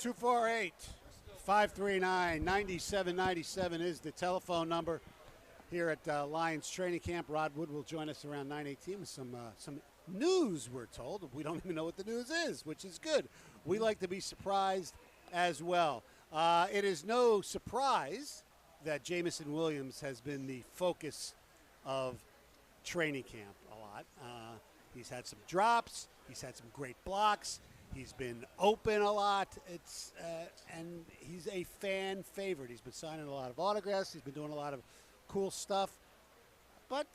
248-539-9797 is the telephone number here at Lions Training Camp. Rod Wood will join us around 9:18 with some news, we're told. We don't even know what the news is, which is good. We like to be surprised as well. It is no surprise that Jameson Williams has been the focus of training camp a lot. He's had some drops. He's had some great blocks. He's been open a lot. And he's a fan favorite. He's been signing a lot of autographs. He's been doing a lot of cool stuff. But,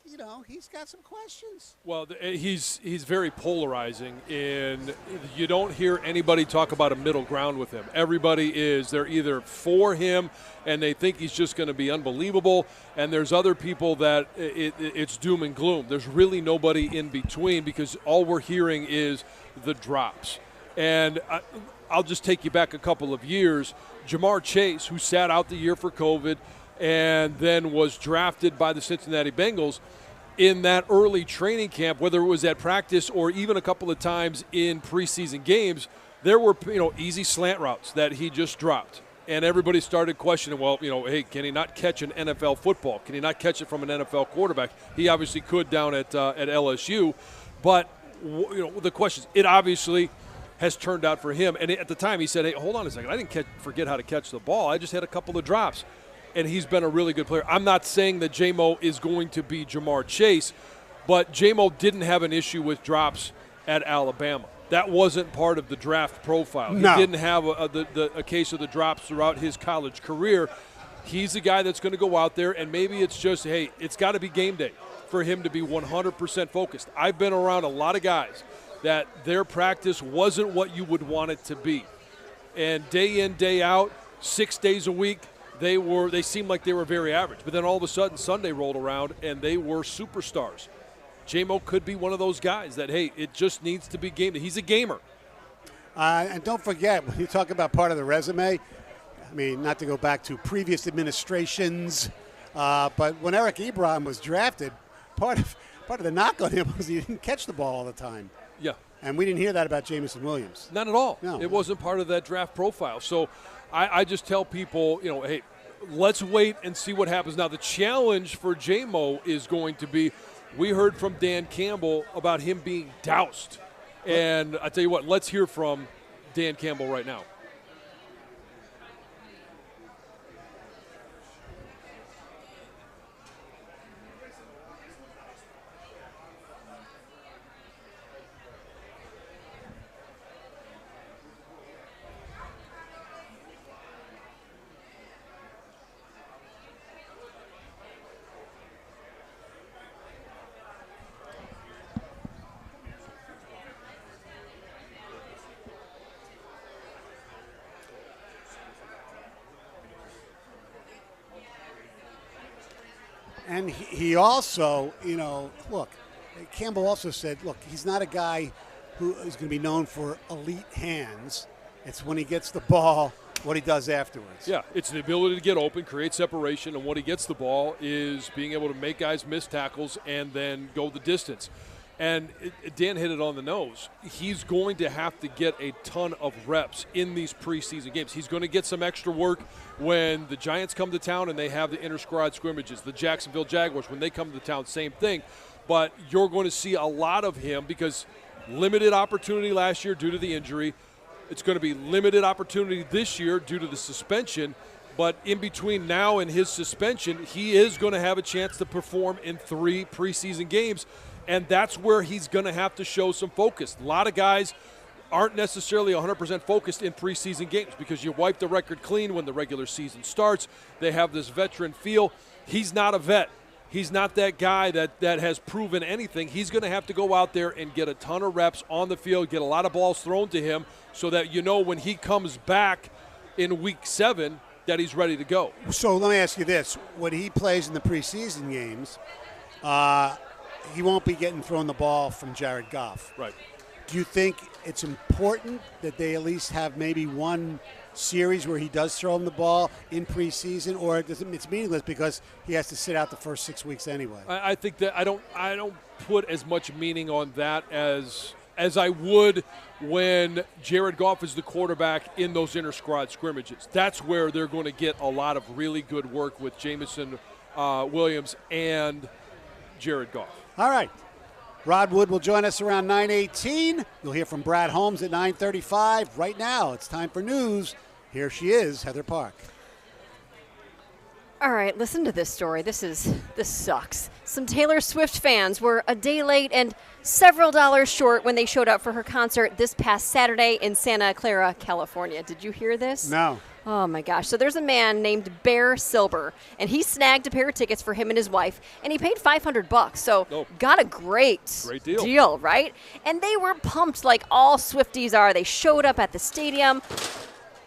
he's got some questions. Well, he's very polarizing, and you don't hear anybody talk about a middle ground with him. They're either for him and they think he's just going to be unbelievable, and there's other people that it's doom and gloom. There's really nobody in between because all we're hearing is the drops. And I'll just take you back a couple of years. Ja'Marr Chase, who sat out the year for COVID, and then was drafted by the Cincinnati Bengals in that early training camp, whether it was at practice or even a couple of times in preseason games, there were easy slant routes that he just dropped. And everybody started questioning, hey, can he not catch an NFL football? Can he not catch it from an NFL quarterback? He obviously could down at LSU. But, the questions, it obviously has turned out for him. And at the time he said, hey, hold on a second. I didn't forget how to catch the ball. I just had a couple of drops. And he's been a really good player. I'm not saying that J-Mo is going to be Ja'Marr Chase, but J-Mo didn't have an issue with drops at Alabama. That wasn't part of the draft profile. No. He didn't have a case of the drops throughout his college career. He's a guy that's going to go out there, and maybe it's just, hey, it's got to be game day for him to be 100% focused. I've been around a lot of guys that their practice wasn't what you would want it to be. And day in, day out, 6 days a week, they seemed like they were very average. But then all of a sudden Sunday rolled around and they were superstars. J-Mo could be one of those guys that, hey, it just needs to be game day. He's a gamer. And don't forget, when you talk about part of the resume, not to go back to previous administrations, but when Eric Ebron was drafted, part of the knock on him was he didn't catch the ball all the time. Yeah. And we didn't hear that about Jameson Williams. Not at all. No. It wasn't part of that draft profile. So I just tell people, hey, let's wait and see what happens. Now, the challenge for J-Mo is going to be, we heard from Dan Campbell about him being doused. And I tell you what, let's hear from Dan Campbell right now. And he also, Campbell also said, look, he's not a guy who is going to be known for elite hands. It's when he gets the ball, what he does afterwards. Yeah, it's the ability to get open, create separation, and when he gets the ball is being able to make guys miss tackles and then go the distance. And Dan hit it on the nose. He's going to have to get a ton of reps in these preseason games. He's going to get some extra work when the Giants come to town and they have the inter-squad scrimmages. The Jacksonville Jaguars, when they come to town, same thing. But you're going to see a lot of him because limited opportunity last year due to the injury. It's going to be limited opportunity this year due to the suspension. But in between now and his suspension, he is going to have a chance to perform in 3 preseason games. And that's where he's going to have to show some focus. A lot of guys aren't necessarily 100% focused in preseason games because you wipe the record clean when the regular season starts. They have this veteran feel. He's not a vet. He's not that guy that has proven anything. He's going to have to go out there and get a ton of reps on the field, get a lot of balls thrown to him so that when he comes back in week 7 that he's ready to go. So let me ask you this. When he plays in the preseason games, he won't be getting thrown the ball from Jared Goff. Right. Do you think it's important that they at least have maybe one series where he does throw him the ball in preseason, or it's meaningless because he has to sit out the first 6 weeks anyway? I think that I don't put as much meaning on that as as I would when Jared Goff is the quarterback in those inter-squad scrimmages. That's where they're going to get a lot of really good work with Jameson Williams and Jared Goff. All right. Rod Wood will join us around 9:18. You'll hear from Brad Holmes at 9:35. Right now, it's time for news. Here she is, Heather Park. All right, listen to this story. This sucks. Some Taylor Swift fans were a day late and several dollars short when they showed up for her concert this past Saturday in Santa Clara, California. Did you hear this? No. Oh my gosh. So there's a man named Bear Silber, and he snagged a pair of tickets for him and his wife, and he paid $500. So got a great deal, right? And they were pumped like all Swifties are. They showed up at the stadium.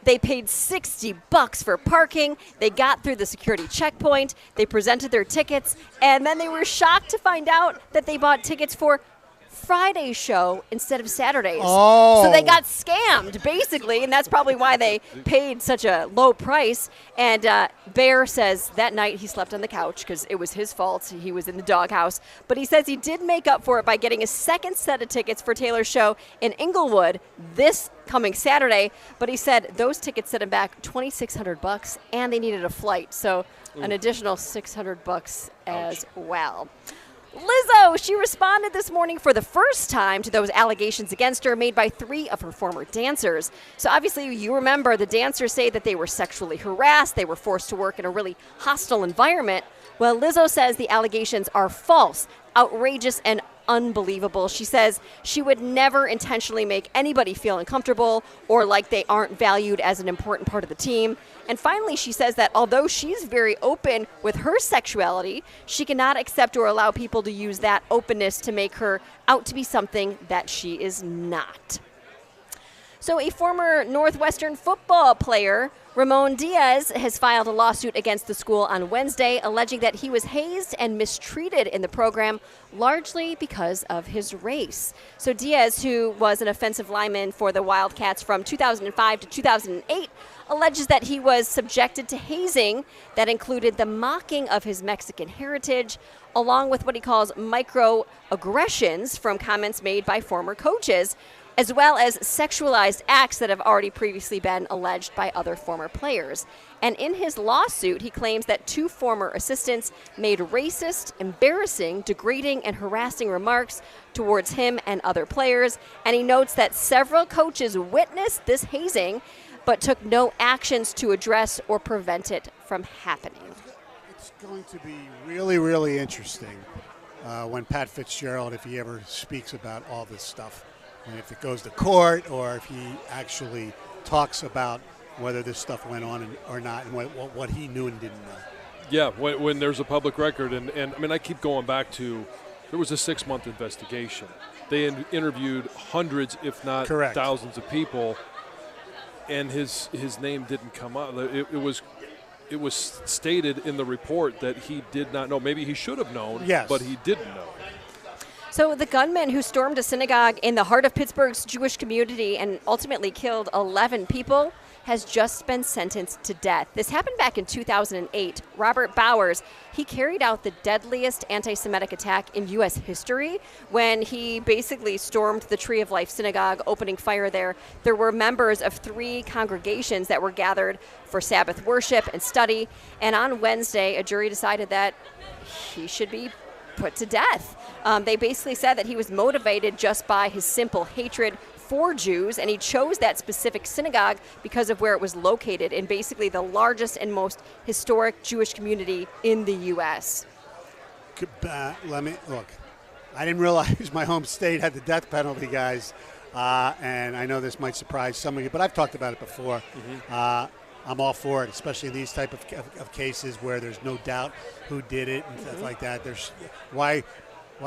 They paid $60 for parking. They got through the security checkpoint. They presented their tickets, and then they were shocked to find out that they bought tickets for Friday's show instead of Saturday's. Oh. So they got scammed, basically, and that's probably why they paid such a low price. And Bear says that night he slept on the couch because it was his fault. He was in the doghouse. But he says he did make up for it by getting a second set of tickets for Taylor's show in Inglewood this coming Saturday. But he said those tickets set him back $2,600, and they needed a flight. So an additional $600 as well. Lizzo, she responded this morning for the first time to those allegations against her made by 3 of her former dancers. So obviously you remember the dancers say that they were sexually harassed, they were forced to work in a really hostile environment. Well, Lizzo says the allegations are false, outrageous, and unbelievable. She says she would never intentionally make anybody feel uncomfortable or like they aren't valued as an important part of the team. And finally, she says that although she's very open with her sexuality, she cannot accept or allow people to use that openness to make her out to be something that she is not. So a former Northwestern football player, Ramon Diaz, has filed a lawsuit against the school on Wednesday, alleging that he was hazed and mistreated in the program, largely because of his race. So Diaz, who was an offensive lineman for the Wildcats from 2005 to 2008, alleges that he was subjected to hazing that included the mocking of his Mexican heritage, along with what he calls microaggressions from comments made by former coaches, as well as sexualized acts that have already previously been alleged by other former players. And in his lawsuit, he claims that 2 former assistants made racist, embarrassing, degrading, and harassing remarks towards him and other players. And he notes that several coaches witnessed this hazing, but took no actions to address or prevent it from happening. It's going to be really, really interesting when Pat Fitzgerald, if he ever speaks about all this stuff, and if it goes to court or if he actually talks about whether this stuff went on or not and what he knew and didn't know. Yeah, when there's a public record. And I mean, I keep going back to there was a 6-month investigation. They interviewed hundreds, if not thousands of people, and his name didn't come up. It was stated in the report that he did not know. Maybe he should have known, but he didn't know. So the gunman who stormed a synagogue in the heart of Pittsburgh's Jewish community and ultimately killed 11 people has just been sentenced to death. This happened back in 2008. Robert Bowers, he carried out the deadliest anti-Semitic attack in U.S. history when he basically stormed the Tree of Life Synagogue, opening fire there. There were members of 3 congregations that were gathered for Sabbath worship and study. And on Wednesday, a jury decided that he should be put to death. They basically said that he was motivated just by his simple hatred for Jews, and he chose that specific synagogue because of where it was located in basically the largest and most historic Jewish community in the U.S. Let me look. I didn't realize my home state had the death penalty, guys, and I know this might surprise some of you, but I've talked about it before. I'm all for it, especially in these type of cases where there's no doubt who did it and stuff like that. There's why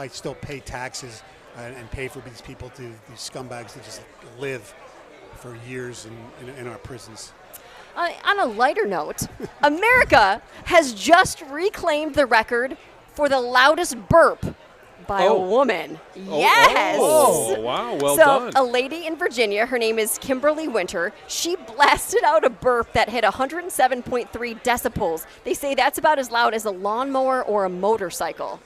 still pay taxes and pay for these people, these scumbags to just live for years in our prisons. On a lighter note, America has just reclaimed the record for the loudest burp by a woman. Yes. Oh, wow. Well done. So a lady in Virginia, her name is Kimberly Winter, she blasted out a burp that hit 107.3 decibels. They say that's about as loud as a lawnmower or a motorcycle.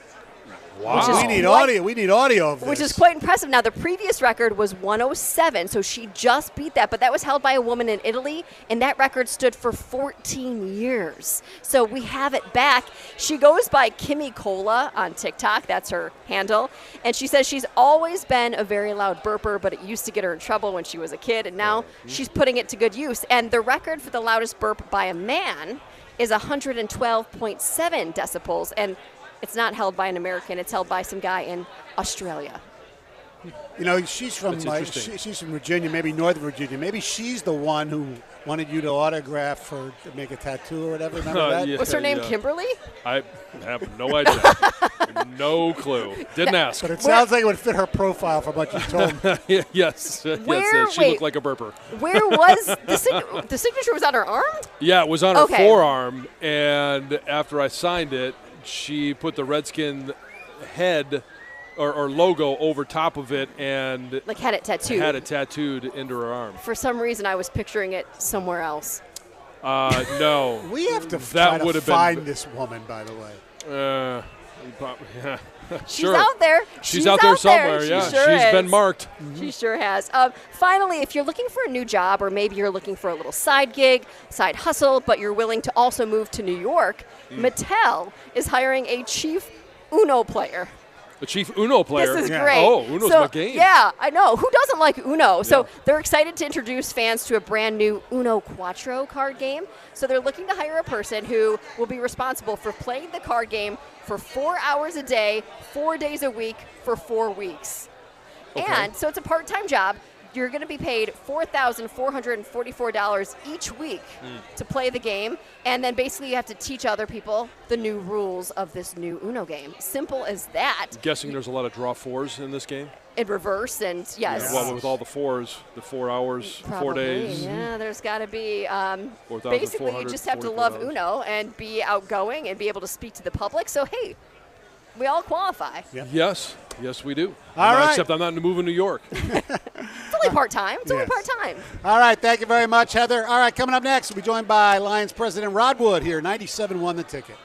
Wow. Which is We need quite- audio. We need audio of this. Which is quite impressive. Now, the previous record was 107, so she just beat that, but that was held by a woman in Italy, and that record stood for 14 years. So we have it back. She goes by Kimmy Cola on TikTok. That's her handle. And she says she's always been a very loud burper, but it used to get her in trouble when she was a kid, and now she's putting it to good use. And the record for the loudest burp by a man is 112.7 decibels, and it's not held by an American. It's held by some guy in Australia. You know, she's from That's interesting. she's from Virginia, maybe Northern Virginia. Maybe she's the one who wanted you to autograph or to make a tattoo or whatever. Remember that? Yeah. What's her name, Kimberly? I have no idea. No clue. Didn't ask. But it sounds like it would fit her profile from what you told me. Yes. Where- She wait. looked like a burper. Where was the signature? Was on her arm? Yeah, it was on her Okay. forearm, and after I signed it, she put the Redskin head or logo over top of it and Like had it tattooed. had it tattooed into her arm. For some reason, I was picturing it somewhere else. No. We have to That try to would have been- find this woman, by the way. Yeah. She's Sure. out there. She's out there somewhere, She yeah. sure She's is. been marked. She sure has. Finally, if you're looking for a new job, or maybe you're looking for a little side gig, side hustle, but you're willing to also move to New York, Mattel is hiring a chief Uno player. The chief Uno player. This is Yeah. great. Oh, Uno's so, my game. Yeah, I know. Who doesn't like Uno? So Yeah. they're excited to introduce fans to a brand new Uno Quattro card game. So they're looking to hire a person who will be responsible for playing the card game for 4 hours a day, 4 days a week, for 4 weeks. Okay. And so it's a part-time job. You're going to be paid $4,444 each week to play the game. And then basically you have to teach other people the new rules of this new Uno game. Simple as that. Guessing there's a lot of draw fours in this game. In reverse, and yes. Well, with all the fours, the 4 hours, 4 Probably, days. Yeah, there's got to be. Basically, you just have to 444 love dollars. Uno and be outgoing and be able to speak to the public. So, hey, we all qualify. Yeah. Yes, we do. All right. Except I'm not moving to New York. It's only part-time. It's only Yes. part-time. All right, thank you very much, Heather. All right, coming up next, we'll be joined by Lions President Rod Wood here. 97 won the ticket.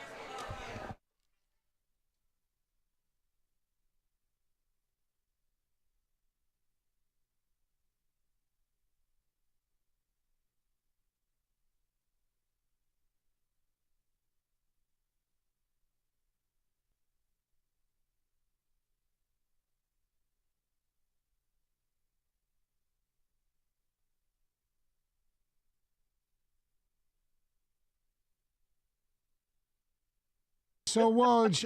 So Woj,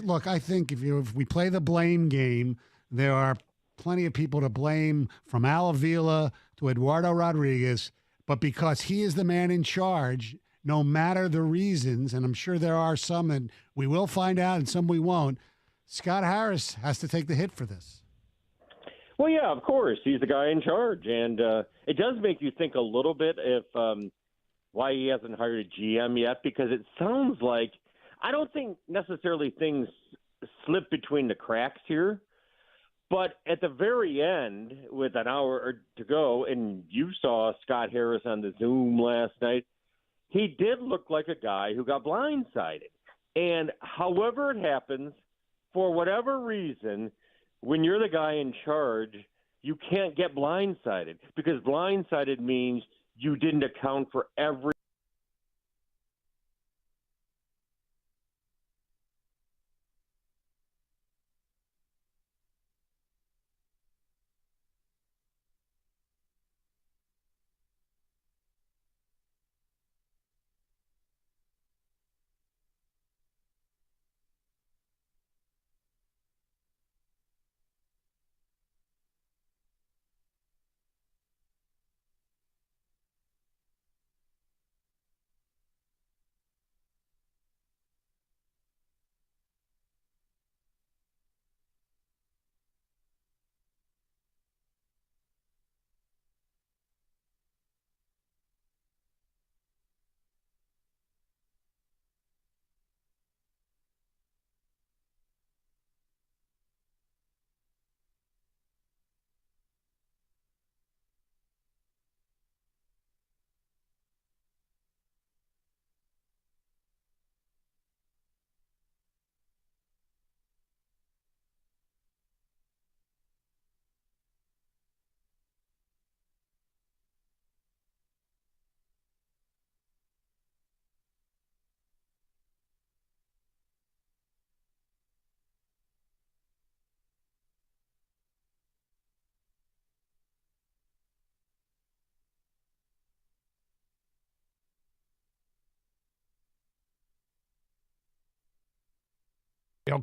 look. I think if we play the blame game, there are plenty of people to blame, from Al Avila to Eduardo Rodriguez. But because he is the man in charge, no matter the reasons, and I'm sure there are some, and we will find out, and some we won't. Scott Harris has to take the hit for this. Well, yeah, of course. He's the guy in charge. And it does make you think a little bit if why he hasn't hired a GM yet, because it sounds like – I don't think necessarily things slip between the cracks here. But at the very end, with an hour to go, and you saw Scott Harris on the Zoom last night, he did look like a guy who got blindsided. And however it happens, for whatever reason – when you're the guy in charge, you can't get blindsided, because blindsided means you didn't account for every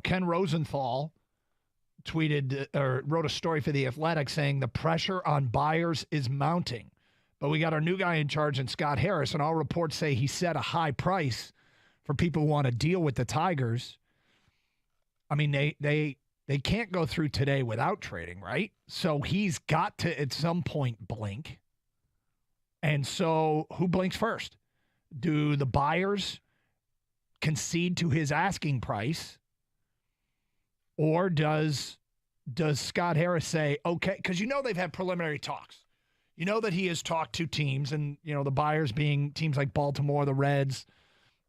Ken Rosenthal tweeted or wrote a story for The Athletic saying the pressure on buyers is mounting. But we got our new guy in charge in Scott Harris, and all reports say he set a high price for people who want to deal with the Tigers. I mean, they can't go through today without trading, right? So he's got to, at some point, blink. And so who blinks first? Do the buyers concede to his asking price? Or does Scott Harris say, okay, because they've had preliminary talks. You know that he has talked to teams, and the buyers being teams like Baltimore, the Reds,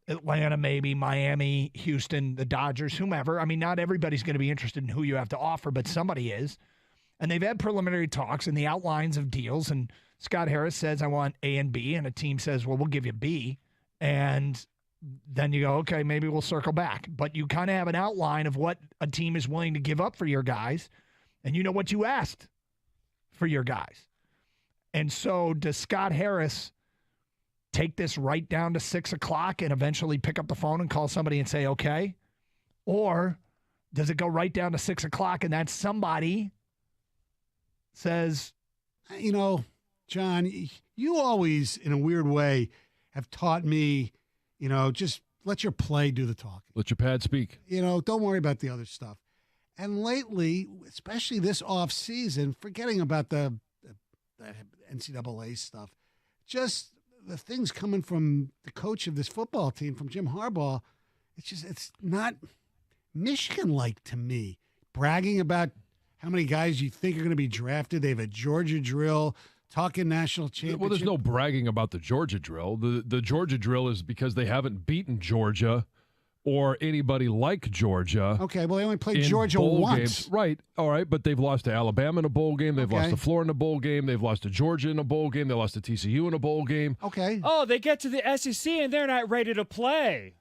Atlanta, maybe Miami, Houston, the Dodgers, whomever. I mean, not everybody's going to be interested in who you have to offer, but somebody is. And they've had preliminary talks and the outlines of deals. And Scott Harris says, I want A and B. And a team says, well, we'll give you B. And then you go, okay, maybe we'll circle back. But you kind of have an outline of what a team is willing to give up for your guys. And you know what you asked for your guys. And so does Scott Harris take this right down to 6 o'clock and eventually pick up the phone and call somebody and say, okay? Or does it go right down to 6 o'clock and that somebody says, John, you always, in a weird way, have taught me, just let your play do the talking. Let your pad speak. Don't worry about the other stuff. And lately, especially this off season, forgetting about the NCAA stuff, just the things coming from the coach of this football team, from Jim Harbaugh, it's not Michigan-like to me. Bragging about how many guys you think are going to be drafted. They have a Georgia drill, talking national championship. Well, there's no bragging about the Georgia drill. The Georgia drill is because they haven't beaten Georgia or anybody like Georgia. Okay, well, they only played Georgia once. Games. Right, all right, but they've lost to Alabama in a bowl game. They've lost to Florida in a bowl game. They've lost to Georgia in a bowl game. They lost to TCU in a bowl game. Okay. Oh, they get to the SEC and they're not ready to play.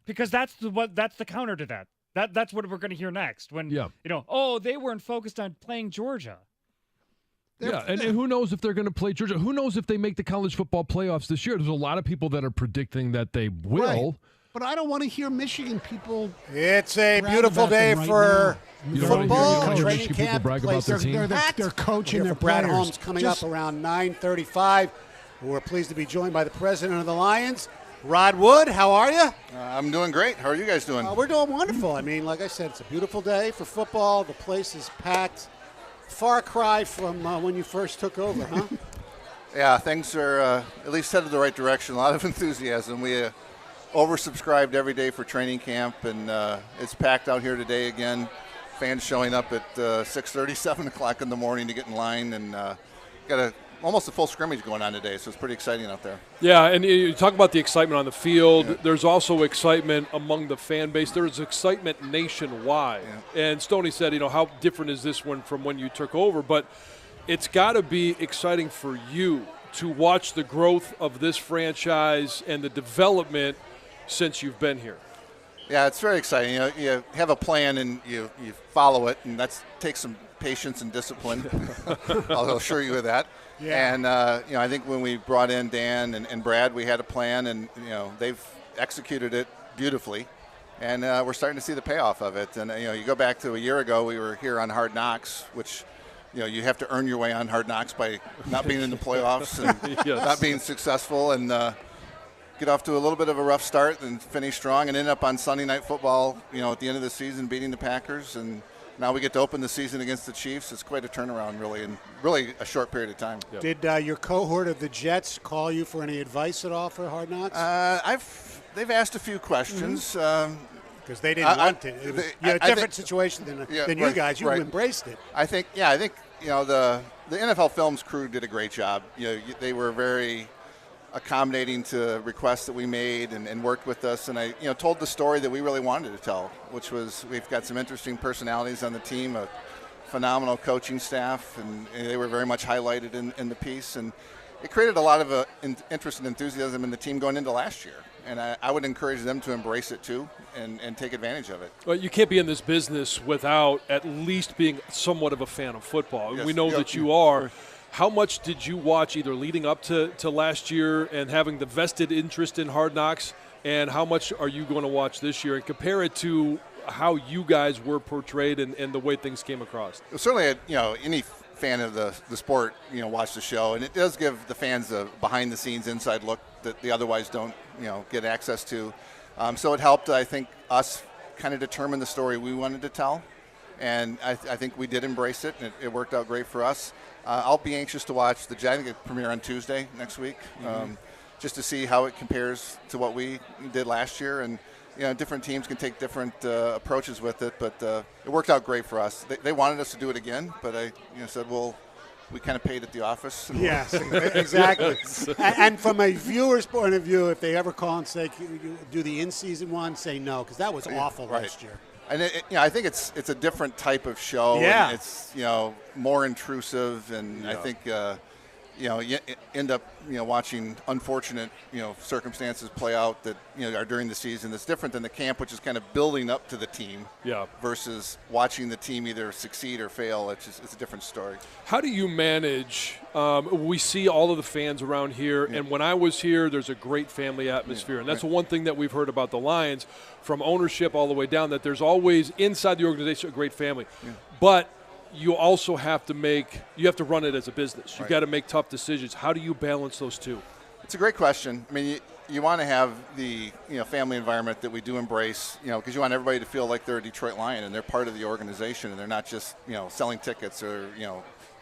Because that's the counter to that. That's what we're going to hear next. When, they weren't focused on playing Georgia. And who knows if they're going to play Georgia? Who knows if they make the college football playoffs this year? There's a lot of people that are predicting that they will. Right. But I don't want to hear Michigan people. It's a beautiful day for football. Training camp brag about their team. They're coaching their Brad players. Holmes coming up around 9:35. We're pleased to be joined by the president of the Lions, Rod Wood. How are you? I'm doing great. How are you guys doing? We're doing wonderful. I mean, like I said, it's a beautiful day for football. The place is packed. Far cry from when you first took over, huh? Yeah, things are at least headed the right direction. A lot of enthusiasm. We oversubscribed every day for training camp, and it's packed out here today again. Fans showing up at 6:30, 7 o'clock in the morning to get in line, and got almost a full scrimmage going on today, so it's pretty exciting out there. Yeah, and you talk about the excitement on the field. Yeah. There's also excitement among the fan base. There's excitement nationwide. Yeah. And Stoney said, how different is this one from when you took over? But it's got to be exciting for you to watch the growth of this franchise and the development since you've been here. Yeah, it's very exciting. You have a plan and you follow it, and that takes some patience and discipline. I'll assure you of that. Yeah. And I think when we brought in Dan and Brad, we had a plan, and they've executed it beautifully, and we're starting to see the payoff of it. And you go back to a year ago, we were here on Hard Knocks, which you have to earn your way on Hard Knocks by not being in the playoffs and not being successful, and get off to a little bit of a rough start and finish strong and end up on Sunday Night Football, at the end of the season beating the Packers. And now we get to open the season against the Chiefs. It's quite a turnaround, really, in really a short period of time. Yep. Did your cohort of the Jets call you for any advice at all for Hard Knocks? They've asked a few questions. Because they didn't want it. It was a different situation than you guys. You embraced it. I think the NFL Films crew did a great job. They were very accommodating to requests that we made and worked with us, and I told the story that we really wanted to tell, which was we've got some interesting personalities on the team, a phenomenal coaching staff, and they were very much highlighted in the piece, and it created a lot of interest and enthusiasm in the team going into last year, and I would encourage them to embrace it too and take advantage of it. Well, you can't be in this business without at least being somewhat of a fan of football. Yes. We know that you are. How much did you watch either leading up to last year and having the vested interest in Hard Knocks and how much are you going to watch this year, and compare it to how you guys were portrayed and the way things came across? Certainly, any fan of the sport, watch the show, and it does give the fans a behind-the-scenes inside look that they otherwise don't, get access to. So it helped, I think, us kind of determine the story we wanted to tell, and I think we did embrace it, and it worked out great for us. I'll be anxious to watch the January premiere on Tuesday next week, just to see how it compares to what we did last year. And different teams can take different approaches with it, but it worked out great for us. They wanted us to do it again, but I said, well, we kind of paid at the office. Yes, exactly. and from a viewer's point of view, if they ever call and say, do the in-season one, say no, because that was awful last year. And I think it's a different type of show. Yeah. And it's more intrusive, and I think you end up watching unfortunate circumstances play out that are during the season. That's different than the camp, which is kind of building up to the team. Yeah. Versus watching the team either succeed or fail. It's a different story. How do you manage? We see all of the fans around here, and when I was here, there's a great family atmosphere, and that's one thing that we've heard about the Lions, from ownership all the way down, that there's always inside the organization a great family, but you also have to run it as a business. You got to make tough decisions. How do you balance those two? It's a great question. I mean, you want to have the family environment that we do embrace, because you want everybody to feel like they're a Detroit Lion and they're part of the organization, and they're not just selling tickets or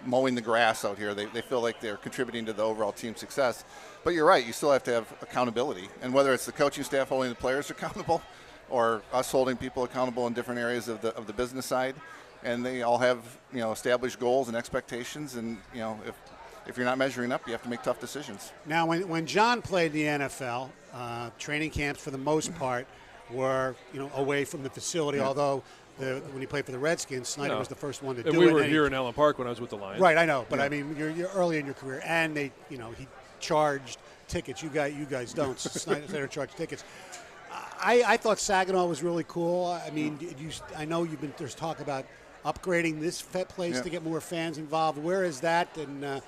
mowing the grass out here. They feel like they're contributing to the overall team success. But you're right, you still have to have accountability, and whether it's the coaching staff holding the players accountable, or us holding people accountable in different areas of the business side. And they all have established goals and expectations, and if you're not measuring up, you have to make tough decisions. Now, when John played in the NFL, training camps for the most part were away from the facility. Although when he played for the Redskins, Snyder was the first one to do it. And we were here in Allen Park when I was with the Lions. Right, I know, but I mean, you're early in your career, and he charged tickets. You guys don't. Snyder charged tickets. I thought Saginaw was really cool. I mean, I know there's talk about upgrading this place to get more fans involved. Where is that, and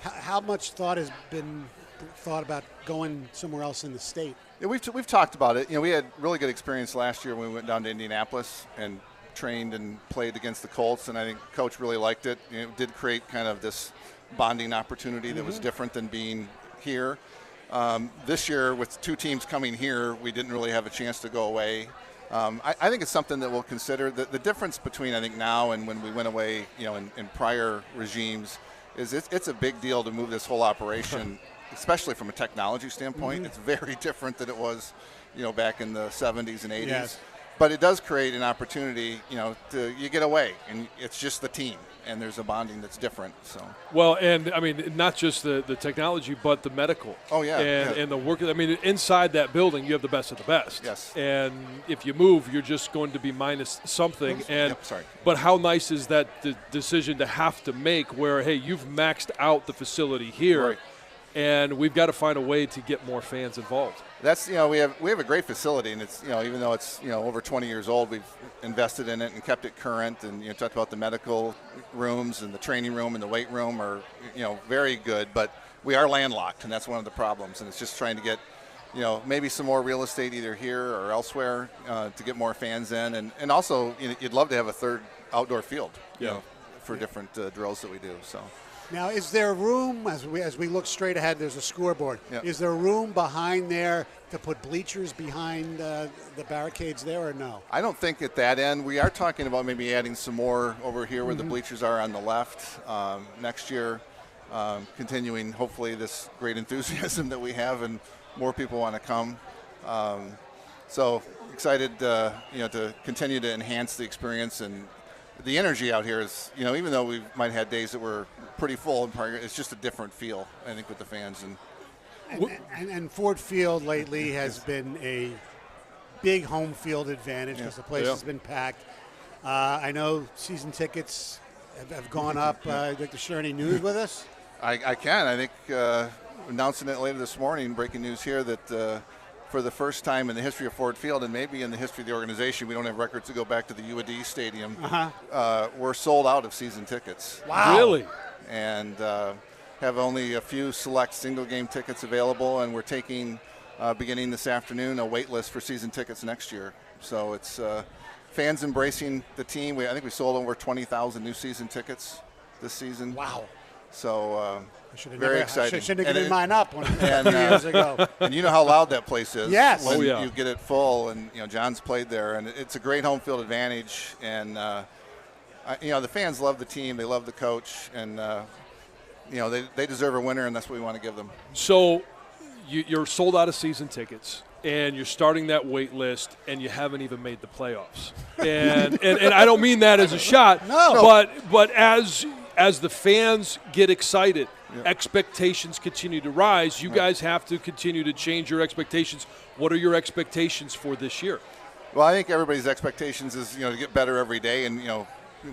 how much thought has been thought about going somewhere else in the state? Yeah, we've talked about it. We had really good experience last year when we went down to Indianapolis and trained and played against the Colts, and I think Coach really liked it. It did create kind of this bonding opportunity that was different than being here. This year, with two teams coming here, we didn't really have a chance to go away. I think it's something that we'll consider. The difference between, I think, now and when we went away, in prior regimes, is it's a big deal to move this whole operation, especially from a technology standpoint. It's very different than it was, back in the 70s and 80s. Yes. But it does create an opportunity, you get away, and it's just the team, and there's a bonding that's different. So. Well, and I mean, not just the technology, but the medical. Oh yeah. And the work. I mean, inside that building, you have the best of the best. Yes. And if you move, you're just going to be minus something. And sorry. But how nice is that decision to have to make, where hey, you've maxed out the facility here, right, and we've got to find a way to get more fans involved. That's we have a great facility, and it's even though it's over 20 years old, we've invested in it and kept it current. And talked about the medical rooms and the training room and the weight room are very good, but we are landlocked, and that's one of the problems. And it's just trying to get maybe some more real estate either here or elsewhere to get more fans in, and also you'd love to have a third outdoor field for different drills that we do. So. Now, is there room, as we look straight ahead, there's a scoreboard. Yep. Is there room behind there to put bleachers behind the barricades there, or no? I don't think at that end. We are talking about maybe adding some more over here where the bleachers are on the left next year, continuing hopefully this great enthusiasm that we have, and more people want to come. So excited to continue to enhance the experience, and the energy out here is, even though we might have had days that were pretty full, it's just a different feel, I think, with the fans. And Ford Field lately has been a big home field advantage because the place has been packed. I know season tickets have gone up. Would you like to share any news with us? I can. I think announcing it later this morning, breaking news here, that for the first time in the history of Ford Field, and maybe in the history of the organization, we don't have records to go back to the UAD Stadium. We're sold out of season tickets. Wow. Really? And have only a few select single game tickets available, and we're taking beginning this afternoon, a wait list for season tickets next year. So it's fans embracing the team. I think we sold over 20,000 new season tickets this season. Wow. So very exciting. I shouldn't have given mine up 2 years ago. And you know how loud that place is. Yes. When you get it full, and John's played there, and it's a great home field advantage. And the fans love the team, they love the coach, and they deserve a winner, and that's what we want to give them. So you're sold out of season tickets, and you're starting that wait list, and you haven't even made the playoffs. And I don't mean that as a shot. No. But as the fans get excited, expectations continue to rise. You guys have to continue to change your expectations. What are your expectations for this year? Well, I think everybody's expectations is to get better every day, and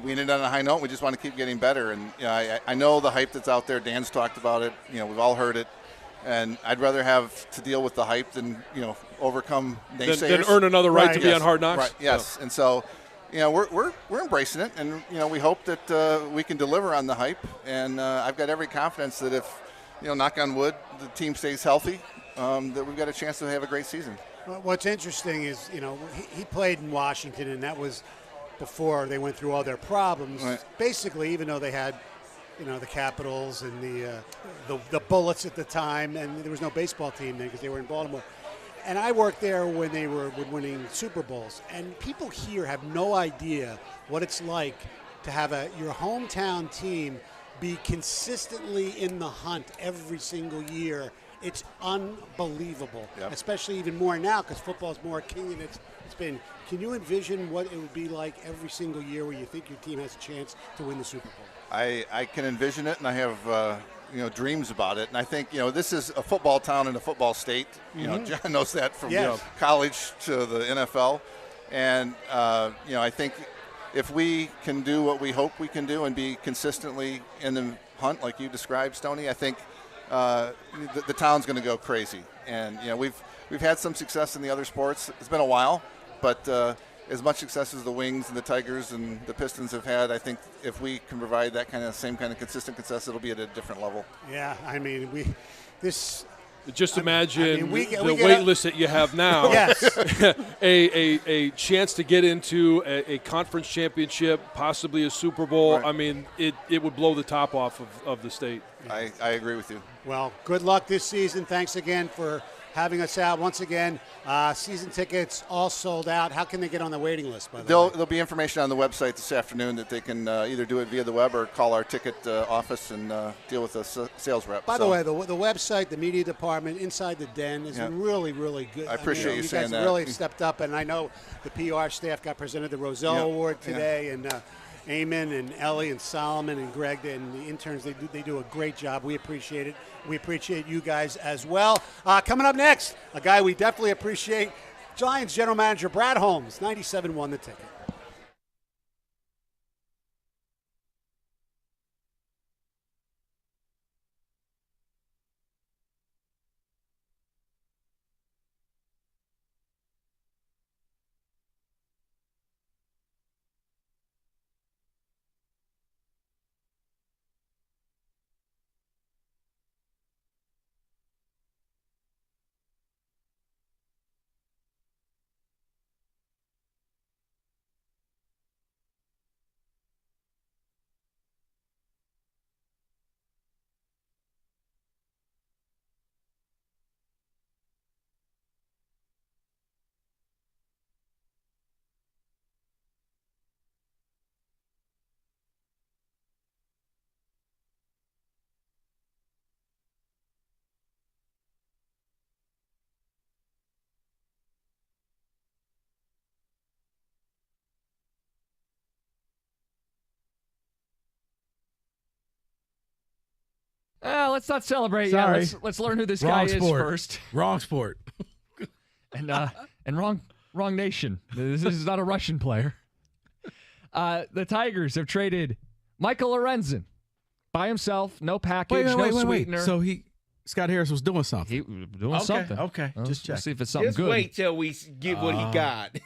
we ended on a high note. We just want to keep getting better, and I know the hype that's out there. Dan's talked about it. We've all heard it, and I'd rather have to deal with the hype than overcome naysayers. Then earn another right to be on Hard Knocks. Right. Yes, and so. We're embracing it, and we hope that we can deliver on the hype. And I've got every confidence that if, knock on wood, the team stays healthy, that we've got a chance to have a great season. What's interesting is, he played in Washington, and that was before they went through all their problems. Right. Basically, even though they had, the Capitals and the Bullets at the time, and there was no baseball team then because they were in Baltimore. And I worked there when they were winning Super Bowls. And people here have no idea what it's like to have your hometown team be consistently in the hunt every single year. It's unbelievable, especially even more now because football's more king than it's been. Can you envision what it would be like every single year where you think your team has a chance to win the Super Bowl? I can envision it, and I have dreams about it. And I think this is a football town and a football state. John knows that from college to the NFL. And I think if we can do what we hope we can do and be consistently in the hunt like you described, Stoney, I think the town's going to go crazy. And we've had some success in the other sports. It's been a while, but as much success as the Wings and the Tigers and the Pistons have had, I think if we can provide that same kind of consistent success, it'll be at a different level. Yeah, I mean, Just imagine the wait list that you have now. Yes. a chance to get into a conference championship, possibly a Super Bowl. Right. I mean, it would blow the top off of the state. I agree with you. Well, good luck this season. Thanks again for having us out once again. Season tickets all sold out. How can they get on the waiting list, by the way? There'll be information on the website this afternoon that they can either do it via the web or call our ticket office and deal with a sales rep. By the way, the website, the media department, Inside the Den is really, really good. I appreciate you saying that. You guys really stepped up, and I know the PR staff got presented the Roselle Award today, and Eamon and Ellie and Solomon and Greg and the interns, they do a great job. We appreciate it. We appreciate you guys as well. Coming up next, a guy we definitely appreciate, Giants general manager Brad Holmes, 97 The Ticket. Let's not celebrate. Sorry. Yeah, let's learn who this guy is first. Wrong sport. And wrong nation. This is not a Russian player. The Tigers have traded Michael Lorenzen by himself, no package, no sweetener. So Scott Harris was doing something. He doing something. Okay, Well, just check. We'll see if it's something Just good. wait till we get what he got.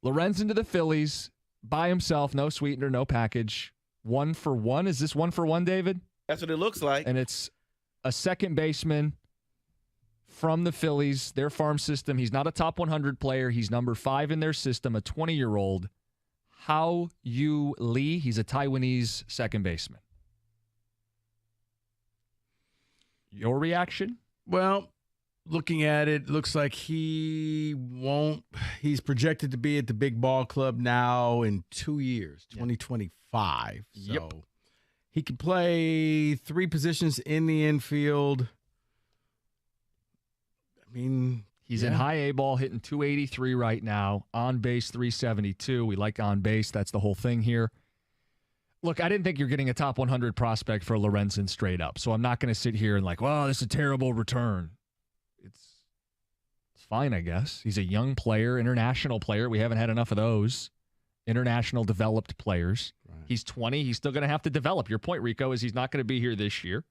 Lorenzen to the Phillies by himself, no sweetener, no package. 1 for 1. Is this 1 for 1, David? That's what it looks like. And it's a second baseman from the Phillies, their farm system. He's not a top 100 player. He's number 5 in their system, a 20-year-old. Hao Yu Lee. He's a Taiwanese second baseman. Your reaction? Well, looking at it, looks like he won't. He's projected to be at the big ball club now in 2 years, 2025. So Yep. he can play 3 positions in the infield. I mean, He's in high A ball, hitting 283 right now. On base, 372. We like on base. That's the whole thing here. Look, I didn't think you're getting a top 100 prospect for Lorenzen straight up, so I'm not going to sit here and well, this is a terrible return. It's fine, I guess. He's a young player, international player. We haven't had enough of those international developed players. Right. He's 20. He's still going to have to develop. Your point, Rico, is he's not going to be here this year.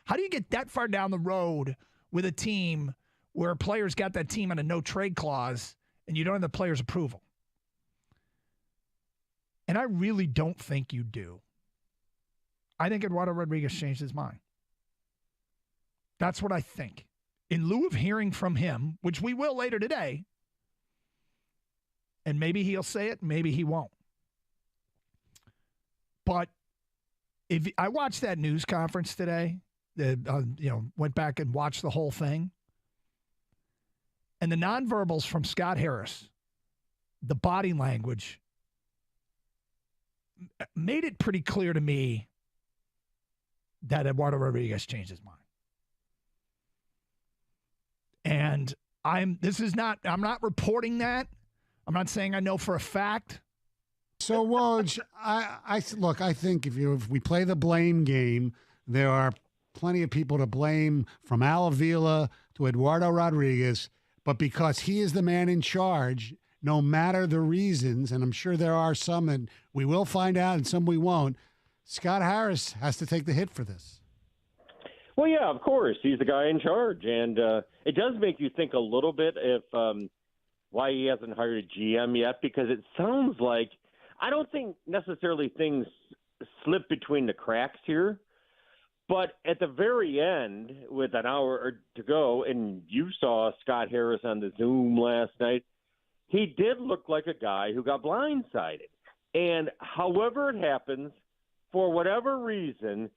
How do you get that far down the road with a team where a player's got that team on a no-trade clause and you don't have the player's approval? And I really don't think you do. I think Eduardo Rodriguez changed his mind. That's what I think. In lieu of hearing from him, which we will later today, and maybe he'll say it, maybe he won't. But if I watched that news conference today, went back and watched the whole thing, and the nonverbals from Scott Harris, the body language, made it pretty clear to me that Eduardo Rodriguez changed his mind. And I'm not reporting that. I'm not saying I know for a fact. So, Woj, I think if we play the blame game, there are plenty of people to blame, from Al Avila to Eduardo Rodriguez, but because he is the man in charge, no matter the reasons, and I'm sure there are some, and we will find out, and some we won't, Scott Harris has to take the hit for this. Well, yeah, of course. He's the guy in charge. And it does make you think a little bit if why he hasn't hired a GM yet, because it sounds like I don't think necessarily things slip between the cracks here. But at the very end, with an hour to go, and you saw Scott Harris on the Zoom last night, he did look like a guy who got blindsided. And however it happens, for whatever reason,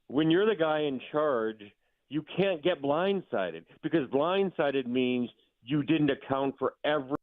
when you're the guy in charge, you can't get blindsided, because blindsided means you didn't account for every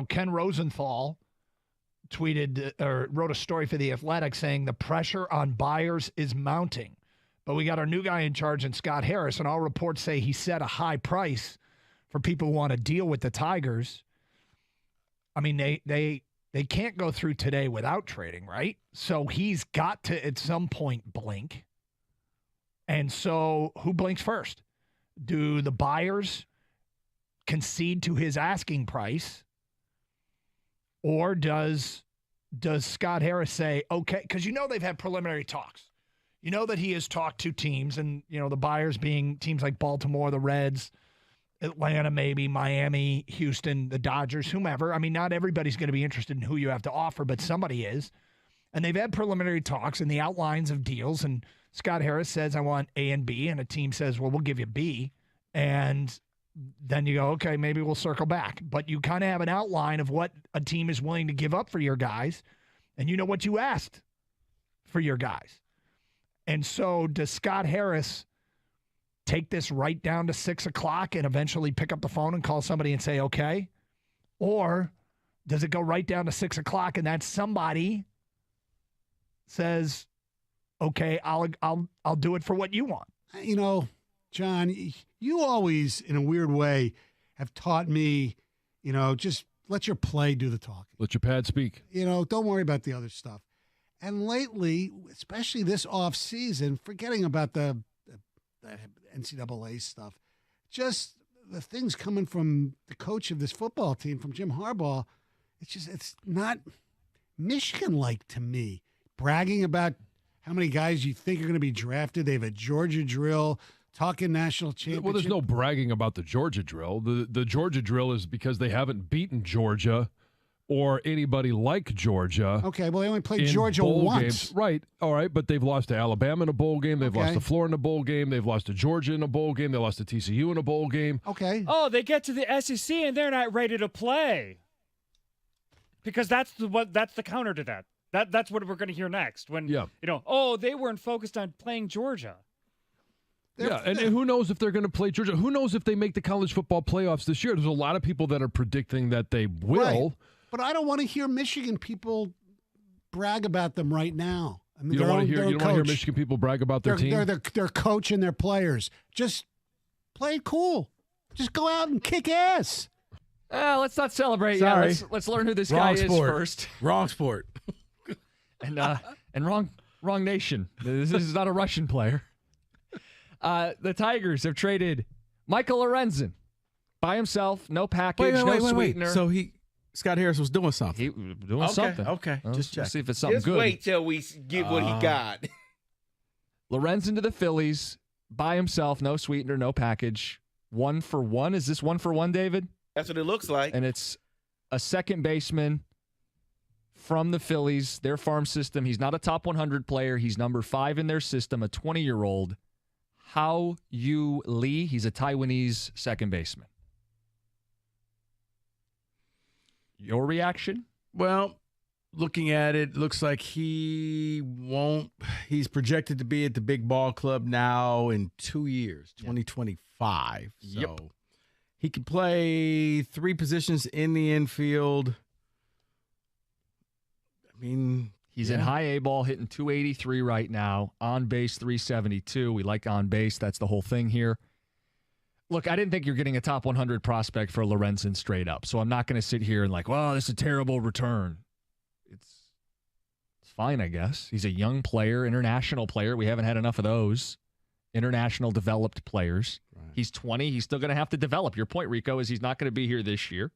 Ken Rosenthal tweeted or wrote a story for The Athletic saying the pressure on buyers is mounting. But we got our new guy in charge in Scott Harris, and all reports say he set a high price for people who want to deal with the Tigers. I mean, they can't go through today without trading, right? So he's got to, at some point, blink. And so who blinks first? Do the buyers concede to his asking price? Or does Scott Harris say, okay, because they've had preliminary talks. You know that he has talked to teams, and the buyers being teams like Baltimore, the Reds, Atlanta, maybe Miami, Houston, the Dodgers, whomever. I mean, not everybody's going to be interested in who you have to offer, but somebody is. And they've had preliminary talks and the outlines of deals. And Scott Harris says, I want A and B. And a team says, well, we'll give you B. And then you go, okay, maybe we'll circle back. But you kind of have an outline of what a team is willing to give up for your guys. And you know what you asked for your guys. And so does Scott Harris take this right down to 6 o'clock and eventually pick up the phone and call somebody and say, okay? Or does it go right down to 6 o'clock and that somebody says, okay, I'll do it for what you want? John, you always, in a weird way, have taught me, just let your play do the talking. Let your pad speak. Don't worry about the other stuff. And lately, especially this offseason, forgetting about the NCAA stuff, just the things coming from the coach of this football team, from Jim Harbaugh, it's not Michigan-like to me. Bragging about how many guys you think are going to be drafted. They have a Georgia drill, talking national championship. Well, there's no bragging about the Georgia drill. The Georgia drill is because they haven't beaten Georgia or anybody like Georgia. Okay, well, they only played Georgia once. Games. Right, all right, but they've lost to Alabama in a bowl game. They've lost to Florida in a bowl game. They've lost to Georgia in a bowl game. They lost to TCU in a bowl game. Okay. Oh, they get to the SEC and they're not ready to play. Because that's the counter to that. That's what we're going to hear next. When, they weren't focused on playing Georgia. And who knows if they're going to play Georgia? Who knows if they make the college football playoffs this year? There's a lot of people that are predicting that they will. Right. But I don't want to hear Michigan people brag about them right now. I mean, you don't want to hear Michigan people brag about their team? Their coach and their players. Just play it cool. Just go out and kick ass. Let's not celebrate. Sorry. Yeah, let's learn who this guy is first. Wrong sport. and wrong nation. This is not a Russian player. The Tigers have traded Michael Lorenzen by himself, no package, no sweetener. So Scott Harris was doing something. He doing something. Okay, just check. See if it's something Just good. wait till we get what he got. Lorenzen to the Phillies by himself, no sweetener, no package. 1 for 1. Is this 1 for 1, David? That's what it looks like. And it's a second baseman from the Phillies, their farm system. He's not a top 100 player. He's number 5 in their system, a 20-year-old. Hao Yu Lee. He's a Taiwanese second baseman. Your reaction? Well, looking at it, looks like he's projected to be at the big ball club now in 2 years, 2025. So he could play 3 positions in the infield. I mean, he's in high A ball, hitting 283 right now, on base 372. We like on base. That's the whole thing here. Look, I didn't think you're getting a top 100 prospect for Lorenzen straight up, so I'm not going to sit here and well, this is a terrible return. It's fine, I guess. He's a young player, international player. We haven't had enough of those international developed players. Right. He's 20. He's still going to have to develop. Your point, Rico, is he's not going to be here this year.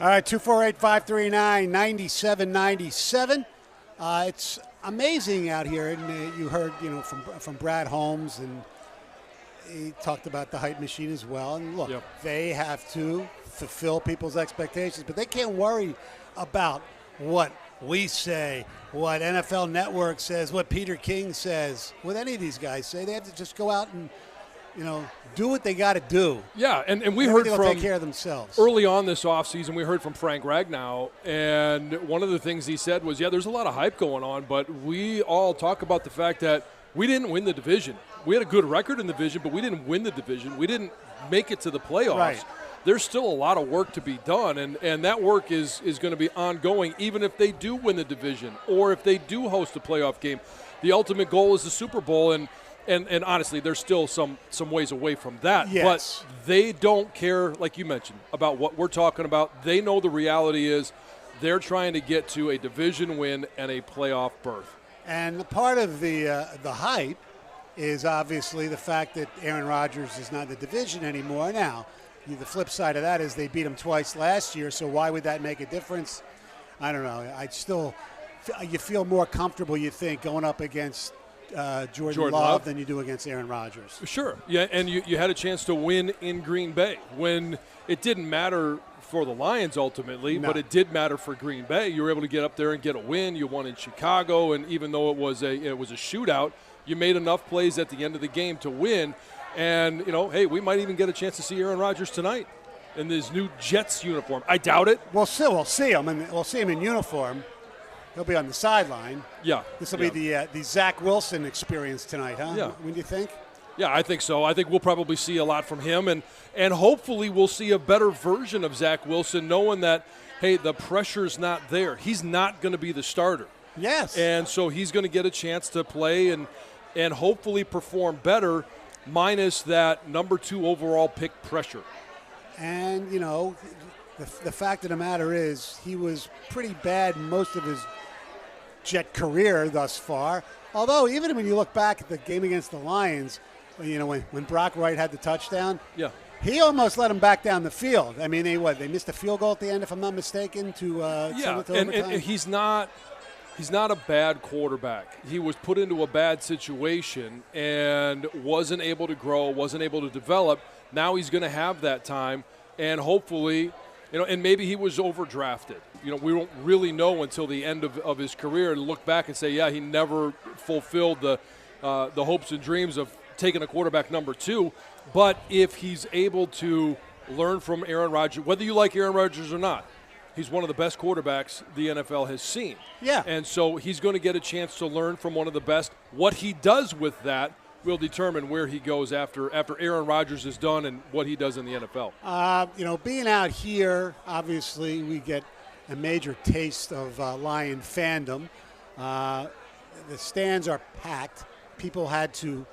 All right, 248-539-9797. It's amazing out here, and you heard, from Brad Holmes, and he talked about the hype machine as well. And look, they have to fulfill people's expectations, but they can't worry about what we say, what NFL Network says, what Peter King says, what any of these guys say. They have to just go out and, do what they got to do. Yeah, and we heard from take care of themselves. Early on this offseason, we heard from Frank Ragnow, and one of the things he said was, there's a lot of hype going on, but we all talk about the fact that we didn't win the division. We had a good record in the division, but we didn't win the division. We didn't make it to the playoffs. Right. There's still a lot of work to be done, and that work is going to be ongoing even if they do win the division or if they do host a playoff game. The ultimate goal is the Super Bowl, and honestly, they're still some ways away from that. Yes. But they don't care, like you mentioned, about what we're talking about. They know the reality is they're trying to get to a division win and a playoff berth. And part of the hype is obviously the fact that Aaron Rodgers is not in the division anymore. Now, the flip side of that is they beat him twice last year, so why would that make a difference? I don't know. You feel more comfortable, you think, going up against Jordan Love than you do against Aaron Rodgers. Sure. Yeah, and you had a chance to win in Green Bay when it didn't matter for the Lions ultimately, but it did matter for Green Bay. You were able to get up there and get a win. You won in Chicago, and even though it was a shootout, you made enough plays at the end of the game to win. And, hey, we might even get a chance to see Aaron Rodgers tonight in his new Jets uniform. I doubt it. We'll see him, and we'll see him in uniform. He'll be on the sideline. Yeah. This will be the Zach Wilson experience tonight, huh? Yeah. What do you think? Yeah, I think so. I think we'll probably see a lot from him, and hopefully we'll see a better version of Zach Wilson, knowing that, hey, the pressure's not there. He's not going to be the starter. Yes. And so he's going to get a chance to play and hopefully perform better, minus that number 2 overall pick pressure. And, the fact of the matter is he was pretty bad most of his Jet career thus far. Although, even when you look back at the game against the Lions, when Brock Wright had the touchdown, he almost let him back down the field. I mean, they missed a field goal at the end, if I'm not mistaken, to send it to overtime. And he's not a bad quarterback. He was put into a bad situation and wasn't able to grow, wasn't able to develop. Now he's going to have that time, and hopefully, and maybe he was overdrafted. We don't really know until the end of his career and look back and say, yeah, he never fulfilled the hopes and dreams of taking a quarterback number 2. But if he's able to learn from Aaron Rodgers, whether you like Aaron Rodgers or not, he's one of the best quarterbacks the NFL has seen. Yeah. And so he's going to get a chance to learn from one of the best. What he does with that will determine where he goes after Aaron Rodgers is done and what he does in the NFL. Being out here, obviously, we get a major taste of Lion fandom. The stands are packed. People had to,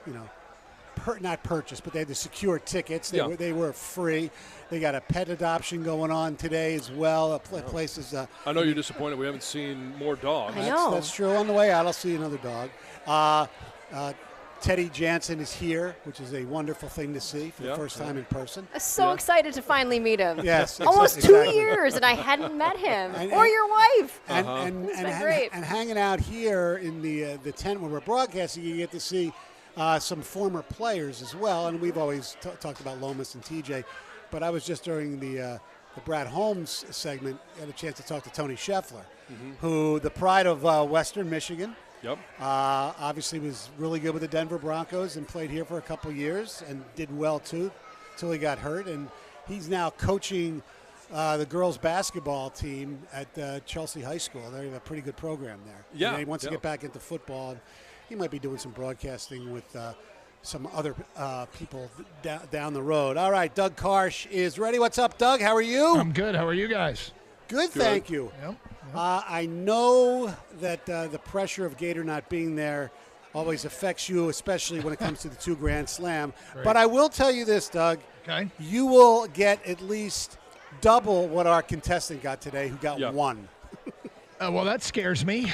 not purchase, but they had to secure tickets. They were free. They got a pet adoption going on today as well. Places. I know you're disappointed we haven't seen more dogs. I know. That's true. On the way out, I'll see another dog. Teddy Jansen is here, which is a wonderful thing to see for the first time in person. I'm so excited to finally meet him. Yes. Almost 2 years, and I hadn't met him. Or your wife. And hanging out here in the tent where we're broadcasting, you get to see some former players as well. And we've always talked about Lomas and TJ. But I was just during the Brad Holmes segment, had a chance to talk to Tony Scheffler, who the pride of Western Michigan. Yep. Obviously was really good with the Denver Broncos and played here for a couple years and did well too until he got hurt. And he's now coaching the girls basketball team at Chelsea High School. They have a pretty good program there. Yeah. And he wants to get back into football. He might be doing some broadcasting with some other people down the road. All right, Doug Karsh is ready. What's up, Doug? How are you? I'm good. How are you guys? Good. Thank you. Yep. I know that the pressure of Gator not being there always affects you, especially when it comes to the 2 Grand Slam. Right. But I will tell you this, Doug. Okay. You will get at least double what our contestant got today, who got 1. Well, that scares me.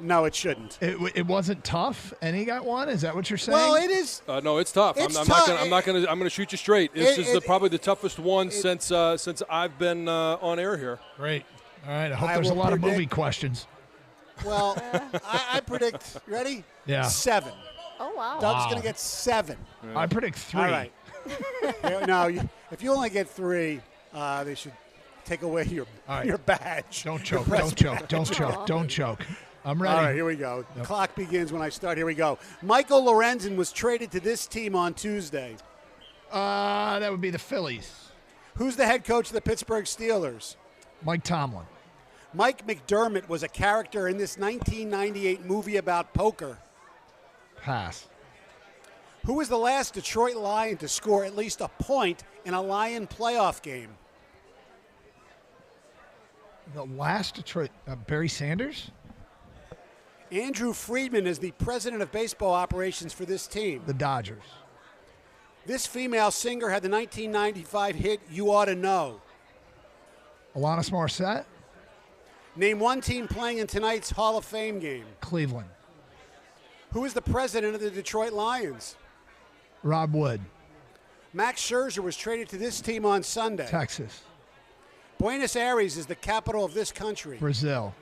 No, it shouldn't. It wasn't tough, and he got one. Is that what you're saying? Well, it is. No, it's tough. It's I'm tough. not gonna. I'm gonna shoot you straight. This is probably the toughest one since I've been on air here. Great. All right. I hope I there's a will lot of predict- movie questions. Well, I predict. You ready? Yeah. 7. Oh, wow. Doug's going to get 7. I predict 3. All right. No, if you only get 3, they should take away your badge. Don't Your choke. press Don't choke. badge. Don't choke. Don't choke. I'm ready. All right, here we go. The clock begins when I start. Here we go. Michael Lorenzen was traded to this team on Tuesday. That would be the Phillies. Who's the head coach of the Pittsburgh Steelers? Mike Tomlin. Mike McDermott was a character in this 1998 movie about poker. Pass. Who was the last Detroit Lion to score at least a point in a Lion playoff game? The last Detroit. Barry Sanders? Andrew Friedman is the president of baseball operations for this team. The Dodgers. This female singer had the 1995 hit You Ought to Know. Alanis Morissette? Name one team playing in tonight's Hall of Fame game. Cleveland. Who is the president of the Detroit Lions? Rob Wood. Max Scherzer was traded to this team on Sunday. Texas. Buenos Aires is the capital of this country. Brazil.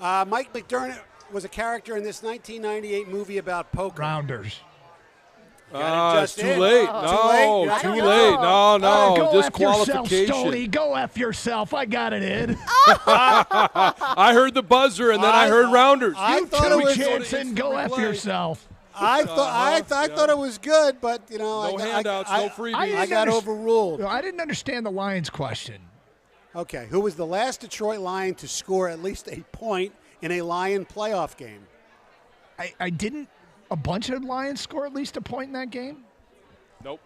Mike McDermott was a character in this 1998 movie about poker. Rounders. It's too late. No, too late. No, Go disqualification. F yourself, Stoney. Go F yourself. I got it in. I heard the buzzer, and then I heard Rounders. You too, Jansen. Go F yourself. I thought it was good, but you know, No handouts, no freebies. I got overruled. I didn't understand the Lions question. Okay, who was the last Detroit Lion to score at least a point in a Lion playoff game? I didn't. A bunch of Lions score at least a point in that game? Nope.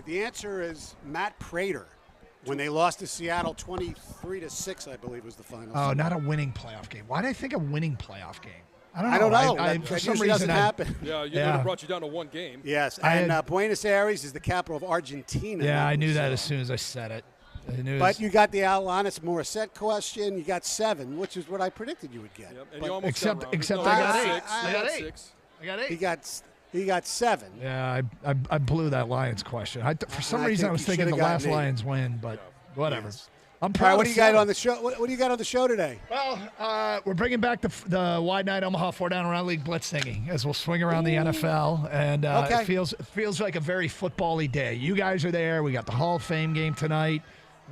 The answer is Matt Prater. When they lost to Seattle 23-6, I believe was the final. Oh, not a winning playoff game. Why did I think a winning playoff game? I don't know. For That some usually reason, doesn't happen. Yeah, you would have brought you down to one game. Yes, I and had- Buenos Aires is the capital of Argentina. Yeah, I knew that as soon as I said it. I knew it But was- you got the Alanis Morissette question. You got 7, which is what I predicted you would get. Yep, and But you almost except got Rounders. except No, I you got 8. six. I You got got 8. six. I got 8. he got 7. Yeah, I blew that Lions question. For some I reason, I think was you thinking the should've last gotten 8. Lions win, but whatever. Yes. I'm All proud. right, of what do you got 7. on the show? What do you got on the show today? Well, we're bringing back the Wide Night Omaha 4 Down Around League Blitz singing as we'll swing around the NFL, and Okay. it feels like a very football-y day. You guys are there. We got the Hall of Fame game tonight,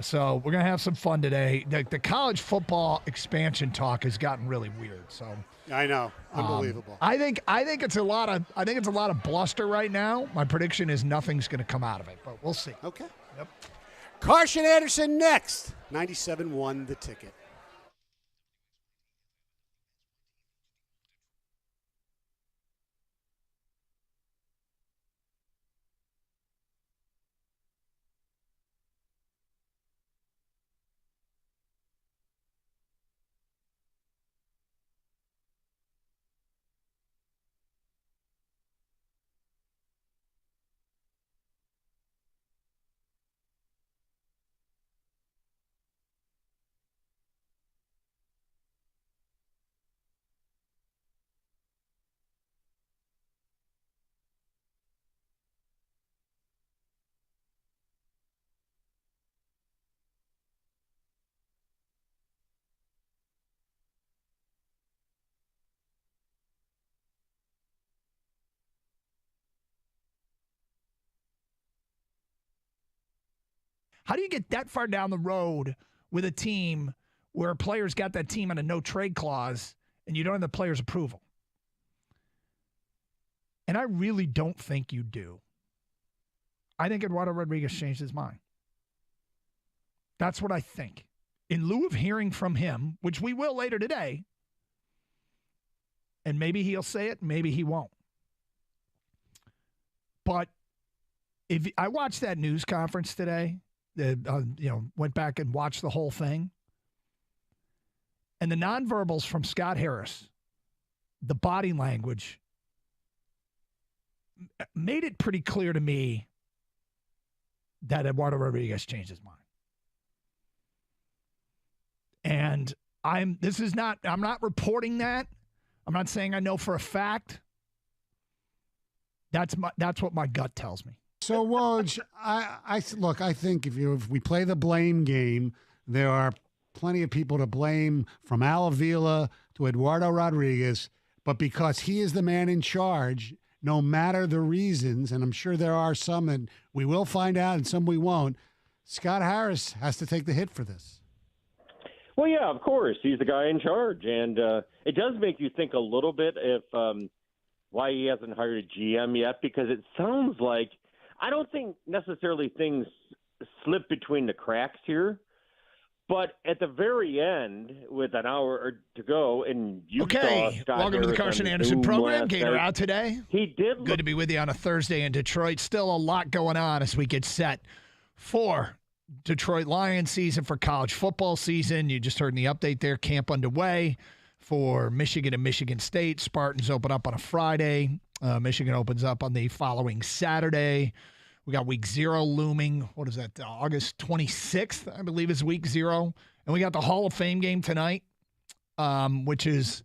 so we're gonna have some fun today. The college football expansion talk has gotten really weird. So I know, unbelievable. I think it's a lot of bluster right now. My prediction is nothing's gonna come out of it, but we'll see. Okay. Yep. Carson Anderson next. 97-1 the ticket. How do you get that far down the road with a team where a player's got that team on a no trade clause and you don't have the player's approval? And I really don't think you do. I think Eduardo Rodriguez changed his mind. That's what I think. In lieu of hearing from him, which we will later today, and maybe he'll say it, maybe he won't. But if I watched that news conference today, went back and watched the whole thing, and the nonverbals from Scott Harris, the body language, made it pretty clear to me that Eduardo Rodriguez changed his mind. And I'm not reporting that. I'm not saying I know for a fact. That's what my gut tells me. So, Woj, I think if we play the blame game, there are plenty of people to blame, from Al Avila to Eduardo Rodriguez, but because he is the man in charge, no matter the reasons, and I'm sure there are some, and we will find out, and some we won't, Scott Harris has to take the hit for this. Well, yeah, of course. He's the guy in charge, and it does make you think a little bit if why he hasn't hired a GM yet, because it sounds like, I don't think necessarily things slip between the cracks here, but at the very end, with an hour to go, and you saw Scott welcome to the Carson Anderson program. Gator out today. He did. Good to be with you on a Thursday in Detroit. Still a lot going on as we get set for Detroit Lions season, for college football season. You just heard in the update there, camp underway for Michigan and Michigan State. Spartans open up on a Friday. Michigan opens up on the following Saturday. We got week 0 looming. What is that? August 26th, I believe, is week 0. And we got the Hall of Fame game tonight, which is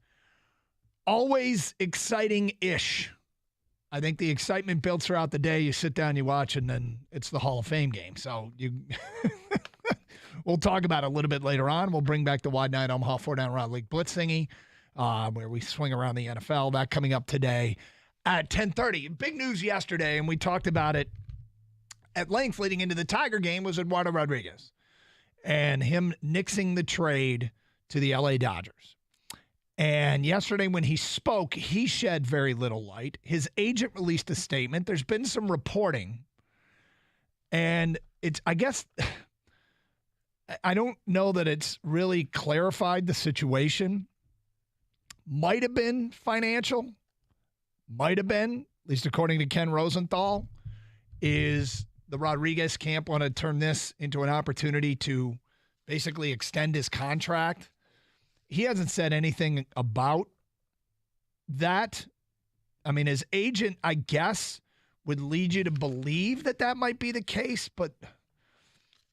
always exciting-ish. I think the excitement builds throughout the day. You sit down, you watch, and then it's the Hall of Fame game. So we'll talk about it a little bit later on. We'll bring back the Wide 9 Omaha 4-Down Rod League Blitz thingy, where we swing around the NFL. That coming up today at 10:30. Big news yesterday, and we talked about it at length leading into the Tiger game, was Eduardo Rodriguez and him nixing the trade to the LA Dodgers. And yesterday when he spoke, he shed very little light. His agent released a statement. There's been some reporting. And I guess, I don't know that it's really clarified the situation. Might have been financial. Might have been, at least according to Ken Rosenthal, is the Rodriguez camp want to turn this into an opportunity to basically extend his contract. He hasn't said anything about that. I mean, his agent, I guess, would lead you to believe that that might be the case, but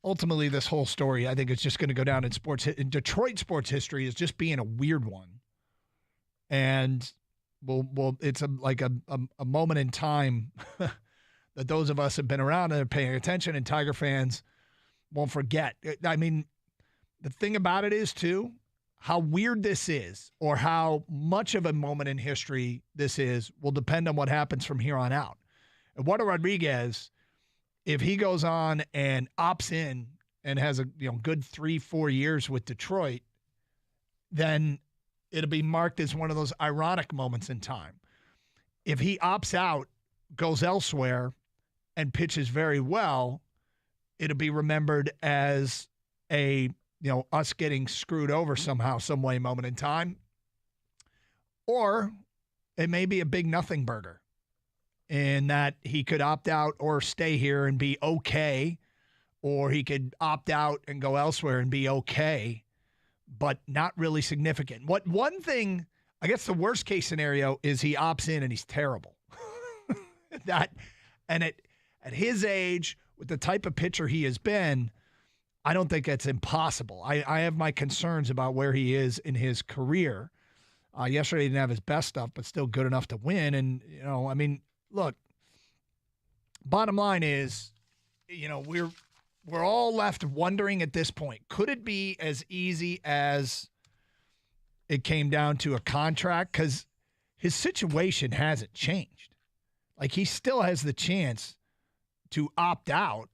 ultimately this whole story, I think it's just going to go down in Detroit sports history as just being a weird one. And well, it's like a moment in time that those of us have been around and are paying attention, and Tiger fans won't forget. I mean, the thing about it is, too, how weird this is, or how much of a moment in history this is, will depend on what happens from here on out. Eduardo Rodriguez, if he goes on and opts in and has a good 3-4 years with Detroit, then it'll be marked as one of those ironic moments in time. If he opts out, goes elsewhere, and pitches very well, it'll be remembered as a, us getting screwed over somehow, some way moment in time. Or it may be a big nothing burger in that he could opt out or stay here and be okay, or he could opt out and go elsewhere and be okay, but not really significant. One thing, I guess the worst case scenario is he opts in and he's terrible. At his age, with the type of pitcher he has been, I don't think that's impossible. I have my concerns about where he is in his career. Yesterday he didn't have his best stuff, but still good enough to win. And, I mean, look, bottom line is, we're all left wondering at this point, could it be as easy as it came down to a contract? Because his situation hasn't changed. Like, he still has the chance to opt out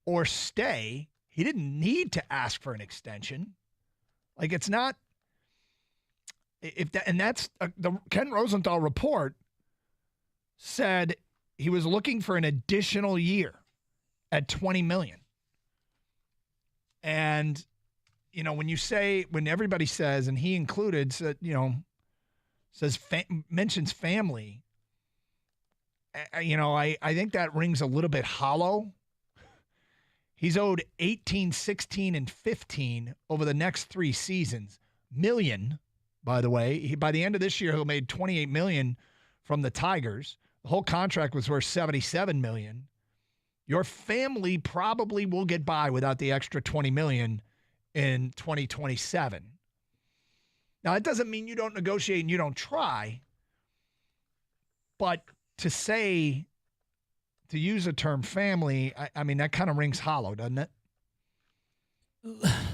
or stay. He didn't need to ask for an extension. Like, it's not that's the Ken Rosenthal report said he was looking for an additional year at $20 million. And when everybody says, and he included, mentions family, I think that rings a little bit hollow. He's owed 18, 16, and 15 over the next 3 seasons. Million, by the way. By the end of this year, he'll made $28 million from the Tigers. The whole contract was worth $77 million. Your family probably will get by without the extra $20 million in 2027. Now, it doesn't mean you don't negotiate and you don't try, but to use the term family, I mean, that kind of rings hollow, doesn't it?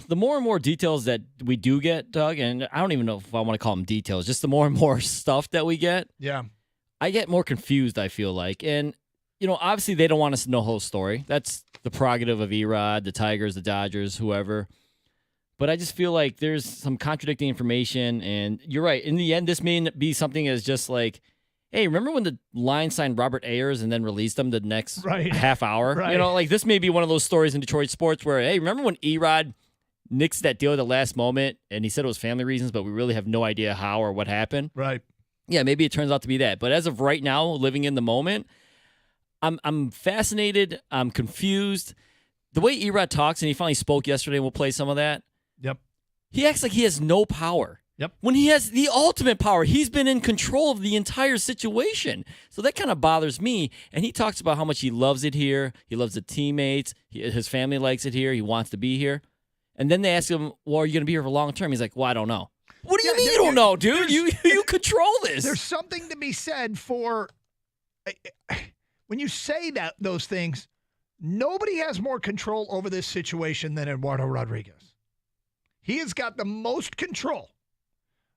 The more and more details that we do get, Doug, and I don't even know if I want to call them details, just the more and more stuff that we get, yeah, I get more confused, I feel like. And, obviously they don't want us to know the whole story. That's the prerogative of Erod, the Tigers, the Dodgers, whoever. But I just feel like there's some contradicting information, and you're right. In the end, this may be something as just like, hey, remember when the Lions signed Robert Ayers and then released him the next half hour? Right. This may be one of those stories in Detroit sports where, hey, remember when Erod nixed that deal at the last moment and he said it was family reasons, but we really have no idea how or what happened? Right. Yeah, maybe it turns out to be that. But as of right now, living in the moment, I'm fascinated. I'm confused. The way Erod talks, and he finally spoke yesterday, we'll play some of that. Yep. He acts like he has no power. Yep. When he has the ultimate power, he's been in control of the entire situation. So that kind of bothers me. And he talks about how much he loves it here. He loves the teammates. His family likes it here. He wants to be here. And then they ask him, well, are you going to be here for long term? He's like, well, I don't know. What do you mean you don't know, dude? You control this. There's something to be said for when you say those things, nobody has more control over this situation than Eduardo Rodriguez. He has got the most control.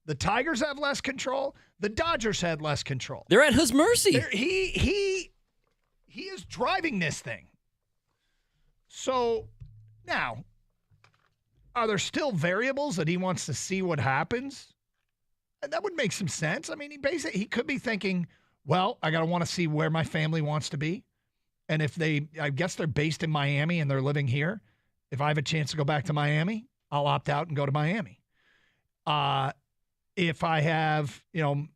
The Tigers have less control. The Dodgers had less control. They're at his mercy. He is driving this thing. So now, are there still variables that he wants to see what happens? And that would make some sense. I mean, he could be thinking, well, I got to want to see where my family wants to be. And if I guess they're based in Miami and they're living here. If I have a chance to go back to Miami, I'll opt out and go to Miami. If I have, I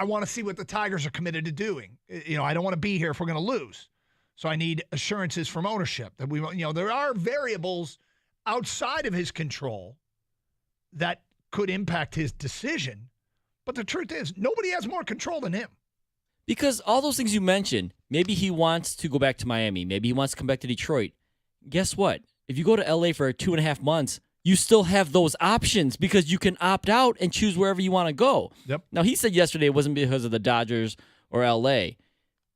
want to see what the Tigers are committed to doing. I don't want to be here if we're going to lose. So I need assurances from ownership that there are variables outside of his control that could impact his decision. But the truth is, nobody has more control than him. Because all those things you mentioned, maybe he wants to go back to Miami. Maybe he wants to come back to Detroit. Guess what? If you go to LA for 2.5 months, you still have those options because you can opt out and choose wherever you want to go. Yep. Now, he said yesterday it wasn't because of the Dodgers or LA,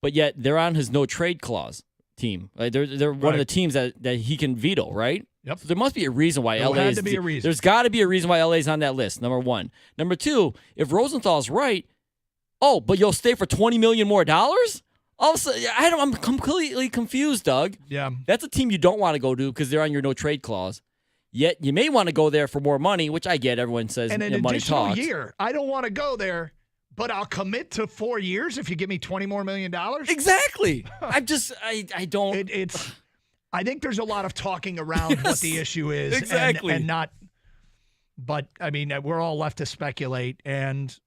but yet they're on his no trade clause team. Like they're one of the teams that he can veto, right? Yep. So there must be a reason why LA had to be a reason. There's got to be a reason why LA is on that list, number one. Number two, if Rosenthal's right, but you'll stay for $20 million more? All of a sudden, I'm completely confused, Doug. Yeah. That's a team you don't want to go to because they're on your no trade clause. Yet you may want to go there for more money, which I get. Everyone says and an money additional talks. year. I don't want to go there, but I'll commit to 4 years if you give me $20 more million. Exactly. I don't. I think there's a lot of talking around what the issue is. Exactly. And not. But I mean, we're all left to speculate. And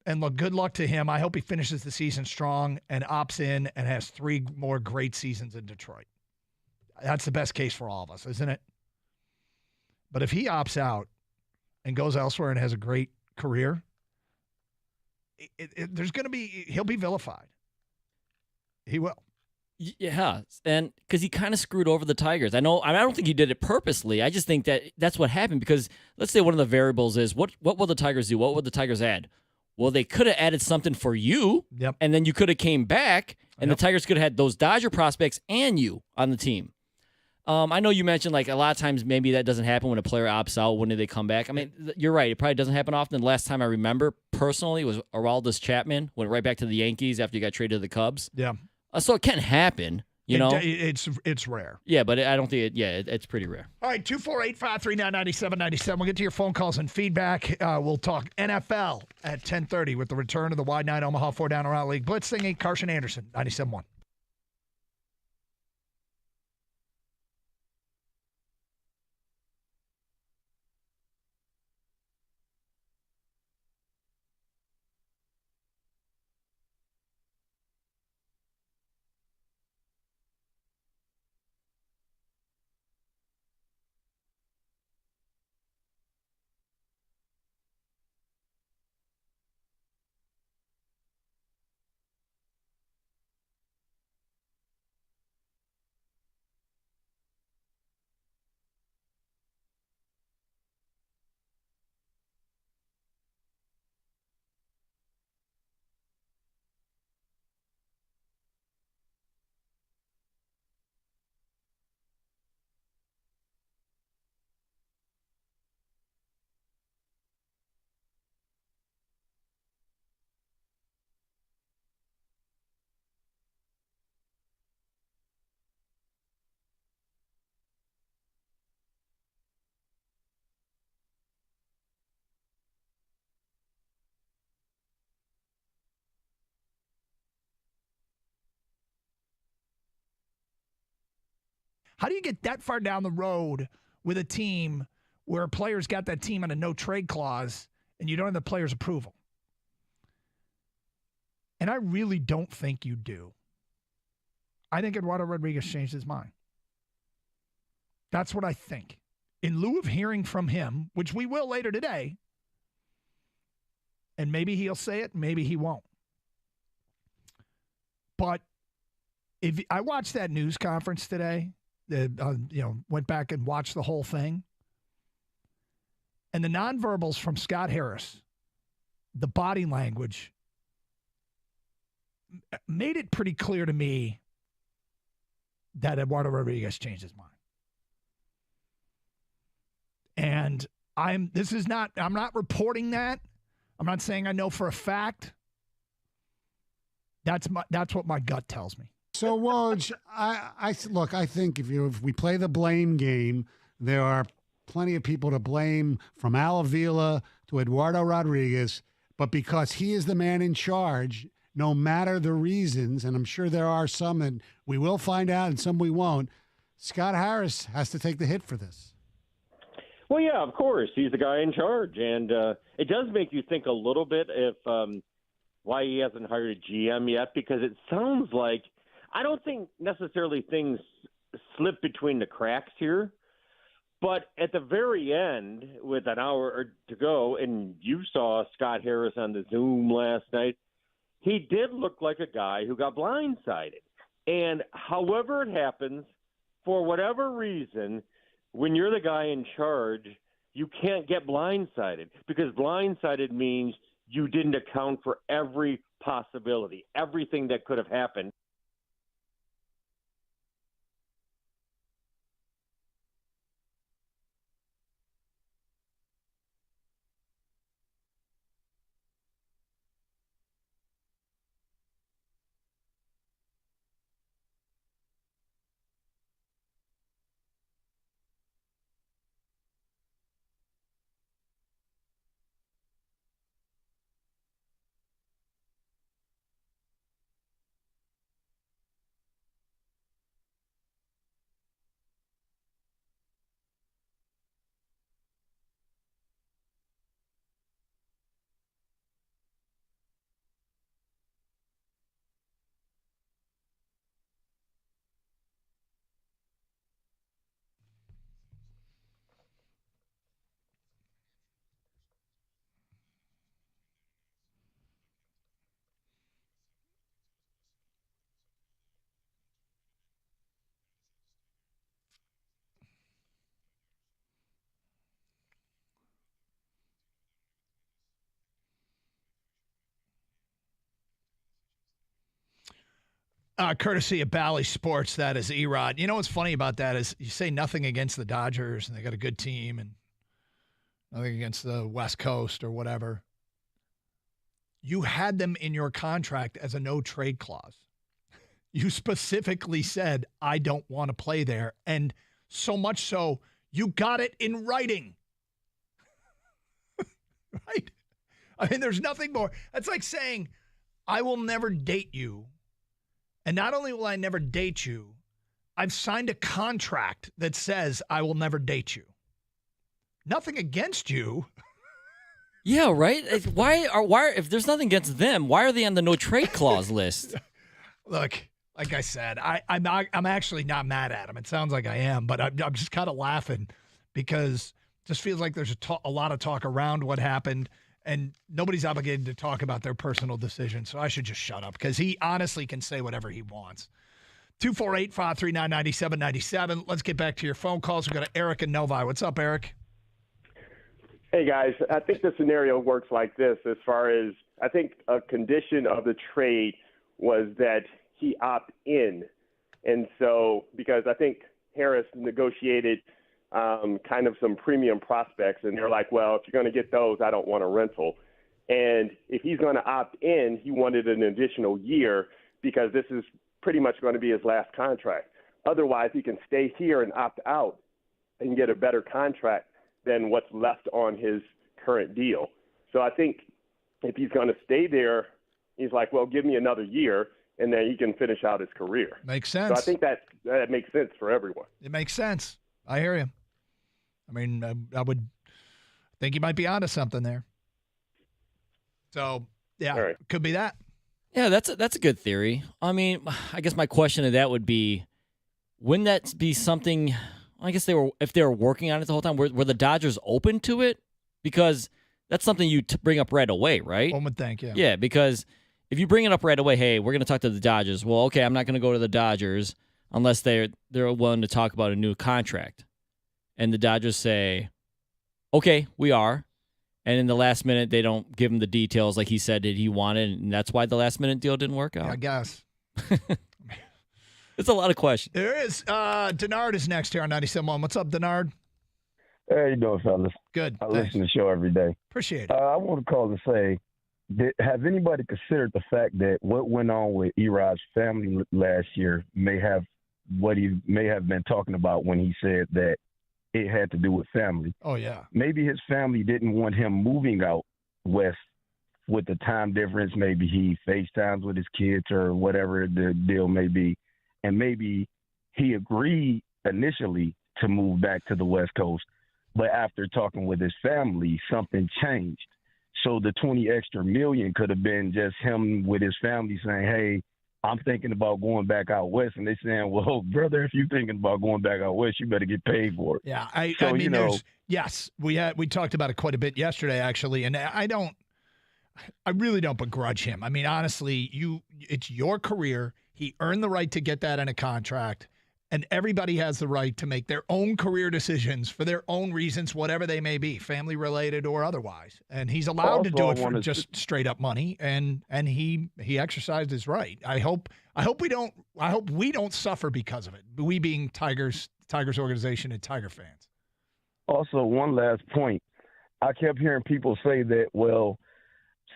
look, good luck to him. I hope he finishes the season strong and opts in and has 3 more great seasons in Detroit. That's the best case for all of us, isn't it? But if he opts out and goes elsewhere and has a great career, he'll be vilified. He will. Yeah, and because he kind of screwed over the Tigers. I don't think he did it purposely. I just think that's what happened because let's say one of the variables is what will the Tigers do? What would the Tigers add? Well, they could have added something for you, and then you could have came back, and the Tigers could have had those Dodger prospects and you on the team. I know you mentioned like a lot of times maybe that doesn't happen when a player opts out. When do they come back? I mean, you're right. It probably doesn't happen often. The last time I remember personally was Aroldis Chapman went right back to the Yankees after he got traded to the Cubs. Yeah. So it can happen, you know. It's rare. Yeah, but I don't think it's pretty rare. All right, 248-539-9797. We'll get to your phone calls and feedback. We'll talk NFL at 10:30 with the return of the Wide 9 Omaha 4-Down Around League Blitz singing Carson Anderson, 97.1. How do you get that far down the road with a team where a player's got that team on a no-trade clause and you don't have the player's approval? And I really don't think you do. I think Eduardo Rodriguez changed his mind. That's what I think. In lieu of hearing from him, which we will later today, and maybe he'll say it, maybe he won't. But if I watched that news conference today, went back and watched the whole thing, and the nonverbals from Scott Harris, the body language, made it pretty clear to me that Eduardo Rodriguez changed his mind. And I'm not reporting that. I'm not saying I know for a fact. That's what my gut tells me. So, Woj, I think if we play the blame game, there are plenty of people to blame, from Al Avila to Eduardo Rodriguez, but because he is the man in charge, no matter the reasons, and I'm sure there are some, and we will find out, and some we won't, Scott Harris has to take the hit for this. Well, yeah, of course. He's the guy in charge. And it does make you think a little bit if why he hasn't hired a GM yet, because it sounds like I don't think necessarily things slip between the cracks here. But at the very end, with an hour to go, and you saw Scott Harris on the Zoom last night, he did look like a guy who got blindsided. And however it happens, for whatever reason, when you're the guy in charge, you can't get blindsided, because blindsided means you didn't account for every possibility, everything that could have happened. Courtesy of Bally Sports, that is Erod. You know what's funny about that is you say nothing against the Dodgers, and they got a good team, and nothing against the West Coast or whatever. You had them in your contract as a no-trade clause. You specifically said, I don't want to play there, and so much so, you got it in writing. Right? I mean, there's nothing more. That's like saying, I will never date you. And not only will I never date you, I've signed a contract that says I will never date you. Nothing against you. Yeah, right? Why if there's nothing against them, why are they on the no trade clause list? Look, like I said, I'm actually not mad at him. It sounds like I am, but I'm just kind of laughing because it just feels like there's a lot of talk around what happened. And nobody's obligated to talk about their personal decision, so I should just shut up because he honestly can say whatever he wants. 248-539-9797. Let's get back to your phone calls. We've got Eric and Novi. What's up, Eric? Hey, guys. I think the scenario works like this as far as I think a condition of the trade was that he opt in. And so because I think Harris negotiated kind of some premium prospects, and they're like, well, if you're going to get those, I don't want a rental. And if he's going to opt in, he wanted an additional year because this is pretty much going to be his last contract. Otherwise, he can stay here and opt out and get a better contract than what's left on his current deal. So I think if he's going to stay there, he's like, well, give me another year. and then he can finish out his career. Makes sense. So I think that makes sense for everyone. It makes sense. I hear you. I mean, I would think you might be onto something there. So, yeah, could be that. Yeah, that's a good theory. I mean, I guess my question to that would be, wouldn't that be something? I guess if they were working on it the whole time, were the Dodgers open to it? Because that's something you bring up right away, right? One would think, yeah. Yeah, because if you bring it up right away, hey, we're going to talk to the Dodgers. Well, okay, I'm not going to go to the Dodgers unless they're willing to talk about a new contract. And the Dodgers say, okay, we are. And in the last minute, they don't give him the details like he said that he wanted, and that's why the last-minute deal didn't work out? Yeah, I guess. It's a lot of questions. There is. Denard is next here on 97.1. What's up, Denard? Hey, how you doing, fellas? Good. I listen to the show every day. Appreciate it. I want to call to say, has anybody considered the fact that what went on with Erod's family last year may have what he may have been talking about when he said that it had to do with family? Oh, yeah. Maybe his family didn't want him moving out west with the time difference. Maybe he FaceTimes with his kids or whatever the deal may be. And maybe he agreed initially to move back to the West Coast, but after talking with his family, something changed. So the 20 extra million could have been just him with his family saying, hey, I'm thinking about going back out west. And they saying, well, brother, if you're thinking about going back out west, you better get paid for it. Yeah, I mean, yes, we talked about it quite a bit yesterday, actually, and I really don't begrudge him. I mean, honestly, it's your career. He earned the right to get that in a contract, and everybody has the right to make their own career decisions for their own reasons, whatever they may be, family-related or otherwise. And he's allowed to do it for just straight-up money, and he exercised his right. I hope we don't suffer because of it. We being Tigers organization and Tiger fans. Also, one last point. I kept hearing people say that, well,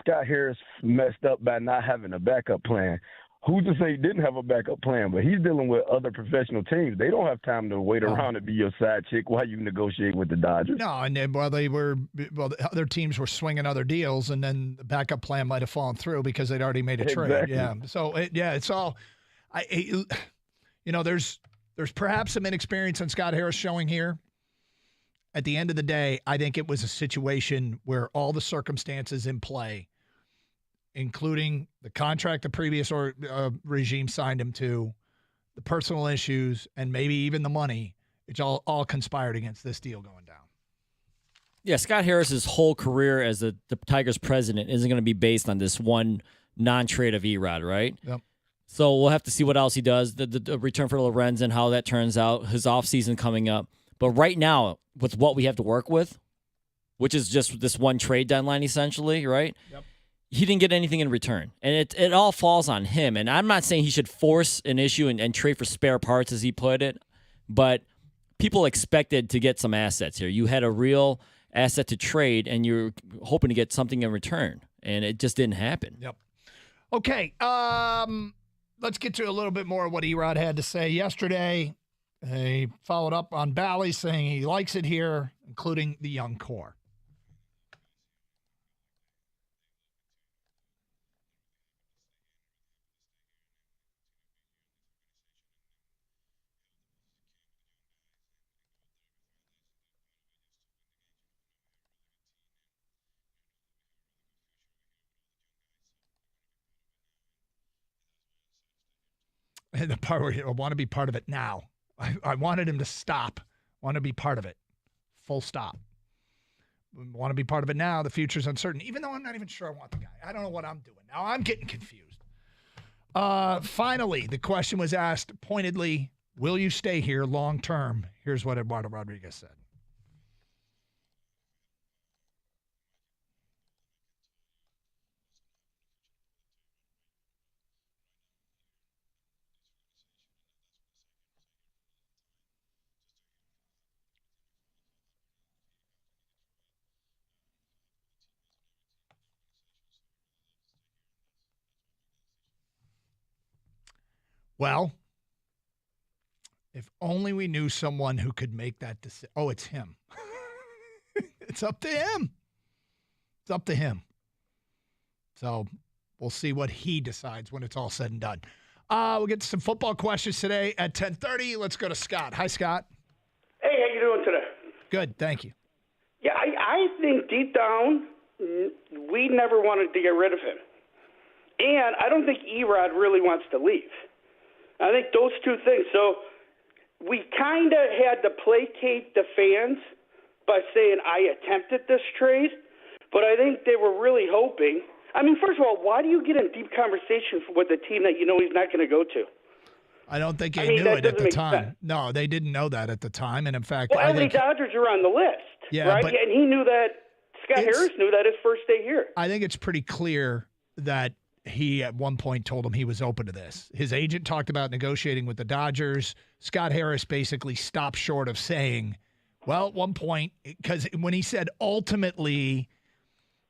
Scott Harris messed up by not having a backup plan. Who's to say he didn't have a backup plan? But he's dealing with other professional teams. They don't have time to wait around to be your side chick while you negotiate with the Dodgers. No, and then the other teams were swinging other deals, and then the backup plan might have fallen through because they'd already made a trade. Exactly. Yeah. So it's all, there's perhaps some inexperience on Scott Harris showing here. At the end of the day, I think it was a situation where all the circumstances in play, including the contract the previous regime signed him to, the personal issues, and maybe even the money, it's all conspired against this deal going down. Yeah, Scott Harris's whole career as the Tigers president isn't going to be based on this one non-trade of Erod, right? Yep. So we'll have to see what else he does, the return for Lorenz and how that turns out, his offseason coming up. But right now, with what we have to work with, which is just this one trade deadline essentially, right? Yep. He didn't get anything in return. And it all falls on him. And I'm not saying he should force an issue and trade for spare parts, as he put it, but people expected to get some assets here. You had a real asset to trade, and you're hoping to get something in return. And it just didn't happen. Yep. Okay, let's get to a little bit more of what Erod had to say yesterday. He followed up on Bally saying he likes it here, including the young core. And the part where I want to be part of it now. I wanted him to stop. Want to be part of it. Full stop. Want to be part of it now. The future's uncertain. Even though I'm not even sure I want the guy. I don't know what I'm doing. Now I'm getting confused. Finally, the question was asked pointedly, will you stay here long term? Here's what Eduardo Rodriguez said. Well, if only we knew someone who could make that decision. Oh, it's him. It's up to him. It's up to him. So we'll see what he decides when it's all said and done. We'll get to some football questions today at 10:30. Let's go to Scott. Hi, Scott. Hey, how you doing today? Good, thank you. Yeah, I think deep down we never wanted to get rid of him. And I don't think Erod really wants to leave. I think those two things. So we kind of had to placate the fans by saying I attempted this trade, but I think they were really hoping. I mean, first of all, why do you get in deep conversations with a team that you know he's not going to go to? I don't think they knew it at the time. Sense. No, they didn't know that at the time. And in fact, well, LA Dodgers are on the list, yeah, right? And he knew that. Scott Harris knew that his first day here. I think it's pretty clear that he at one point told him he was open to this. His agent talked about negotiating with the Dodgers. Scott Harris basically stopped short of saying, well, at one point, because when he said ultimately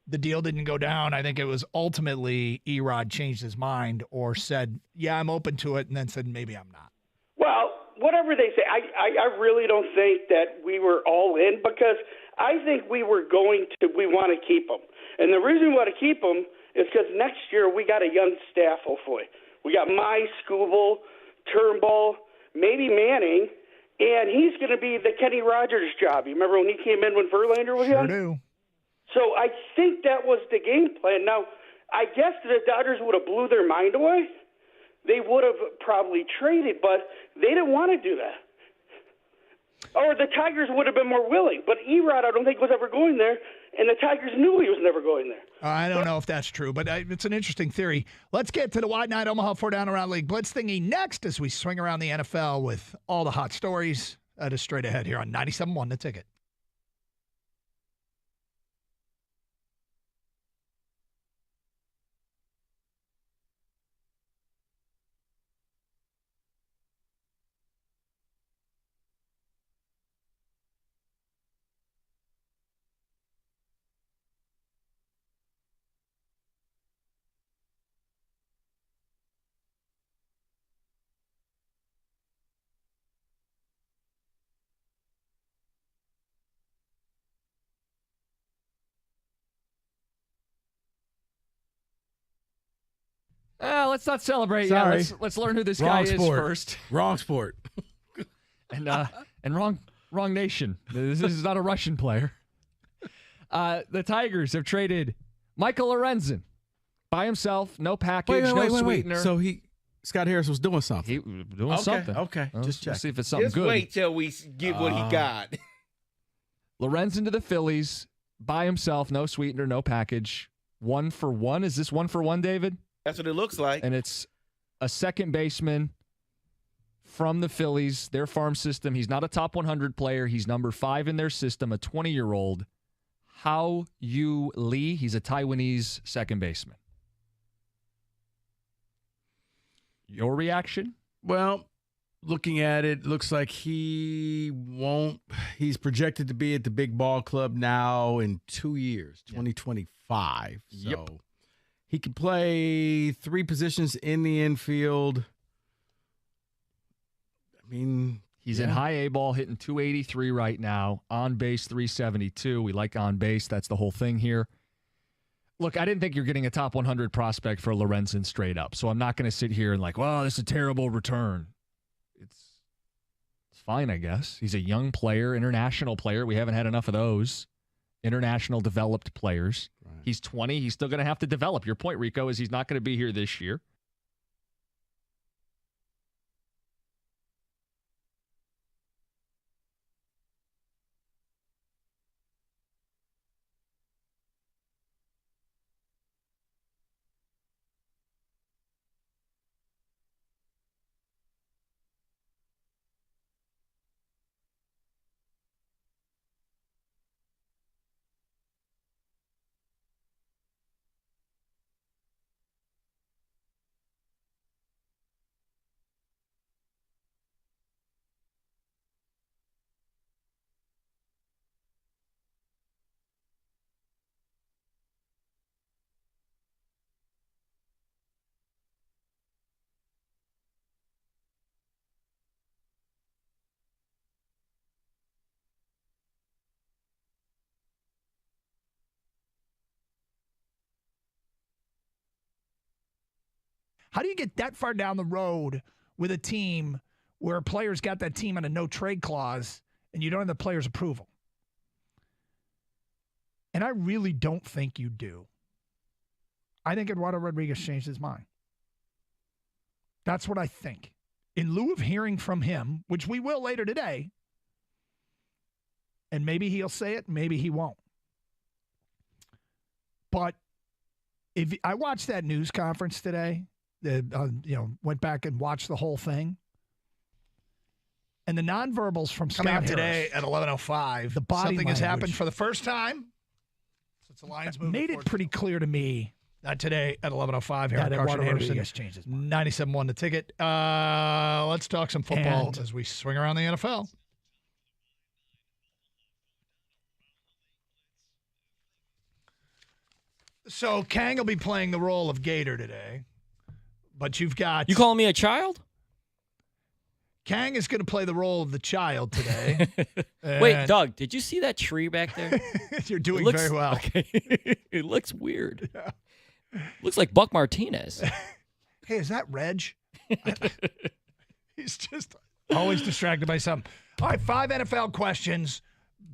the deal didn't go down, I think it was ultimately Erod changed his mind or said, yeah, I'm open to it, and then said, maybe I'm not. Well, whatever they say, I really don't think that we were all in because I think we want to keep him. And the reason we want to keep him is because next year we got a young staff, hopefully. We got Mize, Skubal, Turnbull, maybe Manning, and he's going to be the Kenny Rogers job. You remember when he came in when Verlander was young? Sure do. So I think that was the game plan. Now, I guess the Dodgers would have blew their mind away. They would have probably traded, but they didn't want to do that. Or the Tigers would have been more willing. But Erod, I don't think, was ever going there, and the Tigers knew he was never going there. I don't know if that's true, but it's an interesting theory. Let's get to the White Knight Omaha 4-Down Around League Blitz thingy next as we swing around the NFL with all the hot stories. That is straight ahead here on 97.1 The Ticket. Let's not celebrate. Sorry. Yeah, let's learn who this Wrong guy sport. is first. Wrong sport. and wrong nation. This is not a Russian player. The Tigers have traded Michael Lorenzen by himself, no package, no sweetener. So Scott Harris was doing something. He was doing something. Okay, just check. See if it's something Just good. wait till we get what he got. Lorenzen to the Phillies by himself, no sweetener, no package. 1-for-1. Is this 1-for-1, David? That's what it looks like. And it's a second baseman from the Phillies, their farm system. He's not a top 100 player. He's number 5 in their system, a 20-year-old. Hao Yu Lee. He's a Taiwanese second baseman. Your reaction? Well, looking at it, looks like he's projected to be at the big ball club now in 2 years, 2025. Yep. So he can play 3 positions in the infield. I mean, he's in high A ball, hitting 283 right now. On base, 372. We like on base. That's the whole thing here. Look, I didn't think you're getting a top 100 prospect for Lorenzen straight up. So I'm not going to sit here and well, this is a terrible return. It's fine, I guess. He's a young player, international player. We haven't had enough of those international developed players. Right. He's 20. He's still going to have to develop. Your point, Rico, is he's not going to be here this year. How do you get that far down the road with a team where a player's got that team on a no-trade clause and you don't have the player's approval? And I really don't think you do. I think Eduardo Rodriguez changed his mind. That's what I think. In lieu of hearing from him, which we will later today, and maybe he'll say it, maybe he won't. But if I watched that news conference today, went back and watched the whole thing, and the nonverbals from Scott Coming up Harris, today at 11:05, the body something has language happened for the first time since the Lions made it pretty clear to me. Today at 11:05 here on Carson Anderson. changes. 97.1 The Ticket. Let's talk some football And- as we swing around the NFL. So Kang will be playing the role of Gator today, but you've got... You calling me a child? Kang is going to play the role of the child today. Wait, And Doug, did you see that tree back there? You're doing It looks- very well. Okay. It looks weird. Looks like Buck Martinez. Hey, is that Reg? He's just always distracted by something. All right, 5 NFL questions.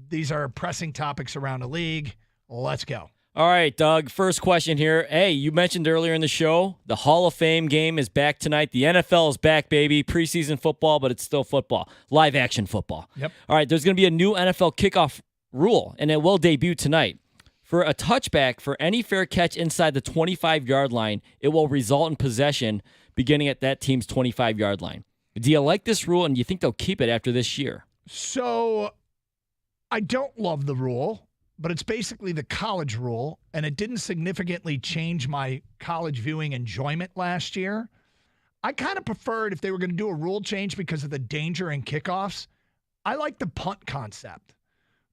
These are pressing topics around the league. Let's go. All right, Doug, first question here. Hey, you mentioned earlier in the show, the Hall of Fame game is back tonight. The NFL is back, baby. Preseason football, but it's still football. Live action football. Yep. All right, there's going to be a new NFL kickoff rule, and it will debut tonight. For a touchback, for any fair catch inside the 25-yard line, it will result in possession beginning at that team's 25-yard line. Do you like this rule, and do you think they'll keep it after this year? So I don't love the rule, but it's basically the college rule, and it didn't significantly change my college viewing enjoyment last year. I kind of preferred if they were going to do a rule change because of the danger in kickoffs. I like the punt concept.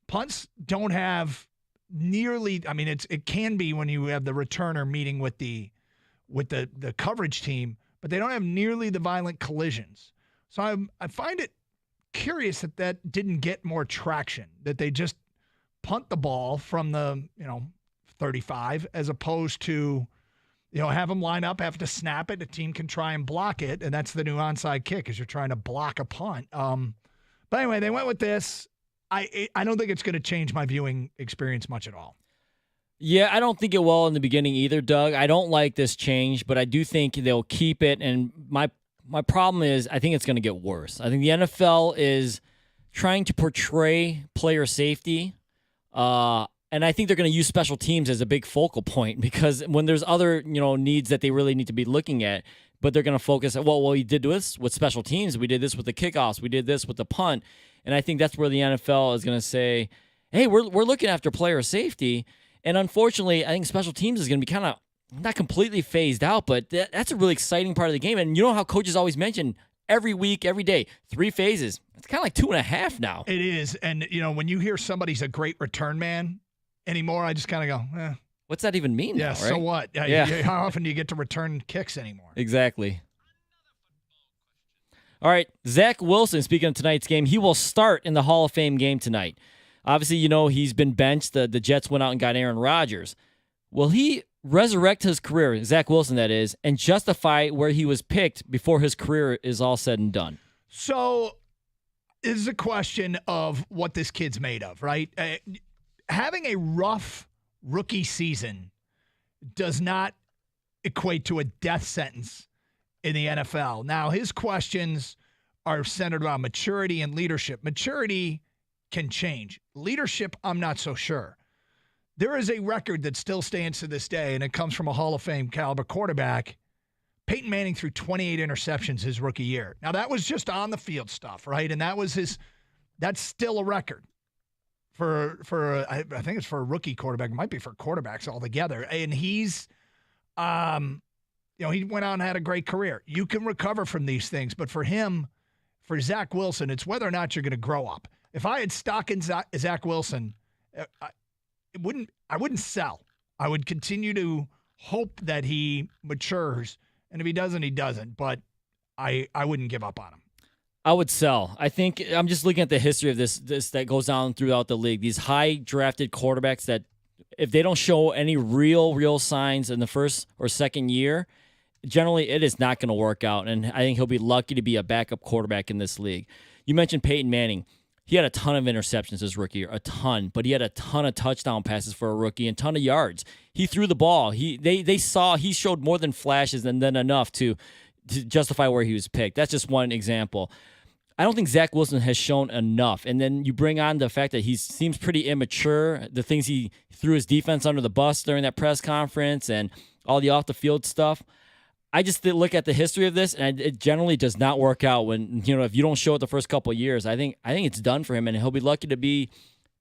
Punts don't have nearly, I mean, it can be when you have the returner meeting with the coverage team, but they don't have nearly the violent collisions. So I find it curious that didn't get more traction, that they just punt the ball from the 35 as opposed to have them line up, have to snap it, a team can try and block it, and that's the new onside kick as you're trying to block a punt. But anyway, they went with this. I don't think it's going to change my viewing experience much at all. Yeah, I don't think it will in the beginning either, Doug. I don't like this change, but I do think they'll keep it. And my problem is I think it's going to get worse. I think the NFL is trying to portray player safety, and I think they're going to use special teams as a big focal point because when there's other needs that they really need to be looking at, but they're going to focus on, well, we did this with special teams. We did this with the kickoffs. We did this with the punt. And I think that's where the NFL is going to say, hey, we're looking after player safety. And unfortunately, I think special teams is going to be kind of not completely phased out, but that's a really exciting part of the game. And you know how coaches always mention every week, every day, 3 phases. It's kind of like 2.5 now. It is. And, when you hear somebody's a great return man anymore, I just kind of go, eh. What's that even mean? Yeah, now, right? so what? Yeah. How often do you get to return kicks anymore? Exactly. All right, Zach Wilson, speaking of tonight's game, he will start in the Hall of Fame game tonight. Obviously, he's been benched. The Jets went out and got Aaron Rodgers. Will he resurrect his career, Zach Wilson that is, and justify where he was picked before his career is all said and done? So this is a question of what this kid's made of, right? Having a rough rookie season does not equate to a death sentence in the NFL. Now, his questions are centered around maturity and leadership. Maturity can change. Leadership, I'm not so sure. There is a record that still stands to this day, and it comes from a Hall of Fame caliber quarterback. Peyton Manning threw 28 interceptions his rookie year. Now, that was just on the field stuff, right? And that's still a record for I think it's for a rookie quarterback. It might be for quarterbacks altogether. And he's he went out and had a great career. You can recover from these things, but for him, for Zach Wilson, it's whether or not you're going to grow up. If I had stock in Zach Wilson, I wouldn't sell. I would continue to hope that he matures, and if he doesn't, he doesn't. But I wouldn't give up on him. I would sell. I think I'm just looking at the history of this that goes on throughout the league. These high drafted quarterbacks that if they don't show any real signs in the first or second year, generally it is not going to work out, and I think he'll be lucky to be a backup quarterback in this league. You mentioned Peyton Manning. He had a ton of interceptions his rookie year, a ton, but he had a ton of touchdown passes for a rookie and a ton of yards. He threw the ball. He showed more than flashes and then enough to justify where he was picked. That's just one example. I don't think Zach Wilson has shown enough. And then you bring on the fact that he seems pretty immature, the things he threw his defense under the bus during that press conference and all the off-the-field stuff. I just look at the history of this, and it generally does not work out when, if you don't show it the first couple of years. I think it's done for him, and he'll be lucky to be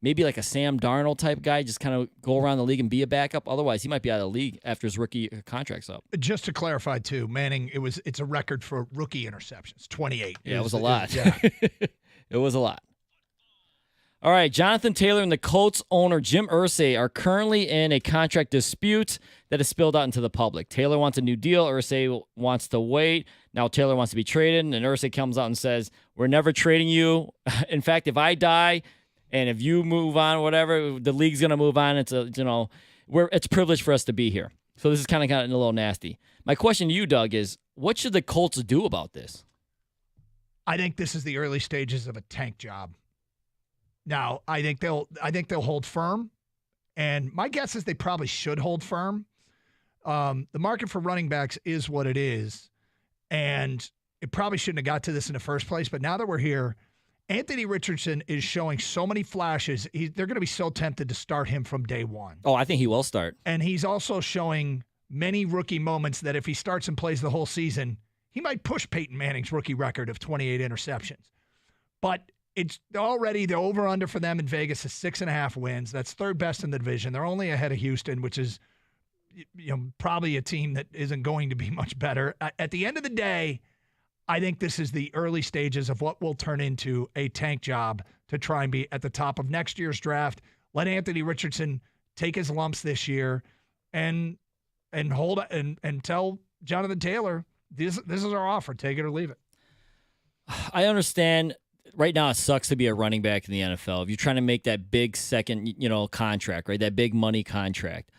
maybe like a Sam Darnold type guy, just kind of go around the league and be a backup. Otherwise, he might be out of the league after his rookie contract's up. Just to clarify, too, Manning, it's a record for rookie interceptions, 28. Yeah, it was a lot. Yeah. It was a lot. All right, Jonathan Taylor and the Colts owner Jim Irsay are currently in a contract dispute that has spilled out into the public. Taylor wants a new deal. Irsay wants to wait. Now Taylor wants to be traded, and Irsay comes out and says, "We're never trading you. In fact, if I die and if you move on, whatever, the league's gonna move on. It's it's a privilege for us to be here." So this is kind of gotten a little nasty. My question to you, Doug, is what should the Colts do about this? I think this is the early stages of a tank job. Now, I think they'll hold firm, and my guess is they probably should hold firm. The market for running backs is what it is, and it probably shouldn't have got to this in the first place. But now that we're here, Anthony Richardson is showing so many flashes. They're going to be so tempted to start him from day one. Oh, I think he will start. And he's also showing many rookie moments that if he starts and plays the whole season, he might push Peyton Manning's rookie record of 28 interceptions. But it's already the over-under for them in Vegas is 6.5 wins. That's third best in the division. They're only ahead of Houston, which is probably a team that isn't going to be much better. At the end of the day, I think this is the early stages of what will turn into a tank job to try and be at the top of next year's draft. Let Anthony Richardson take his lumps this year and hold and tell Jonathan Taylor, this is our offer. Take it or leave it. I understand. Right now, it sucks to be a running back in the NFL. If you're trying to make that big second, contract, right, that big money contract.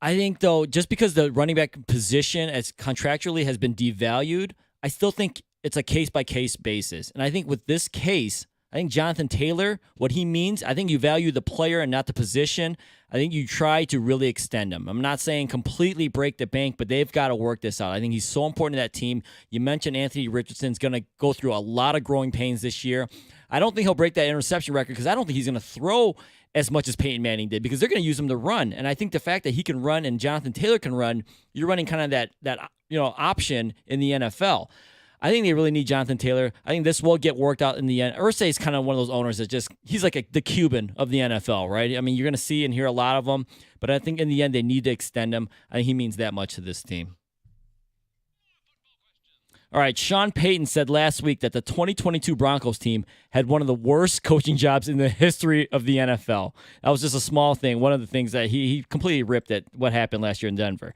I think, though, just because the running back position as contractually has been devalued, I still think it's a case-by-case basis. And I think with this case, I think Jonathan Taylor, what he means, I think you value the player and not the position. I think you try to really extend him. I'm not saying completely break the bank, but they've got to work this out. I think he's so important to that team. You mentioned Anthony Richardson's going to go through a lot of growing pains this year. I don't think he'll break that interception record because I don't think he's going to throw as much as Peyton Manning did because they're going to use him to run. And I think the fact that he can run and Jonathan Taylor can run, you're running kind of that option in the NFL. I think they really need Jonathan Taylor. I think this will get worked out in the end. Irsay is kind of one of those owners that he's like the Cuban of the NFL, right? I mean, you're going to see and hear a lot of them, but I think in the end they need to extend him. I think he means that much to this team. All right, Sean Payton said last week that the 2022 Broncos team had one of the worst coaching jobs in the history of the NFL. That was just a small thing. One of the things that he completely ripped at what happened last year in Denver.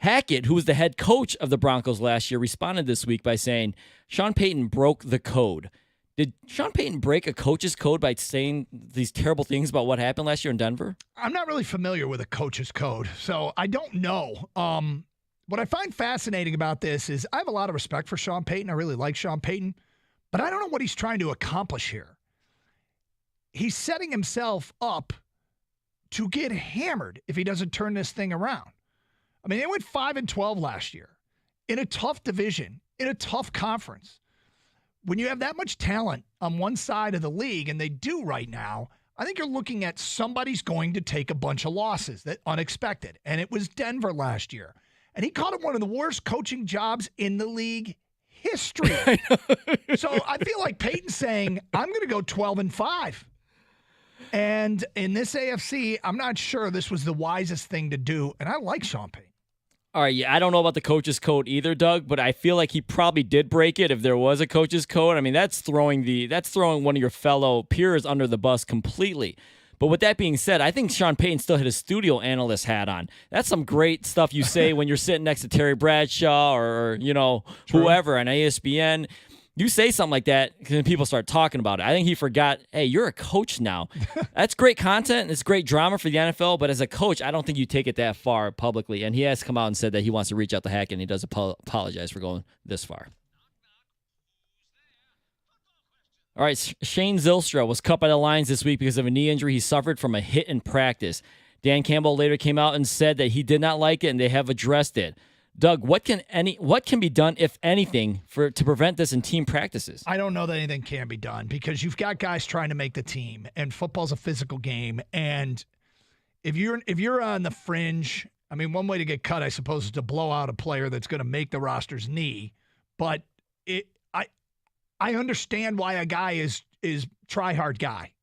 Hackett, who was the head coach of the Broncos last year, responded this week by saying, Sean Payton broke the code. Did Sean Payton break a coach's code by saying these terrible things about what happened last year in Denver? I'm not really familiar with a coach's code, so I don't know. What I find fascinating about this is I have a lot of respect for Sean Payton. I really like Sean Payton, but I don't know what he's trying to accomplish here. He's setting himself up to get hammered if he doesn't turn this thing around. I mean, they went 5-12 last year in a tough division, in a tough conference. When you have that much talent on one side of the league, and they do right now, I think you're looking at somebody's going to take a bunch of losses that unexpected. And it was Denver last year. And he called it one of the worst coaching jobs in the league history. So I feel like Peyton's saying, I'm going to go 12-5. And in this AFC, I'm not sure this was the wisest thing to do. And I like Sean Payton. All right, yeah, I don't know about the coach's code either, Doug, but I feel like he probably did break it if there was a coach's code. I mean, that's throwing one of your fellow peers under the bus completely. But with that being said, I think Sean Payton still had his studio analyst hat on. That's some great stuff you say when you're sitting next to Terry Bradshaw or whoever on ESPN. You say something like that, and people start talking about it. I think he forgot, hey, you're a coach now. That's great content, and it's great drama for the NFL, but as a coach, I don't think you take it that far publicly. And he has come out and said that he wants to reach out to Hackett, and he does apologize for going this far. All right, Shane Zylstra was cut by the Lions this week because of a knee injury he suffered from a hit in practice. Dan Campbell later came out and said that he did not like it, and they have addressed it. Doug, what can be done, if anything, to prevent this in team practices? I don't know that anything can be done because you've got guys trying to make the team, and football's a physical game. And if you're on the fringe, I mean, one way to get cut, I suppose, is to blow out a player that's going to make the roster's knee. But I understand why a guy is try hard guy.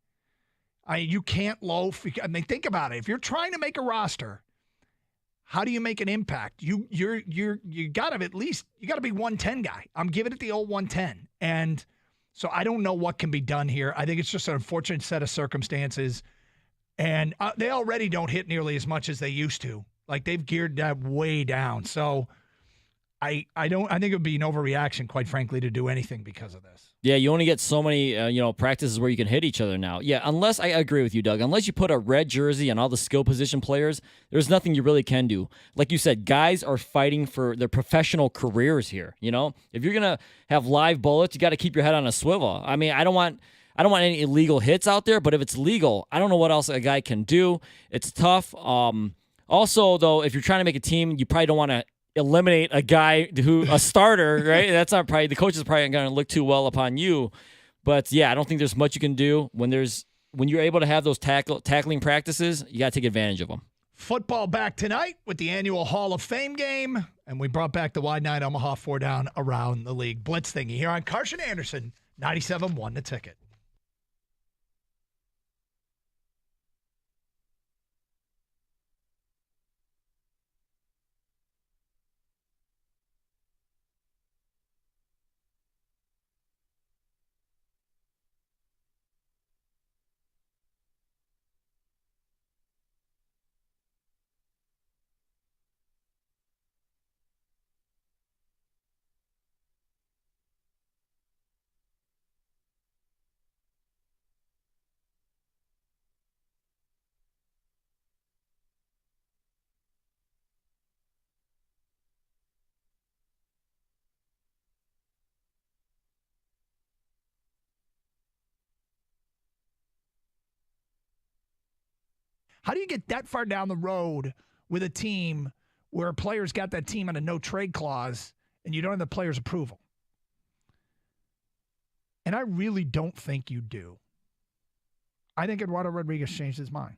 You can't loaf. I mean, think about it. If you're trying to make a roster, how do you make an impact? You got to be 110 guy. I'm giving it the old 110. And so I don't know what can be done here. I think it's just an unfortunate set of circumstances. And they already don't hit nearly as much as they used to. Like, they've geared that way down. So I think it would be an overreaction, quite frankly, to do anything because of this. Yeah, you only get so many practices where you can hit each other now. Yeah, unless I agree with you, Doug. Unless you put a red jersey on all the skill position players, there's nothing you really can do. Like you said, guys are fighting for their professional careers here. You know, if you're gonna have live bullets, you got to keep your head on a swivel. I mean, I don't want any illegal hits out there, but if it's legal, I don't know what else a guy can do. It's tough. Also, though, if you're trying to make a team, you probably don't want to eliminate a guy a starter, right? That's not probably, the coach is probably not going to look too well upon you. But yeah, I don't think there's much you can do when you're able to have those tackling practices. You got to take advantage of them. Football back tonight with the annual Hall of Fame game, and we brought back the Wide 9 Omaha 4 down around the league blitz thingy here on Carson Anderson 97.1 The Ticket. How do you get that far down the road with a team where a player's got that team on a no-trade clause and you don't have the player's approval? And I really don't think you do. I think Eduardo Rodriguez changed his mind.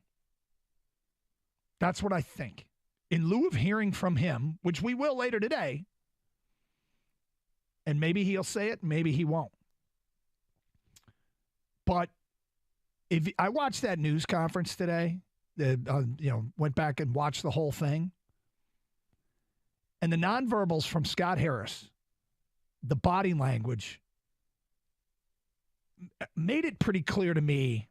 That's what I think. In lieu of hearing from him, which we will later today, and maybe he'll say it, maybe he won't. But if I watched that news conference today, went back and watched the whole thing. And the nonverbals from Scott Harris, the body language, made it pretty clear to me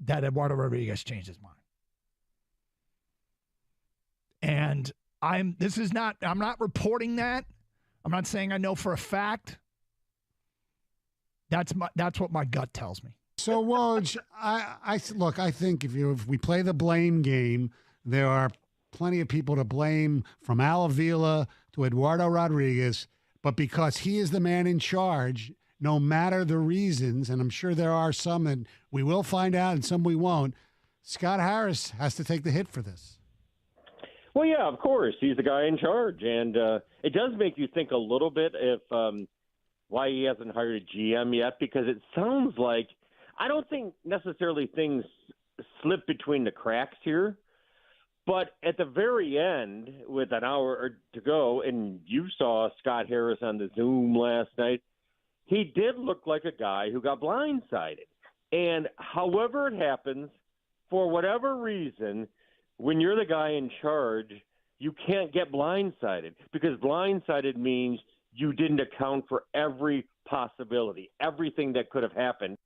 that Eduardo Rodriguez changed his mind. And I'm not reporting that. I'm not saying I know for a fact. That's what my gut tells me. So, Woj, I think if we play the blame game, there are plenty of people to blame, from Al Avila to Eduardo Rodriguez. But because he is the man in charge, no matter the reasons, and I'm sure there are some that we will find out and some we won't, Scott Harris has to take the hit for this. Well, yeah, of course. He's the guy in charge. And it does make you think a little bit if why he hasn't hired a GM yet, because it sounds like, I don't think necessarily things slip between the cracks here, but at the very end, with an hour to go, and you saw Scott Harris on the Zoom last night, he did look like a guy who got blindsided. And however it happens, for whatever reason, when you're the guy in charge, you can't get blindsided, because blindsided means you didn't account for every possibility, everything that could have happened.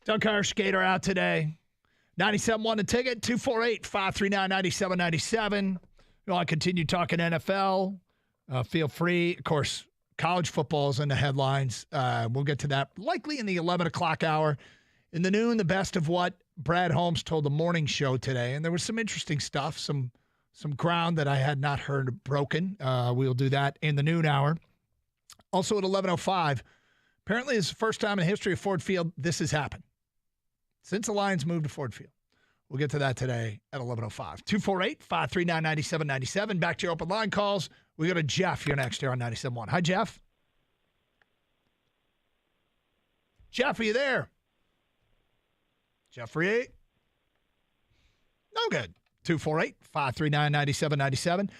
Doug Hirsch, Gator out today. 97.1 the ticket, 248-539-9797. You want to continue talking NFL? Feel free. Of course, college football is in the headlines. We'll get to that likely in the 11 o'clock hour. In the noon, the best of what Brad Holmes told the morning show today. And there was some interesting stuff, some ground that I had not heard broken. We'll do that in the noon hour. Also at 11:05, apparently it's the first time in the history of Ford Field this has happened. Since the Lions moved to Ford Field. We'll get to that today at 11:05. 248-539-9797. Back to your open line calls. We go to Jeff here next here on 97.1. Hi, Jeff. Jeff, are you there? Jeffrey? No good. 248-539-9797.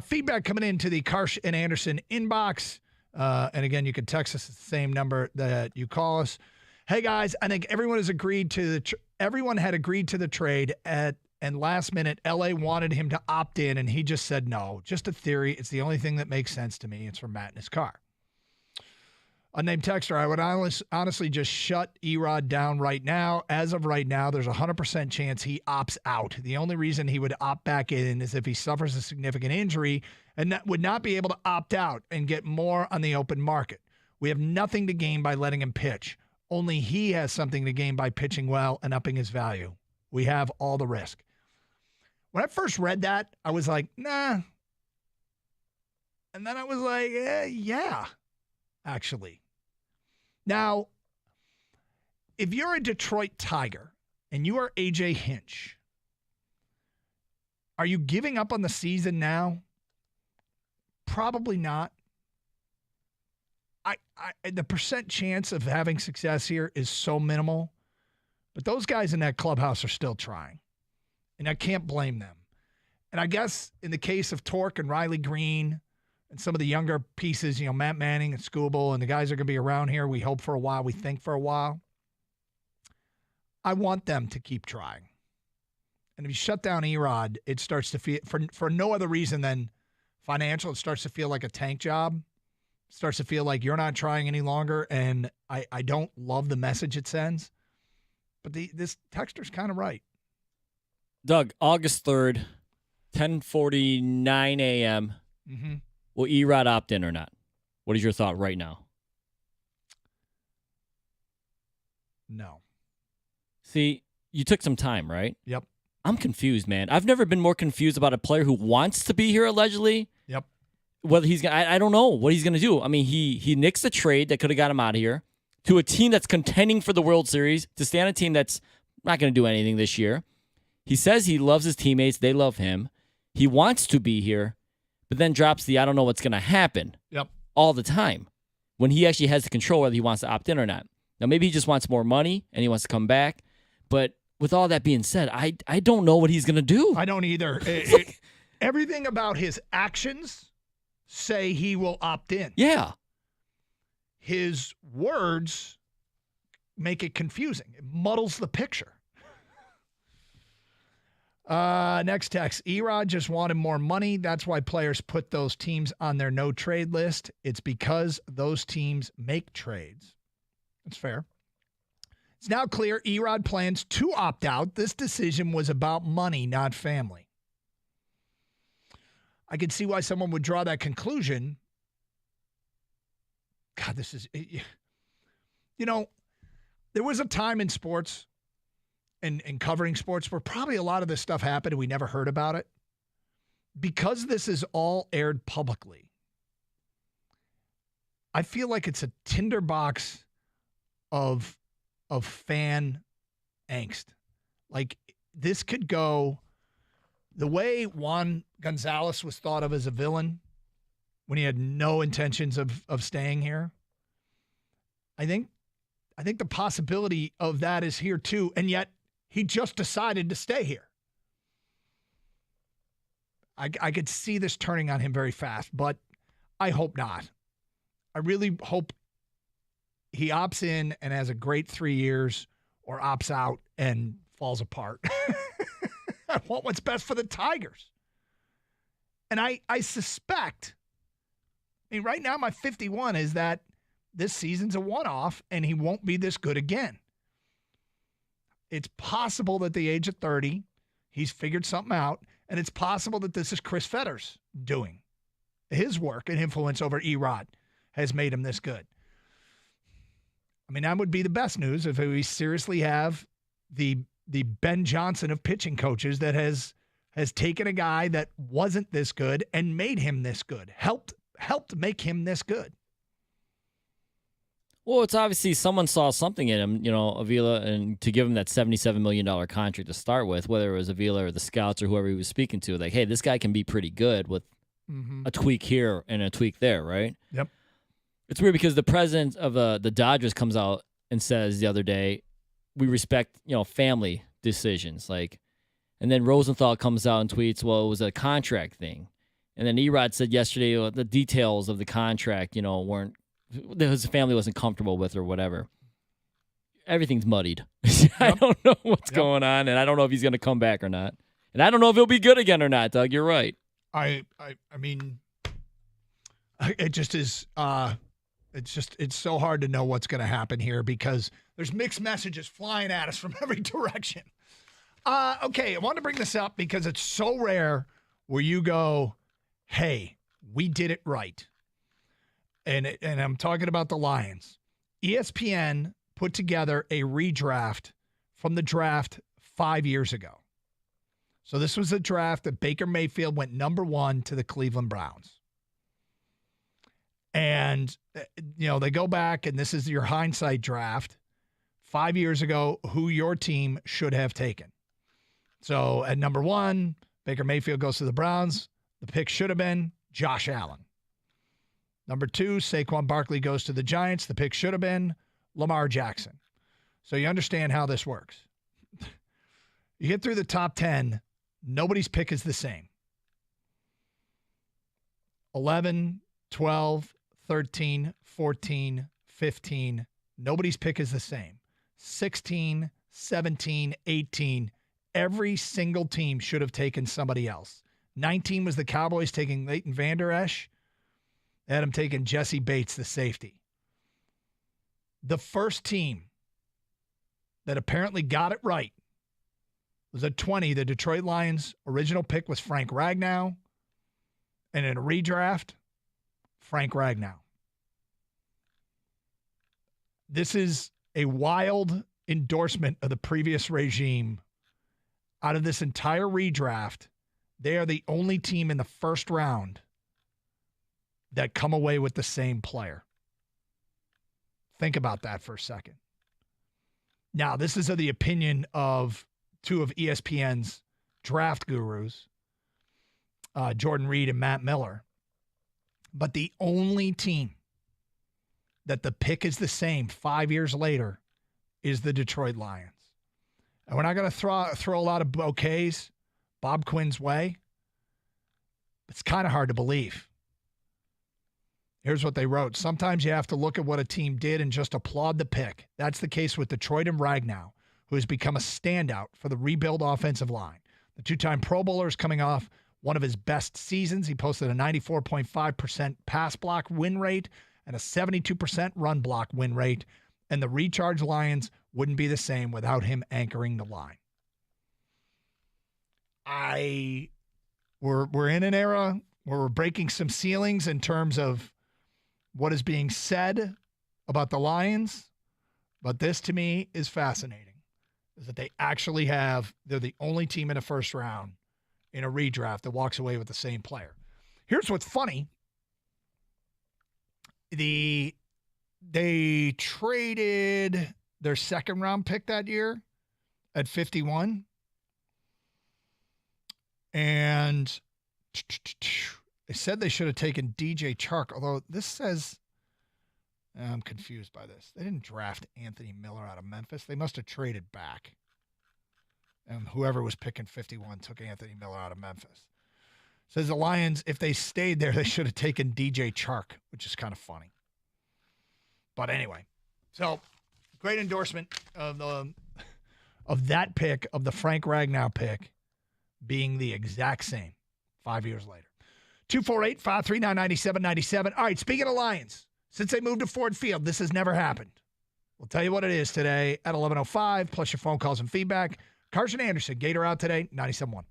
Feedback coming into the Karsh and Anderson inbox. And again, you can text us at the same number that you call us. Hey guys, I think everyone has agreed to everyone had agreed to the trade and last minute LA wanted him to opt in and he just said no. Just a theory. It's the only thing that makes sense to me. It's from Matt in his car. Unnamed texter, I would honestly just shut Erod down right now. As of right now, there's a 100% chance he opts out. The only reason he would opt back in is if he suffers a significant injury and that would not be able to opt out and get more on the open market. We have nothing to gain by letting him pitch. Only he has something to gain by pitching well and upping his value. We have all the risk. When I first read that, I was like, nah. And then I was like, yeah, actually. Now, if you're a Detroit Tiger and you are A.J. Hinch, are you giving up on the season now? Probably not. The percent chance of having success here is so minimal, but those guys in that clubhouse are still trying, and I can't blame them. And I guess in the case of Torque and Riley Green and some of the younger pieces, Matt Manning and Scooble and the guys are going to be around here, we hope for a while, we think for a while. I want them to keep trying. And if you shut down Erod, it starts to feel, for no other reason than financial, it starts to feel like a tank job. Starts to feel like you're not trying any longer, and I don't love the message it sends. But this texter's kind of right. Doug, August 3rd, 10:49 a.m. Mm-hmm. Will Erod opt in or not? What is your thought right now? No. See, you took some time, right? Yep. I'm confused, man. I've never been more confused about a player who wants to be here, allegedly. Yep. Whether he's gonna, I don't know what he's gonna do. I mean, he nixed a trade that could have got him out of here to a team that's contending for the World Series to stay on a team that's not gonna do anything this year. He says he loves his teammates; they love him. He wants to be here, but then drops the "I don't know what's gonna happen" Yep. all the time when he actually has the control whether he wants to opt in or not. Now, maybe he just wants more money and he wants to come back, but with all that being said, I don't know what he's gonna do. I don't either. Everything about his actions say he will opt in. Yeah. His words make it confusing. It muddles the picture. Next text. Erod just wanted more money. That's why players put those teams on their no-trade list. It's because those teams make trades. That's fair. It's now clear Erod plans to opt out. This decision was about money, not family. I could see why someone would draw that conclusion. God, this is, there was a time in sports and covering sports where probably a lot of this stuff happened and we never heard about it. Because this is all aired publicly, I feel like it's a tinderbox of fan angst. Like, this could go the way Juan Gonzalez was thought of as a villain when he had no intentions of staying here. I think the possibility of that is here too, and yet he just decided to stay here. I could see this turning on him very fast, but I hope not. I really hope he opts in and has a great 3 years, or opts out and falls apart. I want what's best for the Tigers. And I suspect, right now my 51 is that this season's a one-off and he won't be this good again. it's possible that at the age of 30, he's figured something out, and it's possible that this is Chris Fetters doing. His work and influence over Erod has made him this good. I mean, that would be the best news if we seriously have the Ben Johnson of pitching coaches that has taken a guy that wasn't this good and made him this good, helped make him this good. Well, it's obviously someone saw something in him, Avila, and to give him that $77 million contract to start with, whether it was Avila or the scouts or whoever he was speaking to, like, hey, this guy can be pretty good with a tweak here and a tweak there, right? Yep. It's weird because the president of the Dodgers comes out and says the other day, we respect, family decisions. And then Rosenthal comes out and tweets, well, it was a contract thing. And then Erod said yesterday the details of the contract, weren't, his family wasn't comfortable with or whatever. Everything's muddied. I don't know what's going on, and I don't know if he's going to come back or not. And I don't know if he'll be good again or not, Doug. You're right. I mean, it just is. It's so hard to know what's going to happen here because there's mixed messages flying at us from every direction. Okay, I wanted to bring this up because it's so rare where you go, hey, we did it right. And I'm talking about the Lions. ESPN put together a redraft from the draft 5 years ago. So this was a draft that Baker Mayfield went number 1 to the Cleveland Browns. And, they go back, and this is your hindsight draft 5 years ago, who your team should have taken. So at number 1, Baker Mayfield goes to the Browns. The pick should have been Josh Allen. Number 2, Saquon Barkley goes to the Giants. The pick should have been Lamar Jackson. So you understand how this works. You get through the top 10, nobody's pick is the same. 11, 12, 13, 14, 15, nobody's pick is the same. 16, 17, 18, every single team should have taken somebody else. 19 was the Cowboys taking Leighton Vander Esch. They had him taking Jesse Bates, the safety. The first team that apparently got it right was at 20. The Detroit Lions' original pick was Frank Ragnow. And in a redraft, Frank Ragnow. This is a wild endorsement of the previous regime. Out of this entire redraft, they are the only team in the first round that come away with the same player. Think about that for a second. Now, this is the opinion of 2 of ESPN's draft gurus, Jordan Reed and Matt Miller. But the only team that the pick is the same 5 years later is the Detroit Lions. And we're not going to throw a lot of bouquets Bob Quinn's way. It's kind of hard to believe. Here's what they wrote. Sometimes you have to look at what a team did and just applaud the pick. That's the case with Detroit and Ragnow, who has become a standout for the rebuild offensive line. The 2-time Pro Bowler is coming off one of his best seasons. He posted a 94.5% pass block win rate and a 72% run block win rate. And the Recharge Lions wouldn't be the same without him anchoring the line. We're in an era where we're breaking some ceilings in terms of what is being said about the Lions, but this to me is fascinating, is that they're the only team in a first round in a redraft that walks away with the same player. Here's what's funny. They traded their second round pick that year at 51. And they said they should have taken DJ Chark, although this says, I'm confused by this. They didn't draft Anthony Miller out of Memphis. They must have traded back. And whoever was picking 51 took Anthony Miller out of Memphis. Says the Lions, if they stayed there, they should have taken DJ Chark, which is kind of funny. But anyway, so great endorsement of that pick, of the Frank Ragnow pick, being the exact same 5 years later. 248-539-9797. All right, speaking of Lions, since they moved to Ford Field, this has never happened. We'll tell you what it is today at 11:05, plus your phone calls and feedback. Carson Anderson, Gator out today, 97.1.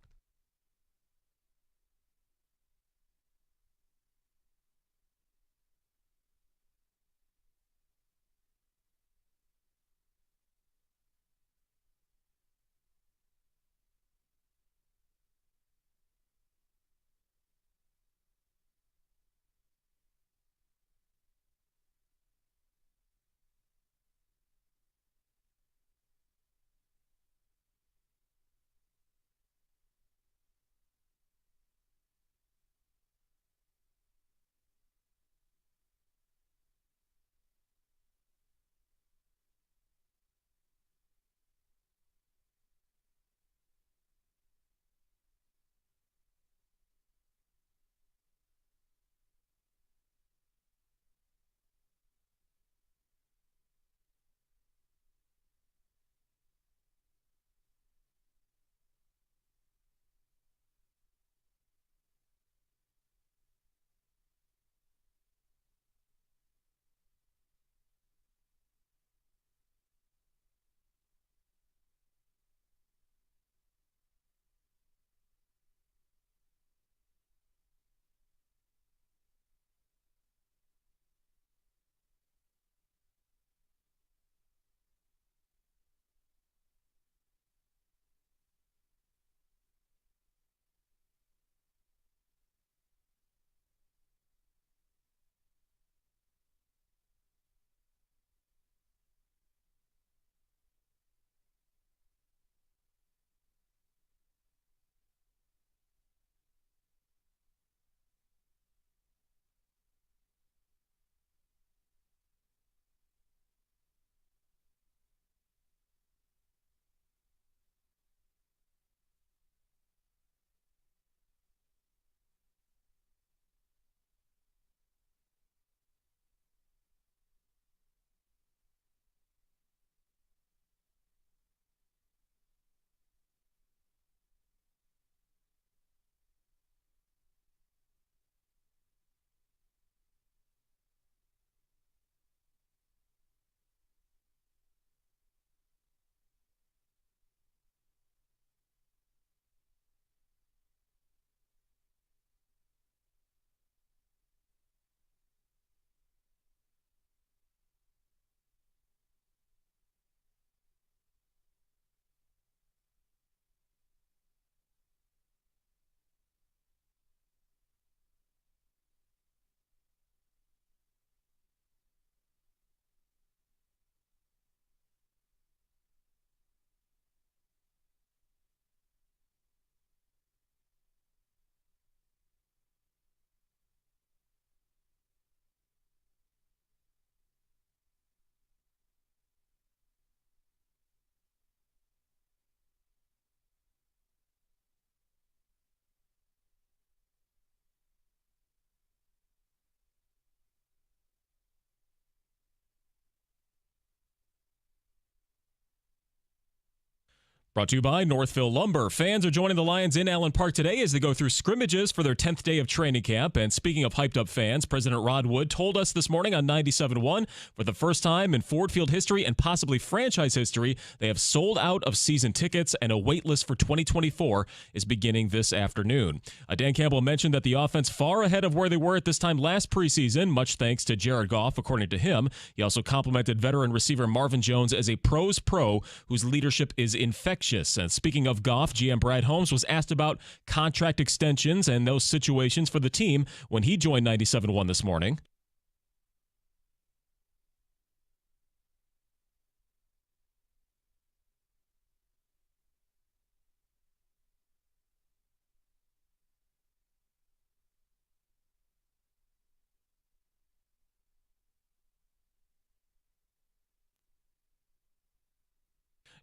Brought to you by Northville Lumber. Fans are joining the Lions in Allen Park today as they go through scrimmages for their 10th day of training camp. And speaking of hyped up fans, President Rod Wood told us this morning on 97.1, for the first time in Ford Field history and possibly franchise history, they have sold out of season tickets and a wait list for 2024 is beginning this afternoon. Dan Campbell mentioned that the offense far ahead of where they were at this time last preseason, much thanks to Jared Goff, according to him. He also complimented veteran receiver Marvin Jones as a pro's pro whose leadership is infectious. And speaking of Goff, GM Brad Holmes was asked about contract extensions and those situations for the team when he joined 97.1 this morning.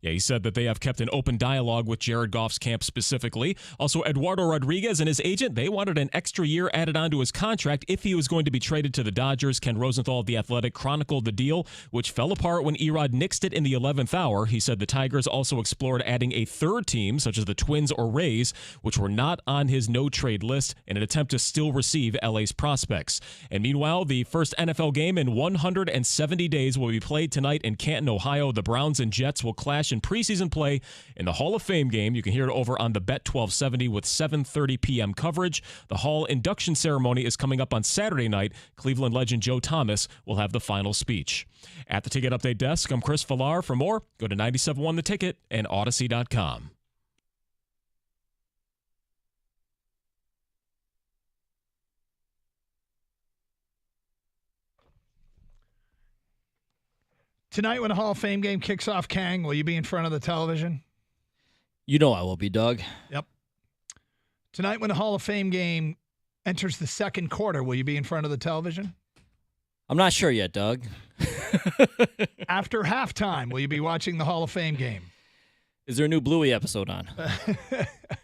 Yeah, he said that they have kept an open dialogue with Jared Goff's camp specifically. Also, Eduardo Rodriguez and his agent, they wanted an extra year added onto his contract if he was going to be traded to the Dodgers. Ken Rosenthal of The Athletic chronicled the deal, which fell apart when Erod nixed it in the 11th hour. He said the Tigers also explored adding a third team, such as the Twins or Rays, which were not on his no-trade list, in an attempt to still receive LA's prospects. And meanwhile, the first NFL game in 170 days will be played tonight in Canton, Ohio. The Browns and Jets will clash in preseason play in the Hall of Fame game. You can hear it over on the Bet 1270 with 7:30 p.m. coverage. The Hall induction ceremony is coming up on Saturday night. Cleveland legend Joe Thomas will have the final speech. At the Ticket Update desk, I'm Chris Villar. For more, go to 97.1 The Ticket and Odyssey.com. Tonight, when the Hall of Fame game kicks off, Kang, will you be in front of the television? You know I will be, Doug. Yep. Tonight, when the Hall of Fame game enters the second quarter, will you be in front of the television? I'm not sure yet, Doug. After halftime, will you be watching the Hall of Fame game? Is there a new Bluey episode on?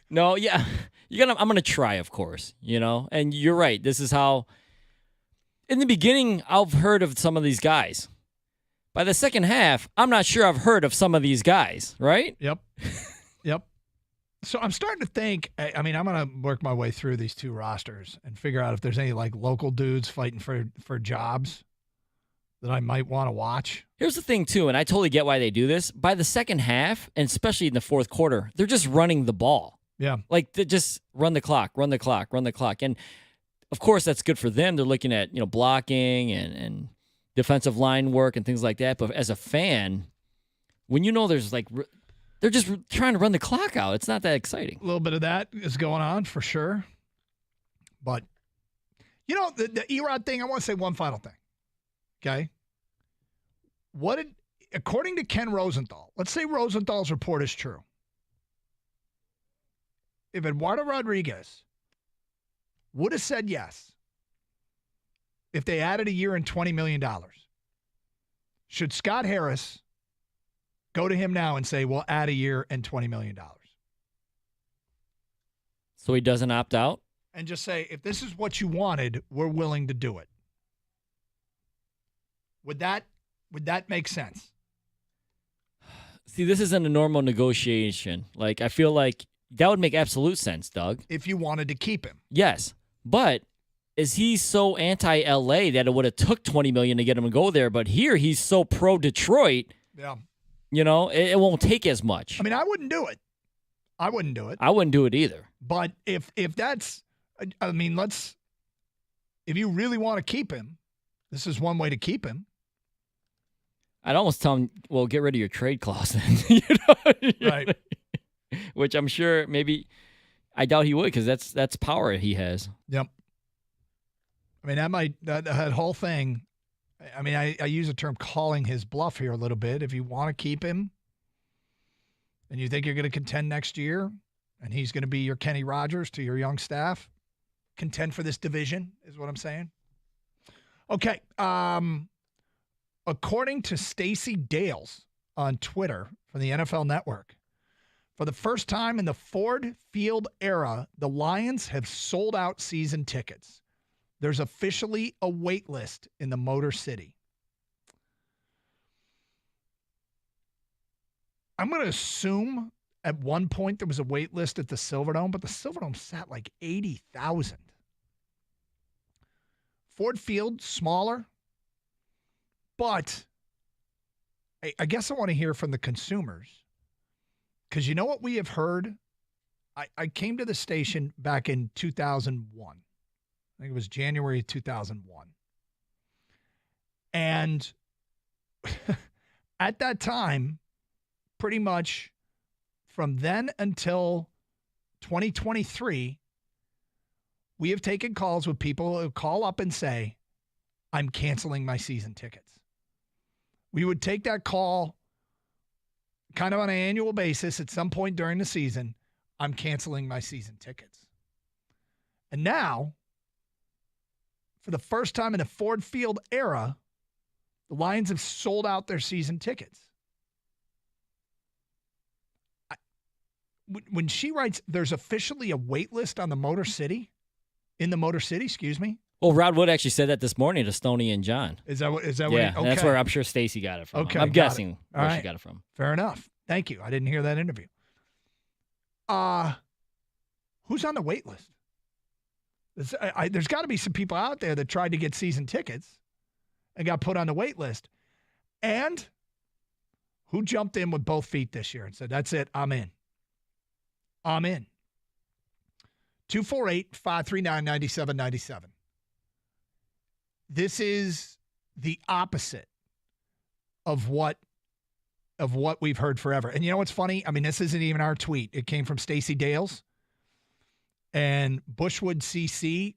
No, yeah. I'm gonna try, of course. And you're right. This is how. In the beginning, I've heard of some of these guys. By the second half, I'm not sure I've heard of some of these guys, right? Yep. Yep. So I'm starting to think, I'm going to work my way through these two rosters and figure out if there's any local dudes fighting for jobs that I might want to watch. Here's the thing, too, and I totally get why they do this. By the second half, and especially in the fourth quarter, they're just running the ball. Yeah. They just run the clock. And, of course, that's good for them. They're looking at, blocking and defensive line work and things like that. But as a fan, when there's they're just trying to run the clock out, it's not that exciting. A little bit of that is going on for sure. But, the Erod thing, I want to say one final thing. Okay? According to Ken Rosenthal, let's say Rosenthal's report is true. If Eduardo Rodriguez would have said yes, if they added a year and $20 million, should Scott Harris go to him now and say, we'll add a year and $20 million? So he doesn't opt out? And just say, if this is what you wanted, we're willing to do it. Would that make sense? See, this isn't a normal negotiation. I feel like that would make absolute sense, Doug. If you wanted to keep him. Yes, but is he so anti-LA that it would have took $20 million to get him to go there? But here he's so pro-Detroit. Yeah. It won't take as much. I wouldn't do it. I wouldn't do it either. But if that's, if you really want to keep him, this is one way to keep him. I'd almost tell him, well, get rid of your trade clause then. Right. Which I'm sure I doubt he would, because that's power he has. Yep. That whole thing, I use the term calling his bluff here a little bit. If you want to keep him and you think you're going to contend next year and he's going to be your Kenny Rogers to your young staff, contend for this division is what I'm saying. Okay. According to Stacey Dales on Twitter from the NFL Network, for the first time in the Ford Field era, the Lions have sold out season tickets. There's officially a wait list in the Motor City. I'm going to assume at one point there was a wait list at the Silverdome, but the Silverdome sat 80,000. Ford Field, smaller. But I guess I want to hear from the consumers. Because you know what we have heard? I came to the station back in 2001. I think it was January 2001. And at that time, pretty much from then until 2023, we have taken calls with people who call up and say, I'm canceling my season tickets. We would take that call kind of on an annual basis at some point during the season. I'm canceling my season tickets. And now, for the first time in the Ford Field era, the Lions have sold out their season tickets. when she writes, there's officially a wait list on the Motor City, in the Motor City, excuse me. Well, Rod Wood actually said that this morning to Stoney and John. Is that what? Yeah, okay. that's where I'm sure Stacy got it from. Okay, I'm guessing where right. she got it from. Fair enough. Thank you. I didn't hear that interview. Who's on the wait list? There's got to be some people out there that tried to get season tickets and got put on the wait list. And who jumped in with both feet this year and said, that's it, I'm in. I'm in. 248-539-9797. This is the opposite of what we've heard forever. And you know what's funny? I mean, this isn't even our tweet. It came from Stacey Dales. And Bushwood CC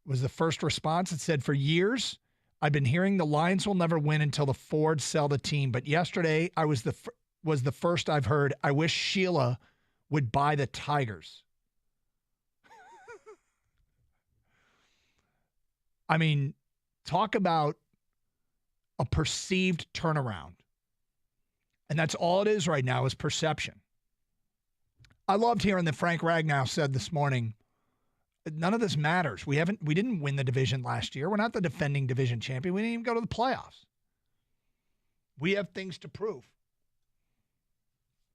was the first response. It said, for years, I've been hearing the Lions will never win until the Fords sell the team. But yesterday, I was the first I've heard, I wish Sheila would buy the Tigers. I mean, talk about a perceived turnaround. And that's all it is right now is perception. I loved hearing that Frank Ragnow said this morning, none of this matters. We didn't win the division last year. We're not the defending division champion. We didn't even go to the playoffs. We have things to prove.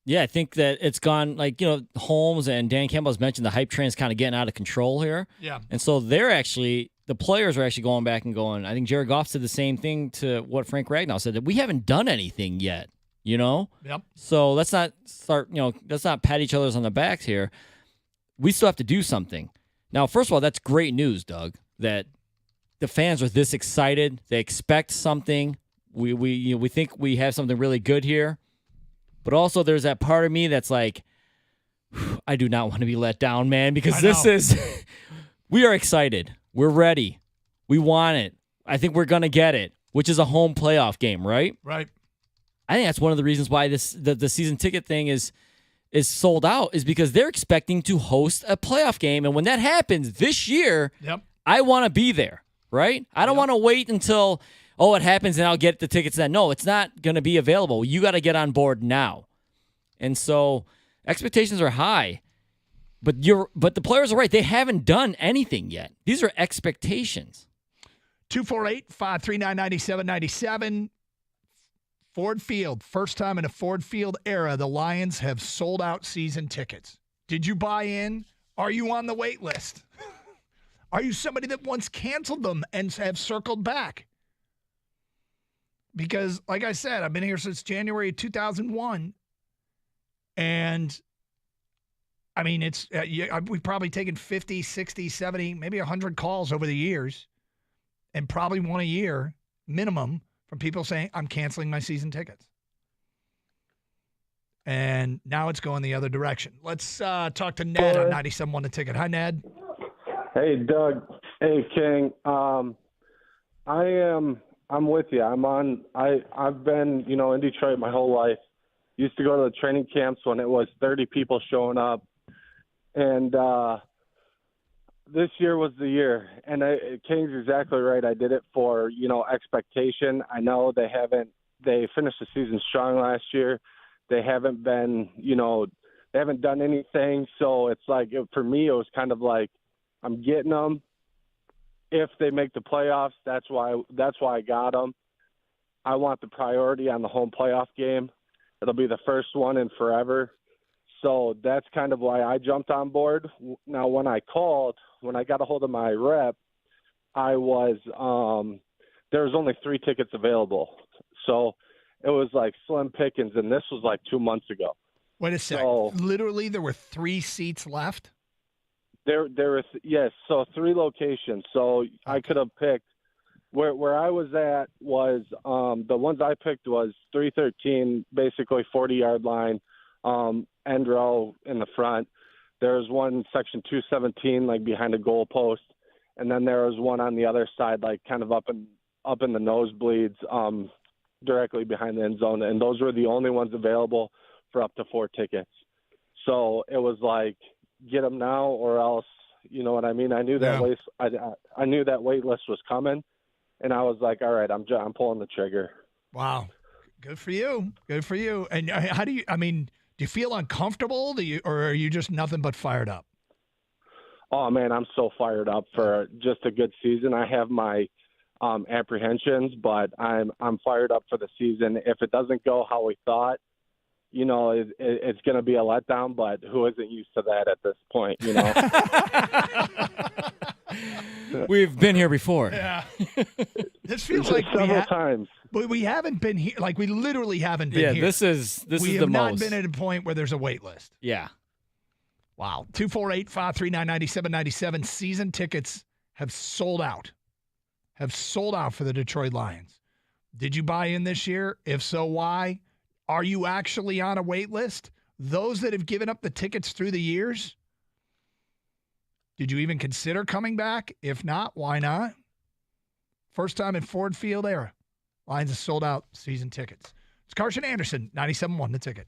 Yeah, I think that it's gone, like, Holmes and Dan Campbell has mentioned the hype train's kind of getting out of control here. Yeah. And so the players are actually going back and going, I think Jared Goff said the same thing to what Frank Ragnow said, that we haven't done anything yet, Yep. So let's not let's not pat each other's on the backs here. We still have to do something. Now, first of all, that's great news, Doug, that the fans are this excited. They expect something. We think we have something really good here. But also there's that part of me that's like, I do not want to be let down, man, because we are excited. We're ready. We want it. I think we're going to get it, which is a home playoff game, right? Right. I think that's one of the reasons why the season ticket thing is sold out, is because they're expecting to host a playoff game. And when that happens this year, I want to be there, right? I don't want to wait until, it happens and I'll get the tickets then. No, it's not going to be available. You got to get on board now. And so expectations are high. But the players are right. They haven't done anything yet. These are expectations. 248-539-9797. Ford Field, first time in a Ford Field era, the Lions have sold out season tickets. Did you buy in? Are you on the wait list? Are you somebody that once canceled them and have circled back? Because, like I said, I've been here since January 2001. And, I mean, we've probably taken 50, 60, 70, maybe 100 calls over the years. And probably one a year, minimum, from people saying, I'm canceling my season tickets. And now it's going the other direction. Let's talk to Ned on 97.1 The Ticket. Hi, Ned. Hey, Doug. Hey, King. I'm with you. I've been, in Detroit my whole life. Used to go to the training camps when it was 30 people showing up. And this year was the year. And King's exactly right. I did it for, expectation. I know they finished the season strong last year. They haven't been, they haven't done anything. So it's like, for me, it was kind of like, I'm getting them. If they make the playoffs, that's why I got them. I want the priority on the home playoff game. It'll be the first one in forever. So that's kind of why I jumped on board. Now, when I got a hold of my rep, there was only 3 tickets available. So it was like slim pickings, and this was like 2 months ago. Wait a sec. So, literally, there were 3 seats left? There was, yes, so 3 locations. So I could have picked where I was at was the ones I picked was 313, basically 40-yard line, end row in the front. There was one section 217, like behind a goal post, and then there was one on the other side, like kind of up in the nosebleeds, directly behind the end zone. And those were the only ones available for up to 4 tickets. So it was like, get them now or else, you know what I mean? I knew that I knew that wait list was coming, and I was like, all right, I'm pulling the trigger. Wow. Good for you. Good for you. And how do you, Do you feel uncomfortable? Or are you just nothing but fired up? Oh man, I'm so fired up for just a good season. I have my apprehensions, but I'm fired up for the season. If it doesn't go how we thought, it's going to be a letdown. But who isn't used to that at this point? We've been here before. Yeah. This feels like several times. But we haven't been here. Like, we literally haven't been here. Yeah, this is the most. We have not been at a point where there's a wait list. Yeah. Wow. 248-539-9797. Season tickets have sold out. For the Detroit Lions. Did you buy in this year? If so, why? Are you actually on a wait list? Those that have given up the tickets through the years? Did you even consider coming back? If not, why not? First time in Ford Field era. Lions have sold out season tickets. It's Carson Anderson, 97.1 The Ticket.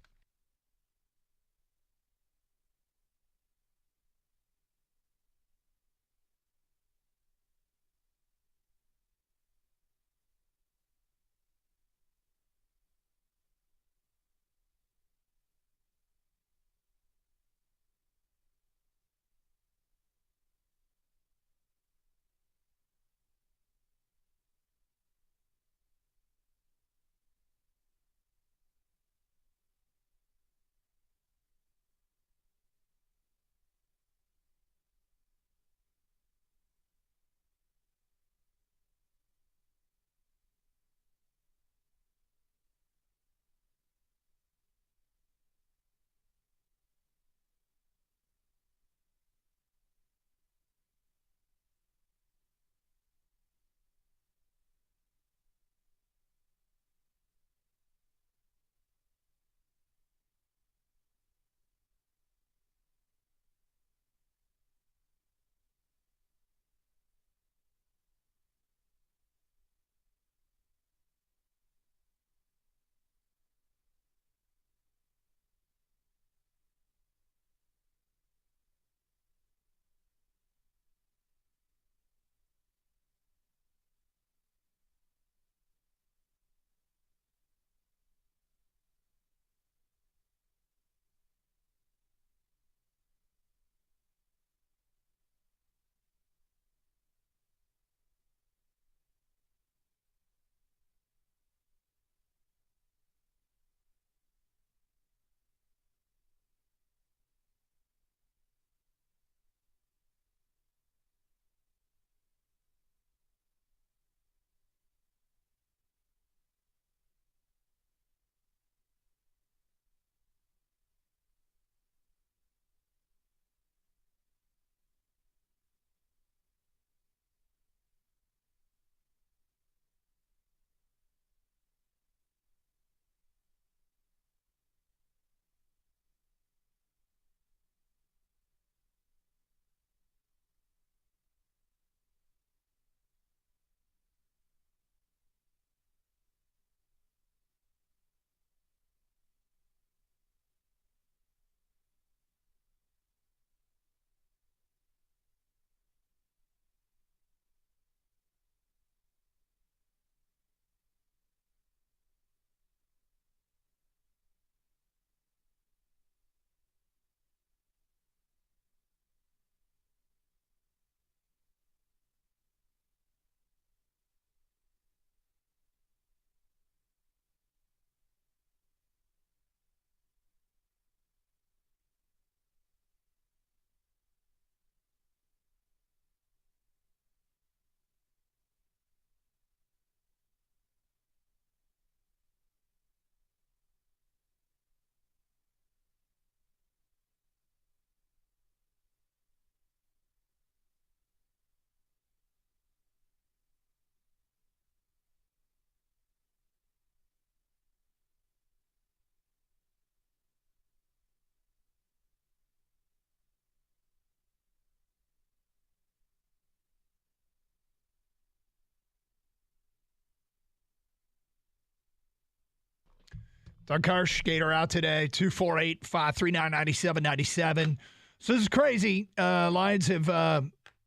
Doug Karsh, Gator out today, 248-539-9797. So this is crazy. Lions have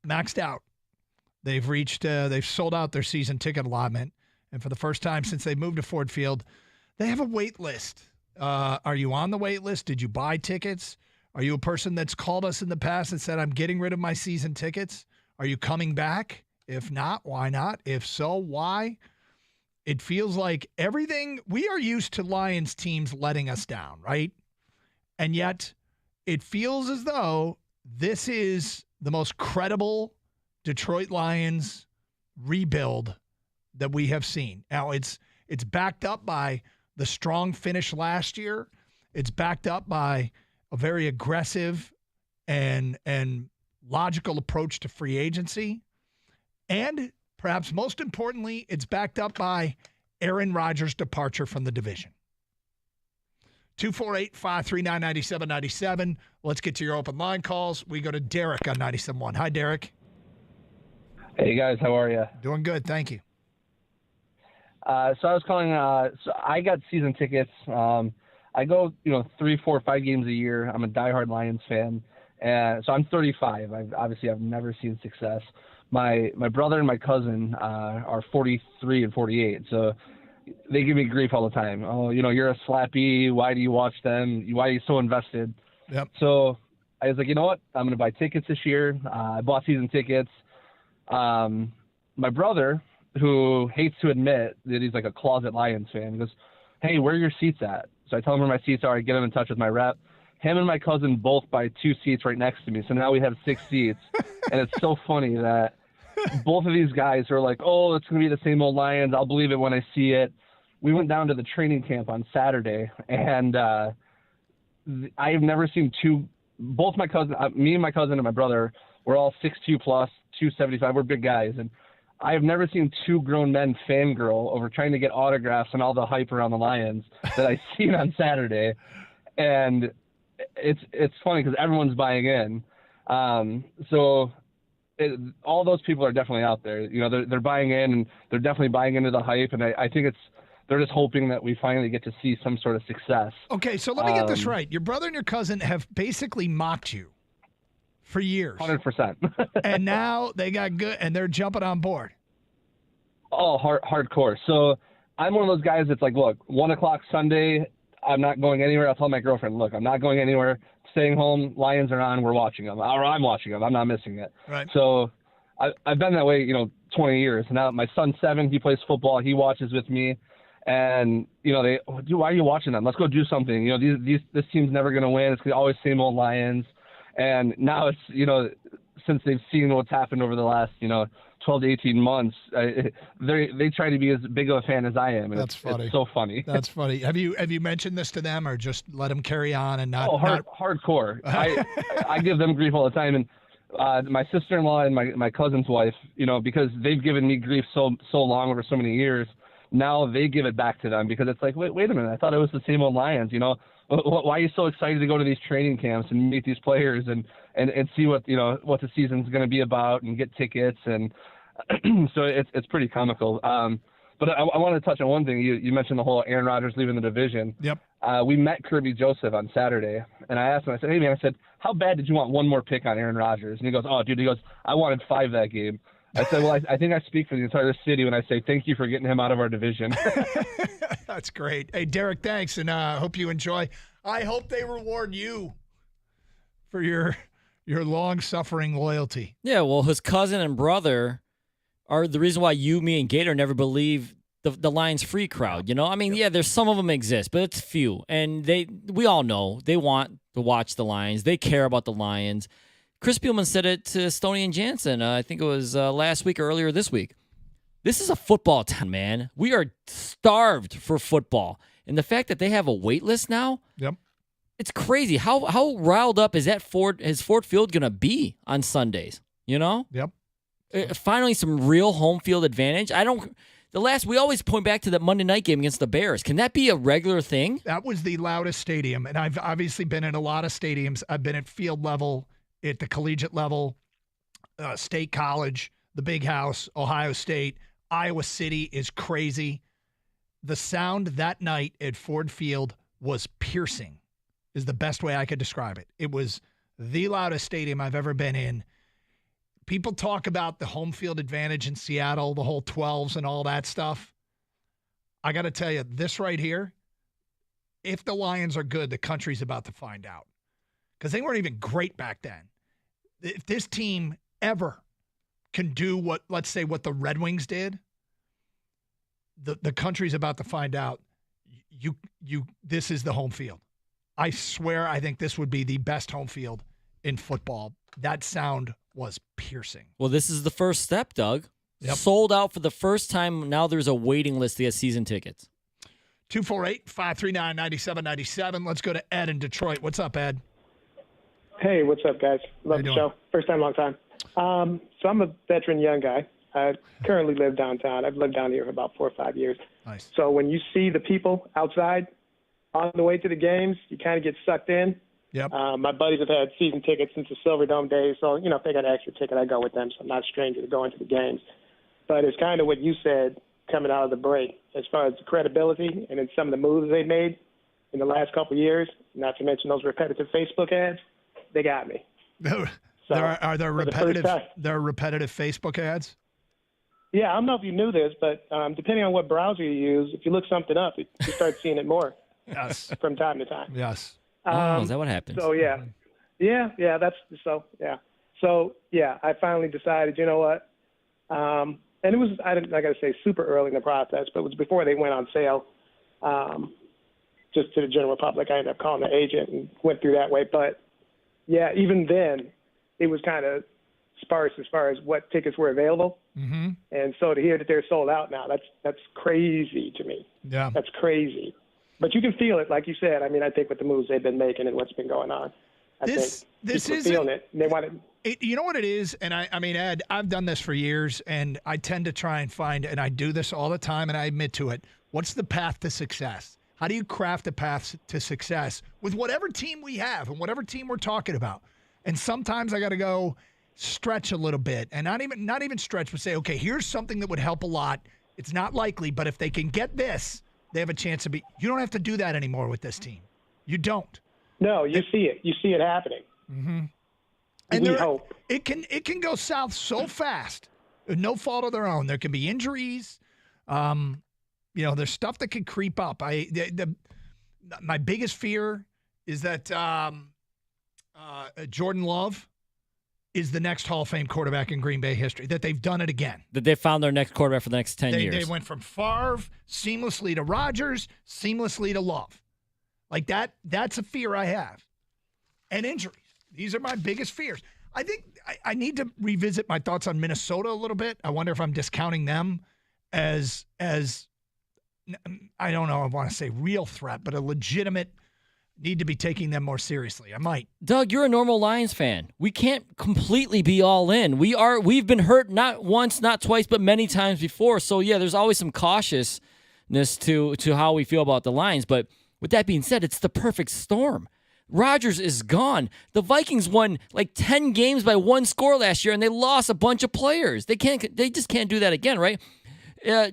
maxed out. They've sold out their season ticket allotment. And for the first time since they moved to Ford Field, they have a wait list. Are you on the wait list? Did you buy tickets? Are you a person that's called us in the past and said, I'm getting rid of my season tickets? Are you coming back? If not, why not? If so, why? It feels like everything – we are used to Lions teams letting us down, right? And yet it feels as though this is the most credible Detroit Lions rebuild that we have seen. Now, it's backed up by the strong finish last year. It's backed up by a very aggressive and logical approach to free agency. And perhaps most importantly, it's backed up by Aaron Rodgers' departure from the division. 248-539-9797. Let's get to your open line calls. We go to Derek on 97.1. Hi, Derek. Hey, guys. How are you? Doing good. Thank you. So I was calling. So I got season tickets. I go, 3, 4, 5 games a year. I'm a diehard Lions fan, and so I'm 35. I've never seen success. My brother and my cousin are 43 and 48. So they give me grief all the time. Oh, you're a slappy. Why do you watch them? Why are you so invested? Yep. So I was like, you know what? I'm going to buy tickets this year. I bought season tickets. My brother, who hates to admit that he's like a closet Lions fan, goes, hey, where are your seats at? So I tell him where my seats are. I get him in touch with my rep. Him and my cousin both buy 2 seats right next to me. So now we have 6 seats. And it's so funny that both of these guys are like, oh, it's going to be the same old Lions. I'll believe it when I see it. We went down to the training camp on Saturday, and I have never seen both my cousin, me and my cousin and my brother, we're all 6'2 plus, 275. We're big guys. And I have never seen 2 grown men fangirl over trying to get autographs and all the hype around the Lions that I seen on Saturday. And it's funny because everyone's buying in. All those people are definitely out there. They're buying in, and they're definitely buying into the hype. And I think they're just hoping that we finally get to see some sort of success. Okay, so let me get this right. Your brother and your cousin have basically mocked you for years. 100%. And now they got good, and they're jumping on board. Oh, hardcore. So I'm one of those guys that's like, look, 1 o'clock Sunday, I'm not going anywhere. I'll tell my girlfriend, look, I'm not going anywhere. Staying home. Lions are on. We're watching them. Or I'm watching them. I'm not missing it. Right. So I've been that way, 20 years. Now my son's 7. He plays football. He watches with me. And, why are you watching them? Let's go do something. This team's never going to win. It's always same old Lions. And now it's, since they've seen what's happened over the last, 12 to 18 months, they try to be as big of a fan as I am. And That's funny. It's so funny. That's funny. Have you mentioned this to them, or just let them carry on and not? Hardcore. I give them grief all the time. And my sister-in-law and my cousin's wife, because they've given me grief so long over so many years, now they give it back to them, because it's like, wait a minute, I thought it was the same old Lions. Why are you so excited to go to these training camps and meet these players and see what the season's going to be about and get tickets? And so it's pretty comical. But I want to touch on one thing. You mentioned the whole Aaron Rodgers leaving the division. Yep. We met Kirby Joseph on Saturday, and I asked him, I said, hey, man, how bad did you want one more pick on Aaron Rodgers? And he goes, oh, dude, I wanted 5 that game. I said, well, I think I speak for the entire city when I say thank you for getting him out of our division. That's great. Hey, Derek, thanks, and I hope you enjoy. I hope they reward you for your long-suffering loyalty. Yeah, well, his cousin and brother are the reason why you, me, and Gator never believe the Lions free crowd. Yeah, there's some of them exist, but it's few. And we all know they want to watch the Lions. They care about the Lions. Chris Spielman said it to Stoney and Jansen. I think it was last week or earlier this week. This is a football town, man. We are starved for football. And the fact that they have a wait list now, yep, it's crazy. How riled up is Ford Field going to be on Sundays? Yep. Finally, some real home field advantage. We always point back to that Monday night game against the Bears. Can that be a regular thing? That was the loudest stadium. And I've obviously been in a lot of stadiums. I've been at field level, at the collegiate level, State College, the Big House, Ohio State. Iowa City is crazy. The sound that night at Ford Field was piercing, is the best way I could describe it. It was the loudest stadium I've ever been in. People talk about the home field advantage in Seattle, the whole 12s and all that stuff. I got to tell you, this right here, if the Lions are good, the country's about to find out. Because they weren't even great back then. If this team ever can do what, let's say, what the Red Wings did, the country's about to find out. This is the home field. I swear, I think this would be the best home field in football. That sound was piercing. Well, this is the first step, Doug. Yep. Sold out for the first time. Now there's a waiting list to get season tickets. 248-539-9797. Let's go to Ed in Detroit. What's up, Ed? Hey, what's up, guys? Love the show. First time, long time. So I'm a veteran young guy. I currently live downtown. I've lived down here for about 4 or 5 years. Nice. So when you see the people outside on the way to the games, you kind of get sucked in. Yep. My buddies have had season tickets since the Silver Dome days. So, if they got an extra ticket, I go with them. So I'm not a stranger to going to the games. But it's kind of what you said coming out of the break as far as the credibility and then some of the moves they made in the last couple of years, not to mention those repetitive Facebook ads, they got me. Are there repetitive Facebook ads? Yeah, I don't know if you knew this, but depending on what browser you use, if you look something up, you start seeing it more. Yes. From time to time. Yes. Is that what happens? So yeah. So I finally decided, you know what? And it was, I got to say, super early in the process, but it was before they went on sale, just to the general public. I ended up calling the agent and went through that way. But yeah, even then, it was kind of sparse as far as what tickets were available. Mm-hmm. And so to hear that they're sold out now, that's crazy to me. Yeah. That's crazy. But you can feel it, like you said. I mean, I think with the moves they've been making and what's been going on, I think people are feeling it. And they want it. You know what it is? And I mean, Ed, I've done this for years, and I tend to try and find, and I do this all the time, and I admit to it, what's the path to success? How do you craft a path to success with whatever team we have and whatever team we're talking about? And sometimes I got to go stretch a little bit, and not even stretch, but say, okay, here's something that would help a lot. It's not likely, but if they can get this, they have a chance to be. You don't have to do that anymore with this team. You don't. No, you see it. You see it happening. Mm-hmm. And we hope. It can go south so fast, no fault of their own. There can be injuries. There's stuff that can creep up. My biggest fear is that Jordan Love is the next Hall of Fame quarterback in Green Bay history, that they've done it again. That they found their next quarterback for the next 10 years. They went from Favre seamlessly to Rodgers, seamlessly to Love. Like that's a fear I have. And injuries. These are my biggest fears. I think I need to revisit my thoughts on Minnesota a little bit. I wonder if I'm discounting them as I don't know, I want to say real threat, but a legitimate need to be taking them more seriously. I might. Doug, you're a normal Lions fan. We can't completely be all in. We've been hurt not once, not twice, but many times before. So yeah, there's always some cautiousness to how we feel about the Lions. But with that being said, it's the perfect storm. Rodgers is gone. The Vikings won like 10 games by one score last year, and they lost a bunch of players. They just can't do that again, right? A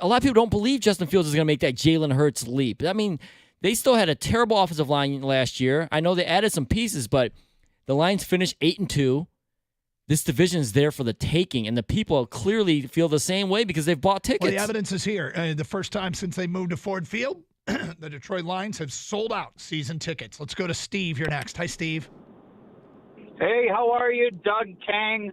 lot of people don't believe Justin Fields is going to make that Jalen Hurts leap. I mean, they still had a terrible offensive line last year. I know they added some pieces, but the Lions finished 8-2. This division is there for the taking, and the people clearly feel the same way because they've bought tickets. Well, the evidence is here. The first time since they moved to Ford Field, the Detroit Lions have sold out season tickets. Let's go to Steve here next. Hi, Steve. Hey, how are you? Doug Kang,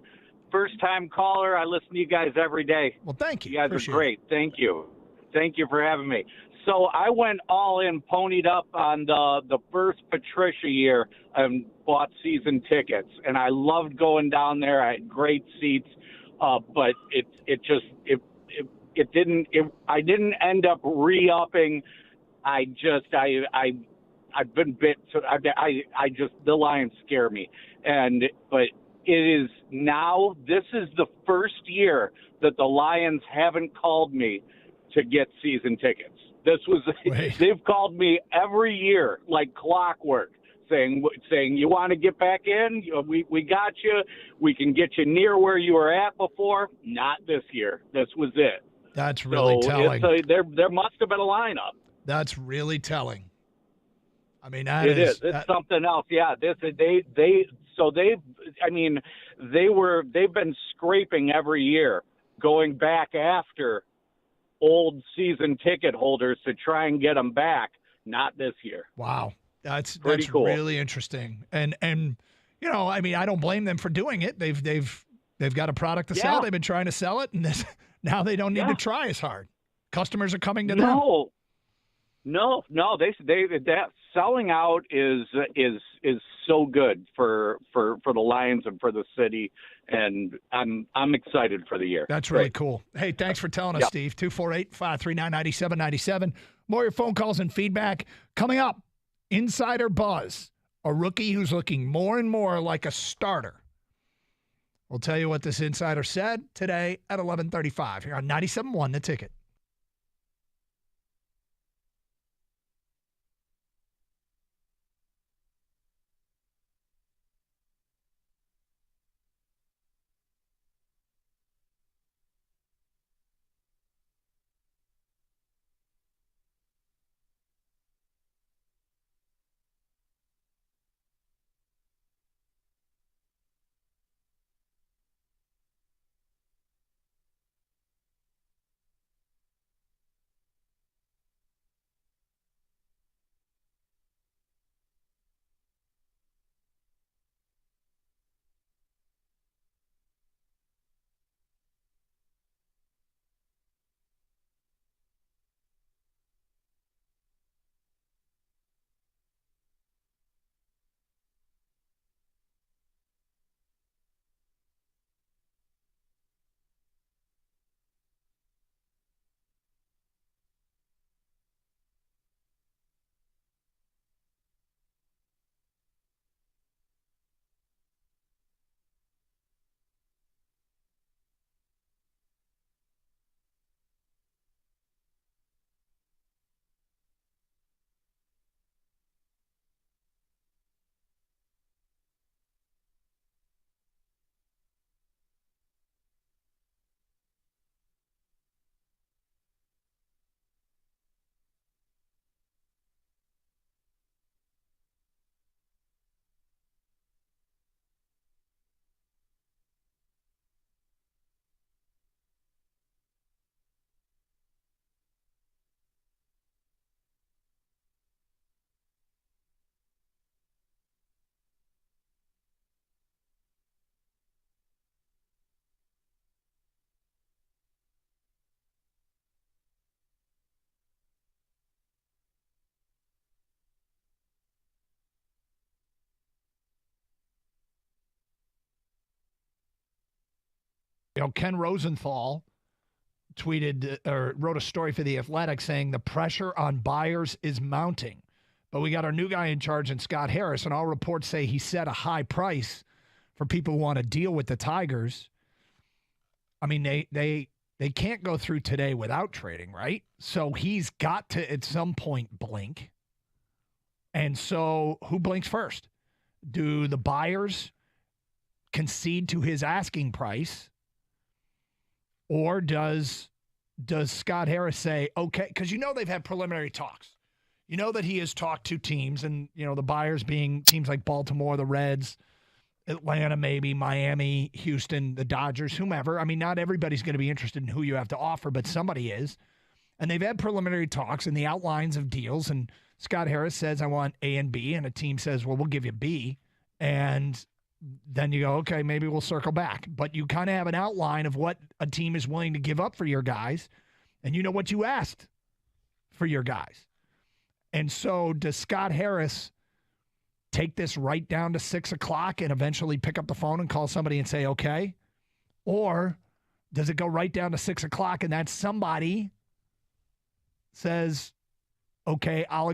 first-time caller. I listen to you guys every day. Well, thank you. You guys are great. Thank you. Thank you for having me. So I went all in, ponied up on the first Patricia year and bought season tickets. And I loved going down there. I had great seats, but I didn't end up re-upping. I've been bit. So the Lions scare me. But it is now, this is the first year that the Lions haven't called me to get season tickets. They've called me every year like clockwork, saying you want to get back in? We got you. We can get you near where you were at before. Not this year. This was it. That's really telling. There must have been a lineup. That's really telling. I mean, It's something else. Yeah. They've been scraping every year, going back after old season ticket holders to try and get them back. not this year. Wow. That's Pretty cool. really interesting. And you know, I mean, I don't blame them for doing it. They've got a product to sell. They've been trying to sell it, and now they don't need to try as hard. Customers are coming to them. No. They that selling out is so good for the Lions and for the city, and I'm excited for the year. That's really cool. Hey, thanks for telling us, Steve. 248-539-9797. More of your phone calls and feedback coming up. Insider Buzz, a rookie who's looking more and more like a starter. We'll tell you what this insider said today at 11:35 here on 97.1 The Ticket. You know, Ken Rosenthal tweeted or wrote a story for The Athletic saying the pressure on buyers is mounting. But we got our new guy in charge in Scott Harris, and all reports say he set a high price for people who want to deal with the Tigers. I mean, they can't go through today without trading, right? So he's got to, at some point, blink. And so who blinks first? Do the buyers concede to his asking price? Or does Scott Harris say, okay, because you know they've had preliminary talks. You know that he has talked to teams, and you know the buyers being teams like Baltimore, the Reds, Atlanta, maybe Miami, Houston, the Dodgers, whomever. I mean, not everybody's going to be interested in who you have to offer, but somebody is. And they've had preliminary talks and the outlines of deals. And Scott Harris says, I want A and B, and a team says, well, we'll give you B. And then you go, okay, maybe we'll circle back. But you kind of have an outline of what a team is willing to give up for your guys, and you know what you asked for your guys. And so does Scott Harris take this right down to 6 o'clock and eventually pick up the phone and call somebody and say, okay? Or does it go right down to 6 o'clock and that somebody says, okay, I'll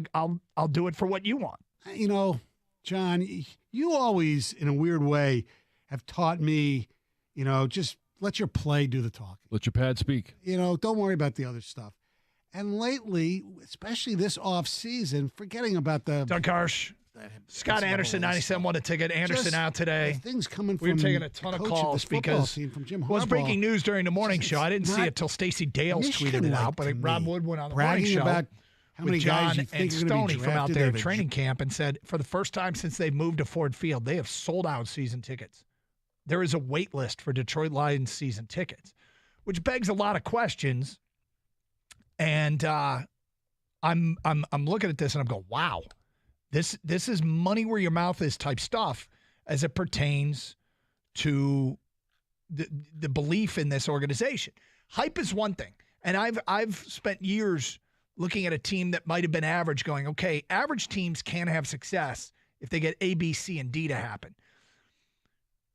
do it for what you want? You know, John, you always, in a weird way, have taught me, you know, just let your play do the talking. Let your pad speak. You know, don't worry about the other stuff. And lately, especially this offseason, forgetting about the... Doug Harsh, Scott Anderson, 97 won a ticket. Anderson just out today. Things coming from We've taken a ton of calls because team from Jim Harbaugh. Was breaking news during the morning show. I didn't see it till Stacey Dales tweeted it out, but Rob Wood went on the morning show about how many with John guys you think and are gonna be Stoney from out drafted. there at They've training camp and said for the first time since they've moved to Ford Field, they have sold out season tickets. There is a wait list for Detroit Lions season tickets, which begs a lot of questions. And I'm looking at this and I'm going, wow, this is money where your mouth is type stuff as it pertains to the belief in this organization. Hype is one thing, and I've spent years looking at a team that might have been average, going, okay, average teams can have success if they get A, B, C, and D to happen.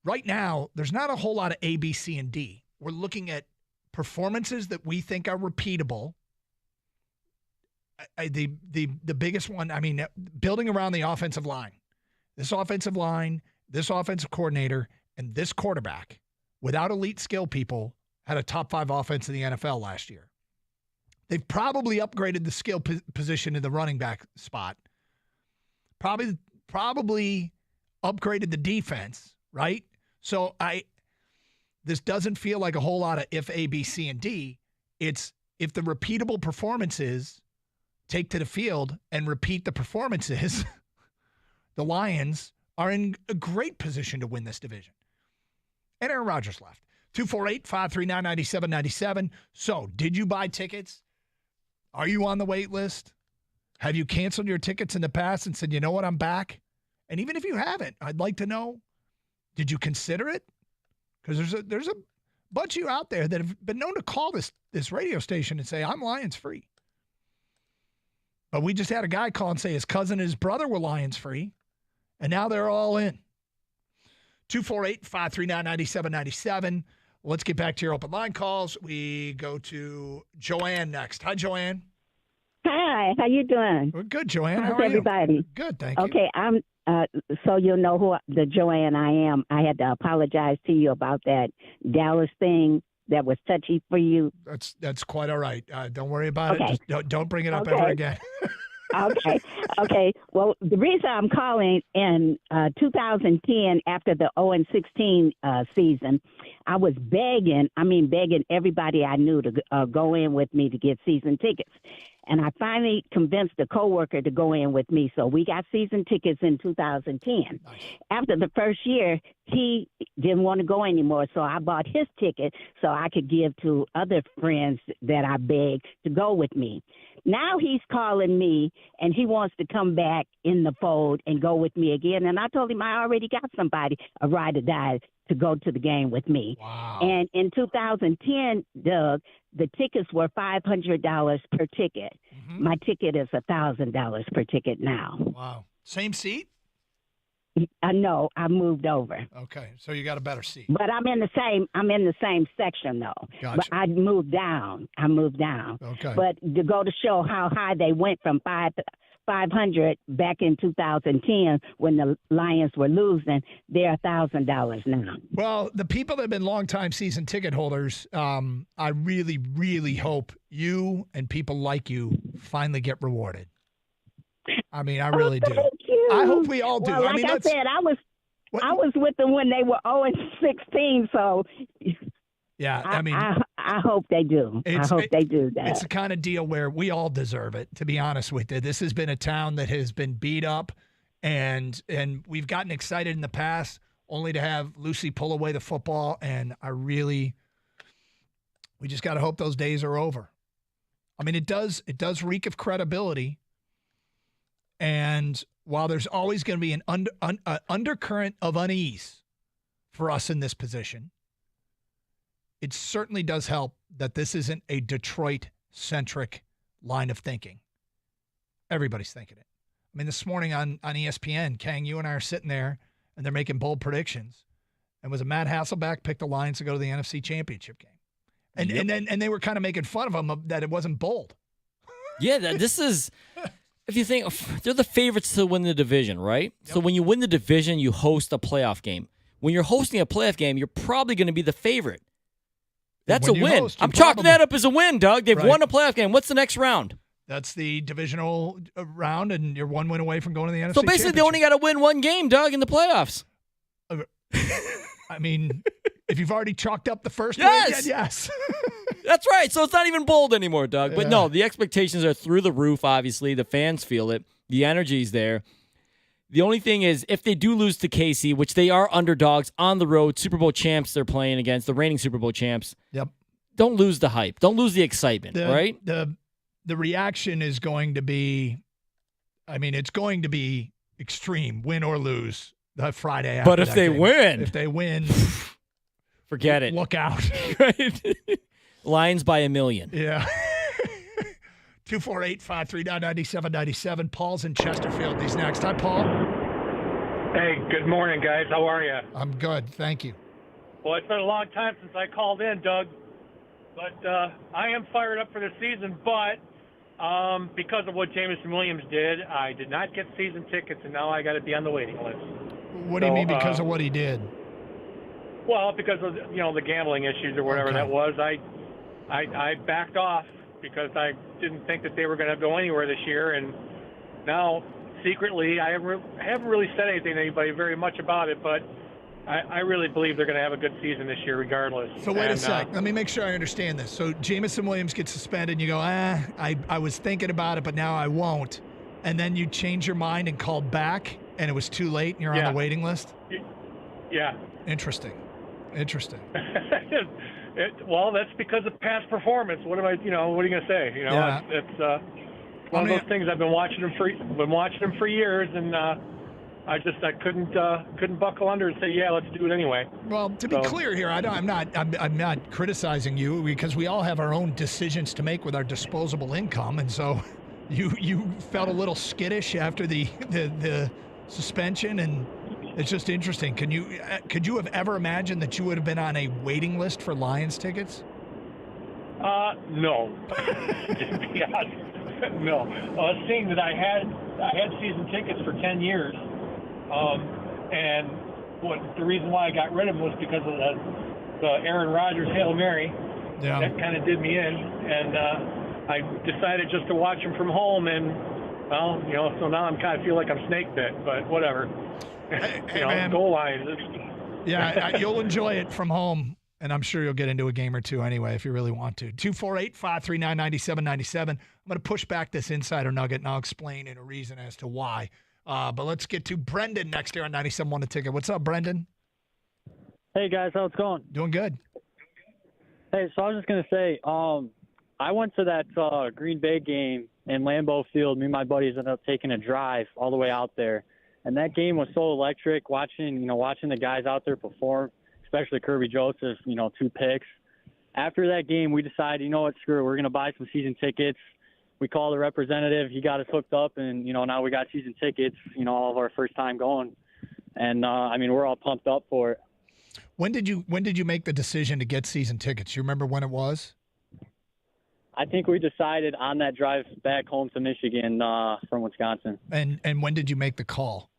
Right now, there's not a whole lot of A, B, C, and D. We're looking at performances that we think are repeatable. The biggest one, I mean, building around the offensive line. This offensive line, this offensive coordinator, and this quarterback, without elite skill people, had a top 5 offense in the NFL last year. They've probably upgraded the skill position in the running back spot. Probably upgraded the defense, right? So this doesn't feel like a whole lot of if A, B, C, and D. It's if the repeatable performances take to the field and repeat the performances, the Lions are in a great position to win this division. And Aaron Rodgers left. 248-539-9797. So, did you buy tickets? Are you on the wait list? Have you canceled your tickets in the past and said, you know what, I'm back? And even if you haven't, I'd like to know, did you consider it? Because there's a bunch of you out there that have been known to call this radio station and say, I'm Lions free. But we just had a guy call and say his cousin and his brother were Lions free, and now they're all in. 248-539-9797. Let's get back to your open line calls. We go to Joanne next. Hi, Joanne. Hi, how you doing? We're good, Joanne. How's How are everybody? you? Good, thank you. Okay, I'm. So you'll know who the Joanne I am. I had to apologize to you about that Dallas thing that was touchy for you. That's quite all right. Don't worry about Okay. it. Just don't bring it up Okay. ever again. Okay. Well, the reason I'm calling in 2010, after the 0-16 season, I was begging everybody I knew to go in with me to get season tickets. And I finally convinced a coworker to go in with me. So we got season tickets in 2010. After the first year, he didn't want to go anymore. So I bought his ticket so I could give to other friends that I begged to go with me. Now he's calling me and he wants to come back in the fold and go with me again. And I told him I already got somebody, a ride or die, to go to the game with me. Wow. And in 2010, Doug, the tickets were $500 per ticket. Mm-hmm. My ticket is $1,000 per ticket now. Wow. Same seat? No, I moved over. Okay, so you got a better seat. But I'm in the same section though. Gotcha. But I moved down. Okay. But to go to show how high they went from 500 back in 2010 when the Lions were losing, they're $1,000 now. Well, the people that have been longtime season ticket holders, I really, really hope you and people like you finally get rewarded. I mean, I really do. Thank you. I hope we all do. Well, like I said, I was with them when they were 0-16, so yeah, I mean, I hope they do. I hope they do that. It's the kind of deal where we all deserve it, to be honest with you. This has been a town that has been beat up, and we've gotten excited in the past only to have Lucy pull away the football, and we just got to hope those days are over. I mean, it does reek of credibility, and while there's always going to be an undercurrent of unease for us in this position, it certainly does help that this isn't a Detroit-centric line of thinking. Everybody's thinking it. I mean, this morning on ESPN, Kang, you and I are sitting there, and they're making bold predictions. And was it Matt Hasselbeck picked the Lions to go to the NFC Championship game? And they were kind of making fun of him that it wasn't bold. Yeah, this is, if you think, they're the favorites to win the division, right? Yep. So when you win the division, you host a playoff game. When you're hosting a playoff game, you're probably going to be the favorite. That's a win. I'm chalking that up as a win, Doug. They've won a playoff game. What's the next round? That's the divisional round, and you're one win away from going to the NFC So basically, they only got to win one game, Doug, in the playoffs. I mean, if you've already chalked up the first win, yes. That's right. So it's not even bold anymore, Doug. But no, the expectations are through the roof, obviously. The fans feel it. The energy's there. The only thing is, if they do lose to KC, which they are underdogs on the road, Super Bowl champs they're playing against, the reigning Super Bowl champs. Yep. Don't lose the hype. Don't lose the excitement, right? The the reaction is going to be, it's going to be extreme, win or lose, the Friday after But if that they game. win. If they win, forget it. Look out. Lions by 1 million. Yeah. 248-539-9797. Paul's in Chesterfield. He's next. Hi, Paul. Hey, good morning, guys. How are you? I'm good. Thank you. Well, it's been a long time since I called in, Doug. But I am fired up for the season. But because of what Jameson Williams did, I did not get season tickets, and now I got to be on the waiting list. What do you mean because of what he did? Well, because of the gambling issues or whatever that was, I backed off because I didn't think that they were going to go anywhere this year, and now secretly I haven't really said anything to anybody very much about it, but I really believe they're going to have a good season this year regardless. So wait a sec. Let me make sure I understand this. So Jameson Williams gets suspended, and you go, I was thinking about it, but now I won't. And then you change your mind and called back, and it was too late, and you're on the waiting list? Yeah. Interesting. Well, that's because of past performance. What are you going to say? It's one of those things. I've been watching them for years, and I couldn't buckle under and say, yeah, let's do it anyway. Well, to be clear here, I'm not criticizing you because we all have our own decisions to make with our disposable income, and so you felt a little skittish after the suspension, and it's just interesting. Could you have ever imagined that you would have been on a waiting list for Lions tickets? No. To be honest, no. Seeing that I had season tickets for 10 years, and the reason why I got rid of them was because of the Aaron Rodgers Hail Mary. Yeah. That kind of did me in, and I decided just to watch them from home, and so now I kind of feel like I'm snake bit, but whatever. Man. Goal line. Yeah, you'll enjoy it from home, and I'm sure you'll get into a game or two anyway if you really want to. 248-539-9797. I'm going to push back this insider nugget, and I'll explain in a reason as to why. But let's get to Brendan next here on 97.1 The Ticket. What's up, Brendan? Hey, guys. How's it going? Doing good. Hey, so I was just going to say, I went to that Green Bay game in Lambeau Field. Me and my buddies ended up taking a drive all the way out there. And that game was so electric, watching the guys out there perform, especially Kirby Joseph, 2 picks. After that game, we decided, you know what, screw it, we're going to buy some season tickets. We called the representative. He got us hooked up, and, now we got season tickets, all of our first time going. And, we're all pumped up for it. When did you make the decision to get season tickets? You remember when it was? I think we decided on that drive back home to Michigan from Wisconsin. And when did you make the call?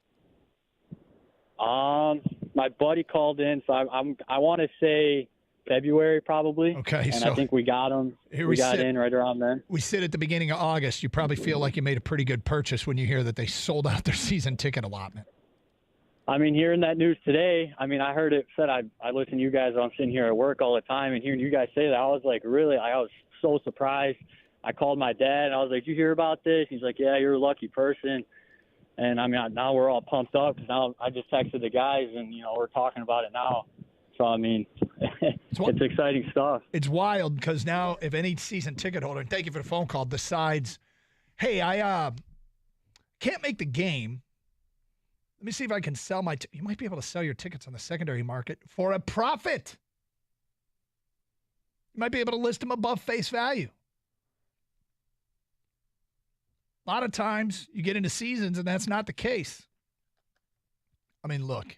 My buddy called in, so I want to say February probably. Okay, and so I think we got them. We got in right around then. We sit at the beginning of August. You probably feel like you made a pretty good purchase when you hear that they sold out their season ticket allotment. Hearing that news today, I heard it said, I listen to you guys. I'm sitting here at work all the time, and hearing you guys say that, I was like, really, I was so surprised. I called my dad, and I was like, "Did you hear about this?" He's like, "Yeah, you're a lucky person." And now we're all pumped up because now I just texted the guys, and we're talking about it now. So it's exciting stuff. It's wild because now if any season ticket holder, and thank you for the phone call, decides, hey, I can't make the game. Let me see if I can sell you might be able to sell your tickets on the secondary market for a profit. You might be able to list them above face value. A lot of times you get into seasons and that's not the case. Look,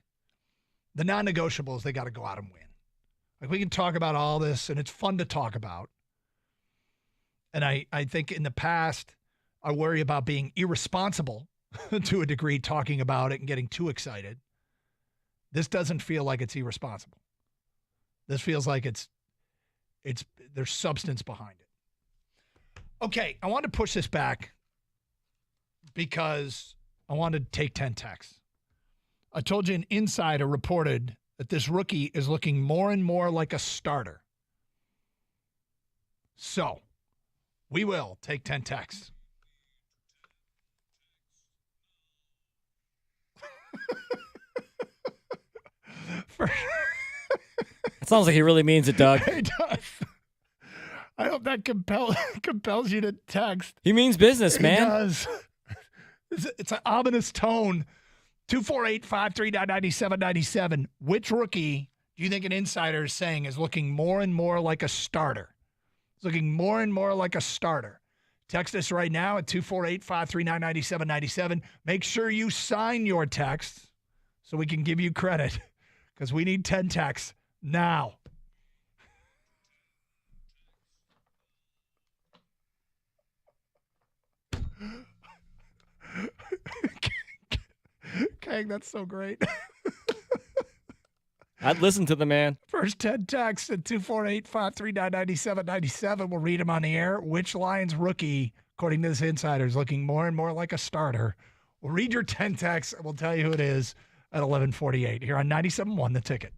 the non-negotiables, they got to go out and win. We can talk about all this, and it's fun to talk about. And I think in the past, I worry about being irresponsible to a degree, talking about it and getting too excited. This doesn't feel like it's irresponsible. This feels like there's substance behind it. Okay, I want to push this back because I want to take 10 texts. I told you an insider reported that this rookie is looking more and more like a starter. So, we will take 10 texts. It sounds like he really means it, Doug. He does. I hope that compels you to text. He means business, He man. does. It's an ominous tone. 248-539-9797. Which rookie do you think an insider is saying is looking more and more like a starter? It's looking more and more like a starter. Text us right now at 248-539-9797. Make sure you sign your text so we can give you credit because we need 10 texts now. Kang, that's so great. I'd listen to the man. First 10 texts at 248-539-9797. We'll read them on the air. Which Lions rookie, according to this insider, is looking more and more like a starter? We'll read your 10 texts, and we'll tell you who it is at 11:48 here on 97.1 The Ticket.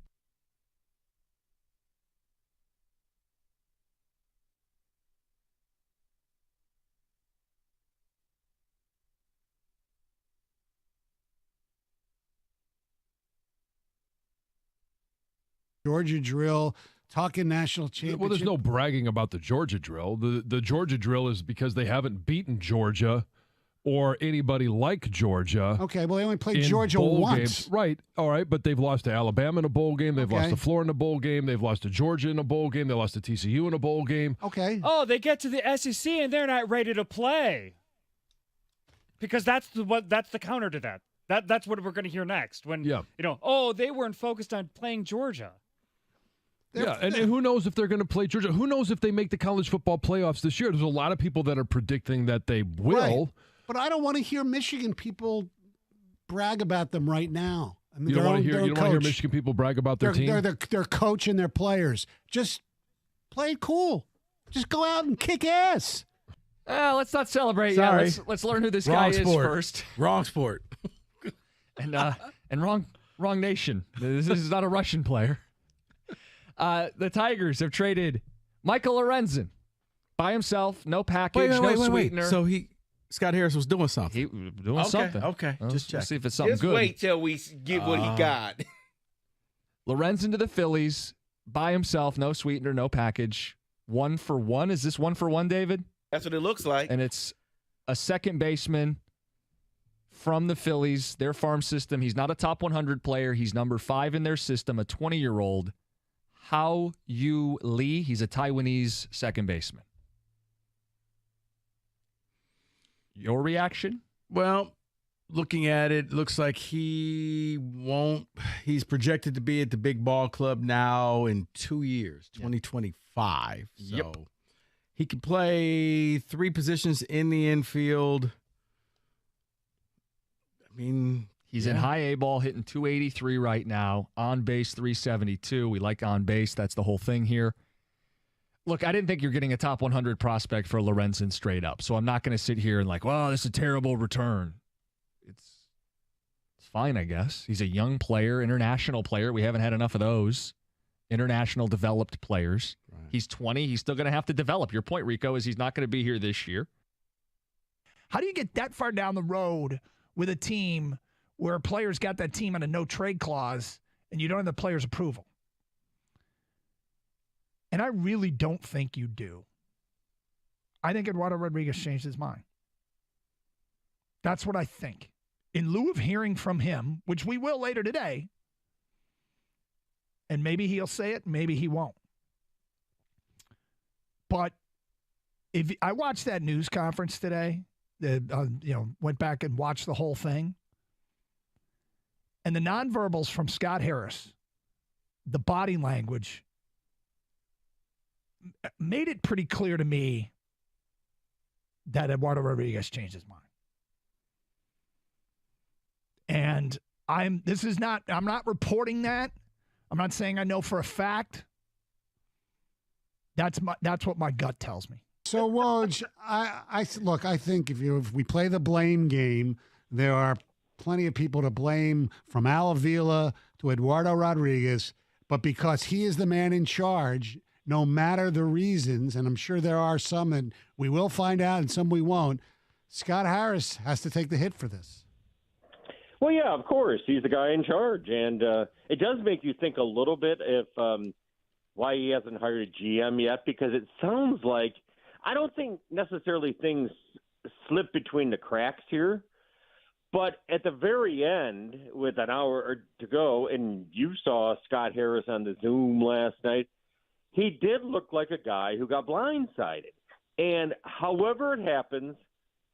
Georgia drill, talking national championship. Well, there's no bragging about the Georgia drill. The Georgia drill is because they haven't beaten Georgia or anybody like Georgia. Okay, well, they only played in Georgia bowl once. games. Right, all right, but they've lost to Alabama in a bowl game. They've lost Okay. to Florida in a bowl game. They've lost to Georgia in a bowl game. They lost to TCU in a bowl game. Okay. Oh, they get to the SEC and they're not ready to play. Because that's the counter to that. That's what we're going to hear next. When they weren't focused on playing Georgia. Yeah, and who knows if they're going to play Georgia? Who knows if they make the college football playoffs this year? There's a lot of people that are predicting that they will. Right. But I don't want to hear Michigan people brag about them right now. I mean, You don't want to their hear own coach. Michigan people brag about their team? Their coach and their players. Just play it cool. Just go out and kick ass. Let's not celebrate. Sorry. Yeah, let's learn who this Wrong guy sport. is first. Wrong sport. And wrong nation. This is not a Russian player. The Tigers have traded Michael Lorenzen by himself, no package, no sweetener. So Scott Harris was doing something. He doing something. Okay, Let's just check. see if it's something Just good. wait till we get what he got. Lorenzen to the Phillies by himself, no sweetener, no package. 1-for-1. Is this 1-for-1, David? That's what it looks like. And it's a second baseman from the Phillies, their farm system. He's not a top 100 player. He's number 5 in their system, a 20-year-old. Hao Yu Lee. He's a Taiwanese second baseman. Your reaction? Well, looking at it, looks like he's projected to be at the big ball club now in 2 years, 2025. Yep. So he could play 3 positions in the infield. I mean, He's in high A ball, hitting 283 right now. On base, 372. We like on base. That's the whole thing here. Look, I didn't think you're getting a top 100 prospect for Lorenzen straight up. So I'm not going to sit here and well, this is a terrible return. It's fine, I guess. He's a young player, international player. We haven't had enough of those international developed players. Right. He's 20. He's still going to have to develop. Your point, Rico, is he's not going to be here this year. How do you get that far down the road with a team where a player's got that team on a no-trade clause and you don't have the player's approval? And I really don't think you do. I think Eduardo Rodriguez changed his mind. That's what I think. In lieu of hearing from him, which we will later today, and maybe he'll say it, maybe he won't. But if I watched that news conference today, went back and watched the whole thing, and the nonverbals from Scott Harris, the body language, made it pretty clear to me that Eduardo Rodriguez changed his mind. And I'm not reporting that. I'm not saying I know for a fact. That's what my gut tells me. So, Woj, I think if we play the blame game, there are plenty of people to blame, from Al Avila to Eduardo Rodriguez, but because he is the man in charge, no matter the reasons, and I'm sure there are some that we will find out and some we won't, Scott Harris has to take the hit for this. Well, yeah, of course. He's the guy in charge. And it does make you think a little bit if why he hasn't hired a GM yet, because it sounds like I don't think necessarily things slip between the cracks here. But at the very end, with an hour to go, and you saw Scott Harris on the Zoom last night, he did look like a guy who got blindsided. And however it happens,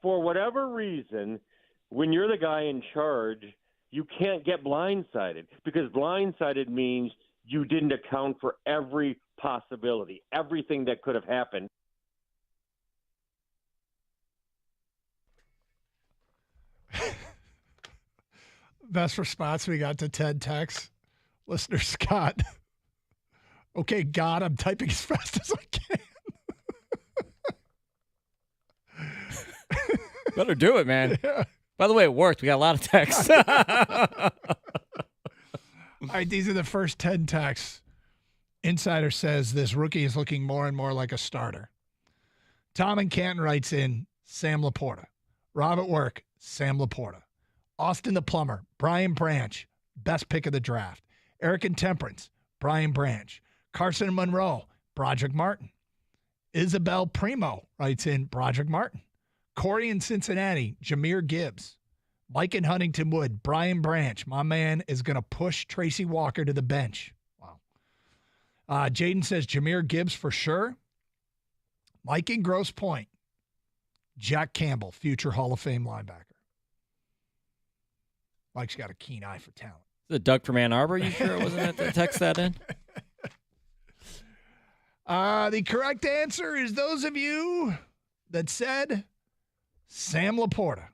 for whatever reason, when you're the guy in charge, you can't get blindsided, because blindsided means you didn't account for every possibility, everything that could have happened. Best response we got to Ted text. Listener Scott. Okay, God, I'm typing as fast as I can. Better do it, man. Yeah. By the way, it worked. We got a lot of texts. All right, these are the first 10 texts. Insider says this rookie is looking more and more like a starter. Tom in Canton writes in, Sam Laporta. Rob at work, Sam Laporta. Austin the Plumber, Brian Branch, best pick of the draft. Eric and Temperance, Brian Branch. Carson and Monroe, Broderick Martin. Isabel Primo writes in, Broderick Martin. Corey in Cincinnati, Jahmyr Gibbs. Mike in Huntington Wood, Brian Branch. My man is going to push Tracy Walker to the bench. Wow. Jaden says Jahmyr Gibbs for sure. Mike in Grosse Pointe, Jack Campbell, future Hall of Fame linebacker. Mike's got a keen eye for talent. The Doug from Ann Arbor, you sure it wasn't that text that in? The correct answer is those of you that said Sam Laporta.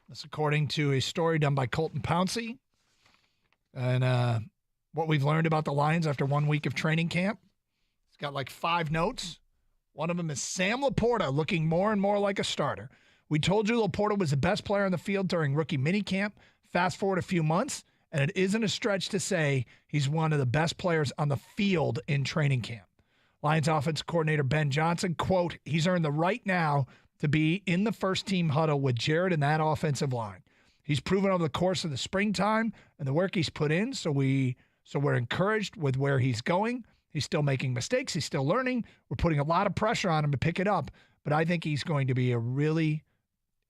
That's according to a story done by Colton Pouncey. And what we've learned about the Lions after 1 week of training camp. It's got like 5 notes. One of them is Sam Laporta looking more and more like a starter. We told you Laporta was the best player on the field during rookie minicamp. Fast forward a few months, and it isn't a stretch to say he's one of the best players on the field in training camp. Lions offensive coordinator Ben Johnson, quote, he's earned the right now to be in the first-team huddle with Jared and that offensive line. He's proven over the course of the springtime and the work he's put in, so we're encouraged with where he's going. He's still making mistakes. He's still learning. We're putting a lot of pressure on him to pick it up, but I think he's going to be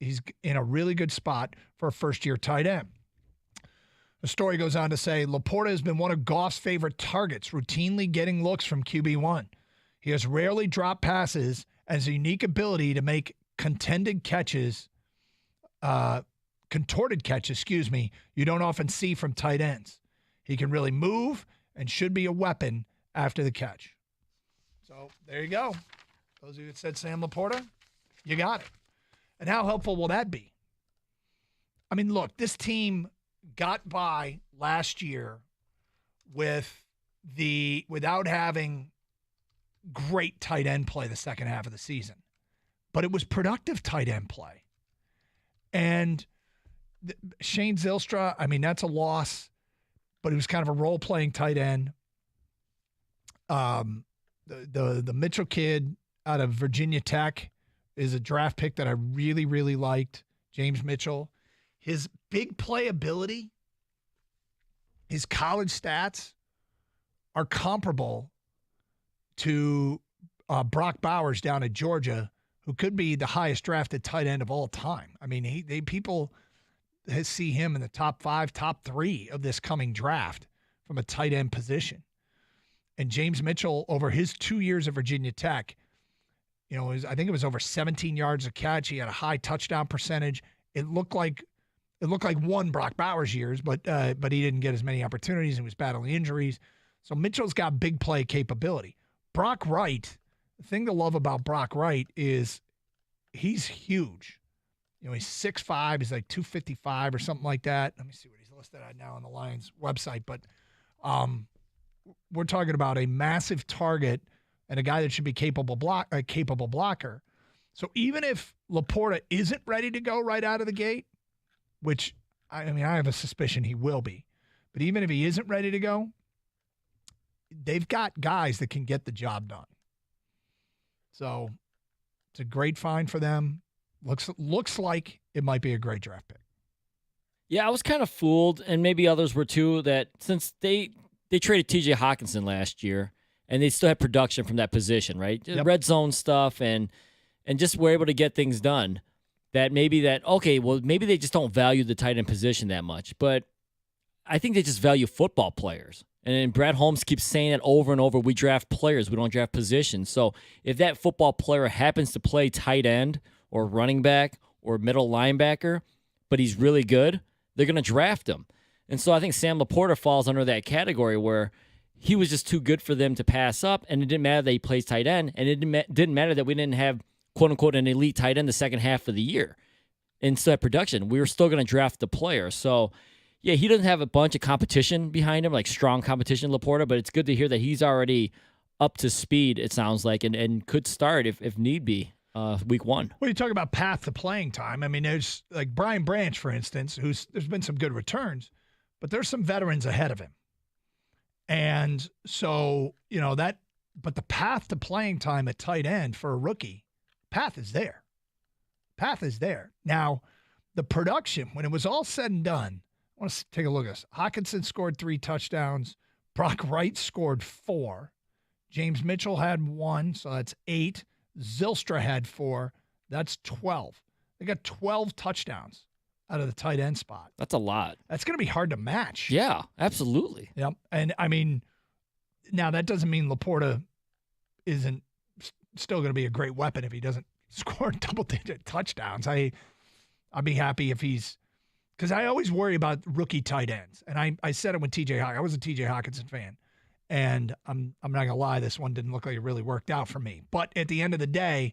he's in a really good spot for a first-year tight end. The story goes on to say, Laporta has been one of Goff's favorite targets, routinely getting looks from QB1. He has rarely dropped passes and has a unique ability to make contorted catches, you don't often see from tight ends. He can really move and should be a weapon after the catch. So there you go. Those of you that said Sam Laporta, you got it. And how helpful will that be? I mean, look, this team got by last year without having great tight end play the second half of the season. But it was productive tight end play. And Shane Zylstra, I mean, that's a loss, but he was kind of a role-playing tight end. The Mitchell kid out of Virginia Tech is a draft pick that I really, really liked, James Mitchell. His big play ability, his college stats are comparable to Brock Bowers down at Georgia, who could be the highest drafted tight end of all time. I mean, people see him in the top 5, top 3 of this coming draft from a tight end position. And James Mitchell, over his 2 years at Virginia Tech, I think it was over 17 yards a catch. He had a high touchdown percentage. It looked like one Brock Bowers years, but he didn't get as many opportunities and was battling injuries. So Mitchell's got big play capability. Brock Wright, the thing to love about Brock Wright is he's huge. He's 6'5", he's like 255 or something like that. Let me see what he's listed at now on the Lions website. But we're talking about a massive target and a guy that should be capable blocker. So even if Laporta isn't ready to go right out of the gate, which, I have a suspicion he will be, but even if he isn't ready to go, they've got guys that can get the job done. So it's a great find for them. Looks like it might be a great draft pick. Yeah, I was kind of fooled, and maybe others were too, that since they traded T.J. Hawkinson last year, and they still have production from that position, right? Yep. Red zone stuff and just were able to get things done. Maybe they just don't value the tight end position that much, but I think they just value football players. And Brad Holmes keeps saying it over and over. We draft players. We don't draft positions. So if that football player happens to play tight end or running back or middle linebacker, but he's really good, they're going to draft him. And so I think Sam Laporta falls under that category where he was just too good for them to pass up, and it didn't matter that he plays tight end, and it didn't matter that we didn't have, quote-unquote, an elite tight end the second half of the year. Instead of production, we were still going to draft the player. So, yeah, he doesn't have a bunch of competition behind him, like strong competition, Laporta, but it's good to hear that he's already up to speed, it sounds like, and could start if need be. Week 1. When you talk about path to playing time, I mean, there's like Brian Branch, for instance, there's been some good returns, but there's some veterans ahead of him. And so, but the path to playing time at tight end for a rookie, path is there. Path is there. Now, the production, when it was all said and done, I want to take a look at this. Hockenson scored 3 touchdowns. Brock Wright scored 4. James Mitchell had 1, so that's 8. Zylstra had 4. That's 12. They got 12 touchdowns out of the tight end spot. That's a lot. That's going to be hard to match. Yeah, absolutely. Yep. And, I mean, now that doesn't mean Laporta isn't still going to be a great weapon if he doesn't score double-digit touchdowns. I'd be happy if he's – because I always worry about rookie tight ends. And I said it when T.J. Hawkinson – I was a T.J. Hawkinson fan. And I'm not going to lie, this one didn't look like it really worked out for me. But at the end of the day,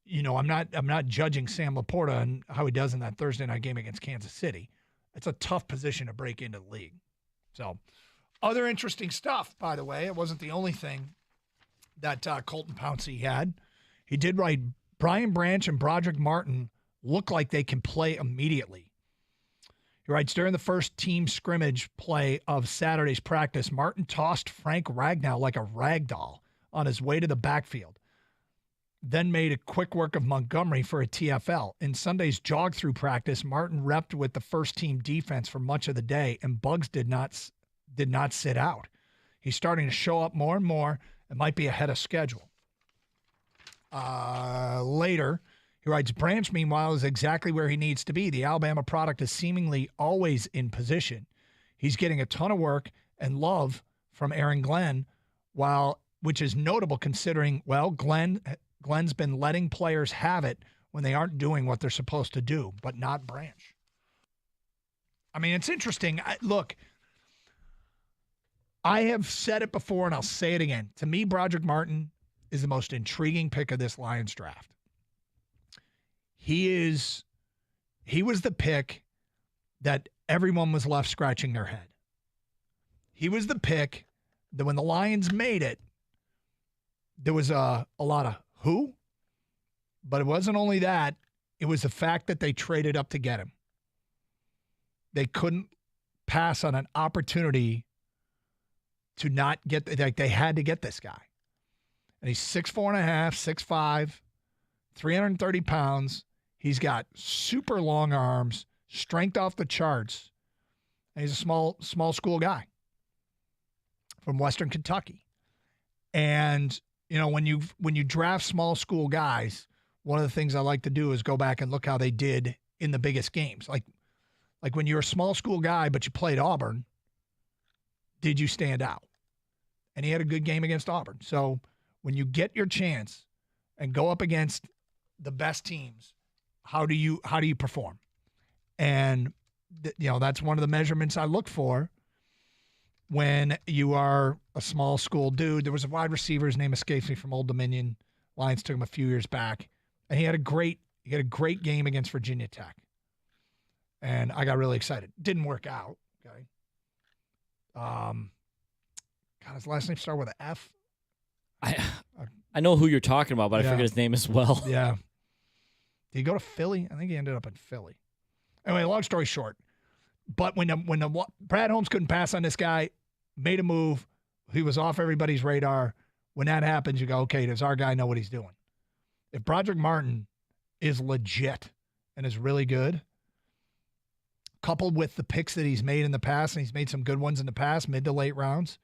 I'm not judging Sam Laporta and how he does in that Thursday night game against Kansas City. It's a tough position to break into the league. So, other interesting stuff, by the way. It wasn't the only thing that Colton Pouncey had. He did write, Brian Branch and Broderick Martin look like they can play immediately. He writes, during the first team scrimmage play of Saturday's practice, Martin tossed Frank Ragnow like a rag doll on his way to the backfield, then made a quick work of Montgomery for a TFL. In Sunday's jog-through practice, Martin repped with the first-team defense for much of the day, and Bugs did not sit out. He's starting to show up more and more and might be ahead of schedule. Later, he writes, Branch, meanwhile, is exactly where he needs to be. The Alabama product is seemingly always in position. He's getting a ton of work and love from Aaron Glenn, which is notable considering, Glenn's been letting players have it when they aren't doing what they're supposed to do, but not Branch. I mean, it's interesting. Look, I have said it before, and I'll say it again. To me, Broderick Martin is the most intriguing pick of this Lions draft. He was the pick that everyone was left scratching their head. He was the pick that when the Lions made it, there was a lot of who, but it wasn't only that. It was the fact that they traded up to get him. They couldn't pass on an opportunity to not get, like they had to get this guy. And he's 6'4.5", 6'5", 330 pounds. He's got super long arms, strength off the charts. And he's a small school guy from Western Kentucky. And, when you draft small school guys, one of the things I like to do is go back and look how they did in the biggest games. Like when you're a small school guy, but you played Auburn, did you stand out? And he had a good game against Auburn. So when you get your chance and go up against the best teams, how do you perform? And that's one of the measurements I look for when you are a small school dude. There was a wide receiver, his name escapes me, from Old Dominion. Lions took him a few years back, and he had a great game against Virginia Tech. And I got really excited. Didn't work out. Okay. God, his last name started with an F. I know who you're talking about, but I forget his name as well. Yeah. Did he go to Philly? I think he ended up in Philly. Anyway, long story short, but when Brad Holmes couldn't pass on this guy, made a move, he was off everybody's radar. When that happens, you go, okay, does our guy know what he's doing? If Broderick Martin is legit and is really good, coupled with the picks that he's made in the past, and he's made some good ones in the past, mid to late rounds,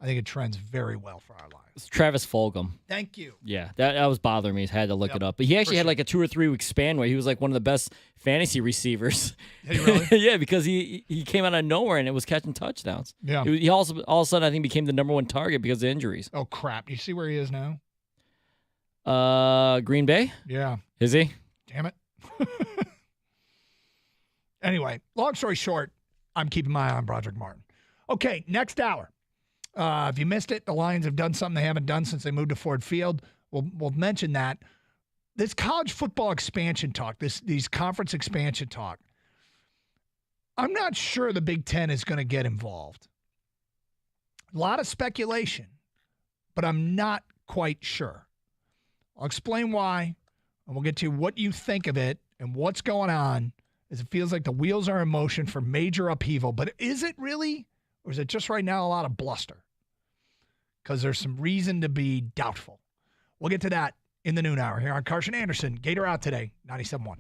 I think it trends very well for our Lions. It's Travis Fulgham. Thank you. Yeah, that was bothering me. I had to look Yep, it up. But he actually for had sure. like a 2 or 3 week span where he was like one of the best fantasy receivers. Did he really? Yeah, because he came out of nowhere and it was catching touchdowns. Yeah. He also all of a sudden I think became the number 1 target because of injuries. Oh, crap. You see where he is now? Green Bay? Yeah. Is he? Damn it. Anyway, long story short, I'm keeping my eye on Broderick Martin. Okay, next hour. If you missed it, the Lions have done something they haven't done since they moved to Ford Field. We'll mention that. This college football expansion talk, these conference expansion talk, I'm not sure the Big Ten is going to get involved. A lot of speculation, but I'm not quite sure. I'll explain why, and we'll get to what you think of it and what's going on, as it feels like the wheels are in motion for major upheaval. But is it really, or is it just right now a lot of bluster? Because there's some reason to be doubtful. We'll get to that in the noon hour here on Carson Anderson. Gator Out Today, 97.1.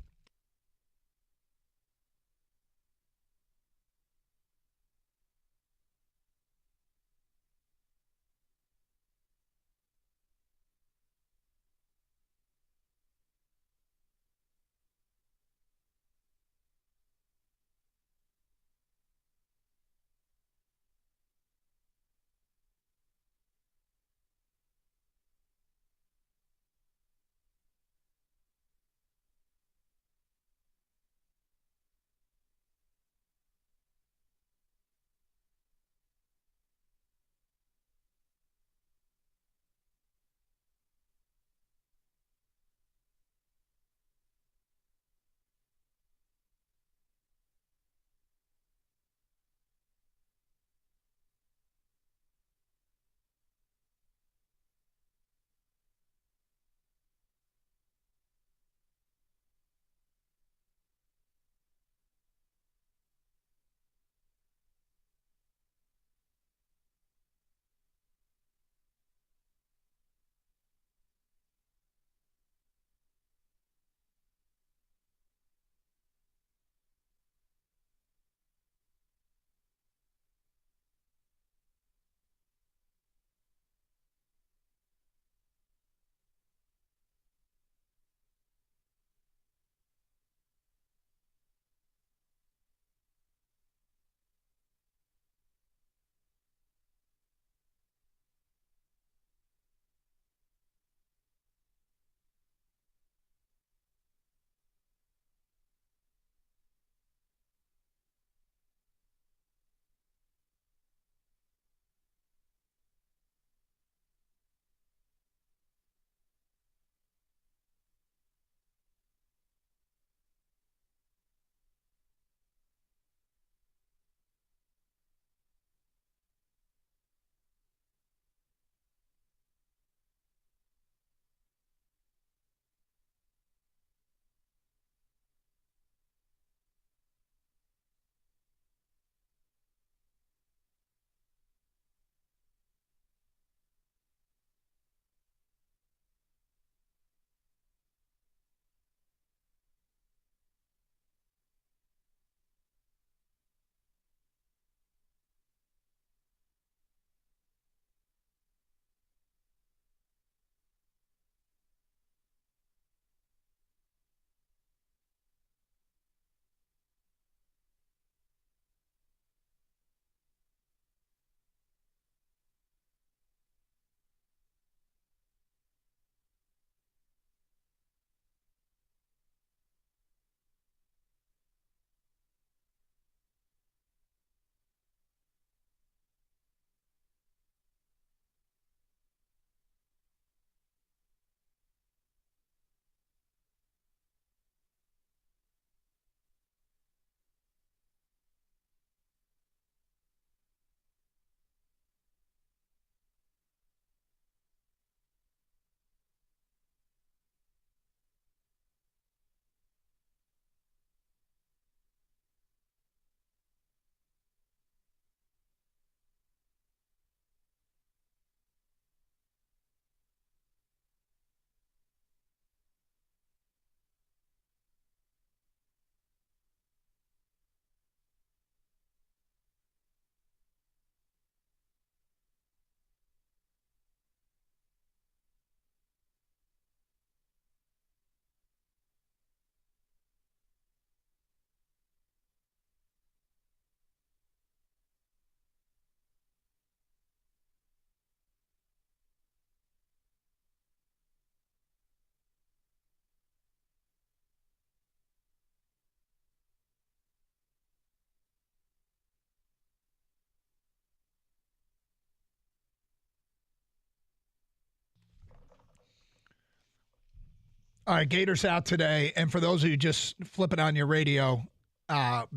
All right, Gators out today. And for those of you just flipping on your radio,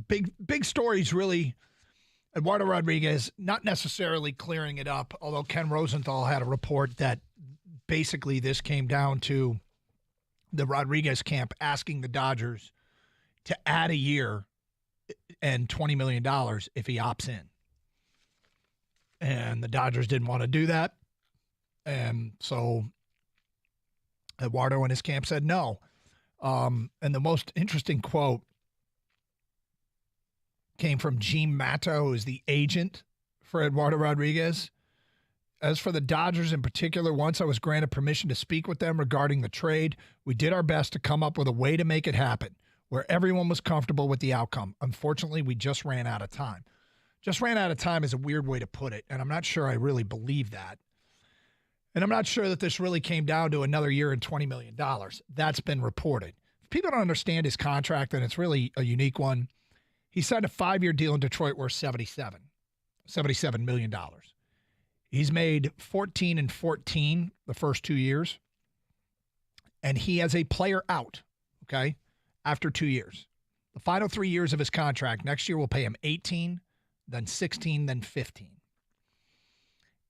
big stories really. Eduardo Rodriguez not necessarily clearing it up, although Ken Rosenthal had a report that basically this came down to the Rodriguez camp asking the Dodgers to add a year and $20 million if he opts in. And the Dodgers didn't want to do that. And so Eduardo and his camp said no. And the most interesting quote came from Gene Matto, who is the agent for Eduardo Rodriguez. As for the Dodgers in particular, once I was granted permission to speak with them regarding the trade, we did our best to come up with a way to make it happen where everyone was comfortable with the outcome. Unfortunately, we just ran out of time. Just ran out of time is a weird way to put it, and I'm not sure I really believe that. And I'm not sure that this really came down to another year and $20 million. That's been reported. If people don't understand his contract, and it's really a unique one, he signed a 5-year deal in Detroit worth $77 million. He's made 14 and 14 the first 2 years, and he has a player out, okay, after 2 years. The final 3 years of his contract, next year we'll pay him 18, then 16, then 15.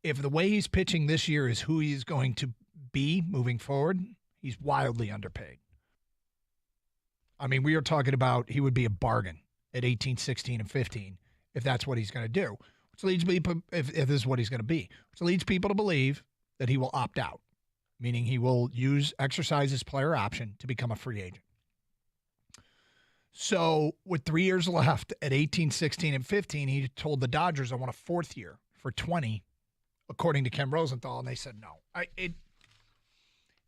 If the way he's pitching this year is who he's going to be moving forward, he's wildly underpaid. I mean, we are talking about he would be a bargain at 18, 16, and 15 if that's what he's going to do. Which leads people, if this is what he's going to be, which leads people to believe that he will opt out, meaning he will exercise his player option to become a free agent. So with 3 years left at 18, 16, and 15, he told the Dodgers, I want a 4th year for 20, according to Ken Rosenthal, and they said no. It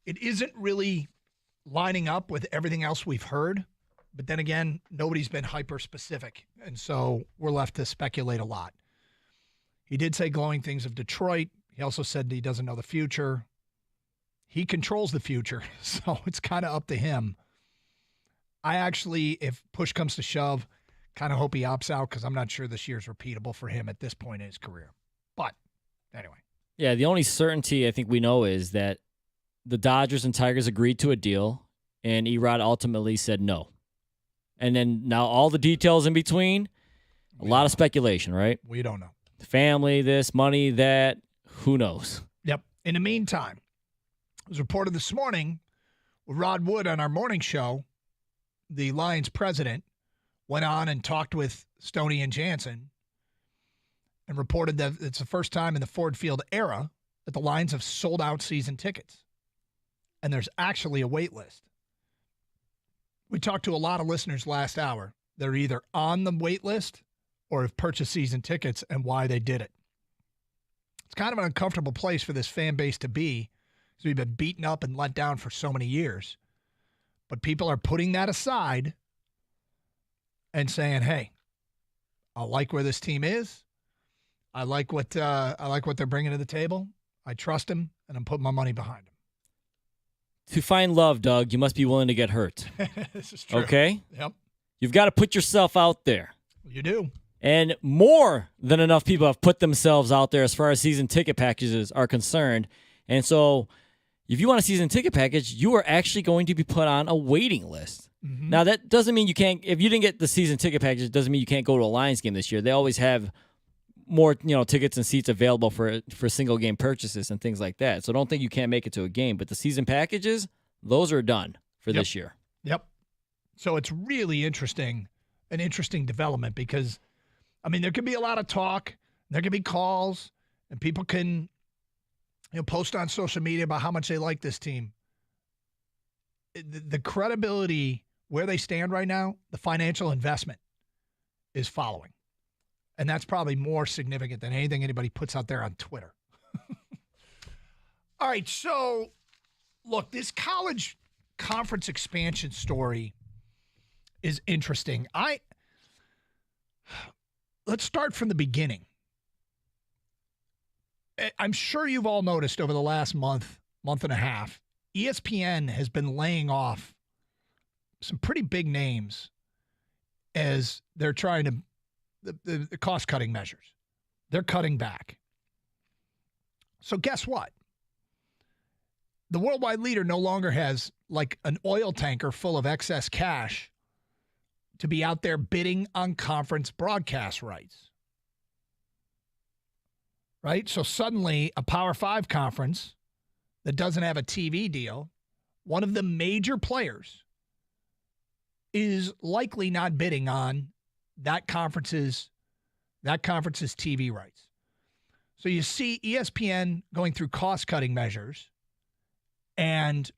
isn't really lining up with everything else we've heard, but then again, nobody's been hyper-specific, and so we're left to speculate a lot. He did say glowing things of Detroit. He also said he doesn't know the future. He controls the future, so it's kind of up to him. I actually, if push comes to shove, kind of hope he opts out because I'm not sure this year's repeatable for him at this point in his career. But anyway. Yeah, the only certainty I think we know is that the Dodgers and Tigers agreed to a deal, and Erod ultimately said no. And then now all the details in between, a lot of speculation, right? We don't know. Family, this, money, that, who knows? Yep. In the meantime, it was reported this morning with Rod Wood on our morning show, the Lions president went on and talked with Stoney and Jansen and reported that it's the first time in the Ford Field era that the Lions have sold out season tickets. And there's actually a wait list. We talked to a lot of listeners last hour. They're either on the wait list or have purchased season tickets and why they did it. It's kind of an uncomfortable place for this fan base to be because we've been beaten up and let down for so many years. But people are putting that aside and saying, hey, I like where this team is. I like what they're bringing to the table. I trust them, and I'm putting my money behind them. To find love, Doug, you must be willing to get hurt. This is true. Okay? Yep. You've got to put yourself out there. You do. And more than enough people have put themselves out there as far as season ticket packages are concerned. And so if you want a season ticket package, you are actually going to be put on a waiting list. Mm-hmm. Now, that doesn't mean you can't, if you didn't get the season ticket package, it doesn't mean you can't go to a Lions game this year. They always have more, tickets and seats available for single game purchases and things like that. So don't think you can't make it to a game. But the season packages, those are done for this year. Yep. So it's really interesting, an interesting development because, there could be a lot of talk, there could be calls, and people can post on social media about how much they like this team. The credibility, where they stand right now, the financial investment is following. And that's probably more significant than anything anybody puts out there on Twitter. All right, so look, this college conference expansion story is interesting. Let's start from the beginning. I'm sure you've all noticed over the last month and a half, ESPN has been laying off some pretty big names as they're trying to the cost-cutting measures. They're cutting back. So guess what? the worldwide leader no longer has like an oil tanker full of excess cash to be out there bidding on conference broadcast rights. Right? So suddenly a Power 5 conference that doesn't have a TV deal, one of the major players is likely not bidding on that conference's TV rights. So you see ESPN going through cost-cutting measures, and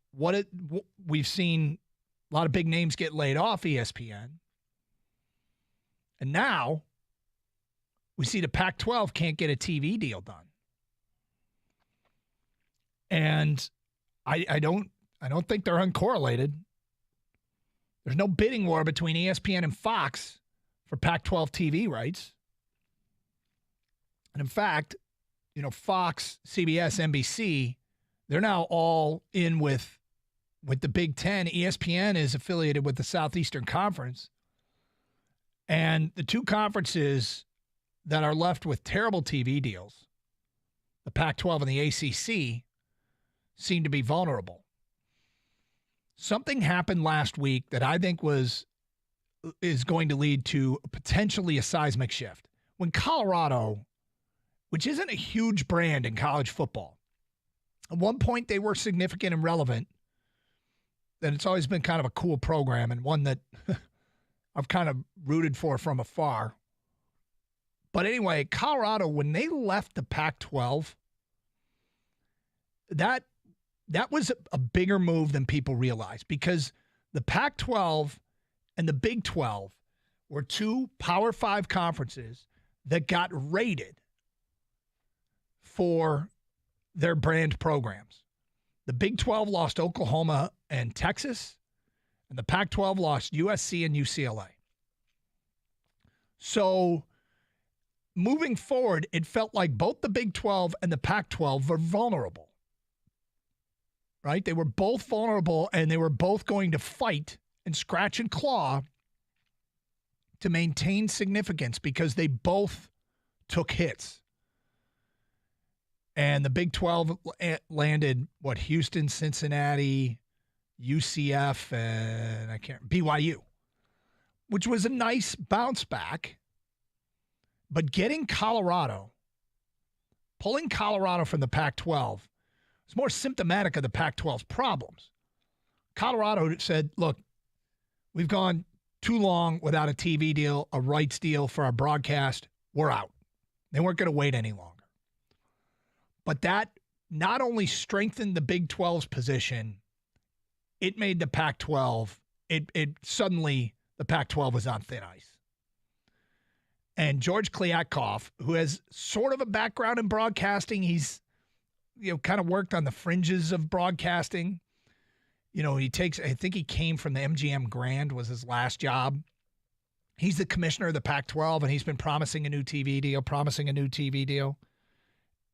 we've seen a lot of big names get laid off ESPN. And now we see the Pac-12 can't get a TV deal done. And I don't think they're uncorrelated. There's no bidding war between ESPN and Fox for Pac-12 TV rights. And in fact, Fox, CBS, NBC, they're now all in with the Big Ten. ESPN is affiliated with the Southeastern Conference. And the two conferences that are left with terrible TV deals, the Pac-12 and the ACC, seem to be vulnerable. Something happened last week that I think is going to lead to potentially a seismic shift. When Colorado, which isn't a huge brand in college football, at one point they were significant and relevant, then it's always been kind of a cool program and one that I've kind of rooted for from afar. But anyway, Colorado, when they left the Pac-12, that was a bigger move than people realize, because the Pac-12 and the Big 12 were two Power 5 conferences that got rated for their brand programs. The Big 12 lost Oklahoma and Texas, and the Pac-12 lost USC and UCLA. So moving forward, it felt like both the Big 12 and the Pac-12 were vulnerable. Right? They were both vulnerable, and they were both going to fight and scratch and claw to maintain significance because they both took hits. And the Big 12 landed, Houston, Cincinnati, UCF, and BYU, which was a nice bounce back. But getting Colorado, pulling Colorado from the Pac-12, it's more symptomatic of the Pac-12's problems. Colorado said, look, we've gone too long without a TV deal, a rights deal for our broadcast. We're out. They weren't going to wait any longer. But that not only strengthened the Big 12's position, it made the Pac-12, it suddenly, the Pac-12 was on thin ice. And George Kliavkoff, who has sort of a background in broadcasting, he's kind of worked on the fringes of broadcasting. I think he came from the MGM Grand, was his last job. He's the commissioner of the Pac-12, and he's been promising a new TV deal.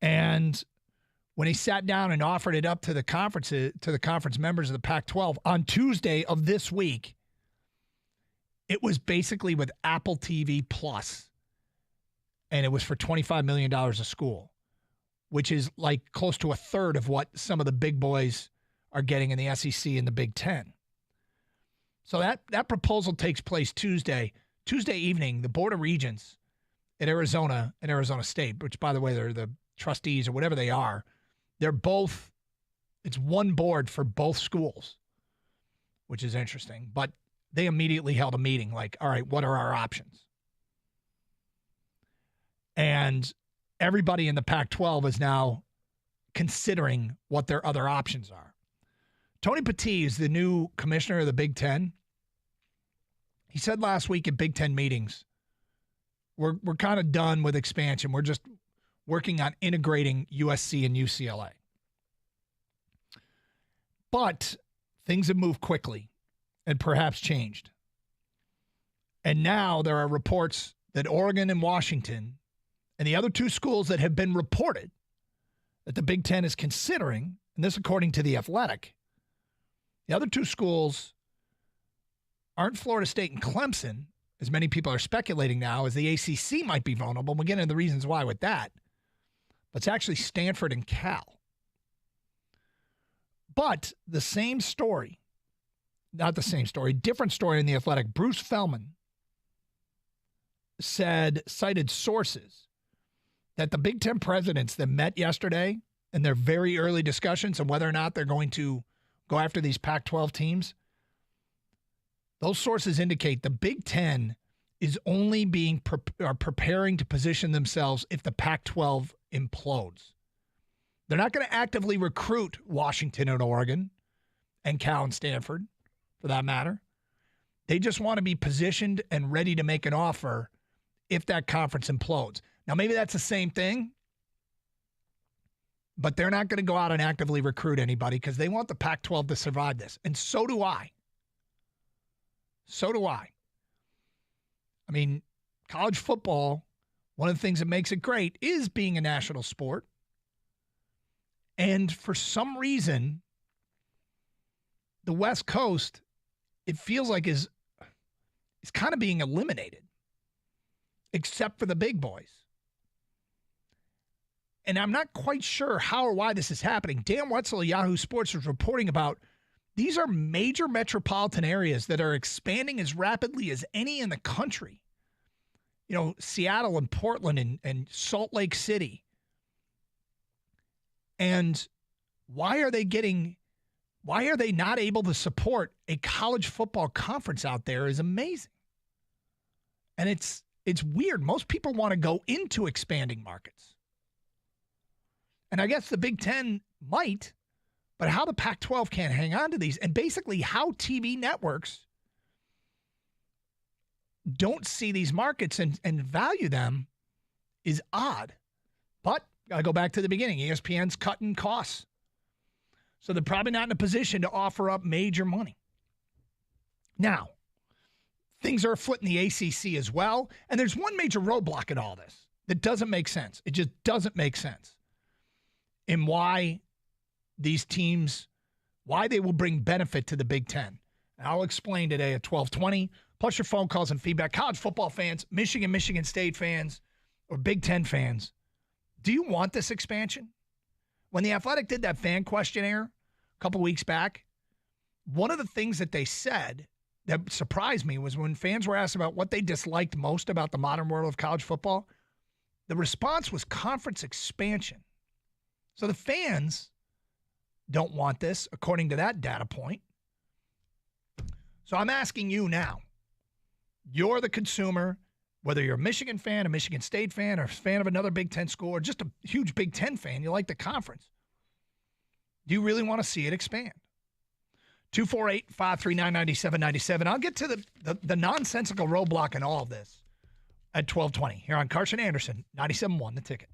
And when he sat down and offered it up to the conference members of the Pac-12 on Tuesday of this week, it was basically with Apple TV Plus, and it was for $25 million a school, which is like close to a third of what some of the big boys are getting in the SEC and the Big Ten. So that proposal takes place Tuesday evening. The Board of Regents at Arizona and Arizona State, which, by the way, they're the trustees or whatever they are, it's one board for both schools, which is interesting. But they immediately held a meeting like, all right, what are our options? And everybody in the Pac-12 is now considering what their other options are. Tony Petit is the new commissioner of the Big Ten. He said last week at Big Ten meetings, we're kind of done with expansion. We're just working on integrating USC and UCLA. But things have moved quickly and perhaps changed. And now there are reports that Oregon and Washington and the other two schools that have been reported that the Big Ten is considering, and this according to The Athletic, the other two schools aren't Florida State and Clemson, as many people are speculating now, as the ACC might be vulnerable. We'll get into the reasons why with that. But it's actually Stanford and Cal. But the same story, not the same story, different story in The Athletic. Bruce Feldman cited sources that the Big Ten presidents that met yesterday in their very early discussions on whether or not they're going to go after these Pac-12 teams, those sources indicate the Big Ten is only preparing to position themselves if the Pac-12 implodes. They're not going to actively recruit Washington and Oregon and Cal and Stanford, for that matter. They just want to be positioned and ready to make an offer if that conference implodes. Now, maybe that's the same thing, but they're not going to go out and actively recruit anybody because they want the Pac-12 to survive this. And so do I. So do I. I mean, college football, one of the things that makes it great is being a national sport. And for some reason, the West Coast, it feels like is kind of being eliminated, except for the big boys. And I'm not quite sure how or why this is happening. Dan Wetzel of Yahoo Sports was reporting about these are major metropolitan areas that are expanding as rapidly as any in the country. You know, Seattle and Portland and Salt Lake City. And why are they not able to support a college football conference out there is amazing. And it's weird. Most people want to go into expanding markets. And I guess the Big Ten might, but how the Pac-12 can't hang on to these, and basically how TV networks don't see these markets and value them is odd. But I go back to the beginning. ESPN's cutting costs. So they're probably not in a position to offer up major money. Now, things are afoot in the ACC as well. And there's one major roadblock in all this that doesn't make sense. It just doesn't make sense in why these teams, why they will bring benefit to the Big Ten. And I'll explain today at 12:20, plus your phone calls and feedback. College football fans, Michigan State fans, or Big Ten fans, do you want this expansion? When The Athletic did that fan questionnaire a couple weeks back, one of the things that they said that surprised me was when fans were asked about what they disliked most about the modern world of college football, the response was conference expansion. So the fans don't want this, according to that data point. So I'm asking you now, you're the consumer, whether you're a Michigan fan, a Michigan State fan, or a fan of another Big Ten school, or just a huge Big Ten fan, you like the conference. Do you really want to see it expand? 248-539-9797. I'll get to the nonsensical roadblock in all of this at 12:20 here on Carson Anderson, 97.1 The Ticket.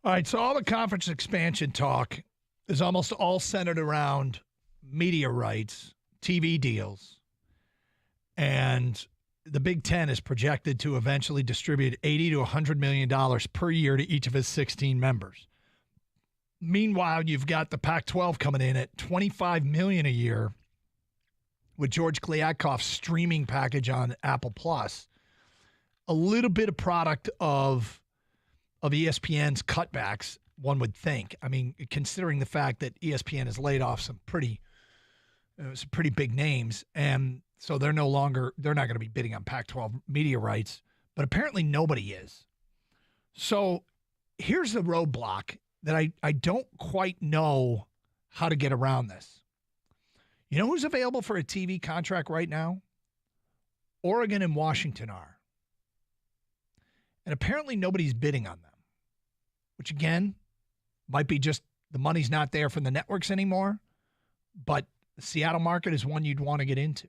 All right, so all the conference expansion talk is almost all centered around media rights, TV deals, and the Big Ten is projected to eventually distribute $80 to $100 million per year to each of its 16 members. Meanwhile, you've got the Pac-12 coming in at $25 million a year with George Kliavkoff's streaming package on Apple Plus. A little bit of product of ESPN's cutbacks, one would think. I mean, considering the fact that ESPN has laid off some pretty big names, and so they're not going to be bidding on Pac-12 media rights, but apparently nobody is. So here's the roadblock that I don't quite know how to get around this. You know who's available for a TV contract right now? Oregon and Washington are. And apparently nobody's bidding on them, which again might be just the money's not there from the networks anymore, but the Seattle market is one you'd want to get into.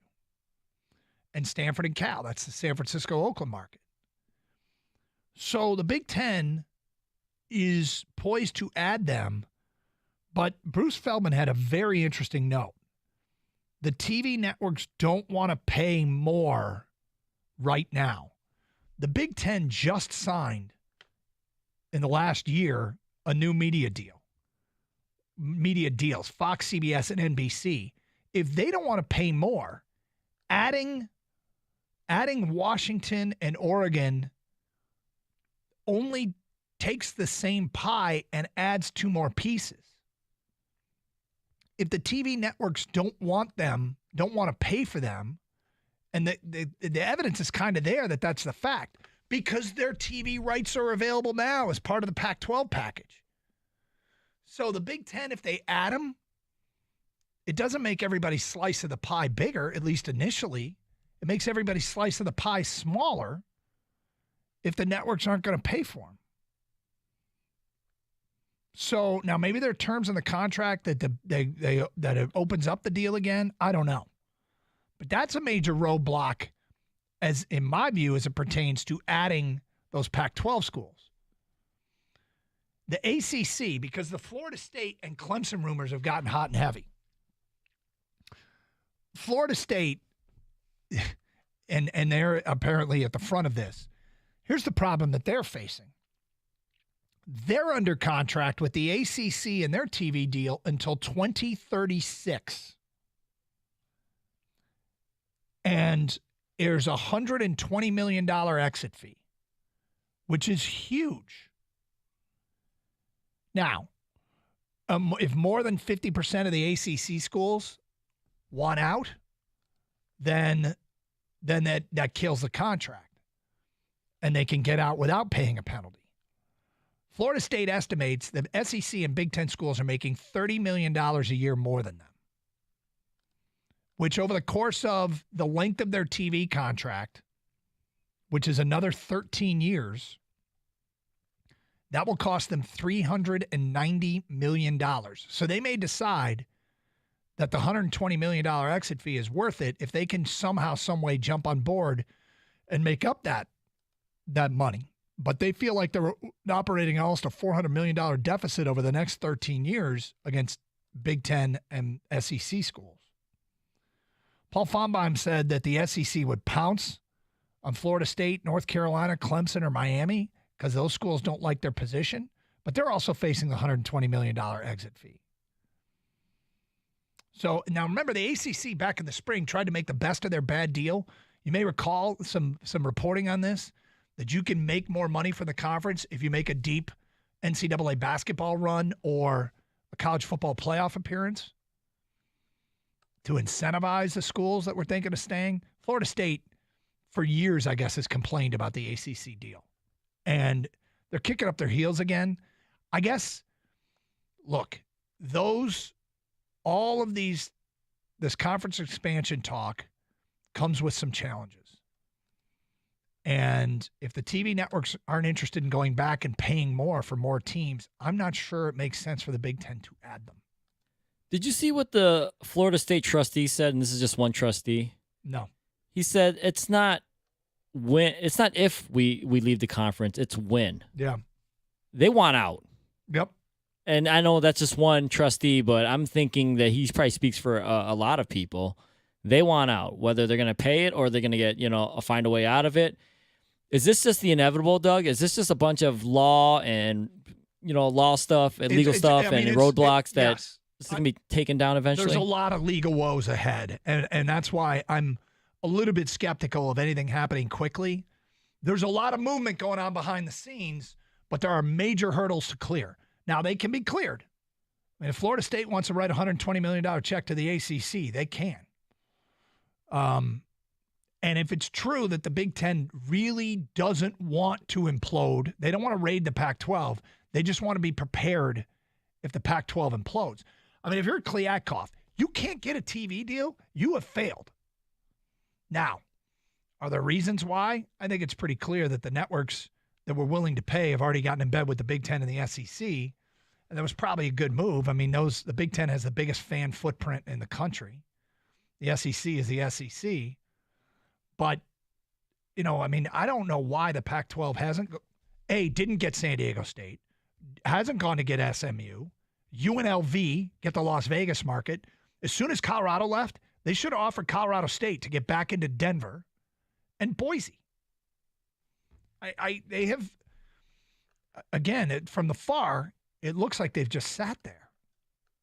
And Stanford and Cal, that's the San Francisco-Oakland market. So the Big Ten is poised to add them, but Bruce Feldman had a very interesting note. The TV networks don't want to pay more right now. The Big Ten just signed in the last year a new media deals, Fox, CBS, and NBC. If they don't want to pay more, adding Washington and Oregon only takes the same pie and adds 2 more pieces. If the TV networks don't want to pay for them, and the evidence is kind of there that that's the fact, because their TV rights are available now as part of the Pac-12 package. So the Big Ten, if they add them, it doesn't make everybody's slice of the pie bigger, at least initially. It makes everybody's slice of the pie smaller if the networks aren't going to pay for them. So now maybe there are terms in the contract that that it opens up the deal again. I don't know. But that's a major roadblock, as in my view, as it pertains to adding those Pac-12 schools. The ACC, because the Florida State and Clemson rumors have gotten hot and heavy. Florida State, and they're apparently at the front of this. Here's the problem that they're facing. They're under contract with the ACC and their TV deal until 2036. And there's a $120 million exit fee, which is huge. Now, if more than 50% of the ACC schools want out, then that kills the contract, and they can get out without paying a penalty. Florida State estimates that SEC and Big Ten schools are making $30 million a year more than them, which over the course of the length of their TV contract, which is another 13 years, that will cost them $390 million. So they may decide that the $120 million exit fee is worth it if they can somehow, some way jump on board and make up that money. But they feel like they're operating almost a $400 million deficit over the next 13 years against Big Ten and SEC schools. Paul Fonbaum said that the SEC would pounce on Florida State, North Carolina, Clemson, or Miami because those schools don't like their position, but they're also facing the $120 million exit fee. So now remember, the ACC back in the spring tried to make the best of their bad deal. You may recall some reporting on this, that you can make more money for the conference if you make a deep NCAA basketball run or a college football playoff appearance to incentivize the schools that were thinking of staying. Florida State, for years, I guess, has complained about the ACC deal. And they're kicking up their heels again. I guess, look, all of this conference expansion talk comes with some challenges. And if the TV networks aren't interested in going back and paying more for more teams, I'm not sure it makes sense for the Big Ten to add them. Did you see what the Florida State trustee said? And this is just one trustee. No. He said it's not if we leave the conference, it's when. Yeah. They want out. Yep. And I know that's just one trustee, but I'm thinking that he probably speaks for a lot of people. They want out, whether they're going to pay it or they're going to get, find a way out of it. Is this just the inevitable, Doug? Is this just a bunch of law and, law stuff and legal stuff and roadblocks that yes. this is going to be taken down eventually? There's a lot of legal woes ahead, and that's why I'm a little bit skeptical of anything happening quickly. There's a lot of movement going on behind the scenes, but there are major hurdles to clear. Now, they can be cleared. I mean, if Florida State wants to write a $120 million check to the ACC, they can. And if it's true that the Big Ten really doesn't want to implode, they don't want to raid the Pac-12, they just want to be prepared if the Pac-12 implodes. I mean, if you're Kliavkoff, you can't get a TV deal, you have failed. Now, are there reasons why? I think it's pretty clear that the networks that were willing to pay have already gotten in bed with the Big Ten and the SEC, and that was probably a good move. I mean, the Big Ten has the biggest fan footprint in the country. The SEC is the SEC. But, I don't know why the Pac-12 didn't get San Diego State, hasn't gone to get SMU, UNLV, get the Las Vegas market. As soon as Colorado left, they should have offered Colorado State to get back into Denver and Boise. They have, again, from the far, it looks like they've just sat there.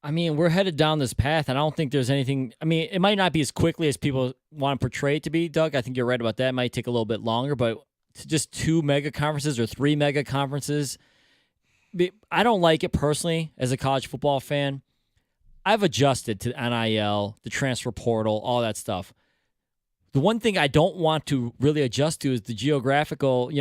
I mean, we're headed down this path, and I don't think there's anything. I mean, it might not be as quickly as people want to portray it to be, Doug. I think you're right about that. It might take a little bit longer, but just 2 mega conferences or 3 mega conferences, I don't like it personally as a college football fan. I've adjusted to NIL, the transfer portal, all that stuff. The one thing I don't want to really adjust to is the geographical,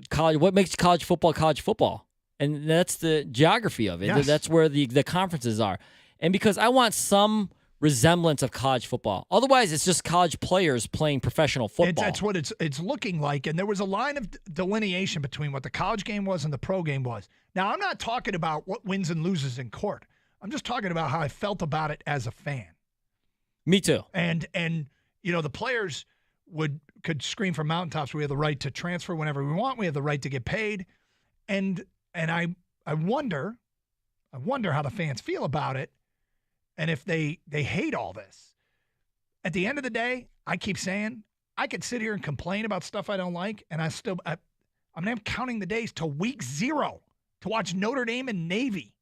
college. What makes college football? And that's the geography of it. Yes. That's where the conferences are. And because I want some resemblance of college football. Otherwise, it's just college players playing professional football. That's what it's looking like. And there was a line of delineation between what the college game was and the pro game was. Now, I'm not talking about what wins and loses in court. I'm just talking about how I felt about it as a fan. Me too. And the players could scream from mountaintops, we have the right to transfer whenever we want. We have the right to get paid. And I wonder how the fans feel about it, and if they hate all this. At the end of the day, I keep saying I could sit here and complain about stuff I don't like, and I'm counting the days to week 0 to watch Notre Dame and Navy.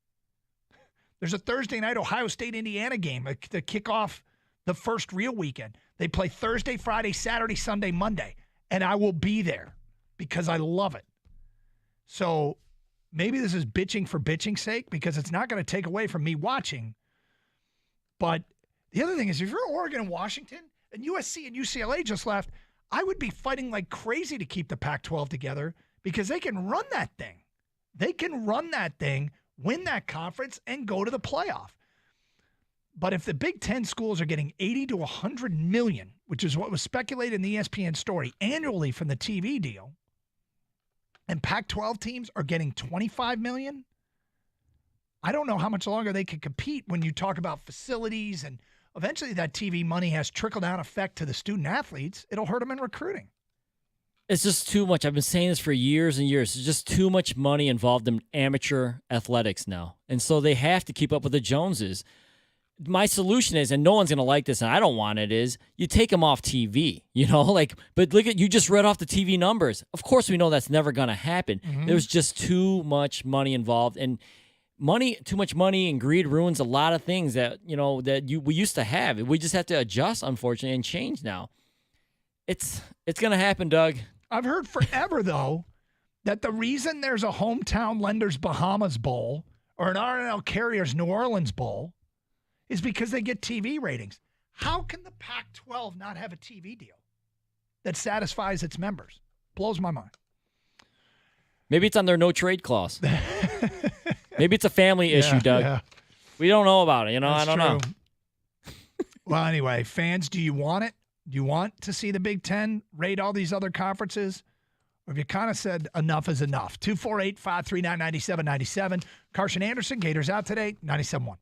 There's a Thursday night Ohio State-Indiana game to kick off the first real weekend. They play Thursday, Friday, Saturday, Sunday, Monday, and I will be there because I love it. So maybe this is bitching for bitching's sake because it's not going to take away from me watching. But the other thing is, if you're Oregon and Washington and USC and UCLA just left, I would be fighting like crazy to keep the Pac-12 together because they can run that thing. They can run that thing, win that conference, and go to the playoff. But if the Big Ten schools are getting $80 to $100 million, which is what was speculated in the ESPN story annually from the TV deal, and Pac-12 teams are getting $25 million, I don't know how much longer they can compete when you talk about facilities, and eventually that TV money has trickle-down effect to the student athletes. It'll hurt them in recruiting. It's just too much. I've been saying this for years and years. There's just too much money involved in amateur athletics now. And so they have to keep up with the Joneses. My solution is, and no one's going to like this, and I don't want it, is you take them off TV, but look at, you just read off the TV numbers. Of course, we know that's never going to happen. Mm-hmm. There's just too much money involved, and too much money and greed ruins a lot of things that, we used to have. We just have to adjust, unfortunately, and change now. It's going to happen, Doug. I've heard forever, though, that the reason there's a Hometown Lenders Bahamas Bowl or an R&L Carriers New Orleans Bowl is because they get TV ratings. How can the Pac-12 not have a TV deal that satisfies its members? Blows my mind. Maybe it's on their no trade clause. Maybe it's a family issue, Doug. Yeah. We don't know about it. That's I don't know. Well, anyway, fans, do you want it? Do you want to see the Big Ten raid all these other conferences? Or have you kind of said enough is enough? 248-539-9797. Carson Anderson, Gators out today, 97.1.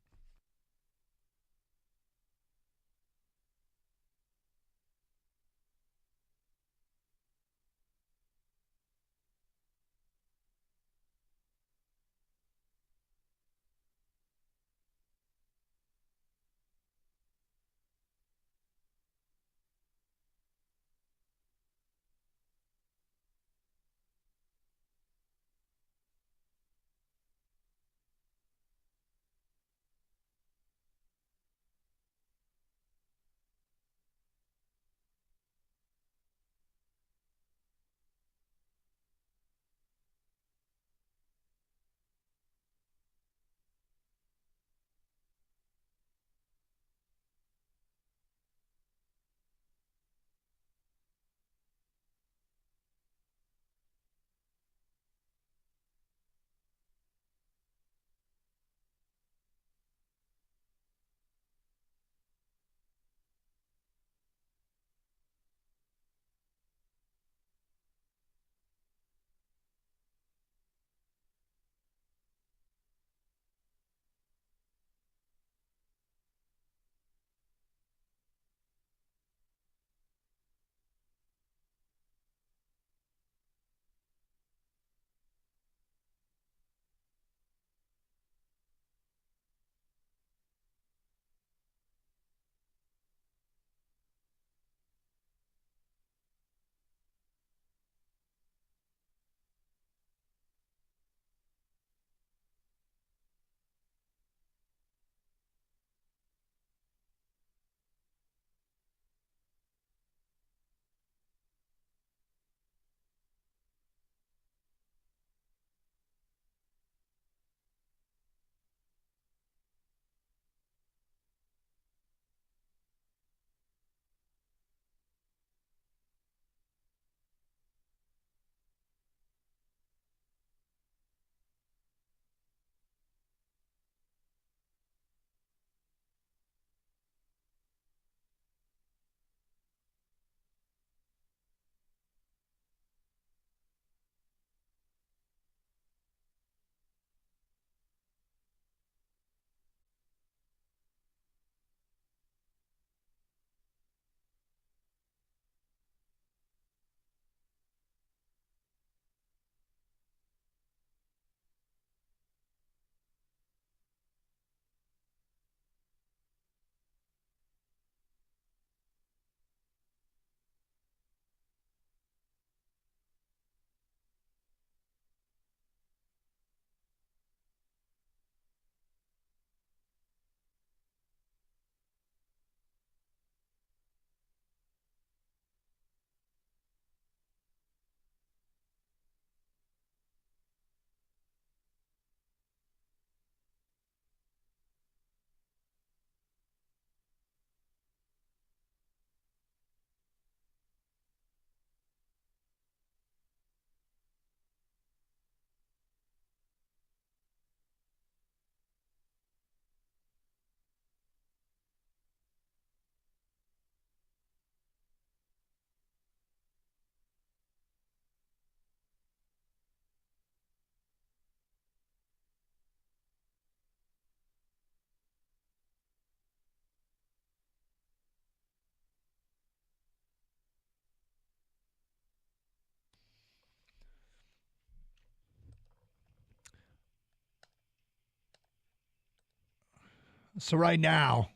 So right now,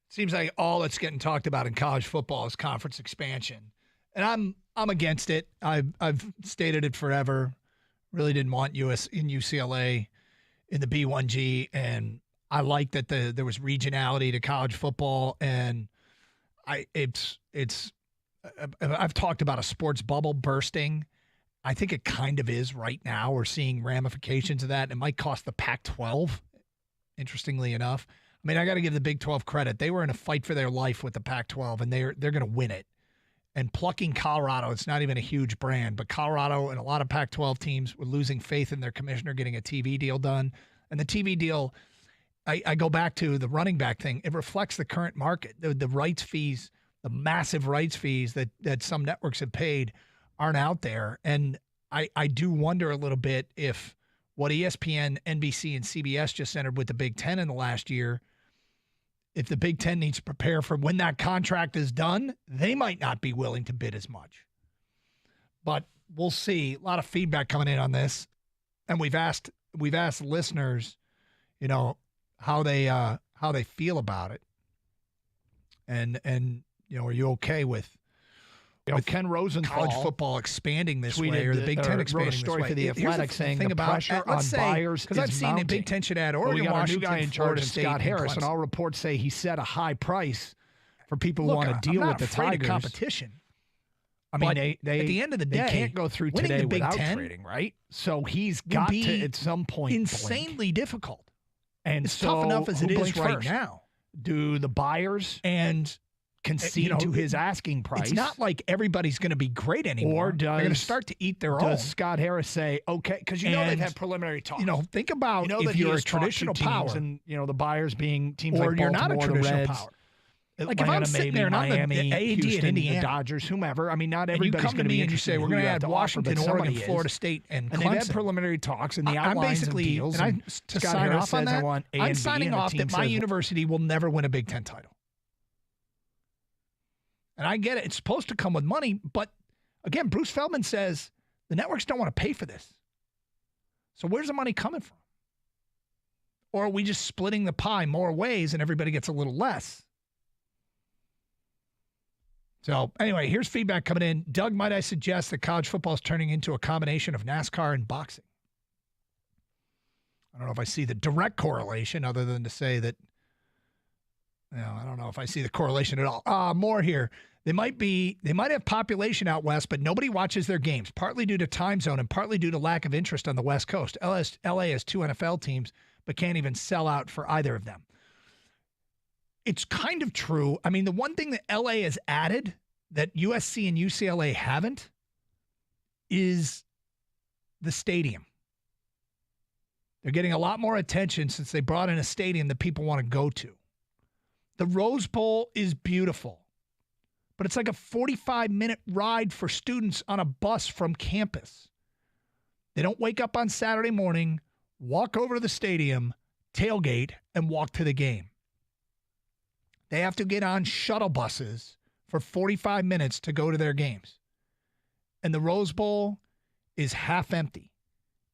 it seems like all that's getting talked about in college football is conference expansion. And I'm against it. I've stated it forever. Really didn't want UCLA in the B1G, and I like that there was regionality to college football, and I've talked about a sports bubble bursting. I think it kind of is right now. We're seeing ramifications of that. It might cost the Pac-12, interestingly enough. I mean, I got to give the Big 12 credit. They were in a fight for their life with the Pac-12, and they're going to win it. And plucking Colorado, it's not even a huge brand, but Colorado and a lot of Pac-12 teams were losing faith in their commissioner getting a TV deal done. And the TV deal, I go back to the running back thing. It reflects the current market. The rights fees, the massive rights fees that some networks have paid aren't out there. And I do wonder a little bit if what ESPN, NBC, and CBS just entered with the Big Ten in the last year, if the Big Ten needs to prepare for when that contract is done, they might not be willing to bid as much. But we'll see. A lot of feedback coming in on this. And we've asked listeners, how they feel about it. And are you okay with Ken Rosenthal college football expanding this way, or the Big Ten expanding this way? Wrote a story for the Athletic saying the pressure on buyers is mounting. Because I've seen the Big Ten should add Oregon, we got Washington, our new guy in charge, Scott Harris, and all reports say he set a high price for people who want to deal with the Tigers. Of competition. I mean, they at the end of the day, they can't go through today the Big without Ten trading, right? So he's got to at some point insanely difficult. And it's so tough enough as it is right first? now. Do the buyers and concede to his asking price? It's not like everybody's going to be great anymore. Or they're going to start to eat their own. Does Scott Harris say, okay, because they've had preliminary talks. Think about that if you're a traditional power, and the buyers being teams or like you're Baltimore, not a traditional the Reds, power. Like Atlanta, if I'm sitting there, Miami, the AD Houston, at Indiana, the Dodgers, whomever. I mean, not and you everybody's come going to to be me and you interested. say we're going to add Washington, Oregon, Florida State, and they've had Clemson. preliminary talks and the I'm outlines basically and deals. and to Scott sign Harris off on says, that. I want A I'm and B, signing and the off team that my says, university will never win a Big Ten title. And I get it; it's supposed to come with money, but again, Bruce Feldman says the networks don't want to pay for this. So where's the money coming from? Or are we just splitting the pie more ways and everybody gets a little less? So anyway, here's feedback coming in. Doug, might I suggest that college football is turning into a combination of NASCAR and boxing? I don't know if I see the direct correlation other than to say that, I don't know if I see the correlation at all. More here. They might have population out west, but nobody watches their games, partly due to time zone and partly due to lack of interest on the West Coast. LA has 2 NFL teams, but can't even sell out for either of them. It's kind of true. I mean, the one thing that LA has added that USC and UCLA haven't is the stadium. They're getting a lot more attention since they brought in a stadium that people want to go to. The Rose Bowl is beautiful, but it's like a 45-minute ride for students on a bus from campus. They don't wake up on Saturday morning, walk over to the stadium, tailgate, and walk to the game. They have to get on shuttle buses for 45 minutes to go to their games. And the Rose Bowl is half empty.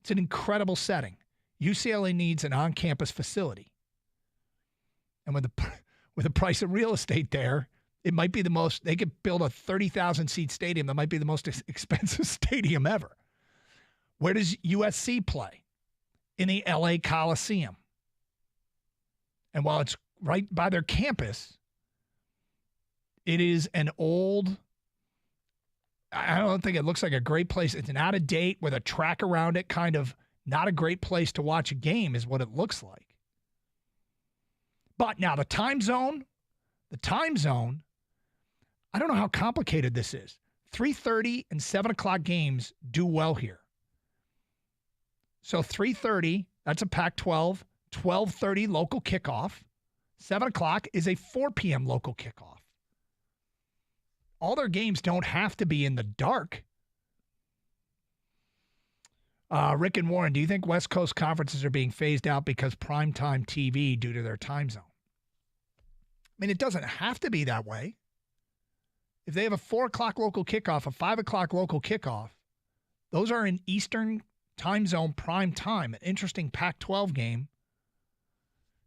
It's an incredible setting. UCLA needs an on-campus facility. And with the price of real estate there, it might be the most, they could build a 30,000-seat stadium that might be the most expensive stadium ever. Where does USC play? In the LA Coliseum. And while it's right by their campus, it is an old, I don't think it looks like a great place. It's an out of date with a track around it, kind of not a great place to watch a game is what it looks like. But now the time zone, I don't know how complicated this is. 3:30 and 7 o'clock games do well here. So 3:30, that's a Pac-12, 12:30 local kickoff. 7 o'clock is a 4 p.m. local kickoff. All their games don't have to be in the dark. Rick and Warren, do you think West Coast conferences are being phased out because primetime TV due to their time zone? I mean, it doesn't have to be that way. If they have a 4 o'clock local kickoff, a 5 o'clock local kickoff, those are in Eastern time zone prime time, an interesting Pac-12 game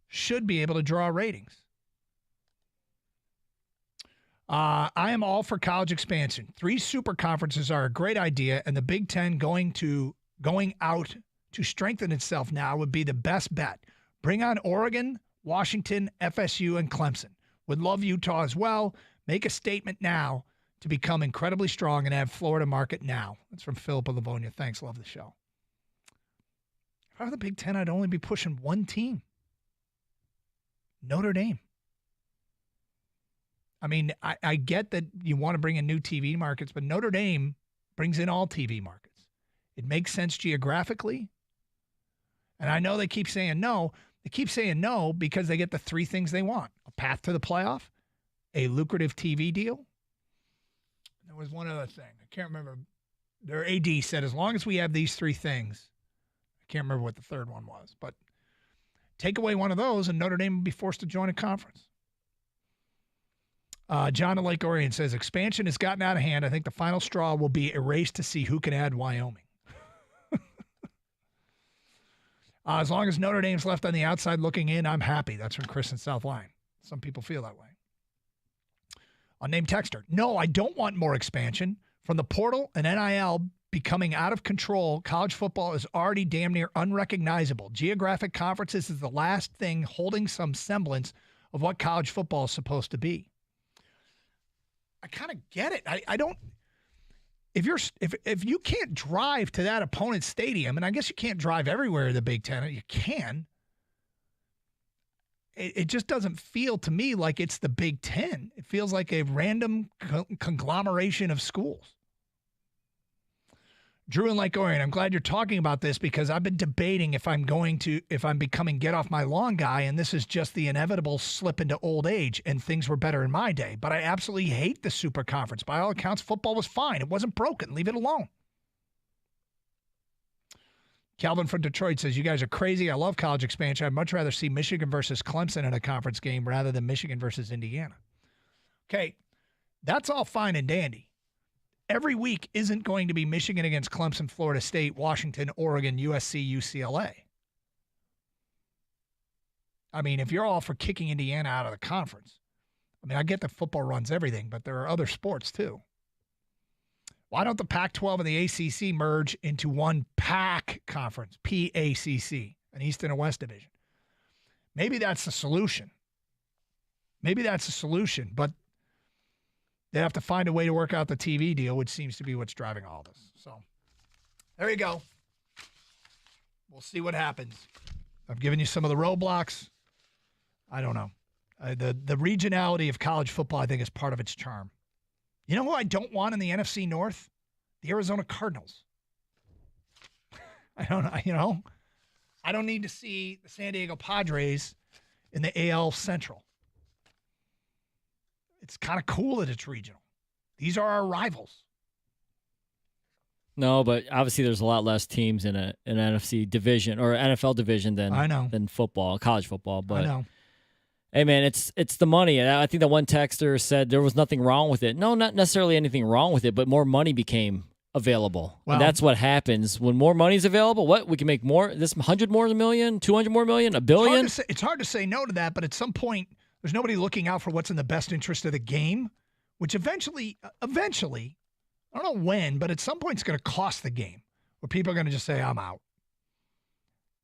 should be able to draw ratings. I am all for college expansion. 3 super conferences are a great idea, and the Big Ten going out to strengthen itself now would be the best bet. Bring on Oregon, Washington, FSU, and Clemson. Would love Utah as well. Make a statement now to become incredibly strong and have Florida market now. That's from Philip of Livonia. Thanks. Love the show. If I were the Big Ten, I'd only be pushing one team. Notre Dame. I mean, I get that you want to bring in new TV markets, but Notre Dame brings in all TV markets. It makes sense geographically. And I know they keep saying no. They keep saying no because they get the 3 things they want. A path to the playoff, a lucrative TV deal. There was one other thing. I can't remember. Their AD said as long as we have these 3 things, I can't remember what the third one was, but take away one of those and Notre Dame will be forced to join a conference. John of Lake Orion says, expansion has gotten out of hand. I think the final straw will be a race to see who can add Wyoming. As long as Notre Dame's left on the outside looking in, I'm happy. That's from Chris in South Line. Some people feel that way. Unnamed texter. No, I don't want more expansion. From the portal and NIL becoming out of control, college football is already damn near unrecognizable. Geographic conferences is the last thing holding some semblance of what college football is supposed to be. I kind of get it. I don't. If you can't drive to that opponent's stadium, and I guess you can't drive everywhere in the Big Ten, you can. It just doesn't feel to me like it's the Big Ten. It feels like a random conglomeration of schools. Drew and Lake Orion, I'm glad you're talking about this because I've been debating if I'm becoming get off my lawn guy, and this is just the inevitable slip into old age, and things were better in my day. But I absolutely hate the Super Conference. By all accounts, football was fine. It wasn't broken. Leave it alone. Calvin from Detroit says, you guys are crazy. I love college expansion. I'd much rather see Michigan versus Clemson in a conference game rather than Michigan versus Indiana. Okay, that's all fine and dandy. Every week isn't going to be Michigan against Clemson, Florida State, Washington, Oregon, USC, UCLA. I mean, if you're all for kicking Indiana out of the conference, I mean, I get that football runs everything, but there are other sports too. Why don't the Pac-12 and the ACC merge into one PAC conference, PACC, an East and a West division? Maybe that's the solution. But they have to find a way to work out the TV deal, which seems to be what's driving all this. So there you go. We'll see what happens. I've given you some of the roadblocks. I don't know. The regionality of college football, I think, is part of its charm. You know who I don't want in the NFC North? The Arizona Cardinals. I don't need to see the San Diego Padres in the AL Central. It's kind of cool that it's regional. These are our rivals. No, but obviously there's a lot less teams in an NFC division or NFL division than football, college football. But I know. Hey, man, it's the money. And I think that one texter said there was nothing wrong with it. No, not necessarily anything wrong with it, but more money became available. Well, and that's what happens. When more money's available, we can make more, this 100 more million, 200 more million, $1 billion? It's hard to say no to that, but at some point, there's nobody looking out for what's in the best interest of the game, which eventually, I don't know when, but at some point it's going to cost the game where people are going to just say, I'm out.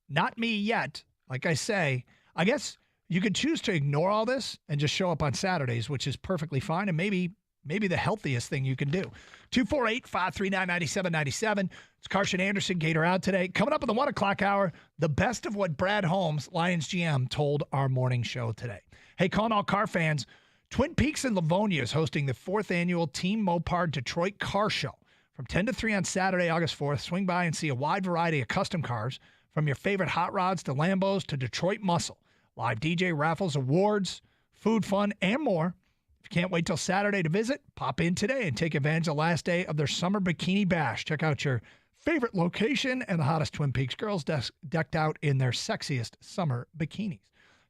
Not me yet. Like I say, I guess you could choose to ignore all this and just show up on Saturdays, which is perfectly fine and maybe the healthiest thing you can do. 248-539-9797. It's Carson Anderson, Gator Out today. Coming up in the 1 o'clock hour, the best of what Brad Holmes, Lions GM, told our morning show today. Hey, calling all car fans, Twin Peaks in Livonia is hosting the 4th annual Team Mopar Detroit Car Show. From 10 to 3 on Saturday, August 4th, swing by and see a wide variety of custom cars, from your favorite hot rods to Lambos to Detroit Muscle. Live DJ raffles, awards, food fun, and more. If you can't wait till Saturday to visit, pop in today and take advantage of the last day of their Summer Bikini Bash. Check out your favorite location and the hottest Twin Peaks girls decked out in their sexiest summer bikinis.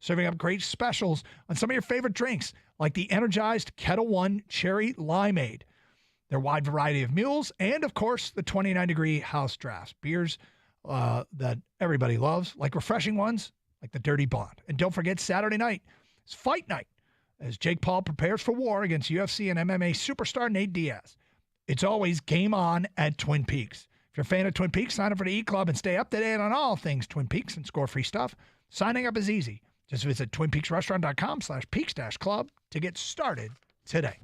Serving up great specials on some of your favorite drinks, like the energized Kettle One Cherry Limeade, their wide variety of mules, and, of course, the 29-degree house drafts. Beers that everybody loves, like refreshing ones like the Dirty Blonde. And don't forget, Saturday night is Fight Night as Jake Paul prepares for war against UFC and MMA superstar Nate Diaz. It's always game on at Twin Peaks. If you're a fan of Twin Peaks, sign up for the E-Club and stay up to date on all things Twin Peaks and score free stuff. Signing up is easy. Just visit twinpeaksrestaurant.com/peaks-club to get started today.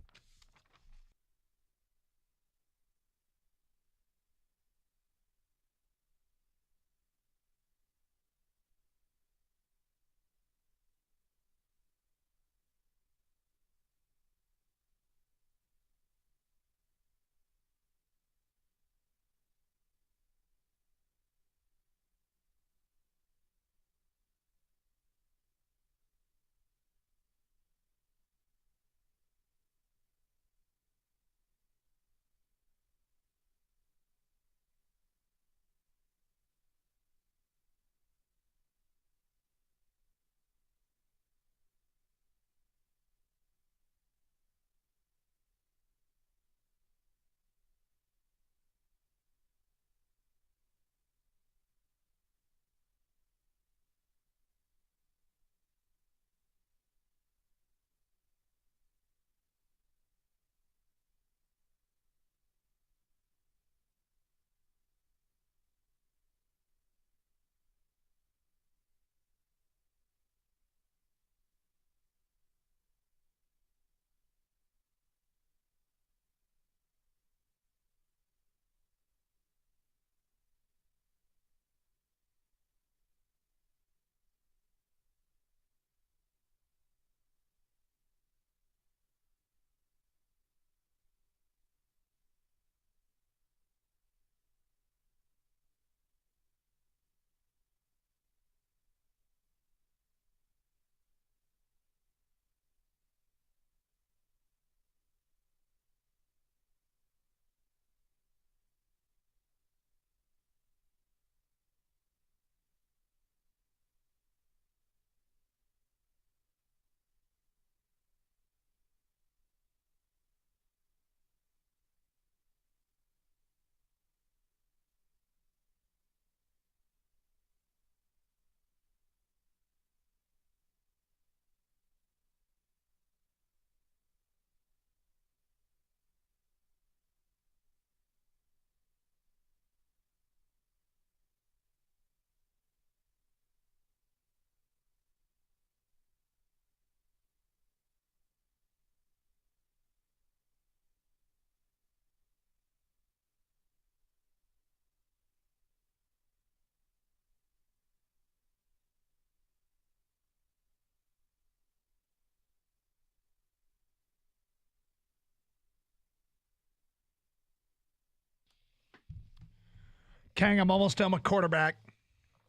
Kang, I'm almost done with Quarterback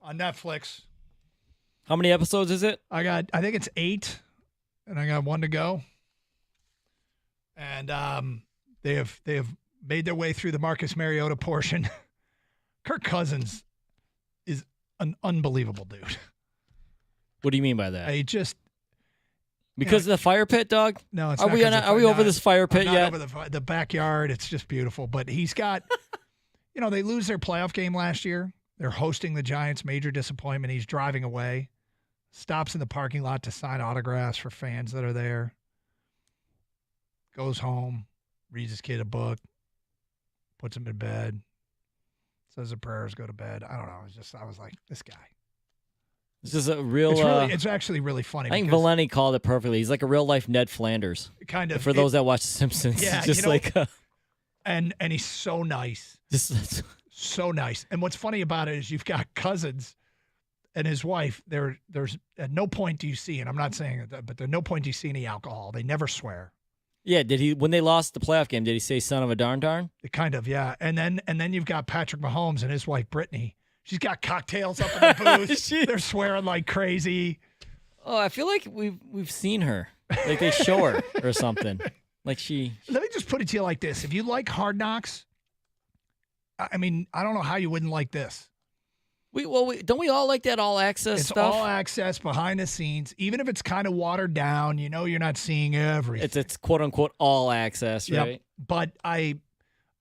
on Netflix. How many episodes is it? I think it's 8, and I got 1 to go. And they have made their way through the Marcus Mariota portion. Kirk Cousins is an unbelievable dude. What do you mean by that? I just because of the fire pit, dog. No, it's are not. Are we over this fire pit I'm yet? not over the backyard. It's just beautiful. But he's got, they lose their playoff game last year. They're hosting the Giants. Major disappointment. He's driving away. Stops in the parking lot to sign autographs for fans that are there. Goes home, reads his kid a book, puts him in bed, says the prayers, go to bed. I don't know. I was like, this guy. This is a real. It's actually really funny. I think Valenti called it perfectly. He's like a real life Ned Flanders. Kind of. For those that watch The Simpsons. Yeah, just and he's so nice. Just so nice. And what's funny about it is you've got Cousins and his wife. There's at no point do you see, and I'm not saying that, but at no point do you see any alcohol. They never swear. Yeah, did he when they lost the playoff game? Did he say "son of a darn"? Kind of, yeah. And then you've got Patrick Mahomes and his wife Brittany. She's got cocktails up in the booth. They're swearing like crazy. Oh, I feel like we've seen her. Like they show her or something. Like she. Let me just put it to you like this: if you like Hard Knocks, I mean, I don't know how you wouldn't like this. Don't we all like that all access stuff? It's all access behind the scenes, even if it's kind of watered down. You're not seeing everything. It's quote unquote all access, right? Yep. But I've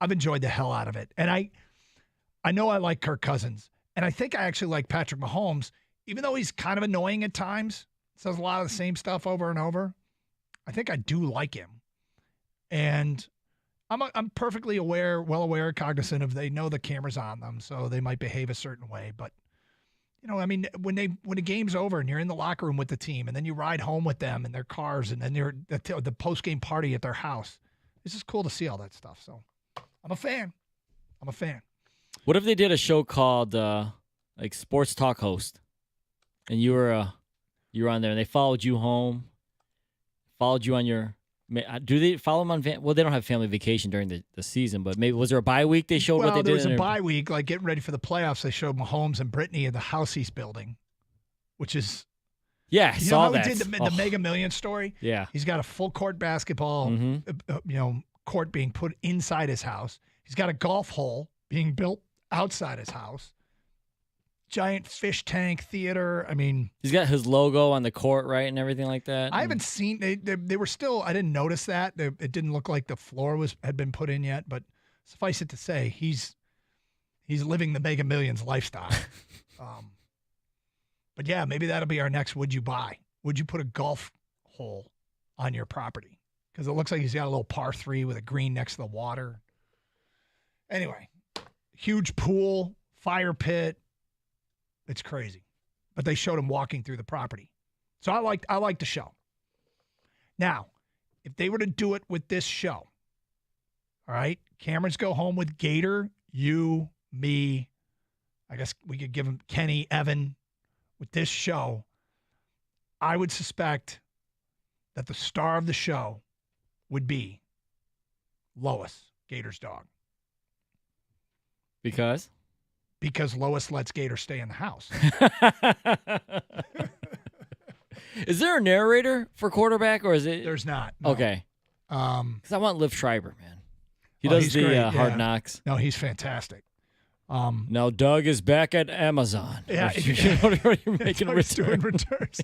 enjoyed the hell out of it, and I know I like Kirk Cousins, and I think I actually like Patrick Mahomes. even though he's kind of annoying at times, says a lot of the same stuff over and over, I think I do like him. And I'm perfectly well aware, cognizant of they know the camera's on them, so they might behave a certain way. But, I mean, when the game's over and you're in the locker room with the team and then you ride home with them in their cars and then you're at the post-game party at their house, it's just cool to see all that stuff. So I'm a fan. What if they did a show called like Sports Talk Host, and you were on there and they followed you home, followed you on your – do they follow them on – well, they don't have family vacation during the season, but maybe was there a bye week they showed what they did? There was a bye week, like getting ready for the playoffs. They showed Mahomes and Brittany in the house he's building, which is – yeah, I saw that. He did the Mega Millions story? Yeah. He's got a full court basketball, court being put inside his house. He's got a golf hole being built outside his house. Giant fish tank theater. I mean, he's got his logo on the court, right, and everything like that. I haven't seen. They were still. I didn't notice that. It didn't look like the floor had been put in yet. But suffice it to say, he's living the Mega Millions lifestyle. But yeah, maybe that'll be our next. Would you buy? Would you put a golf hole on your property? Because it looks like he's got a little par 3 with a green next to the water. Anyway, huge pool, fire pit. It's crazy. But they showed him walking through the property. So I like the show. Now, if they were to do it with this show, all right, cameras go home with Gator, you, me. I guess we could give him Kenny, Evan. With this show, I would suspect that the star of the show would be Lois, Gator's dog. Because? Because Lois lets Gator stay in the house. Is there a narrator for quarterback, or is it? There's not. No. Okay. Because I want Liv Schreiber, man. He does he's the Hard Knocks. No, he's fantastic. Now Doug is back at Amazon. Yeah, you're making a return. Returns.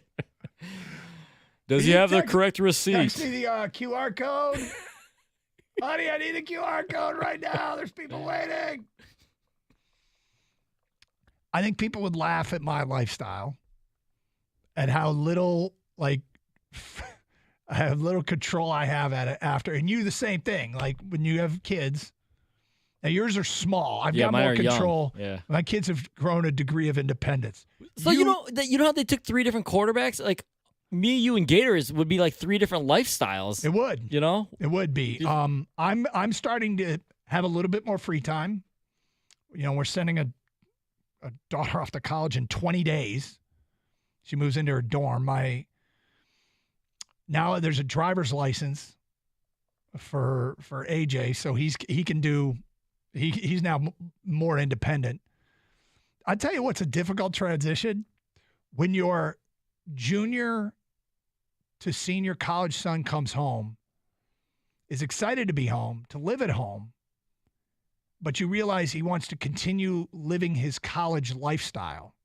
Does he have the correct receipt? Text me the QR code. Honey, I need a QR code right now. There's people waiting. I think people would laugh at my lifestyle and how little, how little control I have at it after. And you, the same thing. Like when you have kids. Now, yours are small. I've got more control. Yeah. My kids have grown a degree of independence. So you know how they took 3 different quarterbacks? Like me, you, and Gators would be like 3 different lifestyles. It would. You know? It would be. I'm starting to have a little bit more free time. We're sending a daughter off to college in 20 days. She moves into her dorm. Now there's a driver's license for AJ, so he can do. He's now more independent. I tell you what's a difficult transition when your junior to senior college son comes home, is excited to be home, to live at home, but you realize he wants to continue living his college lifestyle.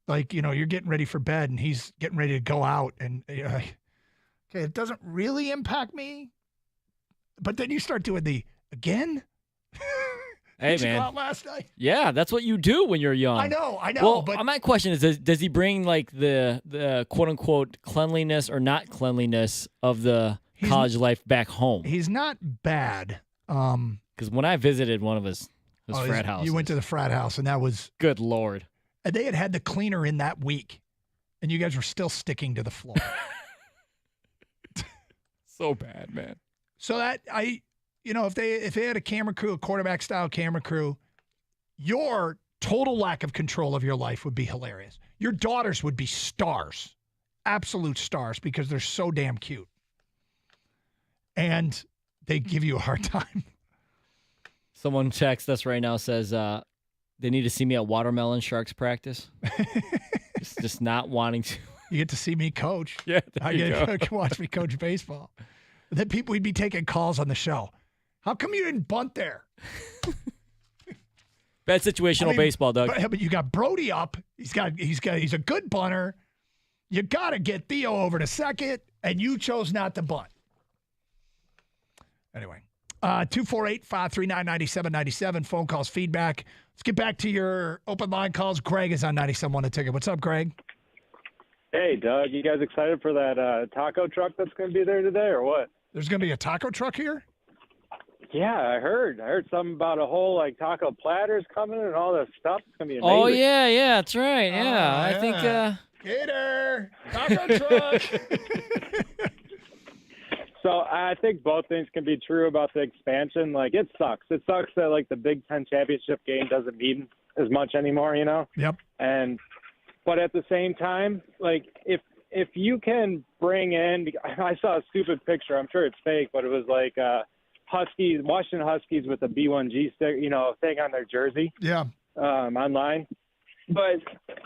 Like, you're getting ready for bed and he's getting ready to go out and you're like, okay, it doesn't really impact me. But then you start doing again? Hey, Did you man. go out last night? Yeah, that's what you do when you're young. I know. Well, but my question is, does he bring like the quote-unquote cleanliness or not cleanliness of the college life back home? He's not bad. Because when I visited one of his frat houses. You went to the frat house, and that was... Good Lord. And they had the cleaner in that week, and you guys were still sticking to the floor. So bad, man. So that if they had a camera crew, a quarterback style camera crew, your total lack of control of your life would be hilarious. Your daughters would be stars, absolute stars, because they're so damn cute. And they give you a hard time. Someone texts us right now, says they need to see me at Watermelon Sharks practice. just not wanting to. You get to see me coach. Yeah, I get to watch me coach baseball. Then we'd be taking calls on the show. How come you didn't bunt there? Bad situational baseball, Doug. But you got Brody up. He's a good bunter. You got to get Theo over to second, and you chose not to bunt. Anyway, 248-539-9797. Phone calls, feedback. Let's get back to your open line calls. Greg is on 97.1 A Ticket. What's up, Greg? Hey, Doug, you guys excited for that taco truck that's going to be there today or what? There's going to be a taco truck here? Yeah, I heard something about a whole taco platters coming and all this stuff. It's going to be amazing. Oh, yeah, that's right. Yeah, I think Gator, taco truck. So I think both things can be true about the expansion. It sucks. It sucks that the Big Ten championship game doesn't mean as much anymore, Yep. But at the same time, if you can bring in, I saw a stupid picture. I'm sure it's fake, but it was Huskies, Washington Huskies with a B1G stick, thing on their jersey. Yeah. Online. But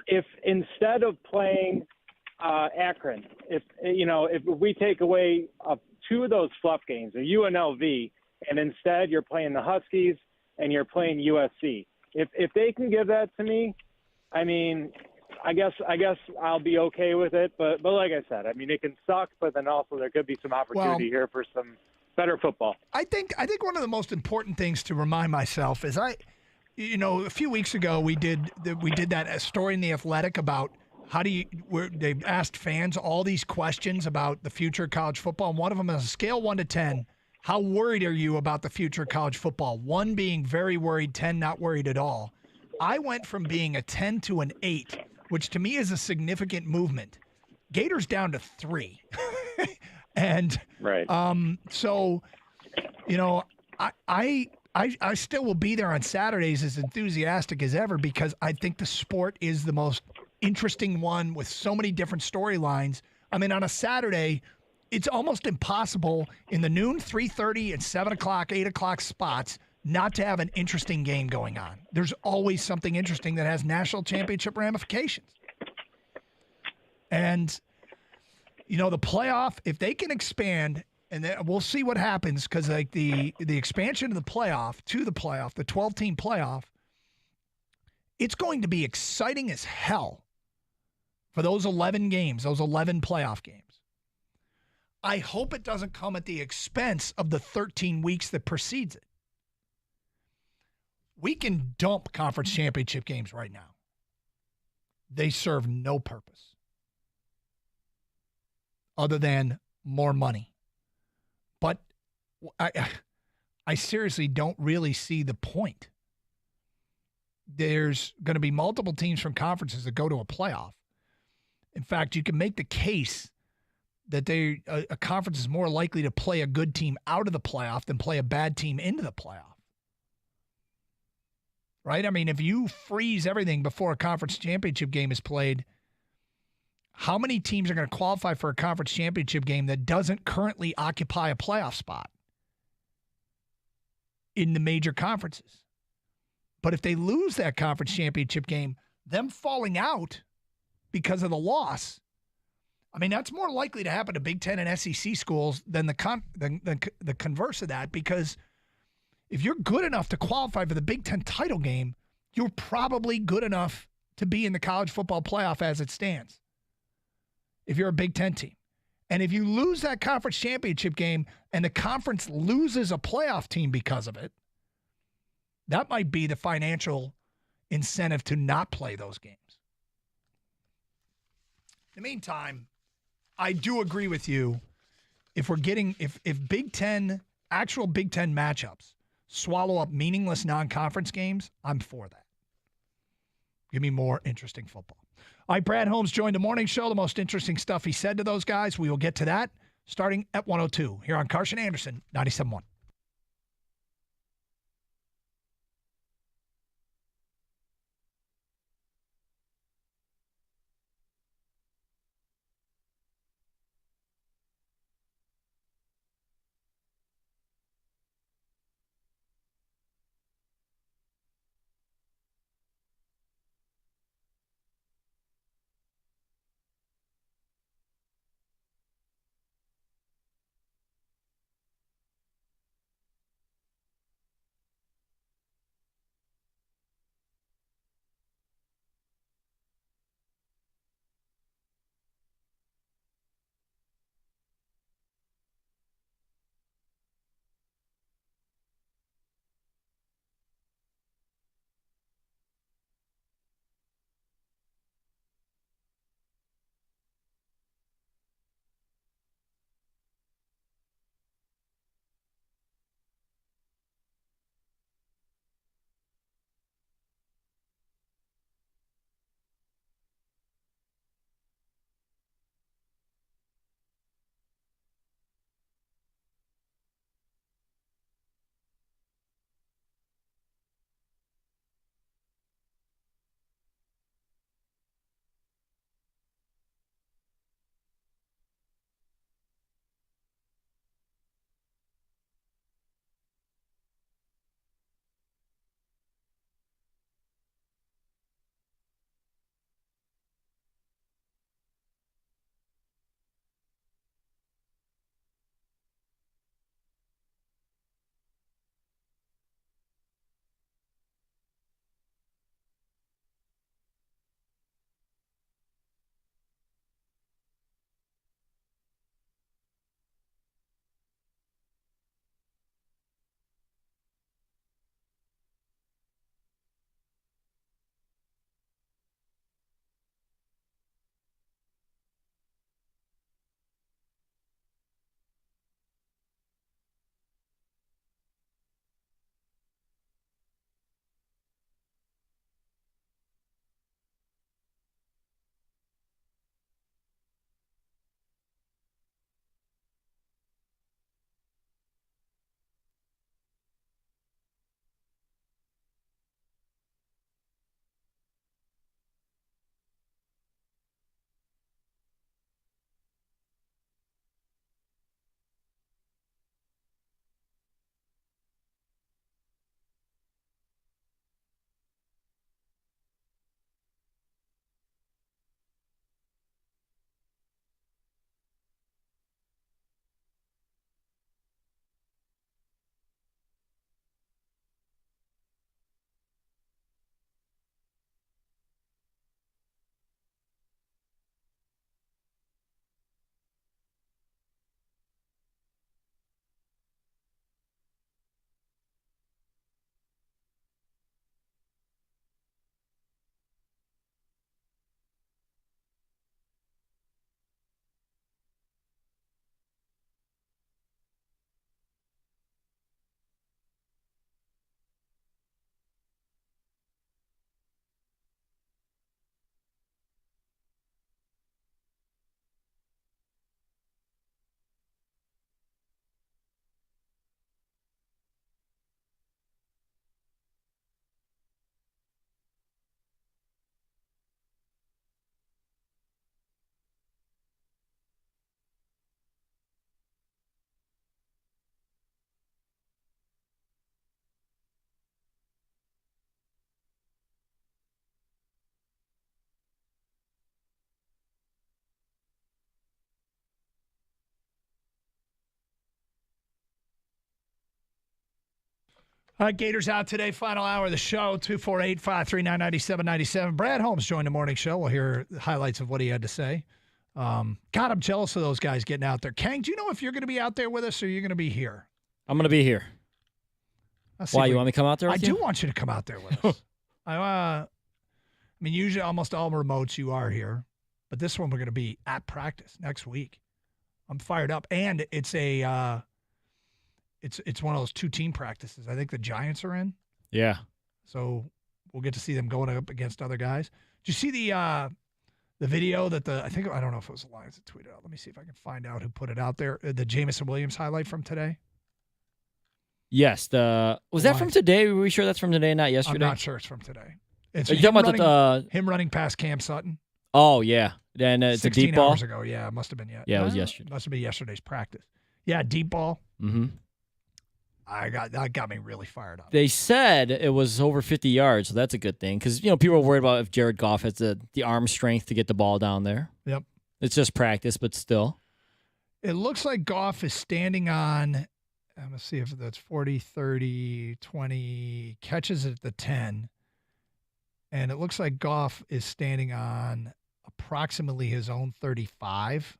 if instead of playing Akron, if we take away two of those fluff games, a UNLV, and instead you're playing the Huskies and you're playing USC, if they can give that to me, I mean, I guess I'll be okay with it. But like I said, I mean, it can suck, but then also there could be some opportunity here for some better football. I think one of the most important things to remind myself is a few weeks ago we did that story in The Athletic about where they asked fans all these questions about the future of college football. And one of them is a scale 1 to 10. How worried are you about the future of college football? 1 being very worried, 10 not worried at all. I went from being a 10 to an 8, which to me is a significant movement. Gators down to 3. And right. So, I still will be there on Saturdays as enthusiastic as ever because I think the sport is the most interesting one with so many different storylines. I mean, on a Saturday, it's almost impossible in the noon, 3:30, and 7 o'clock, 8 o'clock spots not to have an interesting game going on. There's always something interesting that has national championship ramifications. And, the playoff, if they can expand, and then we'll see what happens because the expansion of the playoff to the playoff, the 12-team playoff, it's going to be exciting as hell for those 11 games, those 11 playoff games. I hope it doesn't come at the expense of the 13 weeks that precedes it. We can dump conference championship games right now. They serve no purpose other than more money. But I seriously don't really see the point. There's going to be multiple teams from conferences that go to a playoff. In fact, you can make the case that a conference is more likely to play a good team out of the playoff than play a bad team into the playoff. Right? I mean, if you freeze everything before a conference championship game is played, how many teams are going to qualify for a conference championship game that doesn't currently occupy a playoff spot in the major conferences? But if they lose that conference championship game, them falling out because of the loss, I mean, that's more likely to happen to Big Ten and SEC schools than the converse of that, because if you're good enough to qualify for the Big Ten title game, you're probably good enough to be in the college football playoff as it stands, if you're a Big Ten team. And if you lose that conference championship game and the conference loses a playoff team because of it, that might be the financial incentive to not play those games. In the meantime, I do agree with you. If Big Ten, actual Big Ten matchups swallow up meaningless non-conference games, I'm for that. Give me more interesting football. All right, Brad Holmes joined the morning show. The most interesting stuff he said to those guys. We will get to that starting at 1:02 here on Carson Anderson, 97.1. All right, Gators out today. Final hour of the show, 248-539-9797. Brad Holmes joined the morning show. We'll hear the highlights of what he had to say. God, I'm jealous of those guys getting out there. Kang, do you know if you're going to be out there with us or you're going to be here? I'm going to be here. Why, you want me to come out there with I you? do want you to come out there with us. I mean, usually almost all remotes you are here, but this one we're going to be at practice next week. I'm fired up. And it's a it's one of those 2-team practices. I think the Giants are in. Yeah. So we'll get to see them going up against other guys. Did you see the video that I don't know if it was the Lions that tweeted out. Let me see if I can find out who put it out there. The Jameson Williams highlight from today. Yes. Was that from today? Were we sure that's from today, not yesterday? I'm not sure it's from today. It's Are you talking about him running past Cam Sutton? Oh, yeah. And it's a deep ball? 16 hours ago. Yeah, it must have been yet. Yeah, it was yesterday. Must have been yesterday's practice. Yeah, deep ball. Mm-hmm. That got me really fired up. They said it was over 50 yards, so that's a good thing. Because, people are worried about if Jared Goff has the arm strength to get the ball down there. Yep. It's just practice, but still. It looks like Goff is standing on, I'm going to see if that's 40, 30, 20, catches at the 10. And it looks like Goff is standing on approximately his own 35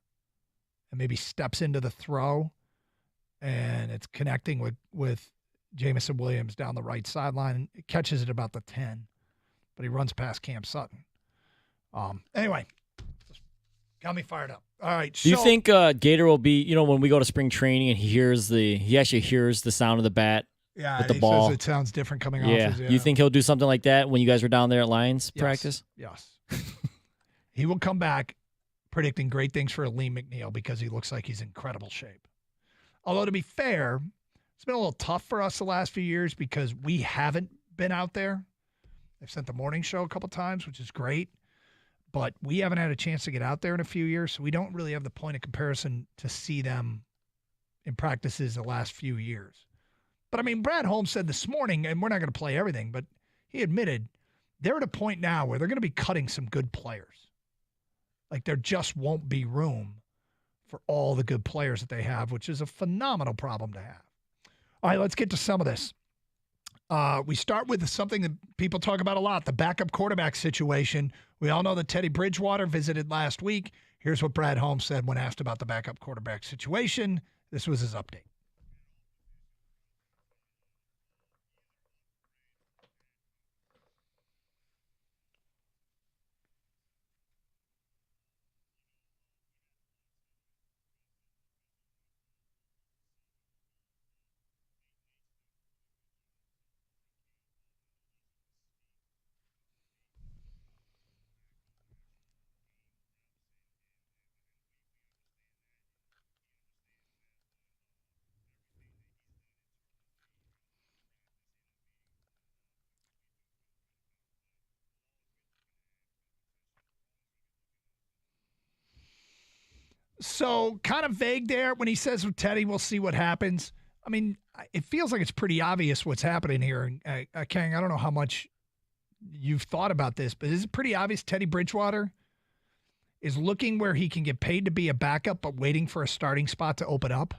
and maybe steps into the throw. And it's connecting with Jameson Williams down the right sideline. It catches it about the 10, but he runs past Cam Sutton. Anyway, got me fired up. All right. Do you think Gator will be, when we go to spring training and he actually hears the sound of the bat with the ball? Says it sounds different coming off. Yeah. You think he'll do something like that when you guys were down there at Lions practice? Yes. He will come back predicting great things for Aleem McNeil because he looks like he's in incredible shape. Although, to be fair, it's been a little tough for us the last few years because we haven't been out there. They've sent the morning show a couple times, which is great. But we haven't had a chance to get out there in a few years, so we don't really have the point of comparison to see them in practices the last few years. But, I mean, Brad Holmes said this morning, and we're not going to play everything, but he admitted they're at a point now where they're going to be cutting some good players. Like, there just won't be room for all the good players that they have, which is a phenomenal problem to have. All right, let's get to some of this. We start with something that people talk about a lot, the backup quarterback situation. We all know that Teddy Bridgewater visited last week. Here's what Brad Holmes said when asked about the backup quarterback situation. This was his update. So kind of vague there when he says with Teddy, we'll see what happens. I mean, it feels like it's pretty obvious what's happening here. And Kang, I don't know how much you've thought about this, but is it pretty obvious Teddy Bridgewater is looking where he can get paid to be a backup, but waiting for a starting spot to open up?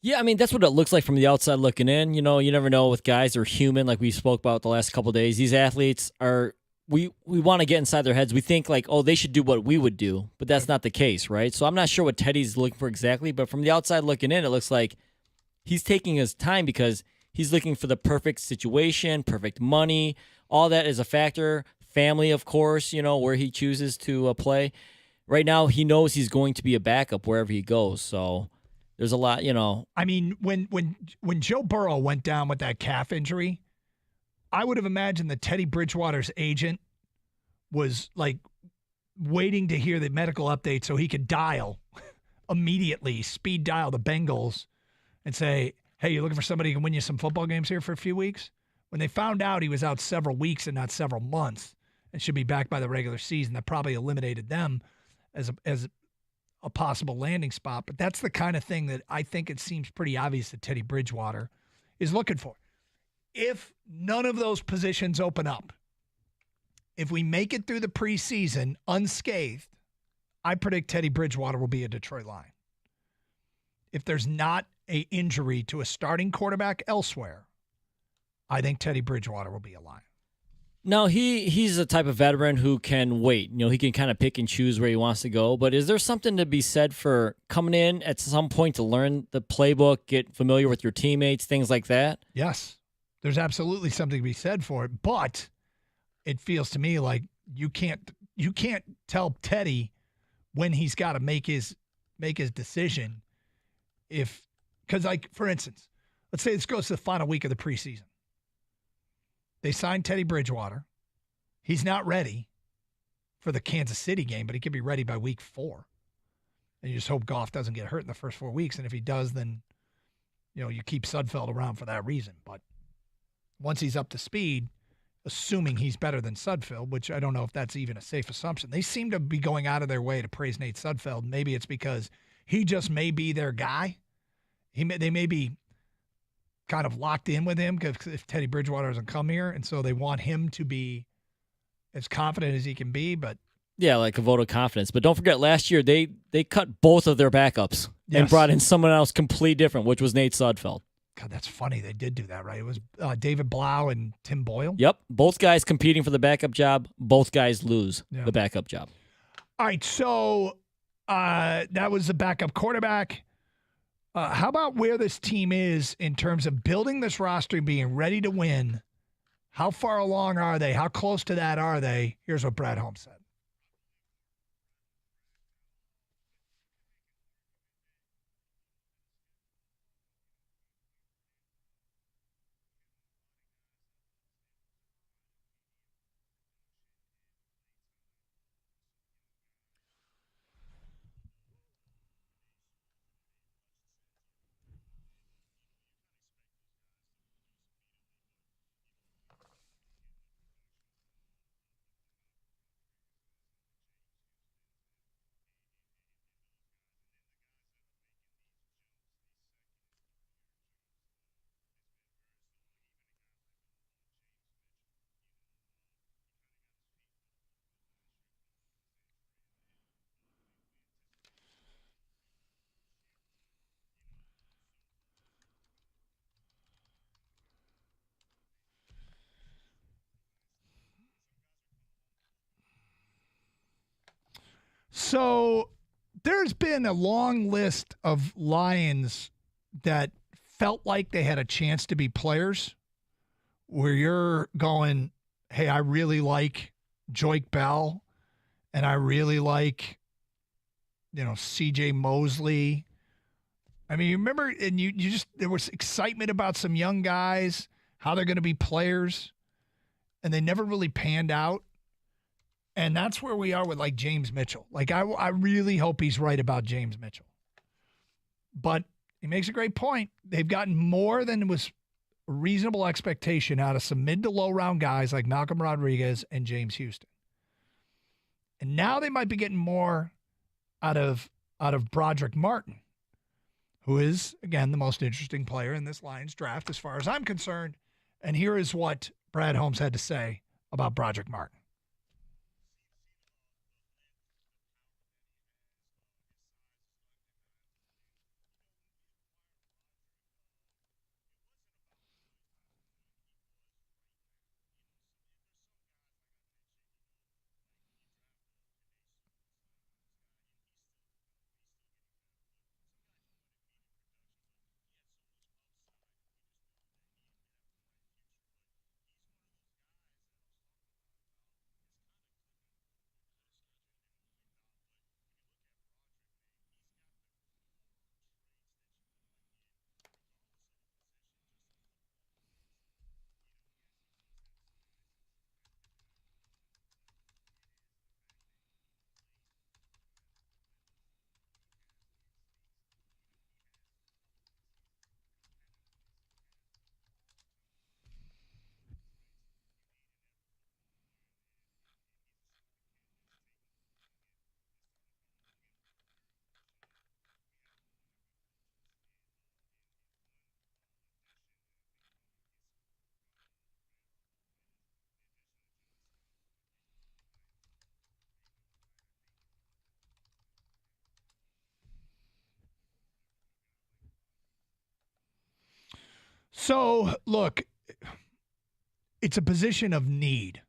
Yeah, I mean, that's what it looks like from the outside looking in. You never know with guys. They're human, like we spoke about the last couple of days. These athletes are... We want to get inside their heads. We think like, oh, they should do what we would do, but that's not the case, right? So I'm not sure what Teddy's looking for exactly, but from the outside looking in, it looks like he's taking his time because he's looking for the perfect situation, perfect money. All that is a factor. Family, of course, where he chooses to play. Right now, he knows he's going to be a backup wherever he goes. So there's a lot, I mean, when Joe Burrow went down with that calf injury, I would have imagined that Teddy Bridgewater's agent was like waiting to hear the medical update so he could dial immediately, speed dial the Bengals and say, hey, you're looking for somebody who can win you some football games here for a few weeks? When they found out he was out several weeks and not several months and should be back by the regular season, that probably eliminated them as a possible landing spot. But that's the kind of thing that I think it seems pretty obvious that Teddy Bridgewater is looking for. If none of those positions open up, if we make it through the preseason unscathed, I predict Teddy Bridgewater will be a Detroit Lion. If there's not an injury to a starting quarterback elsewhere, I think Teddy Bridgewater will be a Lion. No, he's the type of veteran who can wait. He can kind of pick and choose where he wants to go. But is there something to be said for coming in at some point to learn the playbook, get familiar with your teammates, things like that? Yes, there's absolutely something to be said for it. But it feels to me like you can't tell Teddy when he's got to make his decision. Because for instance, let's say this goes to the final week of the preseason. They signed Teddy Bridgewater. He's not ready for the Kansas City game, but he could be ready by week 4. And you just hope Goff doesn't get hurt in the first 4 weeks. And if he does, then, you keep Sudfeld around for that reason. But once he's up to speed, assuming he's better than Sudfeld, which I don't know if that's even a safe assumption. They seem to be going out of their way to praise Nate Sudfeld. Maybe it's because he just may be their guy. They may be kind of locked in with him because if Teddy Bridgewater doesn't come here, and so they want him to be as confident as he can be. But yeah, like a vote of confidence. But don't forget, last year they cut both of their backups and brought in someone else completely different, which was Nate Sudfeld. God, that's funny. They did do that, right? It was David Blau and Tim Boyle. Yep, both guys competing for the backup job. Both guys lose the backup job. All right, so that was the backup quarterback. How about where this team is in terms of building this roster and being ready to win? How far along are they? How close to that are they? Here's what Brad Holmes said. So there's been a long list of Lions that felt like they had a chance to be players where you're going, hey, I really like Joique Bell and I really like, C.J. Mosley. I mean, you remember, and you just, there was excitement about some young guys, how they're going to be players, and they never really panned out. And that's where we are with like James Mitchell. Like I really hope he's right about James Mitchell. But he makes a great point. They've gotten more than was a reasonable expectation out of some mid to low round guys like Malcolm Rodriguez and James Houston. And now they might be getting more out of Broderick Martin, who is, again, the most interesting player in this Lions draft as far as I'm concerned. And here is what Brad Holmes had to say about Broderick Martin. So, look, it's a position of need.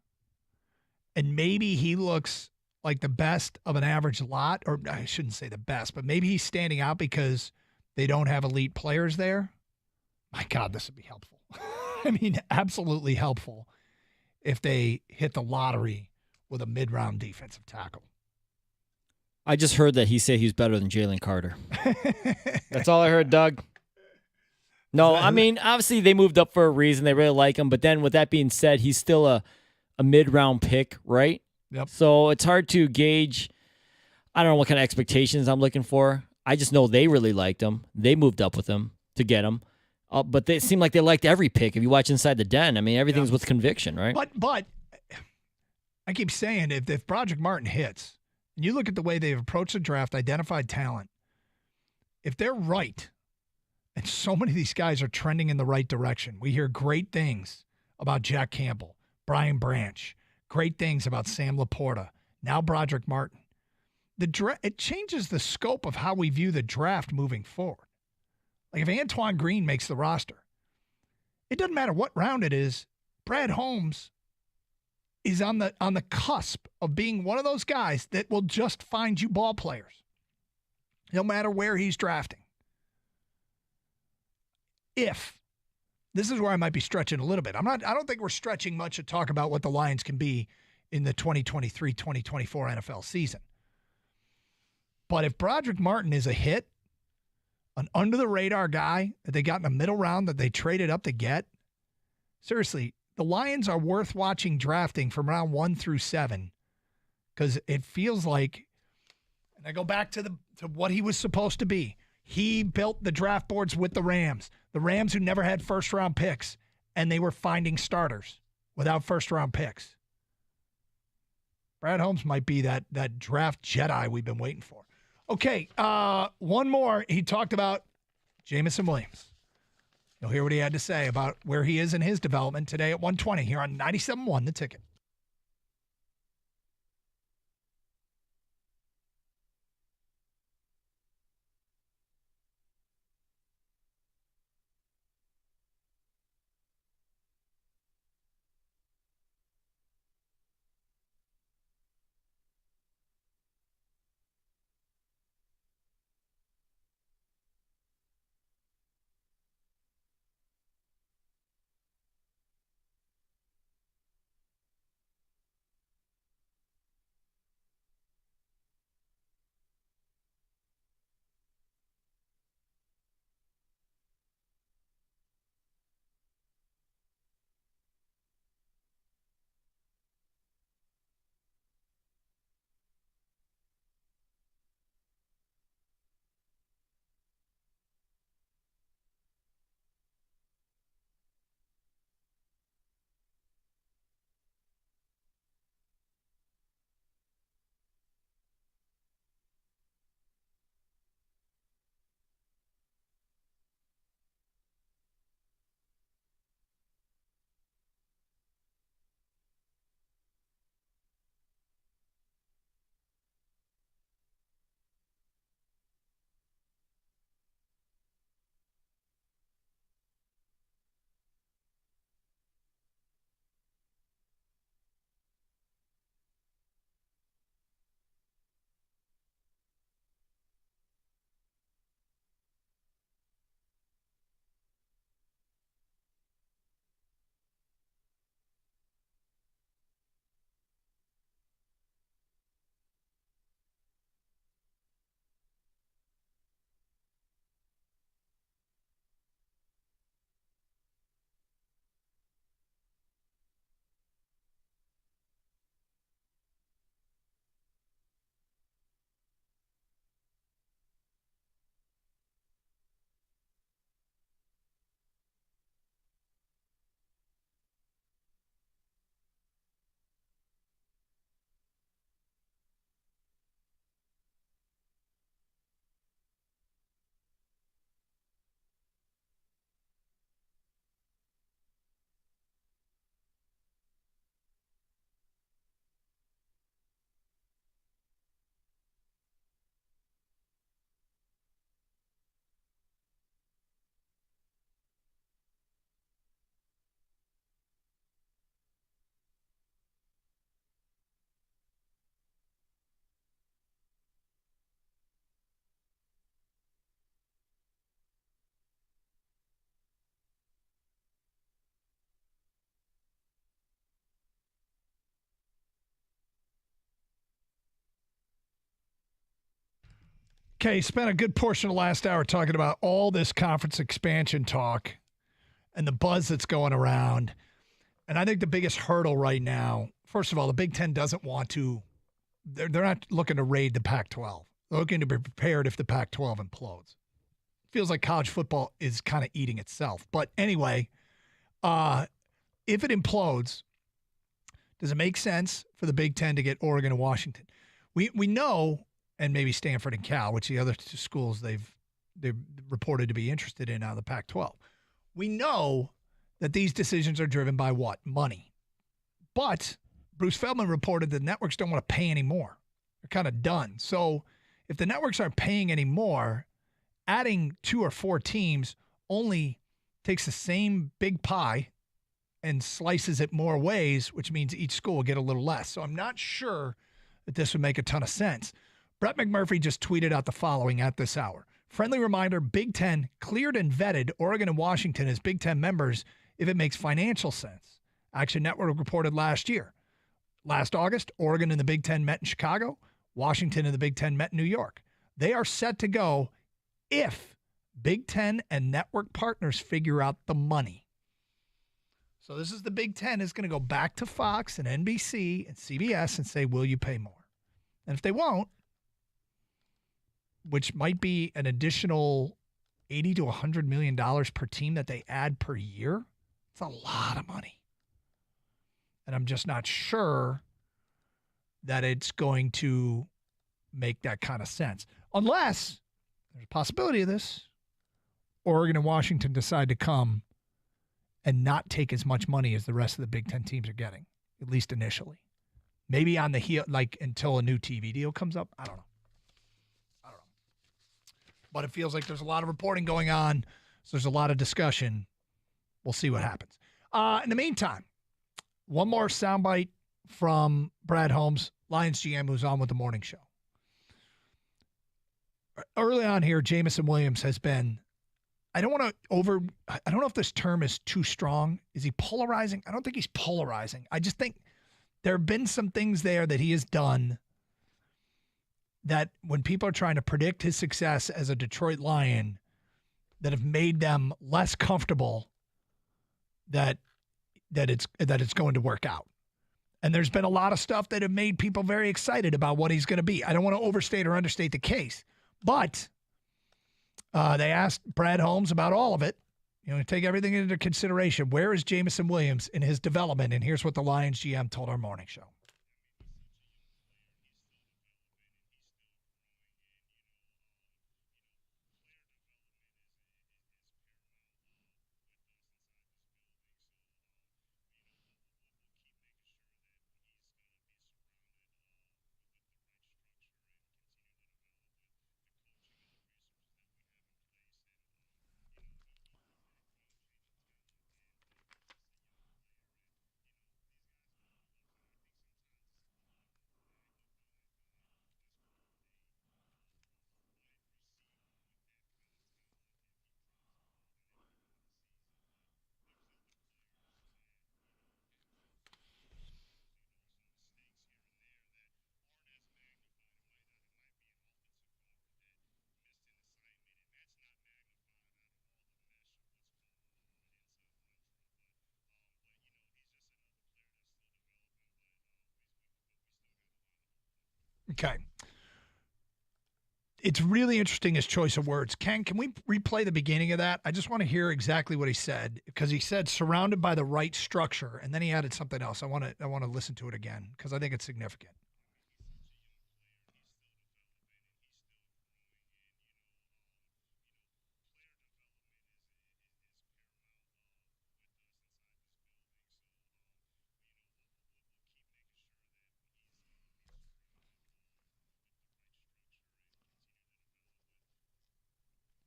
And maybe he looks like the best of an average lot, or I shouldn't say the best, but maybe he's standing out because they don't have elite players there. My God, this would be helpful. I mean, absolutely helpful if they hit the lottery with a mid-round defensive tackle. I just heard that he said he's better than Jalen Carter. That's all I heard, Doug. No, I mean, obviously they moved up for a reason. They really like him. But then with that being said, he's still a mid-round pick, right? Yep. So it's hard to gauge. I don't know what kind of expectations I'm looking for. I just know they really liked him. They moved up with him to get him. But they seem like they liked every pick. If you watch Inside the Den, I mean, everything's with conviction, right? But I keep saying if Broderick Martin hits, and you look at the way they've approached the draft, identified talent, if they're right, and so many of these guys are trending in the right direction. We hear great things about Jack Campbell, Brian Branch, great things about Sam Laporta, now Broderick Martin. It changes the scope of how we view the draft moving forward. Like if Antoine Green makes the roster, it doesn't matter what round it is, Brad Holmes is on the cusp of being one of those guys that will just find you ball players, no matter where he's drafting. If this is where I might be stretching a little bit. I don't think we're stretching much to talk about what the Lions can be in the 2023-2024 NFL season. But if Broderick Martin is a hit, an under-the-radar guy that they got in the middle round that they traded up to get, seriously, the Lions are worth watching drafting from round 1 through 7 because it feels like, and I go back to what he was supposed to be. He built the draft boards with the Rams who never had first-round picks, and they were finding starters without first-round picks. Brad Holmes might be that draft Jedi we've been waiting for. Okay, one more. He talked about Jameson Williams. You'll hear what he had to say about where he is in his development today at 1:20 here on 97.1 The Ticket. Okay, spent a good portion of the last hour talking about all this conference expansion talk and the buzz that's going around. And I think the biggest hurdle right now, first of all, the Big Ten doesn't want to, they're not looking to raid the Pac-12. They're looking to be prepared if the Pac-12 implodes. Feels like college football is kind of eating itself. But anyway, if it implodes, does it make sense for the Big Ten to get Oregon and Washington? We know, and maybe Stanford and Cal, which the other two schools they've reported to be interested in out of the Pac-12. We know that these decisions are driven by what? Money. But Bruce Feldman reported that networks don't want to pay anymore. They're kind of done. So if the networks aren't paying anymore, adding 2 or 4 teams only takes the same big pie and slices it more ways, which means each school will get a little less. So I'm not sure that this would make a ton of sense. Brett McMurphy just tweeted out the following at this hour. Friendly reminder, Big Ten cleared and vetted Oregon and Washington as Big Ten members if it makes financial sense. Action Network reported last year. Last August, Oregon and the Big Ten met in Chicago. Washington and the Big Ten met in New York. They are set to go if Big Ten and network partners figure out the money. So this is the Big Ten is going to go back to Fox and NBC and CBS and say, will you pay more? And if they won't, which might be an additional $80 to $100 million per team that they add per year, it's a lot of money. And I'm just not sure that it's going to make that kind of sense. Unless there's a possibility of this. Oregon and Washington decide to come and not take as much money as the rest of the Big Ten teams are getting, at least initially. Maybe on the heel, like until a new TV deal comes up. I don't know. But it feels like there's a lot of reporting going on. So there's a lot of discussion. We'll see what happens. In the meantime, one more soundbite from Brad Holmes, Lions GM, who's on with the morning show. Early on here, Jameson Williams has been, I don't know if this term is too strong. Is he polarizing? I don't think he's polarizing. I just think there have been some things there that he has done that when people are trying to predict his success as a Detroit Lion, that have made them less comfortable that it's going to work out. And there's been a lot of stuff that have made people very excited about what he's going to be. I don't want to overstate or understate the case, but they asked Brad Holmes about all of it. You know, take everything into consideration. Where is Jameson Williams in his development? And here's what the Lions GM told our morning show. Okay. It's really interesting, his choice of words. Ken, can we replay the beginning of that? I just want to hear exactly what he said, because he said surrounded by the right structure, and then he added something else. I want to listen to it again because I think it's significant.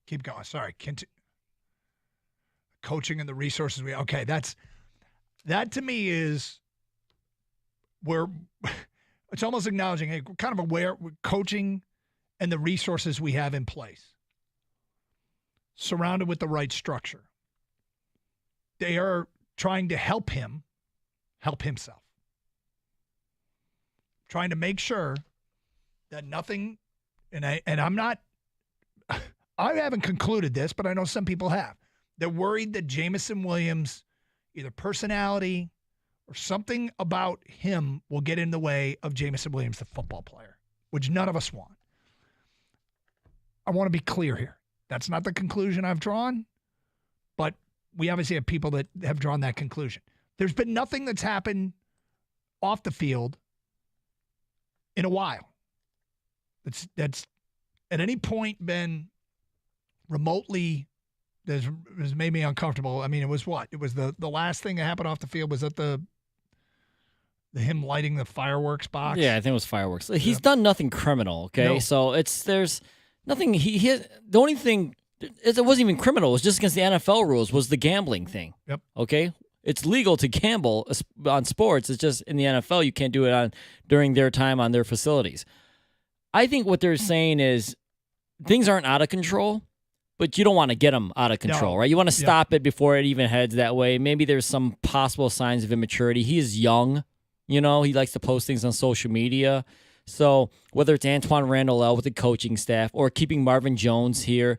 Keep going. Sorry. Coaching and the resources okay, that to me is where it's almost acknowledging, hey, we're kind of aware with coaching and the resources we have in place, surrounded with the right structure. They are trying to help him help himself, trying to make sure that nothing, and I'm not I haven't concluded this, but I know some people have. They're worried that Jameson Williams, either personality or something about him, will get in the way of Jameson Williams, the football player, which none of us want. I want to be clear here. That's not the conclusion I've drawn, but we obviously have people that have drawn that conclusion. There's been nothing that's happened off the field in a while that's at any point been remotely has made me uncomfortable. I mean, it was what? It was the last thing that happened off the field was at the him lighting the fireworks box. Yeah, I think it was fireworks. He's done nothing criminal, okay? No. So there's nothing the only thing it wasn't even criminal, it was just against the NFL rules, was the gambling thing. Yep. Okay? It's legal to gamble on sports. It's just in the NFL you can't do it during their time on their facilities. I think what they're saying is things aren't out of control, but you don't want to get them out of control, right? You want to stop it before it even heads that way. Maybe there's some possible signs of immaturity. He is young. He likes to post things on social media. So whether it's Antoine Randall with the coaching staff or keeping Marvin Jones here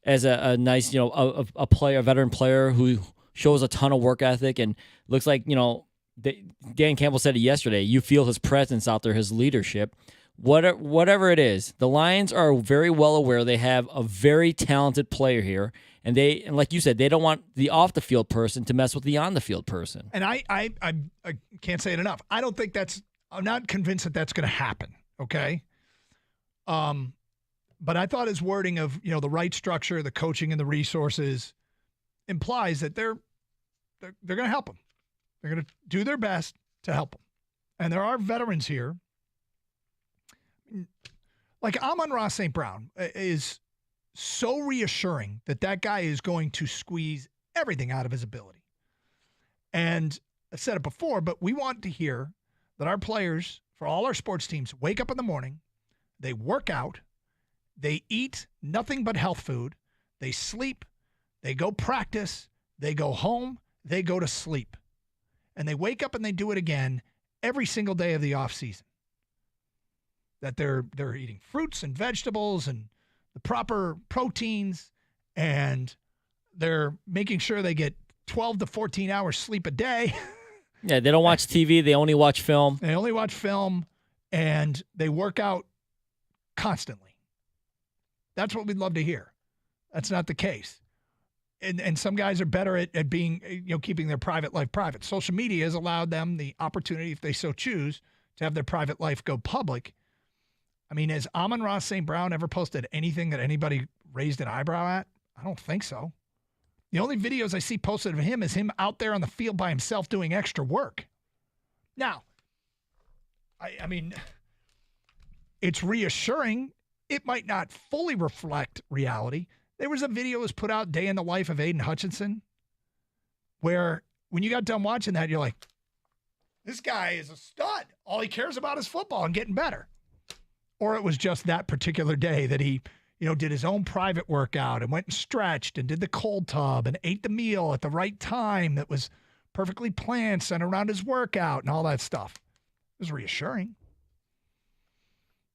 as a nice, a player, a veteran player who shows a ton of work ethic and looks like, Dan Campbell said it yesterday, you feel his presence out there, his leadership. Whatever it is, the Lions are very well aware they have a very talented player here, and like you said, they don't want the off the field person to mess with the on the field person. And I can't say it enough. I'm not convinced that that's going to happen. Okay. But I thought his wording of the right structure, the coaching, and the resources implies that they're going to help him. They're going to do their best to help him, and there are veterans here. Like Amon-Ra St. Brown is so reassuring that guy is going to squeeze everything out of his ability. And I've said it before, but we want to hear that our players, for all our sports teams, wake up in the morning, they work out, they eat nothing but health food, they sleep, they go practice, they go home, they go to sleep. And they wake up and they do it again every single day of the off season. That they're eating fruits and vegetables and the proper proteins, and they're making sure they get 12 to 14 hours sleep a day. Yeah, they don't watch TV. They only watch film. They only watch film, and they work out constantly. That's what we'd love to hear. That's not the case. And some guys are better at being, keeping their private life private. Social media has allowed them the opportunity, if they so choose, to have their private life go public. I mean, has Amon-Ra St. Brown ever posted anything that anybody raised an eyebrow at? I don't think so. The only videos I see posted of him is him out there on the field by himself doing extra work. Now, I mean, it's reassuring. It might not fully reflect reality. There was a video that was put out, Day in the Life of Aiden Hutchinson, where when you got done watching that, you're like, this guy is a stud. All he cares about is football and getting better. Or it was just that particular day that he, did his own private workout and went and stretched and did the cold tub and ate the meal at the right time that was perfectly planned, centered around his workout and all that stuff. It was reassuring.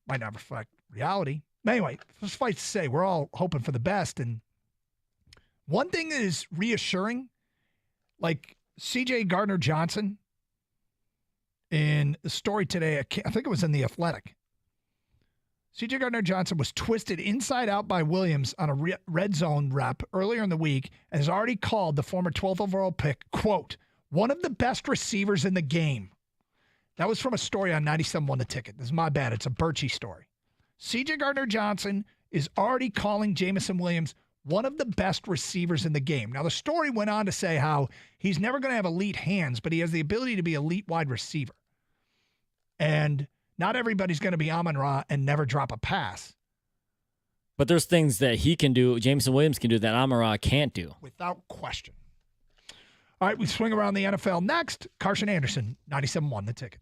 Might not reflect reality. But anyway, suffice to say, we're all hoping for the best. And one thing that is reassuring, like C.J. Gardner-Johnson in the story today, I think it was in The Athletic. C.J. Gardner-Johnson was twisted inside out by Williams on a red zone rep earlier in the week and has already called the former 12th overall pick, quote, one of the best receivers in the game. That was from a story on 97.1 The Ticket. This is my bad. It's a Birchie story. C.J. Gardner-Johnson is already calling Jameson Williams one of the best receivers in the game. Now, the story went on to say how he's never going to have elite hands, but he has the ability to be elite wide receiver. And not everybody's going to be Amon-Ra and never drop a pass. But there's things that he can do, Jameson Williams can do, that Amon-Ra can't do. Without question. All right, we swing around the NFL next. Carson Anderson, 97.1 The Ticket.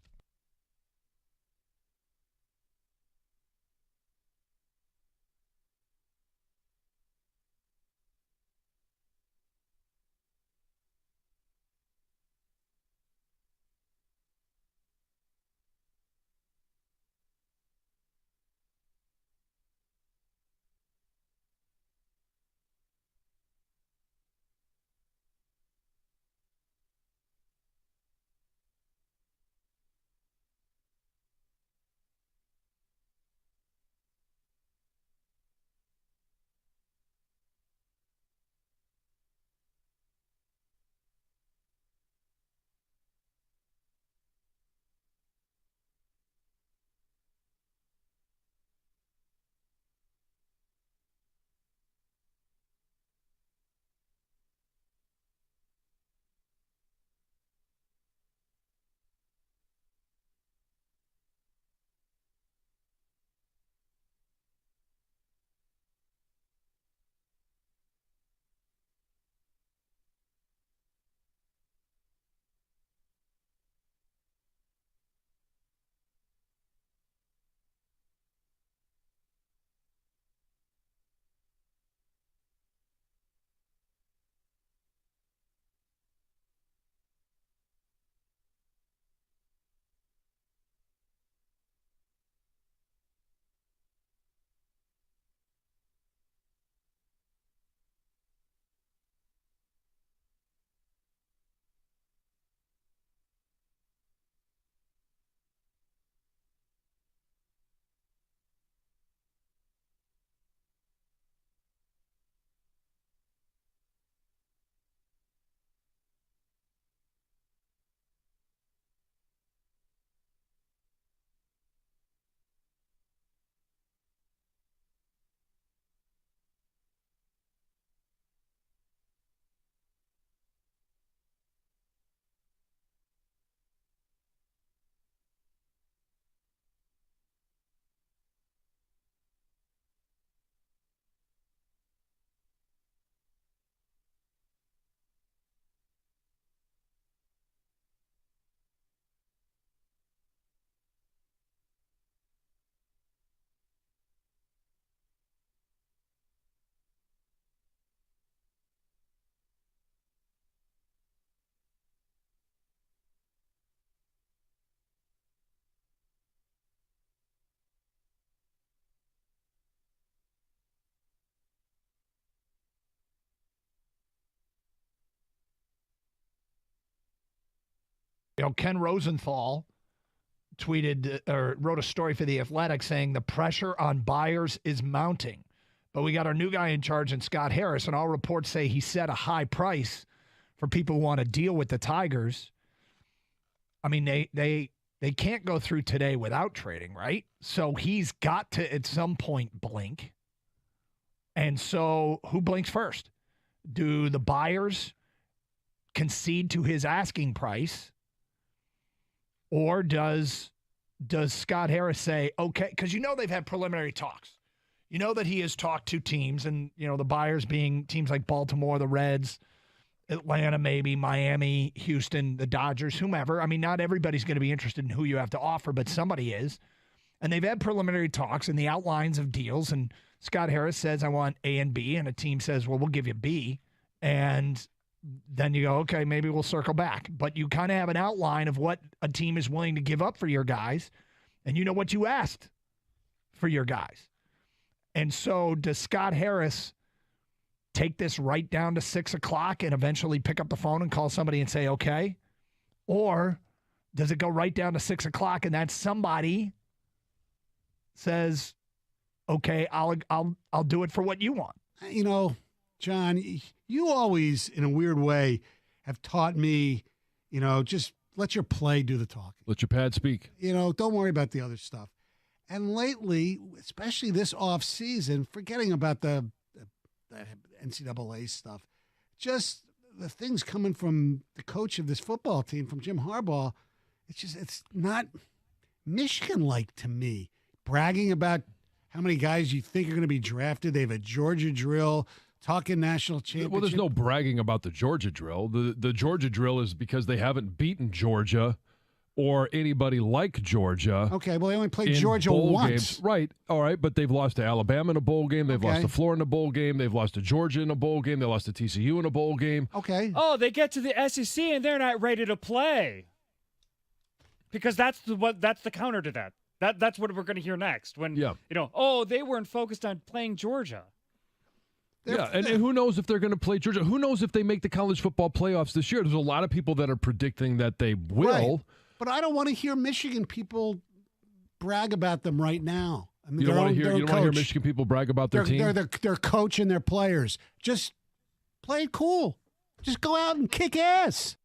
Ken Rosenthal tweeted or wrote a story for The Athletic saying the pressure on buyers is mounting. But we got our new guy in charge in Scott Harris, and all reports say he set a high price for people who want to deal with the Tigers. I mean, they can't go through today without trading, right? So he's got to, at some point, blink. And so who blinks first? Do the buyers concede to his asking price? Or does Scott Harris say, okay, because they've had preliminary talks. You know that he has talked to teams, and the buyers being teams like Baltimore, the Reds, Atlanta, maybe Miami, Houston, the Dodgers, whomever. I mean, not everybody's going to be interested in who you have to offer, but somebody is. And they've had preliminary talks and the outlines of deals. And Scott Harris says, I want A and B. And a team says, well, we'll give you B. And then you go, okay, maybe we'll circle back. But you kind of have an outline of what a team is willing to give up for your guys. And you know what you asked for your guys. And so does Scott Harris take this right down to 6 o'clock and eventually pick up the phone and call somebody and say, okay? Or does it go right down to 6 o'clock and that somebody says, okay, I'll do it for what you want? John, you always, in a weird way, have taught me, just let your play do the talking. Let your pad speak. Don't worry about the other stuff. And lately, especially this off season, forgetting about the NCAA stuff, just the things coming from the coach of this football team, from Jim Harbaugh, it's not Michigan-like to me. Bragging about how many guys you think are going to be drafted. They have a Georgia drill, talking national championship. Well, there's no bragging about the Georgia drill. The Georgia drill is because they haven't beaten Georgia or anybody like Georgia. Okay, well, they only played Georgia once. Games. Right, all right, but they've lost to Alabama in a bowl game. They've lost to Florida in a bowl game. They've lost to Georgia in a bowl game. They lost to TCU in a bowl game. Okay. Oh, they get to the SEC and they're not ready to play. Because that's the counter to that. That's what we're going to hear next. When, they weren't focused on playing Georgia. And who knows if they're going to play Georgia? Who knows if they make the college football playoffs this year? There's a lot of people that are predicting that they will. Right. But I don't want to hear Michigan people brag about them right now. I mean, you don't want to hear Michigan people brag about their team? Their coach and their players. Just play it cool. Just go out and kick ass.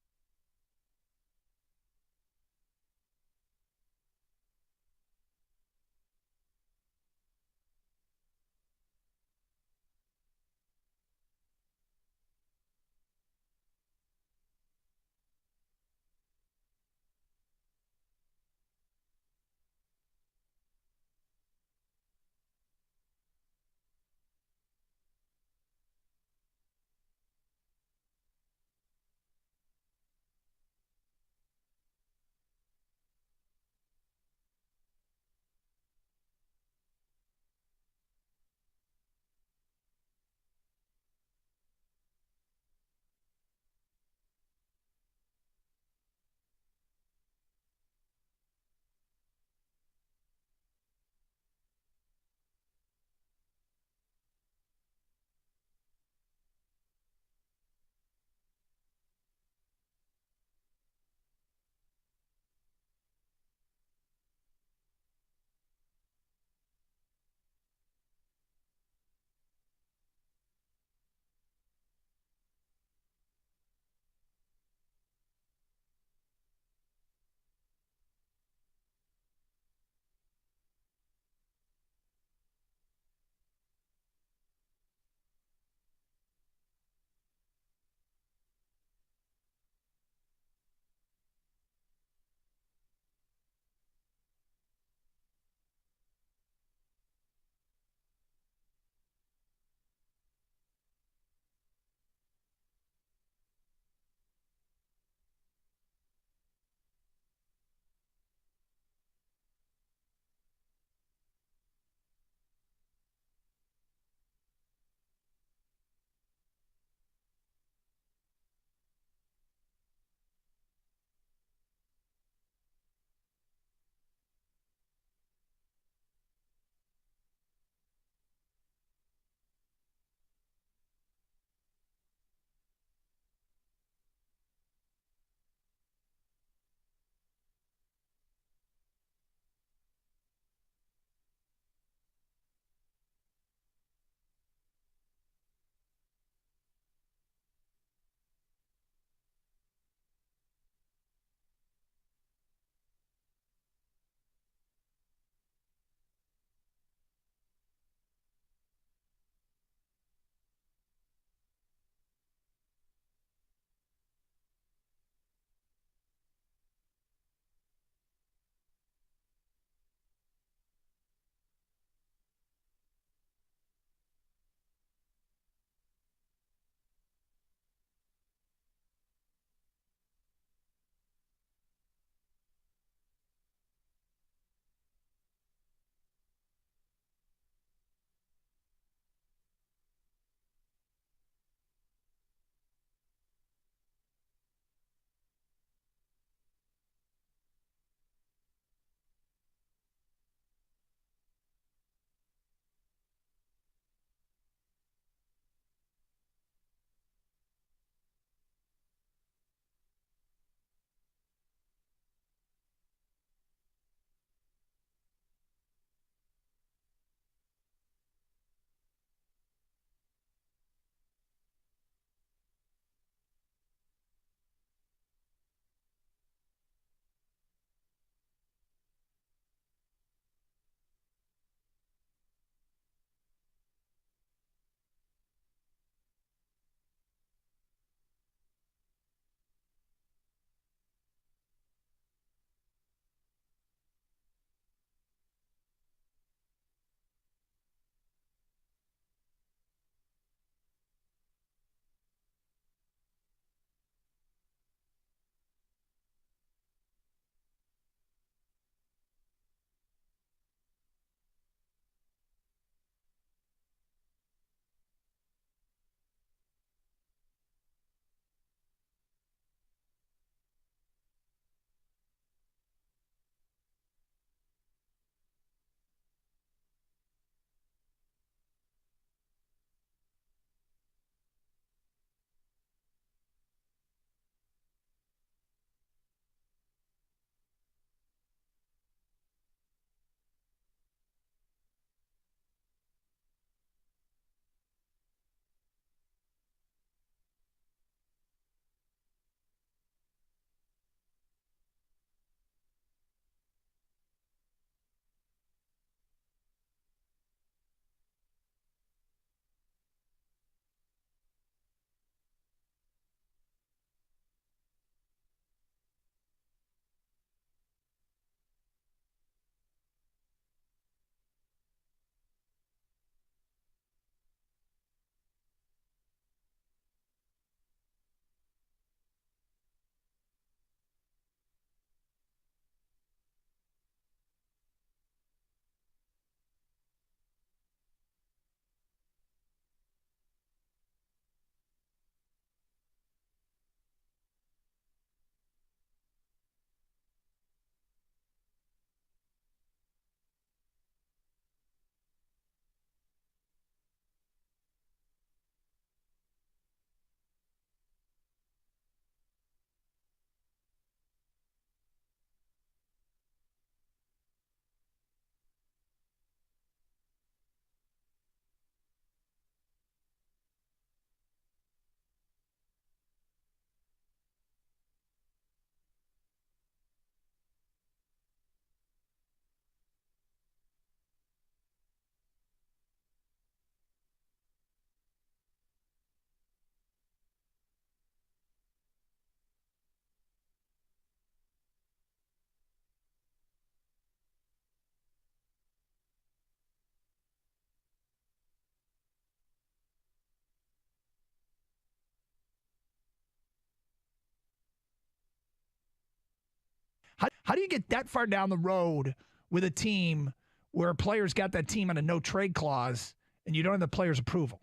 How do you get that far down the road with a team where a player's got that team on a no-trade clause and you don't have the player's approval?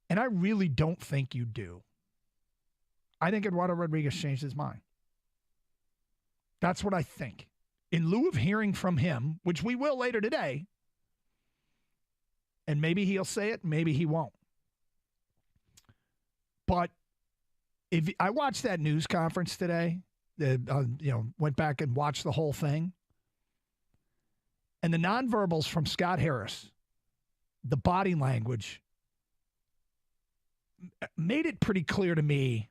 And I really don't think you do. I think Eduardo Rodriguez changed his mind. That's what I think. In lieu of hearing from him, which we will later today, and maybe he'll say it, maybe he won't. But if I watched that news conference today, went back and watched the whole thing, and the nonverbals from Scott Harris, the body language, made it pretty clear to me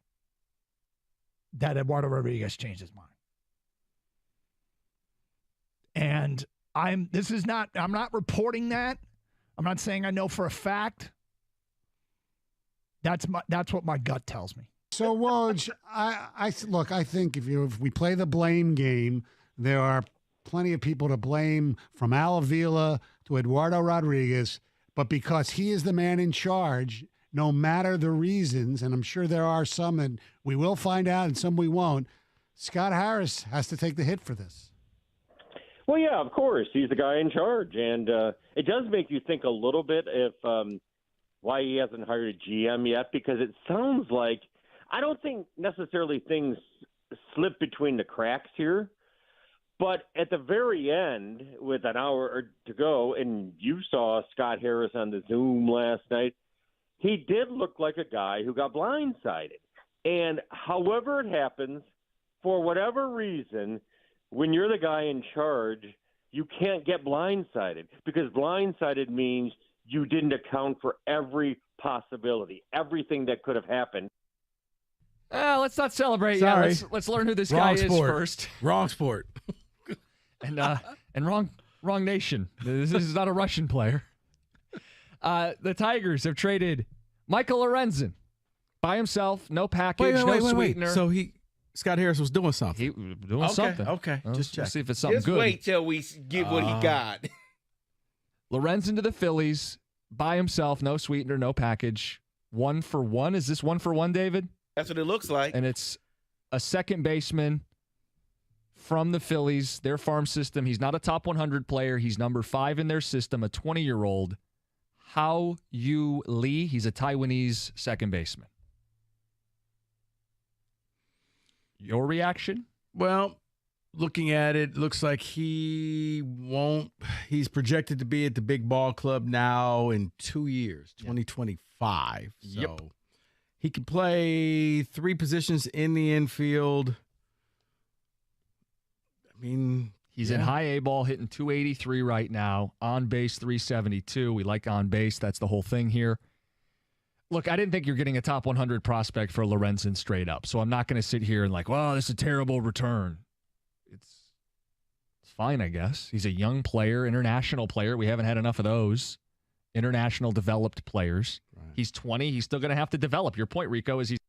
that Eduardo Rodriguez changed his mind. And I'm not reporting that. I'm not saying I know for a fact. That's what my gut tells me. So, Woj, I think if we play the blame game, there are plenty of people to blame, from Al Avila to Eduardo Rodriguez, but because he is the man in charge, no matter the reasons, and I'm sure there are some, and we will find out, and some we won't, Scott Harris has to take the hit for this. Well, yeah, of course. He's the guy in charge. And it does make you think a little bit if why he hasn't hired a GM yet, because it sounds like, I don't think necessarily things slip between the cracks here. But at the very end, with an hour to go, and you saw Scott Harris on the Zoom last night, he did look like a guy who got blindsided. And however it happens, for whatever reason, when you're the guy in charge, you can't get blindsided, because blindsided means you didn't account for every possibility, everything that could have happened. Let's not celebrate. Sorry. Yeah, let's learn who this Wrong guy sport. is first. Wrong sport. and wrong nation. This is not a Russian player. The Tigers have traded Michael Lorenzen by himself, no package, no sweetener. So Scott Harris was doing something. He was doing something. Okay, just check. See if it's something Just good. wait till we get what he got. Lorenzen to the Phillies by himself, no sweetener, no package. 1-for-1. Is this 1-for-1, David? That's what it looks like. And it's a second baseman from the Phillies, their farm system. He's not a top 100 player. He's number 5 in their system, a 20-year-old. Hao Yu Lee. He's a Taiwanese second baseman. Your reaction? Well, looking at it, looks like he's projected to be at the big ball club now in 2 years, 2025. So he can play 3 positions in the infield. I mean, he's in high A ball, hitting 283 right now, on base 372. We like on base. That's the whole thing here. Look, I didn't think you're getting a top 100 prospect for Lorenzen straight up, so I'm not going to sit here and like, well, this is a terrible return. It's fine, I guess. He's a young player, international player. We haven't had enough of those international developed players. Right. He's 20. He's still going to have to develop. Your point, Rico, is he's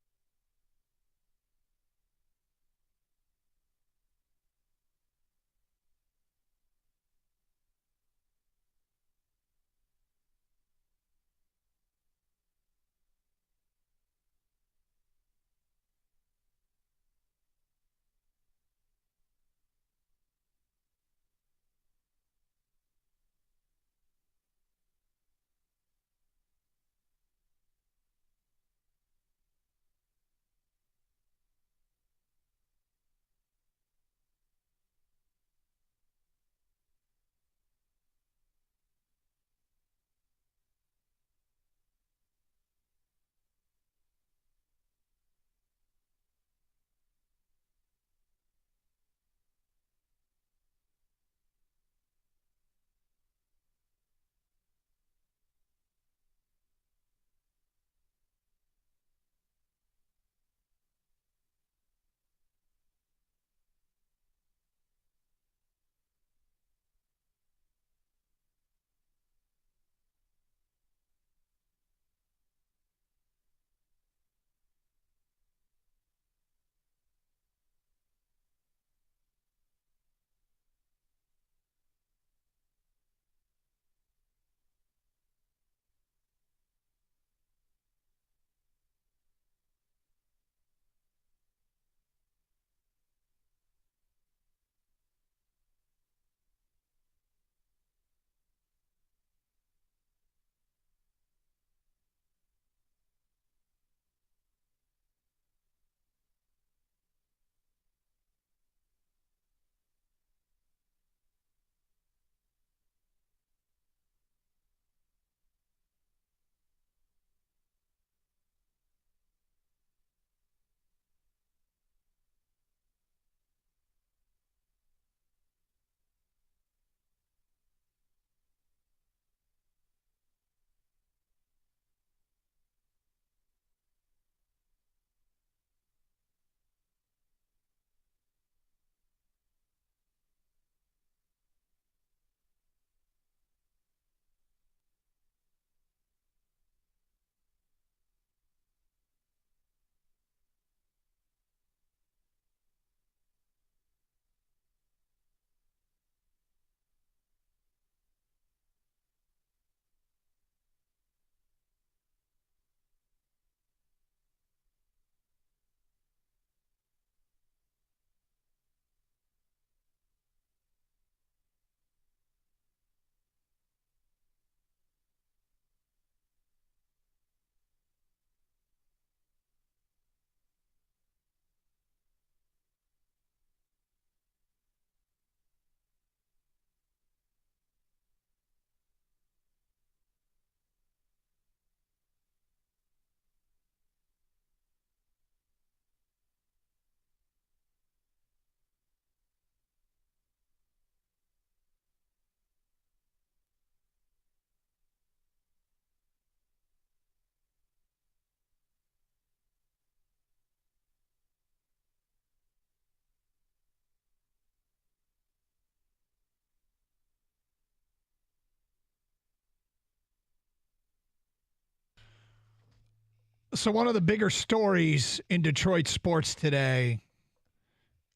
So one of the bigger stories in Detroit sports today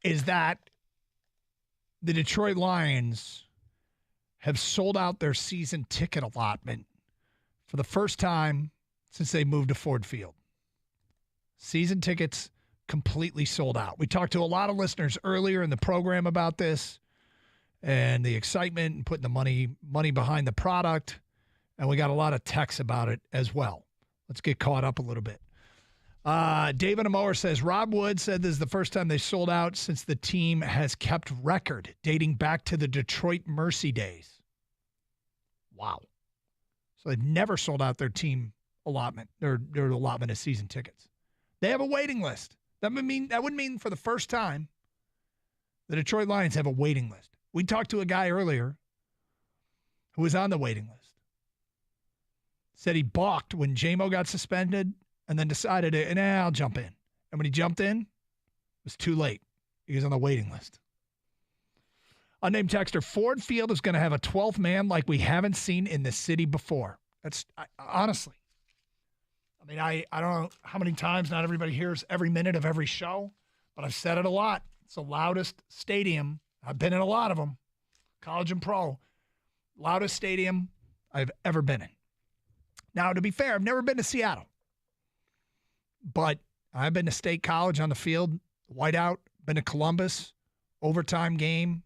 is that the Detroit Lions have sold out their season ticket allotment for the first time since they moved to Ford Field. Season tickets completely sold out. We talked to a lot of listeners earlier in the program about this and the excitement and putting the money behind the product, and we got a lot of texts about it as well. Let's get caught up a little bit. David Amower says, Rod Wood said this is the first time they sold out since the team has kept record dating back to the Detroit Mercy days. Wow. So they've never sold out their team allotment, their allotment of season tickets. They have a waiting list. That would mean for the first time, the Detroit Lions have a waiting list. We talked to a guy earlier who was on the waiting list. Said he balked when J-Mo got suspended and then decided, I'll jump in. And when he jumped in, it was too late. He was on the waiting list. Unnamed texter, Ford Field is going to have a 12th man like we haven't seen in the city before. Honestly. I mean, I don't know how many times not everybody hears every minute of every show, but I've said it a lot. It's the loudest stadium. I've been in a lot of them, college and pro. Loudest stadium I've ever been in. Now, to be fair, I've never been to Seattle. But I've been to State College on the field, whiteout, been to Columbus, overtime game,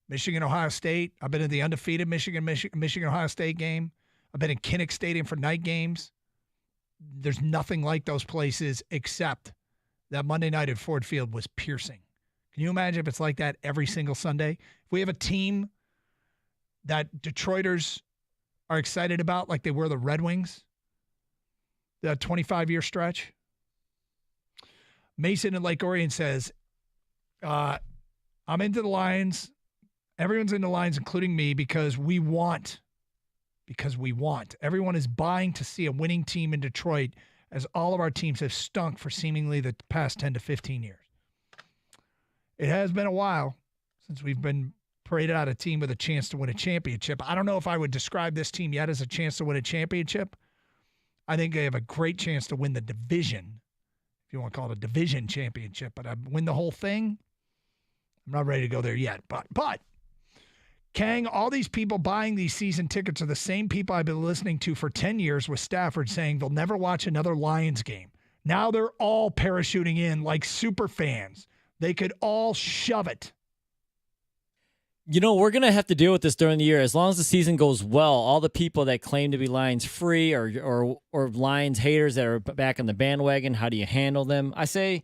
Michigan, Ohio State. I've been to the undefeated Michigan, Ohio State game. I've been in Kinnick Stadium for night games. There's nothing like those places except that Monday night at Ford Field was piercing. Can you imagine if it's like that every single Sunday? If we have a team that Detroiters are excited about like they were the Red Wings, the 25-year stretch. Mason in Lake Orion says, I'm into the Lions. Everyone's into the Lions, including me, because we want. Everyone is buying to see a winning team in Detroit as all of our teams have stunk for seemingly the past 10 to 15 years. It has been a while since we've been paraded out a team with a chance to win a championship. I don't know if I would describe this team yet as a chance to win a championship. I think they have a great chance to win the division, if you want to call it a division championship. But win the whole thing, I'm not ready to go there yet. But Kang, all these people buying these season tickets are the same people I've been listening to for 10 years with Stafford saying they'll never watch another Lions game. Now they're all parachuting in like super fans. They could all shove it. You know, we're going to have to deal with this during the year. As long as the season goes well, all the people that claim to be Lions free or Lions haters that are back on the bandwagon, how do you handle them? I say,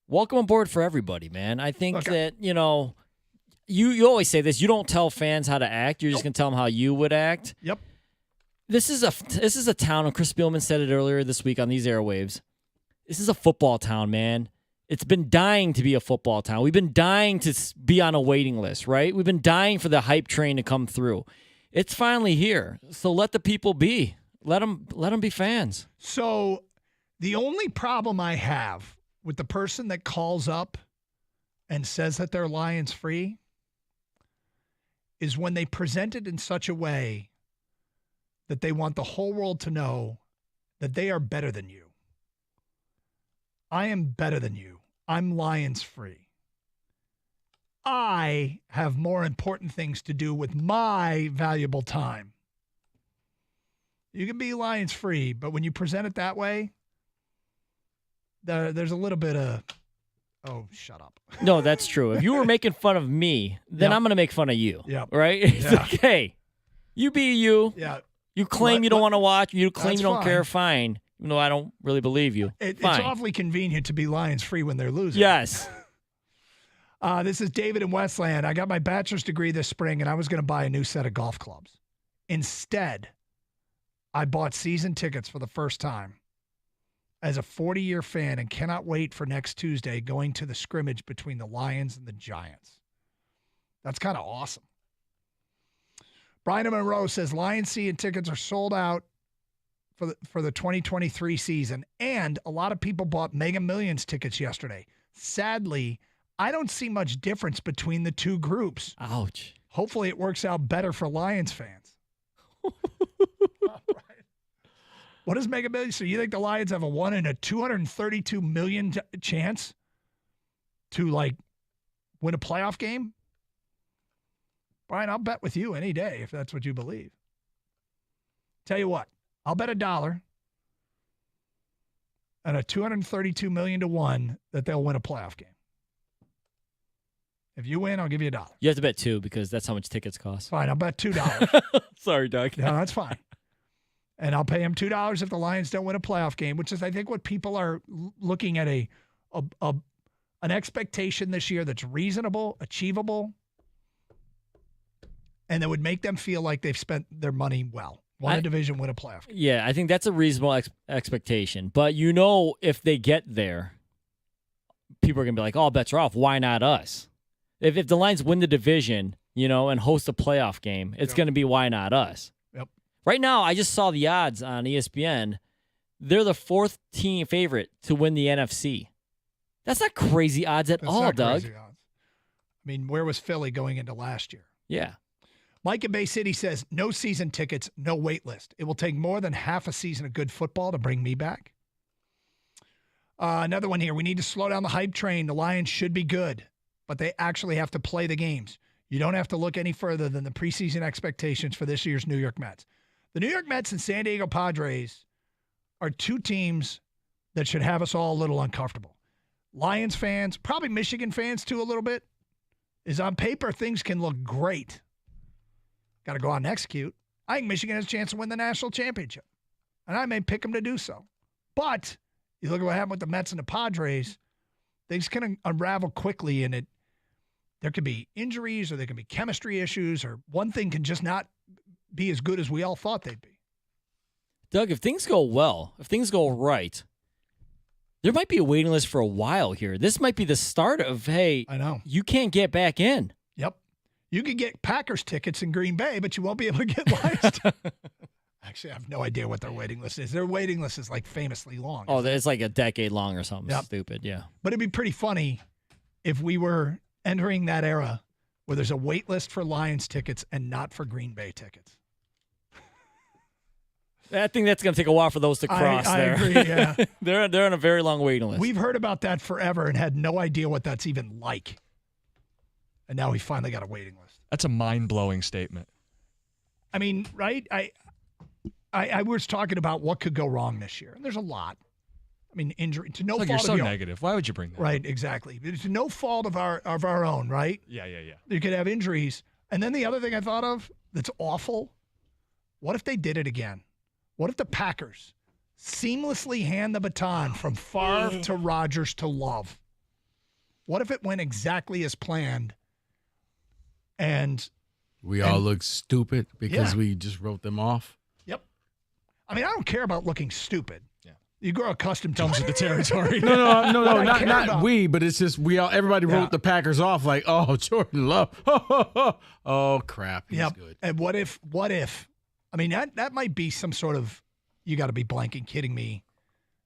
welcome aboard for everybody, man. I think that, you always say this. You don't tell fans how to act. You're just going to tell them how you would act. Yep. This is a town, and Chris Spielman said it earlier this week on these airwaves. This is a football town, man. It's been dying to be a football town. We've been dying to be on a waiting list, right? We've been dying for the hype train to come through. It's finally here. So let the people be. Let them be fans. So the only problem I have with the person that calls up and says that they're Lions free is when they present it in such a way that they want the whole world to know that they are better than you. I am better than you. I'm Lions free. I have more important things to do with my valuable time. You can be Lions free, but when you present it that way, there's a little bit of, oh, shut up. No, that's true. If you were making fun of me, then I'm going to make fun of you. Yeah. Right? It's like, hey, you be you. Yeah. You claim you don't want to watch. You claim you don't care. Fine. Even though I don't really believe you. It's awfully convenient to be Lions free when they're losing. Yes. This is David in Westland. I got my bachelor's degree this spring, and I was going to buy a new set of golf clubs. Instead, I bought season tickets for the first time as a 40-year fan and cannot wait for next Tuesday going to the scrimmage between the Lions and the Giants. That's kind of awesome. Brian Monroe says Lions season tickets are sold out for the 2023 season, and a lot of people bought Mega Millions tickets yesterday. Sadly, I don't see much difference between the two groups. Ouch. Hopefully it works out better for Lions fans. What is Mega Millions? So you think the Lions have a 1 in a 232 million chance to like win a playoff game? Brian, I'll bet with you any day if that's what you believe. Tell you what, I'll bet $1 and a 232 million to 1 that they'll win a playoff game. If you win, I'll give you $1. You have to bet 2 because that's how much tickets cost. Fine, I'll bet $2. Sorry, Doug. No, that's fine. And I'll pay him $2 if the Lions don't win a playoff game, which is, I think, what people are looking at an expectation this year that's reasonable, achievable, and that would make them feel like they've spent their money well. Won a division, win a playoff game. Yeah, I think that's a reasonable expectation. But you know, if they get there, people are going to be like, oh, bets are off. Why not us? If the Lions win the division, and host a playoff game, it's going to be why not us? Yep. Right now, I just saw the odds on ESPN. They're the 4th team favorite to win the NFC. That's not crazy odds at all, Doug. Crazy odds. I mean, where was Philly going into last year? Yeah. Mike in Bay City says, no season tickets, no wait list. It will take more than half a season of good football to bring me back. Another one here. We need to slow down the hype train. The Lions should be good, but they actually have to play the games. You don't have to look any further than the preseason expectations for this year's New York Mets. The New York Mets and San Diego Padres are 2 teams that should have us all a little uncomfortable. Lions fans, probably Michigan fans too a little bit, is on paper things can look great. Got to go out and execute. I think Michigan has a chance to win the national championship, and I may pick them to do so. But you look at what happened with the Mets and the Padres, things can unravel quickly, and there could be injuries or there can be chemistry issues, or one thing can just not be as good as we all thought they'd be. Doug, if things go well, if things go right, there might be a waiting list for a while here. This might be the start of, hey, I know, you can't get back in. Yep. You could get Packers tickets in Green Bay, but you won't be able to get Lions. Actually, I have no idea what their waiting list is. Their waiting list is like famously long. Oh, it's like a decade long or something stupid, yeah. But it'd be pretty funny if we were entering that era where there's a wait list for Lions tickets and not for Green Bay tickets. I think that's going to take a while for those to cross there. I agree, yeah. They're on a very long waiting list. We've heard about that forever and had no idea what that's even like. And now we finally got a waiting list. That's a mind-blowing statement. I mean, right? I was talking about what could go wrong this year. And there's a lot. I mean, injury to no fault you're of so your negative. Why would you bring that? Right, exactly. It's no fault of our own, right? Yeah. You could have injuries. And then the other thing I thought of that's awful, what if they did it again? What if the Packers seamlessly hand the baton from Favre to Rodgers to Love? What if it went exactly as planned? And we all look stupid because we just wrote them off. Yep. I mean, I don't care about looking stupid. Yeah. You grow accustomed to comes with the territory. No, not we, but it's just everybody wrote the Packers off like, oh, Jordan Love. Oh crap, he's good. And what if I mean, that might be some sort of you got to be blanking kidding me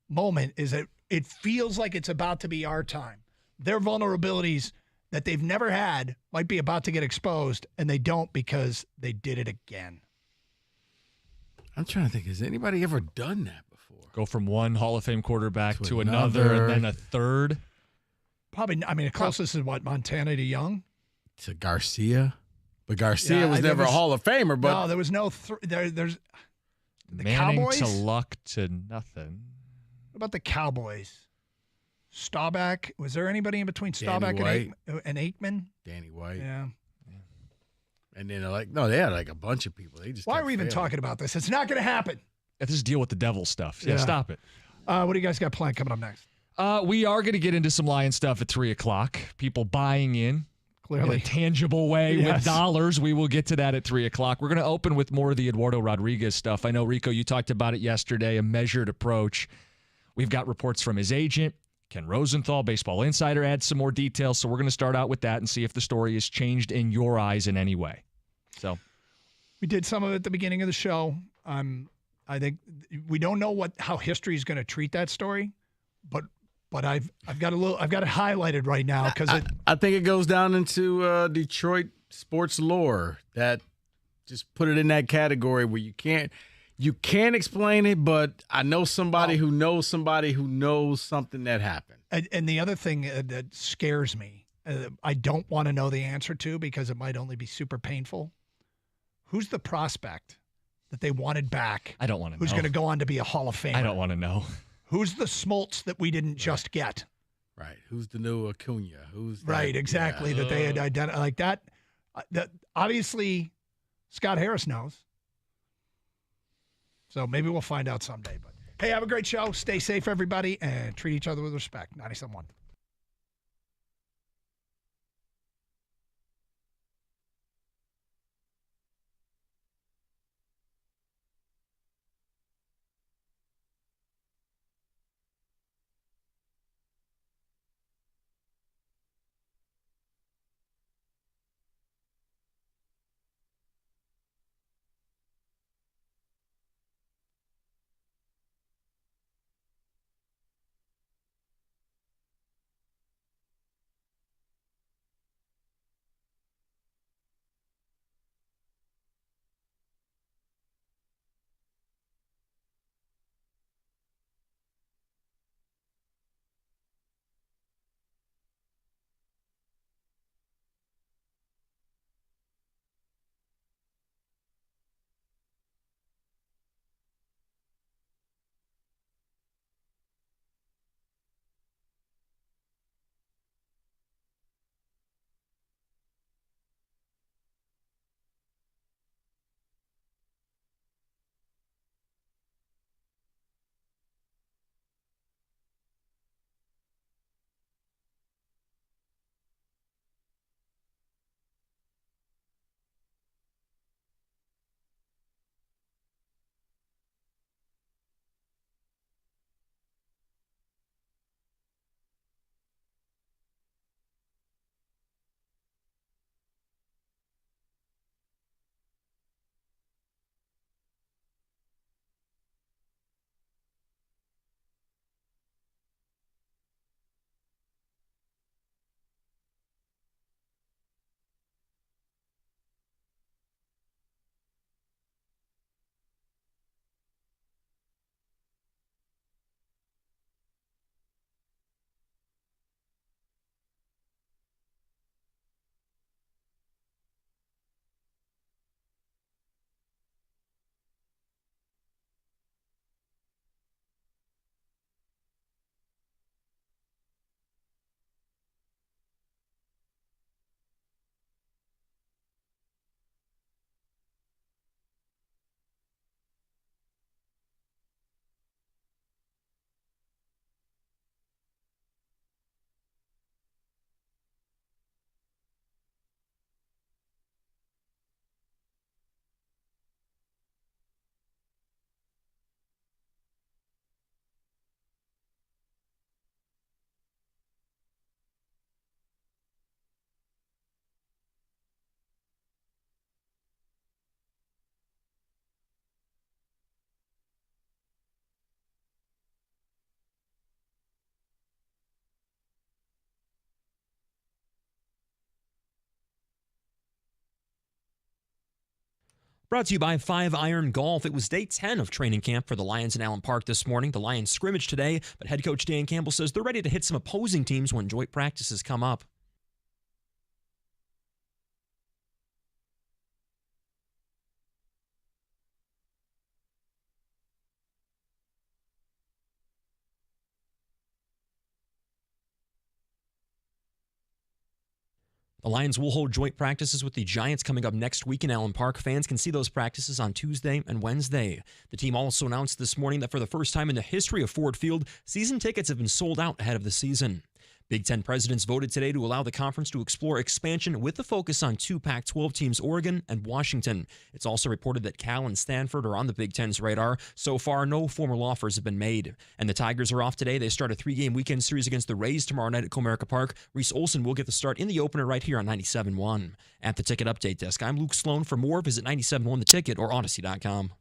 moment, is that it feels like it's about to be our time. Their vulnerabilities that they've never had might be about to get exposed, and they don't because they did it again. I'm trying to think, has anybody ever done that before? Go from one Hall of Fame quarterback to another, and then a third? Probably, I mean, the closest is what, Montana to Young? To Garcia? But Garcia was never a Hall of Famer. But no, there was no there's the Manning Cowboys? to Luck to nothing. What about the Cowboys? Staubach. Was there anybody in between Staubach and Aikman? Danny White. Yeah. And then they had like a bunch of people. They just Why are we even talking about this? It's not going to happen. Let's just deal with the devil stuff. Yeah, stop it. What do you guys got planned coming up next? We are going to get into some Lion stuff at 3 o'clock. People buying in. Clearly. In a tangible way with dollars. We will get to that at 3 o'clock. We're going to open with more of the Eduardo Rodriguez stuff. I know, Rico, you talked about it yesterday, a measured approach. We've got reports from his agent, Ken Rosenthal, Baseball Insider, adds some more details. So we're going to start out with that and see if the story has changed in your eyes in any way. So we did some of it at the beginning of the show. I think we don't know how history is going to treat that story, but I've got it highlighted right now because I think it goes down into Detroit sports lore that just put it in that category where you You can't explain it, but I know somebody who knows somebody who knows something that happened. And the other thing that scares me, I don't want to know the answer to because it might only be super painful. Who's the prospect that they wanted back? I don't want to know. Who's going to go on to be a Hall of Famer? I don't want to know. Who's the Smoltz that we didn't just get? Right. Who's the new Acuna? Who's that? Right, exactly. Yeah. That they had identified like that. That obviously Scott Harris knows. So maybe we'll find out someday. But hey, have a great show. Stay safe, everybody, and treat each other with respect. 97.1. Brought to you by 5 Iron Golf. It was day 10 of training camp for the Lions in Allen Park this morning. The Lions scrimmage today, but head coach Dan Campbell says they're ready to hit some opposing teams when joint practices come up. The Lions will hold joint practices with the Giants coming up next week in Allen Park. Fans can see those practices on Tuesday and Wednesday. The team also announced this morning that for the first time in the history of Ford Field, season tickets have been sold out ahead of the season. Big Ten presidents voted today to allow the conference to explore expansion with the focus on 2 Pac-12 teams, Oregon and Washington. It's also reported that Cal and Stanford are on the Big Ten's radar. So far, no formal offers have been made. And the Tigers are off today. They start a 3-game weekend series against the Rays tomorrow night at Comerica Park. Reese Olson will get the start in the opener right here on 97.1. At the Ticket Update Desk, I'm Luke Sloan. For more, visit 97.1 The Ticket or Odyssey.com.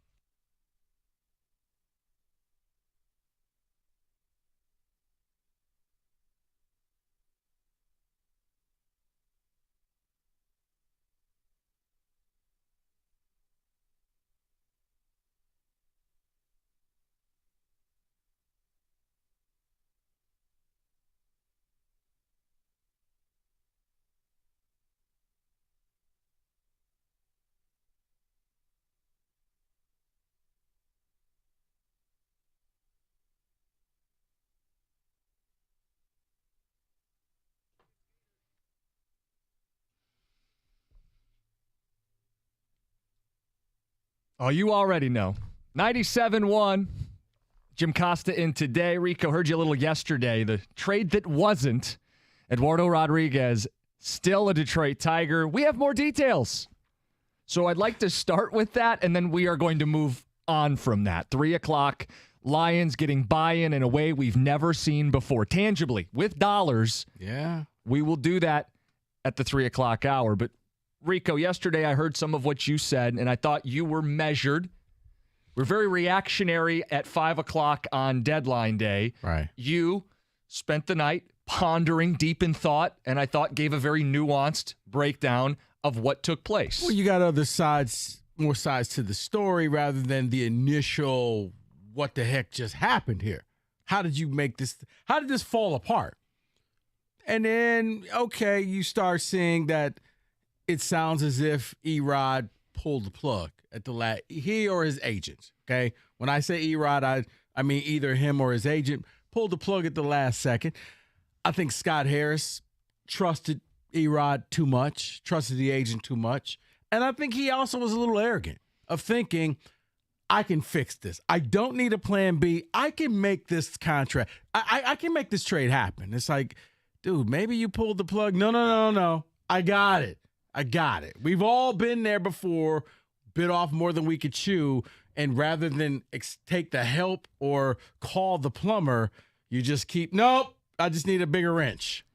Oh, you already know. 97-1. Jim Costa in today. Rico, heard you a little yesterday. The trade that wasn't. Eduardo Rodriguez, still a Detroit Tiger. We have more details. So I'd like to start with that, and then we are going to move on from that. 3 o'clock, Lions getting buy-in in a way we've never seen before. Tangibly, with dollars. Yeah. We will do that at the 3 o'clock hour. But Rico, yesterday I heard some of what you said, and I thought you were measured. We're very reactionary at 5 o'clock on deadline day. Right. You spent the night pondering deep in thought, and I thought gave a very nuanced breakdown of what took place. Well, you got other sides, more sides to the story rather than the initial what the heck just happened here. How did you make this? How did this fall apart? And then, okay, you start seeing that it sounds as if E-Rod pulled the plug at the he or his agent, okay? When I say E-Rod, I mean either him or his agent pulled the plug at the last second. I think Scott Harris trusted E-Rod too much, trusted the agent too much. And I think he also was a little arrogant of thinking, I can fix this. I don't need a plan B. I can make this contract. I can make this trade happen. It's like, dude, maybe you pulled the plug. No. I got it. We've all been there before, bit off more than we could chew, and rather than take the help or call the plumber, you just keep, nope, I just need a bigger wrench.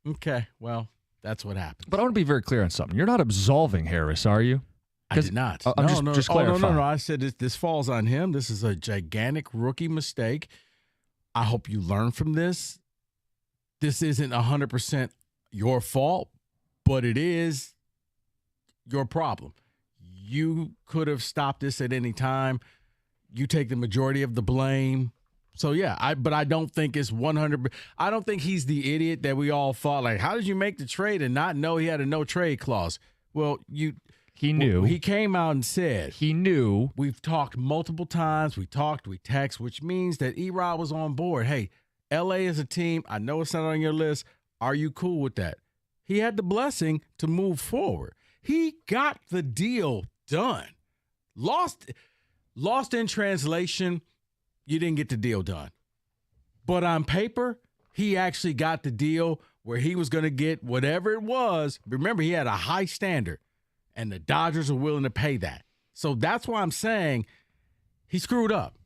Okay, well, that's what happened. But I want to be very clear on something. You're not absolving Harris, are you? I did not. Just clarifying. No. I said this falls on him. This is a gigantic rookie mistake. I hope you learn from this. This isn't 100% your fault, but it is your problem. You could have stopped this at any time. You take the majority of the blame. So, yeah, but I don't think it's 100. I don't think he's the idiot that we all thought, like, how did you make the trade and not know he had a no-trade clause? Well, he knew. He came out and said. He knew. We've talked multiple times. We text, which means that E-Rod was on board. Hey, L.A. is a team. I know it's not on your list. Are you cool with that? He had the blessing to move forward. He got the deal done. Lost in translation, you didn't get the deal done. But on paper, he actually got the deal where he was going to get whatever it was. Remember, he had a high standard, and the Dodgers are willing to pay that. So that's why I'm saying he screwed up.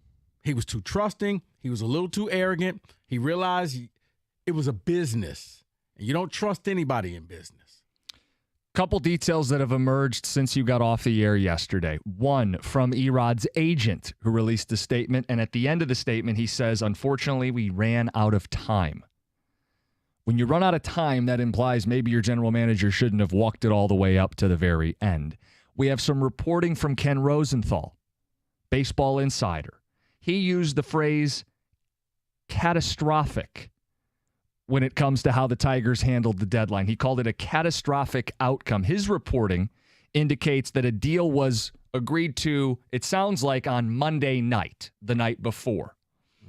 He was too trusting. He was a little too arrogant. He realized it was a business, and you don't trust anybody in business. Couple details that have emerged since you got off the air yesterday. One, from E-Rod's agent, who released a statement, and at the end of the statement, he says, unfortunately, we ran out of time. When you run out of time, that implies maybe your general manager shouldn't have walked it all the way up to the very end. We have some reporting from Ken Rosenthal, Baseball Insider. He used the phrase catastrophic when it comes to how the Tigers handled the deadline. He called it a catastrophic outcome. His reporting indicates that a deal was agreed to, it sounds like, on Monday night, the night before.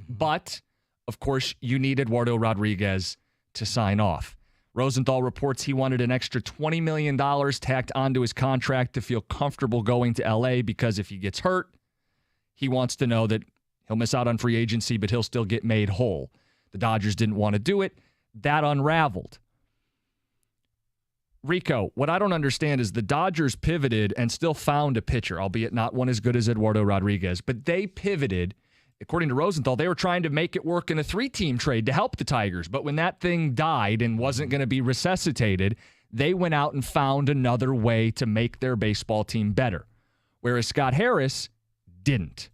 But, of course, you need Eduardo Rodriguez to sign off. Rosenthal reports he wanted an extra $20 million tacked onto his contract to feel comfortable going to L.A. because if he gets hurt, he wants to know that he'll miss out on free agency, but he'll still get made whole. The Dodgers didn't want to do it. That unraveled. Rico, what I don't understand is the Dodgers pivoted and still found a pitcher, albeit not one as good as Eduardo Rodriguez, but they pivoted. According to Rosenthal, they were trying to make it work in a 3-team trade to help the Tigers, but when that thing died and wasn't going to be resuscitated, they went out and found another way to make their baseball team better, whereas Scott Harris didn't.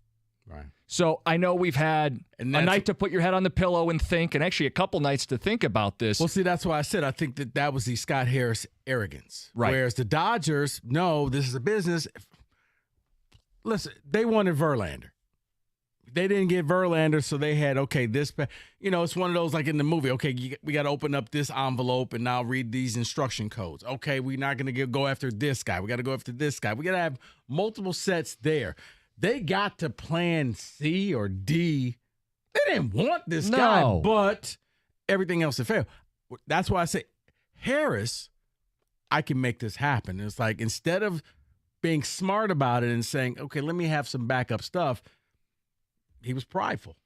Right. So I know we've had a night to put your head on the pillow and think, and actually a couple nights to think about this. Well, see, that's why I said I think that was the Scott Harris arrogance. Right. Whereas the Dodgers, no, this is a business. Listen, they wanted Verlander. They didn't get Verlander, so they had, okay, this, it's one of those like in the movie, okay, we got to open up this envelope and now read these instruction codes. Okay, we're not going to go after this guy. We got to go after this guy. We got to have multiple sets there. They got to plan C or D. They didn't want this guy, but everything else had failed. That's why I say, Harris, I can make this happen. It's like instead of being smart about it and saying, okay, let me have some backup stuff, he was prideful.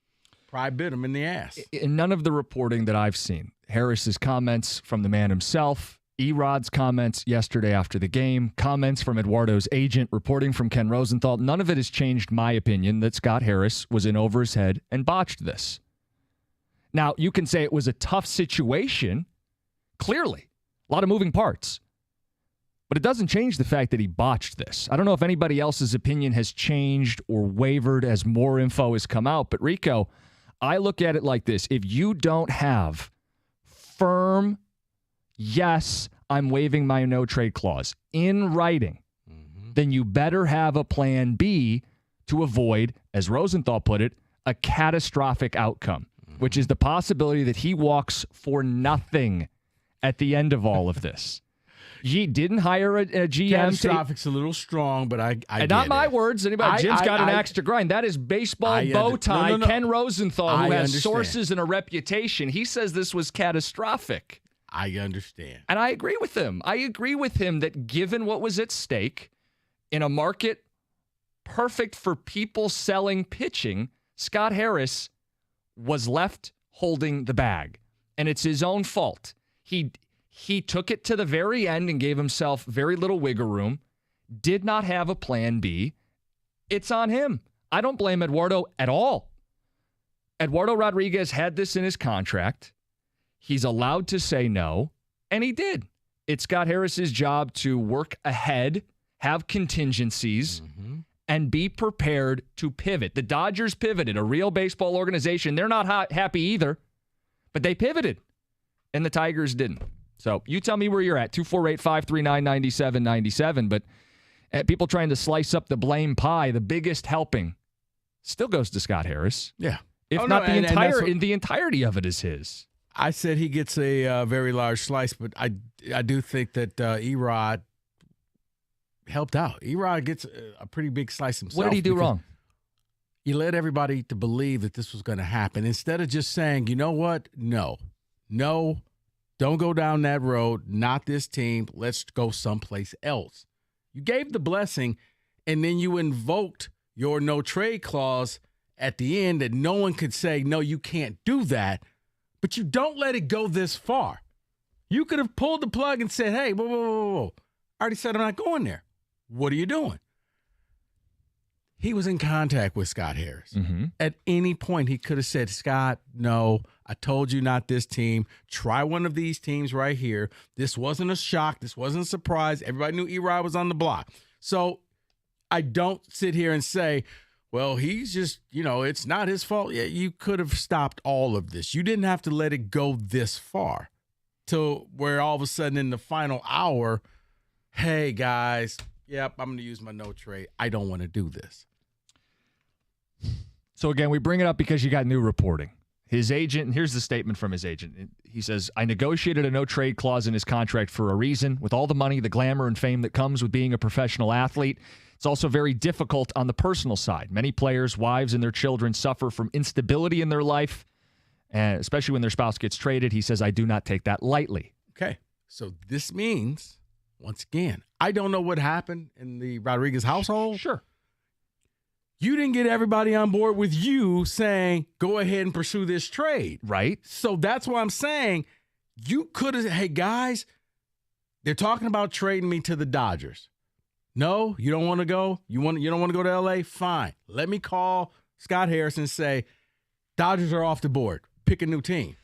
Pride bit him in the ass. In none of the reporting that I've seen, Harris's comments from the man himself, Erod's comments yesterday after the game, comments from Eduardo's agent, reporting from Ken Rosenthal, none of it has changed my opinion that Scott Harris was in over his head and botched this. Now, you can say it was a tough situation, clearly. A lot of moving parts. But it doesn't change the fact that he botched this. I don't know if anybody else's opinion has changed or wavered as more info has come out. But, Rico, I look at it like this. If you don't have firm, yes, I'm waiving my no-trade clause in writing, then you better have a plan B to avoid, as Rosenthal put it, a catastrophic outcome, which is the possibility that he walks for nothing at the end of all of this. He didn't hire a GM. Catastrophic's a little strong, but I and not my words. Anybody? Jim's got an axe to grind. That is baseball bow tie. No. Ken Rosenthal, who has sources and a reputation. He says this was catastrophic. I understand. And I agree with him. I agree with him that given what was at stake in a market perfect for people selling pitching, Scott Harris was left holding the bag. And it's his own fault. He took it to the very end and gave himself very little wiggle room, did not have a plan B. It's on him. I don't blame Eduardo at all. Eduardo Rodriguez had this in his contract. He's allowed to say no, and he did. It's Scott Harris's job to work ahead, have contingencies, and be prepared to pivot. The Dodgers pivoted, a real baseball organization. They're not happy either, but they pivoted, and the Tigers didn't. So you tell me where you're at, 248-539-9797. But people trying to slice up the blame pie, the biggest helping still goes to Scott Harris. Yeah. If not the entirety of it is his. I said he gets a very large slice, but I do think that Erod helped out. Erod gets a pretty big slice himself. What did he do wrong? You led everybody to believe that this was going to happen. Instead of just saying, you know what? No. Don't go down that road. Not this team. Let's go someplace else. You gave the blessing, and then you invoked your no-trade clause at the end that no one could say, no, you can't do that. But you don't let it go this far. You could have pulled the plug and said, hey, whoa. I already said I'm not going there. What are you doing? He was in contact with Scott Harris. At any point, he could have said, Scott, no, I told you not this team. Try one of these teams right here. This wasn't a shock. This wasn't a surprise. Everybody knew Erod was on the block. So I don't sit here and say, well, he's just, it's not his fault. Yeah, you could have stopped all of this. You didn't have to let it go this far till where all of a sudden in the final hour, hey, guys, yep, I'm going to use my no trade. I don't want to do this. So, again, we bring it up because you got new reporting. His agent, and here's the statement from his agent. He says, I negotiated a no-trade clause in his contract for a reason. With all the money, the glamour, and fame that comes with being a professional athlete, it's also very difficult on the personal side. Many players, wives, and their children suffer from instability in their life, and especially when their spouse gets traded. He says, I do not take that lightly. Okay, so this means, once again, I don't know what happened in the Rodriguez household. Sure. You didn't get everybody on board with you saying, go ahead and pursue this trade. Right. So that's why I'm saying you could have, hey, guys, they're talking about trading me to the Dodgers. No, you don't want to go? You don't want to go to L.A.? Fine. Let me call Scott Harris and say, Dodgers are off the board. Pick a new team.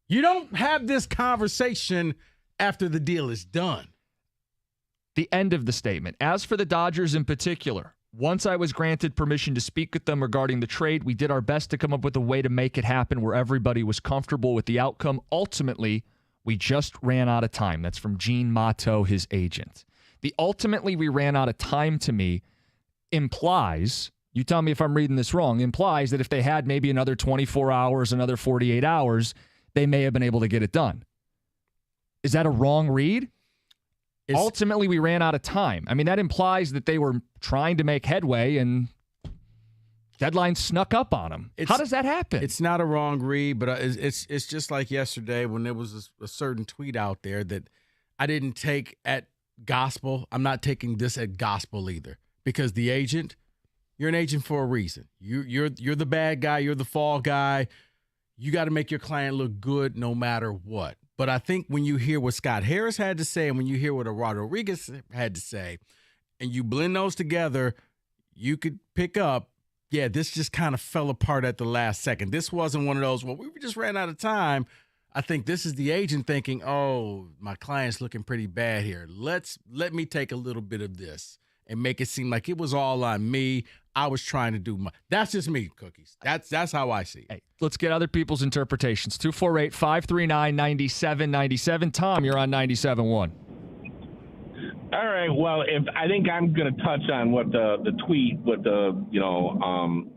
You don't have this conversation after the deal is done. The end of the statement. As for the Dodgers in particular, once I was granted permission to speak with them regarding the trade, we did our best to come up with a way to make it happen where everybody was comfortable with the outcome. Ultimately, we just ran out of time. That's from Gene Mato, his agent. The ultimately we ran out of time to me implies, you tell me if I'm reading this wrong, implies that if they had maybe another 24 hours, another 48 hours, they may have been able to get it done. Is that a wrong read? Ultimately, we ran out of time. I mean, that implies that they were trying to make headway and deadline snuck up on them. How does that happen? It's not a wrong read, but it's just like yesterday when there was a certain tweet out there that I didn't take at gospel. I'm not taking this at gospel either, because the agent, you're an agent for a reason. You're the bad guy. You're the fall guy. You got to make your client look good no matter what. But I think when you hear what Scott Harris had to say and when you hear what Eduardo Rodriguez had to say, and you blend those together, you could pick up, yeah, this just kind of fell apart at the last second. This wasn't one of those, well, we just ran out of time. I think this is the agent thinking, oh, my client's looking pretty bad here. Let me take a little bit of this and make it seem like it was all on me. I was trying to do my. That's just me, Cookies. That's how I see it. Hey, let's get other people's interpretations. 248-539-9797. Tom, you're on 97.1. All right. Well, if I think I'm going to touch on what the tweet with the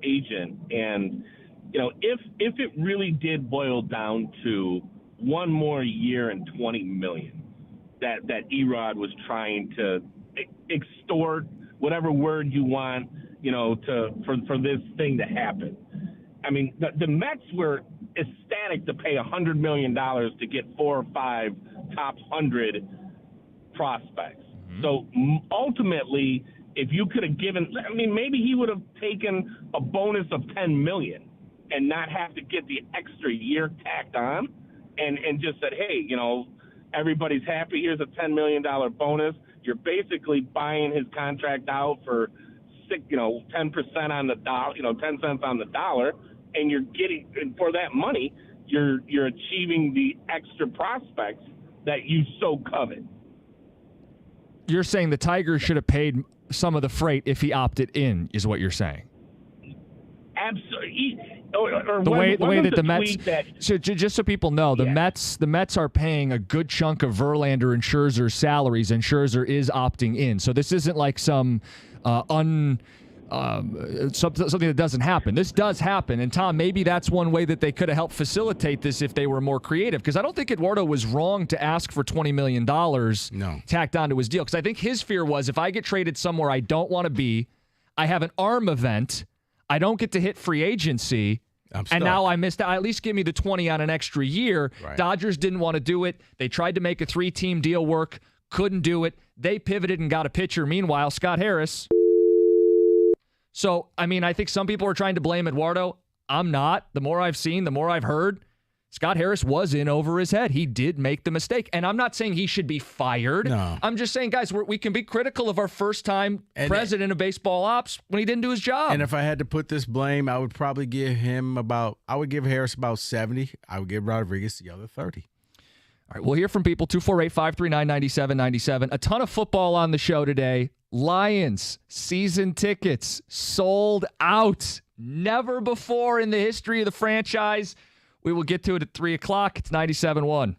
agent, and if it really did boil down to one more year and $20 million that Erod was trying to extort, whatever word you want, for this thing to happen. I mean, the Mets were ecstatic to pay $100 million to get 4 or 5 top 100 prospects. So ultimately, if you could have given, maybe he would have taken a bonus of $10 million and not have to get the extra year tacked on, and just said, hey, everybody's happy. Here's a $10 million bonus. You're basically buying his contract out for 10% on the dollar, 10 cents on the dollar, and you're getting, and for that money, you're achieving the extra prospects that you so covet. You're saying the Tigers should have paid some of the freight if he opted in, is what you're saying. Absolutely. The way that the Mets, just so people know, the Mets are paying a good chunk of Verlander and Scherzer's salaries, and Scherzer is opting in. So this isn't like some something that doesn't happen. This does happen. And Tom, maybe that's one way that they could have helped facilitate this if they were more creative. Because I don't think Eduardo was wrong to ask for $20 million tacked onto his deal. Because I think his fear was, if I get traded somewhere I don't want to be, I have an arm event, I don't get to hit free agency, and now I missed out. At least give me the 20 on an extra year. Right. Dodgers didn't want to do it. They tried to make a 3-team deal work, couldn't do it. They pivoted and got a pitcher. Meanwhile, Scott Harris. So, I think some people are trying to blame Eduardo. I'm not. The more I've seen, the more I've heard, Scott Harris was in over his head. He did make the mistake. And I'm not saying he should be fired. No. I'm just saying, guys, we can be critical of our first-time president of baseball ops when he didn't do his job. And if I had to put this blame, I would probably give Harris about 70. I would give Rodriguez the other 30. All right, we'll hear from people. 248-539-9797. A ton of football on the show today. Lions season tickets sold out. Never before in the history of the franchise. We will get to it at 3 o'clock. It's 97.1.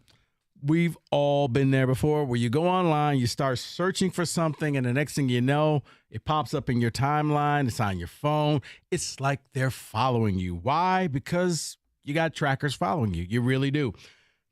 We've all been there before, where you go online, you start searching for something, and the next thing you know, it pops up in your timeline. It's on your phone. It's like they're following you. Why? Because you got trackers following you. You really do.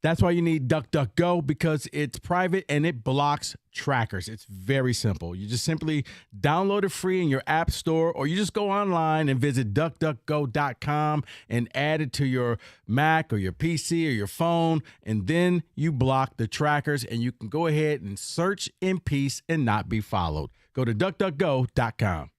That's why you need DuckDuckGo, because it's private and it blocks trackers. It's very simple. You just simply download it free in your app store, or you just go online and visit DuckDuckGo.com and add it to your Mac or your PC or your phone, and then you block the trackers and you can go ahead and search in peace and not be followed. Go to DuckDuckGo.com.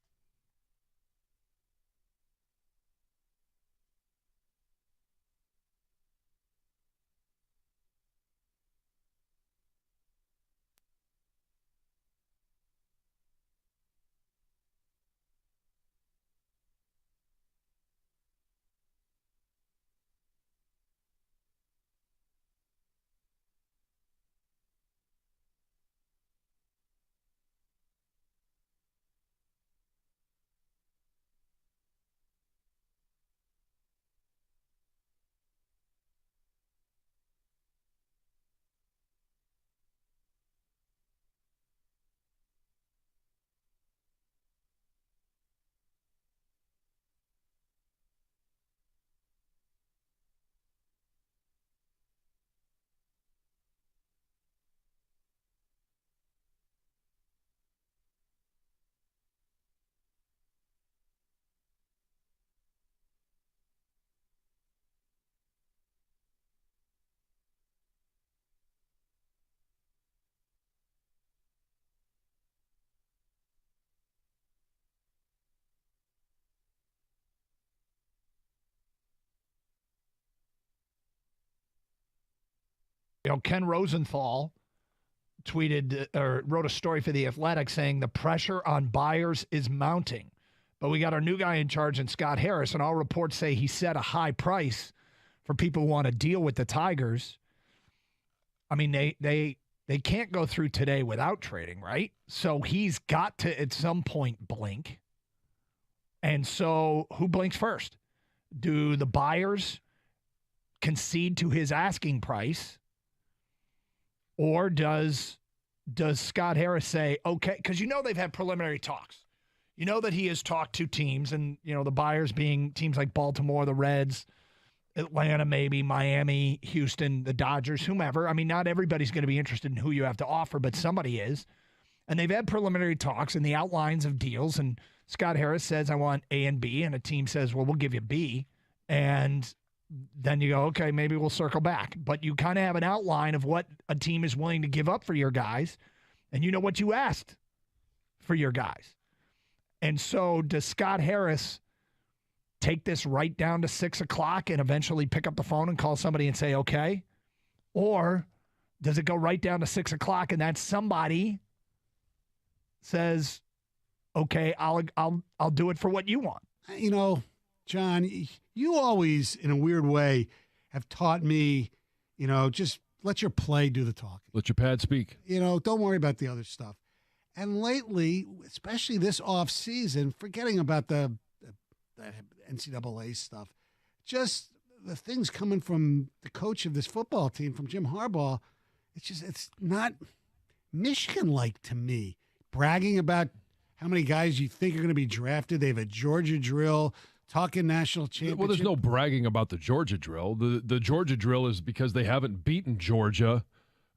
Ken Rosenthal tweeted or wrote a story for The Athletic saying the pressure on buyers is mounting. But we got our new guy in charge in Scott Harris, and all reports say he set a high price for people who want to deal with the Tigers. I mean, they can't go through today without trading, right? So he's got to, at some point, blink. And so who blinks first? Do the buyers concede to his asking price? Or does Scott Harris say, okay, because they've had preliminary talks. You know that he has talked to teams, and, the buyers being teams like Baltimore, the Reds, Atlanta, maybe, Miami, Houston, the Dodgers, whomever. I mean, not everybody's going to be interested in who you have to offer, but somebody is. And they've had preliminary talks and the outlines of deals, and Scott Harris says, I want A and B, and a team says, well, we'll give you B. And then you go, okay, maybe we'll circle back. But you kind of have an outline of what a team is willing to give up for your guys, and you know what you asked for your guys. And so does Scott Harris take this right down to 6 o'clock and eventually pick up the phone and call somebody and say, okay? Or does it go right down to 6 o'clock and that somebody says, okay, I'll do it for what you want? John, you always, in a weird way, have taught me, just let your play do the talking. Let your pad speak. Don't worry about the other stuff. And lately, especially this offseason, forgetting about the NCAA stuff, just the things coming from the coach of this football team, from Jim Harbaugh, it's not Michigan-like to me. Bragging about how many guys you think are going to be drafted. They have a Georgia drill, talking national championship. Well, there's no bragging about the Georgia drill. The Georgia drill is because they haven't beaten Georgia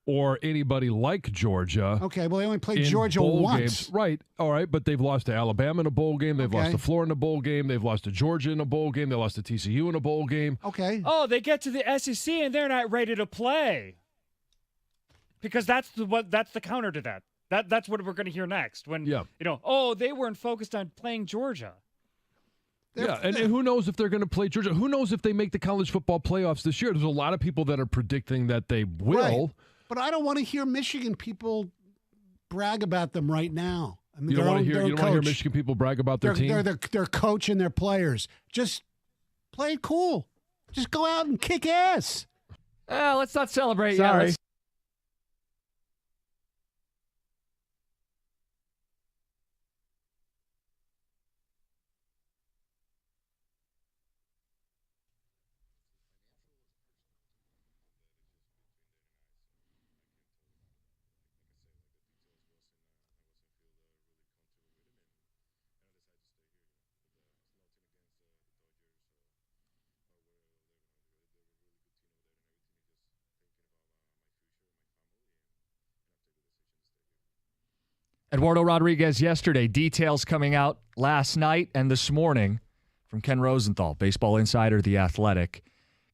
or anybody like Georgia. Okay, well, they only played Georgia once. Games. Right, all right, but they've lost to Alabama in a bowl game. They've lost to Florida in a bowl game. They've lost to Georgia in a bowl game. They lost to TCU in a bowl game. Okay. Oh, they get to the SEC and they're not ready to play. Because that's the counter to that. That's what we're going to hear next. When, they weren't focused on playing Georgia. And who knows if they're going to play Georgia? Who knows if they make the college football playoffs this year? There's a lot of people that are predicting that they will. Right. But I don't want to hear Michigan people brag about them right now. I mean, you don't want to hear Michigan people brag about their team? Their coach and their players. Just play it cool. Just go out and kick ass. Let's not celebrate. Sorry. Eduardo Rodriguez yesterday. Details coming out last night and this morning from Ken Rosenthal, baseball insider, The Athletic.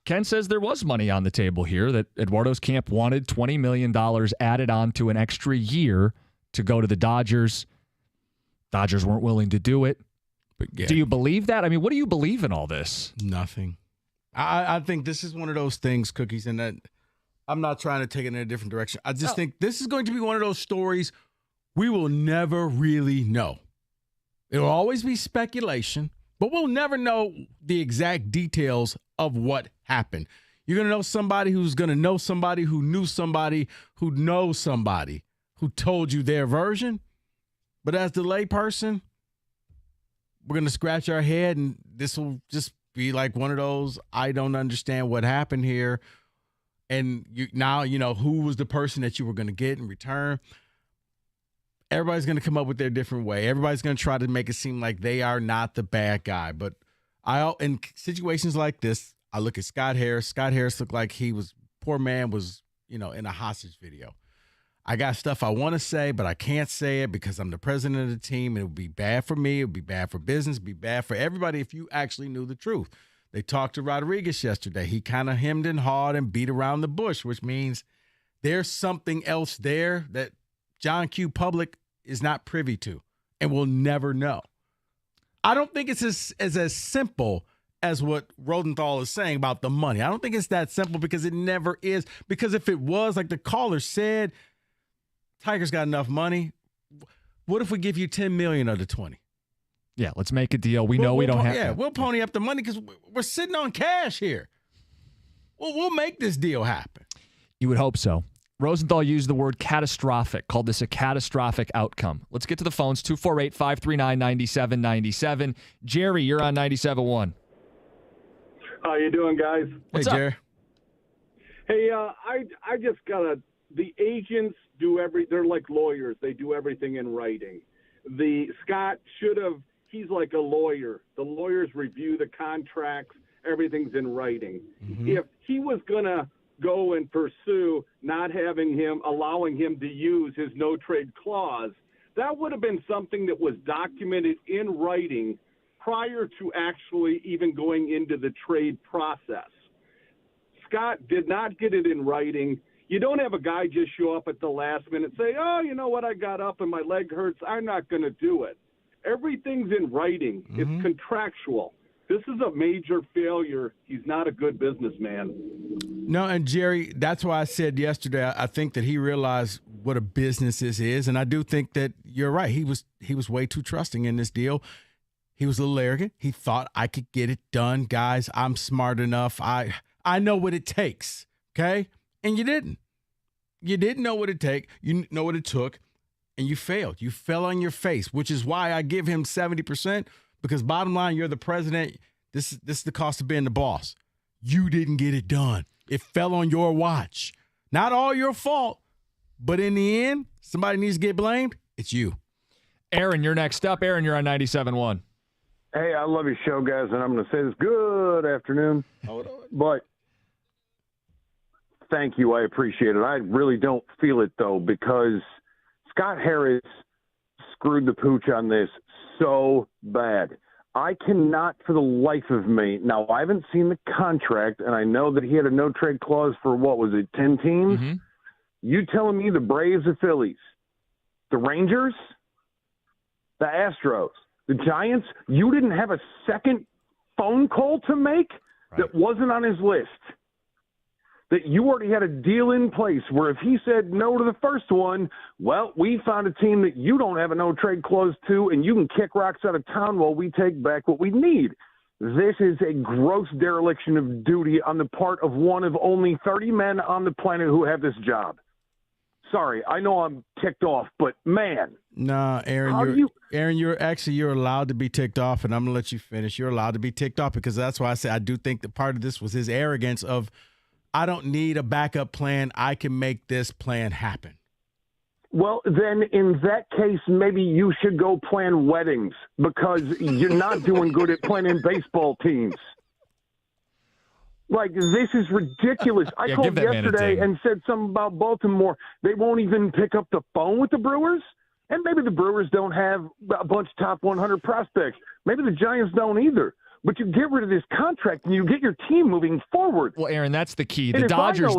Ken says there was money on the table here, that Eduardo's camp wanted $20 million added on to an extra year to go to the Dodgers. Dodgers weren't willing to do it. But yeah. Do you believe that? I mean, what do you believe in all this? Nothing. I think this is one of those things, Cookies, and that I'm not trying to take it in a different direction. I just think this is going to be one of those stories we will never really know. It will always be speculation, but we'll never know the exact details of what happened. You're going to know somebody who's going to know somebody who knew somebody who knows somebody who told you their version. But as the layperson, we're going to scratch our head, and this will just be like one of those, I don't understand what happened here. And now you know who was the person that you were going to get in return. Everybody's going to come up with their different way. Everybody's going to try to make it seem like they are not the bad guy. But in situations like this, I look at Scott Harris. Scott Harris looked like poor man was, in a hostage video. I got stuff I want to say, but I can't say it because I'm the president of the team, and it would be bad for me. It would be bad for business. It would be bad for everybody if you actually knew the truth. They talked to Rodriguez yesterday. He kind of hemmed and hawed and beat around the bush, which means there's something else there that John Q. Public is not privy to and will never know. I don't think it's as simple as what Rosenthal is saying about the money. I don't think it's that simple because it never is. Because if it was, like the caller said, Tigers got enough money. What if we give you $10 million of the 20? Yeah, let's make a deal. We know we don't have. Yeah, we'll pony up the money because we're sitting on cash here. Well, we'll make this deal happen. You would hope so. Rosenthal used the word catastrophic, called this a catastrophic outcome. Let's get to the phones, 248-539-9797. Jerry, you're on 97.1. How you doing, guys? What's up? Jerry. Hey, I just the agents they're like lawyers. They do everything in writing. Scott should have, he's like a lawyer. The lawyers review the contracts. Everything's in writing. Mm-hmm. If he was going to go and pursue not allowing him to use his no trade clause, that would have been something that was documented in writing prior to actually even going into the trade process. Scott did not get it in writing. You don't have a guy just show up at the last minute and say, oh, you know what, I got up and my leg hurts, I'm not going to do it. Everything's in writing. Mm-hmm. It's contractual. This is a major failure. He's not a good businessman. No, and Jerry, that's why I said yesterday, I think that he realized what a business this is, and I do think that you're right. He was way too trusting in this deal. He was a little arrogant. He thought, I could get it done. Guys, I'm smart enough. I know what it takes, okay? And you didn't. You didn't know what it take. You know what it took, and you failed. You fell on your face, which is why I give him 70%, because bottom line, you're the president. This is the cost of being the boss. You didn't get it done. It fell on your watch. Not all your fault, but in the end, somebody needs to get blamed. It's you. Aaron, you're next up. Aaron, you're on 97.1. Hey, I love your show, guys, and I'm going to say this. Good afternoon. But thank you. I appreciate it. I really don't feel it, though, because Scott Harris screwed the pooch on this so bad. I cannot for the life of me. Now, I haven't seen the contract, and I know that he had a no-trade clause for, 10 teams? Mm-hmm. You telling me the Braves, the Phillies, the Rangers, the Astros, the Giants, you didn't have a second phone call to make that wasn't on his list? That you already had a deal in place where if he said no to the first one, well, we found a team that you don't have a no-trade clause to, and you can kick rocks out of town while we take back what we need. This is a gross dereliction of duty on the part of one of only 30 men on the planet who have this job. Sorry, I know I'm ticked off, but man. Nah, Aaron, you're allowed to be ticked off, and I'm going to let you finish. You're allowed to be ticked off because that's why I say I do think that part of this was his arrogance of, I don't need a backup plan. I can make this plan happen. Well, then in that case, maybe you should go plan weddings because you're not doing good at planning baseball teams. Like, this is ridiculous. I called yesterday and said something about Baltimore. They won't even pick up the phone with the Brewers. And maybe the Brewers don't have a bunch of top 100 prospects. Maybe the Giants don't either. But you get rid of this contract and you get your team moving forward. Well, Aaron, that's the key. And The Dodgers how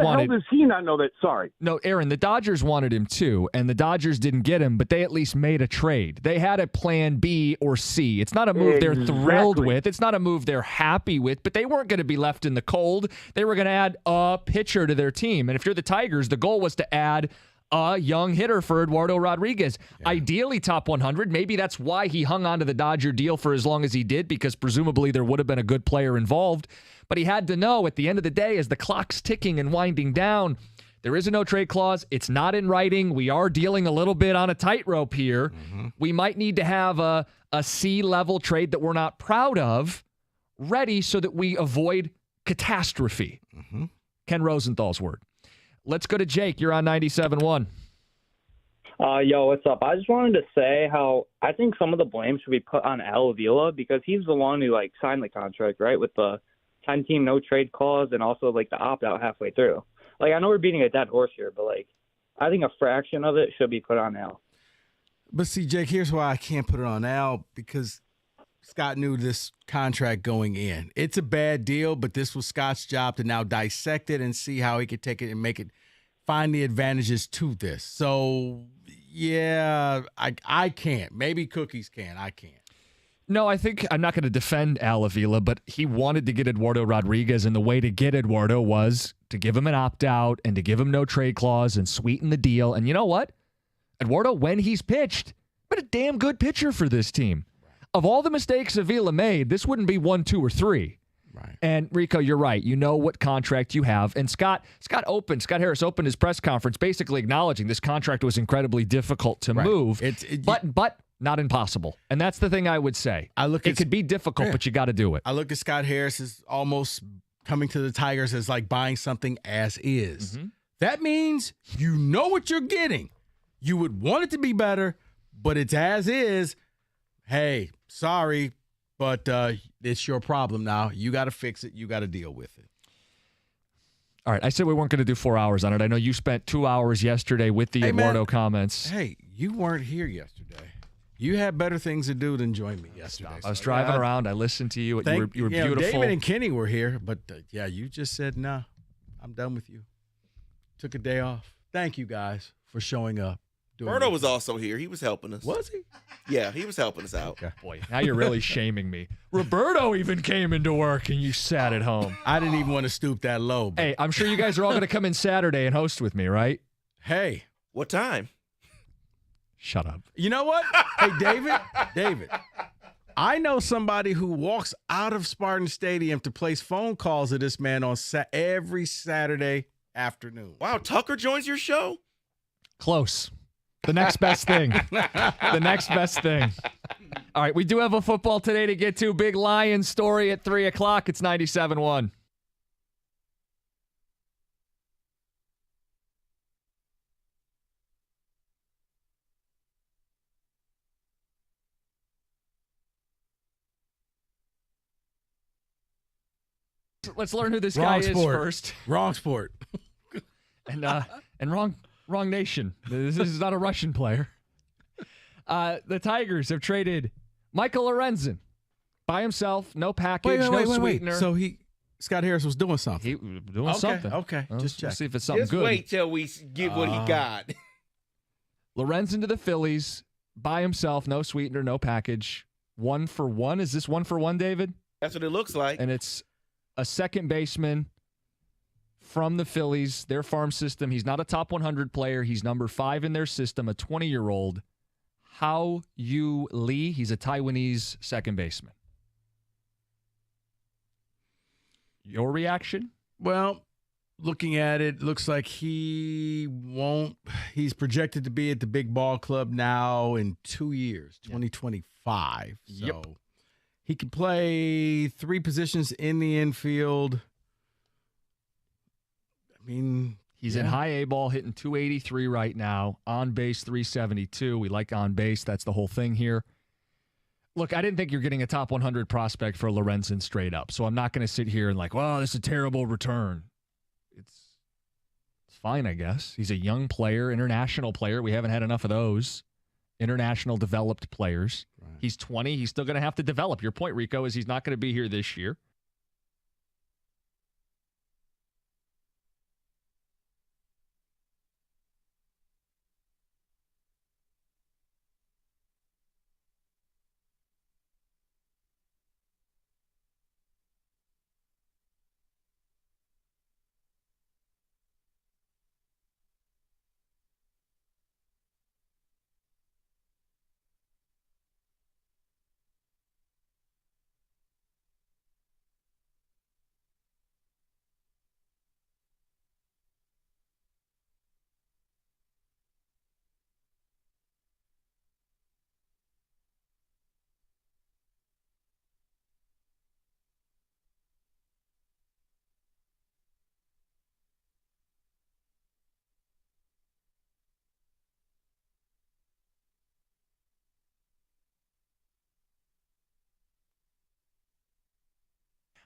wanted. How does he not know that? Sorry. No, Aaron, the Dodgers wanted him too, and the Dodgers didn't get him, but they at least made a trade. They had a plan B or C. It's not a move they're thrilled with. It's not a move they're happy with, but they weren't going to be left in the cold. They were going to add a pitcher to their team. And if you're the Tigers, the goal was to add a young hitter for Eduardo Rodriguez. Yeah. Ideally top 100. Maybe that's why he hung on to the Dodger deal for as long as he did, because presumably there would have been a good player involved. But he had to know at the end of the day, as the clock's ticking and winding down, there is a no-trade clause. It's not in writing. We are dealing a little bit on a tightrope here. Mm-hmm. We might need to have a C-level trade that we're not proud of ready so that we avoid catastrophe. Mm-hmm. Ken Rosenthal's word. Let's go to Jake. You're on 97.1. Yo, what's up? I just wanted to say how I think some of the blame should be put on Al Avila because he's the one who signed the contract, right, with the 10-team no-trade clause and also the opt-out halfway through. I know we're beating a dead horse here, but I think a fraction of it should be put on Al. But see, Jake, here's why I can't put it on Al, because Scott knew this contract going in. It's a bad deal, but this was Scott's job to now dissect it and see how he could take it and make it, find the advantages to this. So, yeah, I can't. Maybe Cookies can. I can't. No, I think I'm not going to defend Al Avila, but he wanted to get Eduardo Rodriguez, and the way to get Eduardo was to give him an opt-out and to give him no trade clause and sweeten the deal. And you know what? Eduardo, when he's pitched, been a damn good pitcher for this team. Of all the mistakes Avila made, this wouldn't be 1, 2, or 3. Right. And Rico, you're right. You know what contract you have. And Scott Harris opened his press conference basically acknowledging this contract was incredibly difficult to move, but not impossible. And that's the thing I would say. It could be difficult, but you got to do it. I look at Scott Harris as almost coming to the Tigers as like buying something as is. Mm-hmm. That means you know what you're getting. You would want it to be better, but it's as is. Hey, sorry, but it's your problem now. You got to fix it. You got to deal with it. All right. I said we weren't going to do 4 hours on it. I know you spent 2 hours yesterday with the Eduardo comments. Hey, you weren't here yesterday. You had better things to do than join me yesterday. I was driving around. I listened to you. You were beautiful. David and Kenny were here, but you just said, nah, I'm done with you. Took a day off. Thank you guys for showing up. Berto was also here. He was helping us. Was he? Yeah, he was helping us out. Okay. Boy, now you're really shaming me. Roberto even came into work and you sat at home. I didn't even want to stoop that low. Hey, I'm sure you guys are all going to come in Saturday and host with me, right? Hey. What time? Shut up. You know what? Hey, David, I know somebody who walks out of Spartan Stadium to place phone calls to this man on every Saturday afternoon. Wow, Tucker joins your show? Close. The next best thing. The next best thing. All right, we do have a football today to get to. Big Lions story at 3 o'clock. It's 97.1. Let's learn who this guy is first. Wrong sport. And wrong nation. This is not a Russian player. The Tigers have traded Michael Lorenzen by himself, no package, no sweetener. So Scott Harris was doing something. He doing something. Okay, just check. See if it's something Just good. wait till we get what he got. Lorenzen to the Phillies by himself, no sweetener, no package. 1 for 1. Is this 1 for 1, David? That's what it looks like. And it's a second baseman from the Phillies, their farm system. He's not a top 100 player. He's number 5 in their system, a 20-year-old. Hao Yu Lee. He's a Taiwanese second baseman. Your reaction? Well, looking at it, looks like he's projected to be at the big ball club now in 2 years, 2025. So he can play 3 positions in the infield. I mean, he's in high A ball, hitting 283 right now. On base, 372. We like on base. That's the whole thing here. Look, I didn't think you're getting a top 100 prospect for Lorenzen straight up. So I'm not going to sit here and well, this is a terrible return. It's fine, I guess. He's a young player, international player. We haven't had enough of those. International developed players. Right. He's 20. He's still going to have to develop. Your point, Rico, is he's not going to be here this year.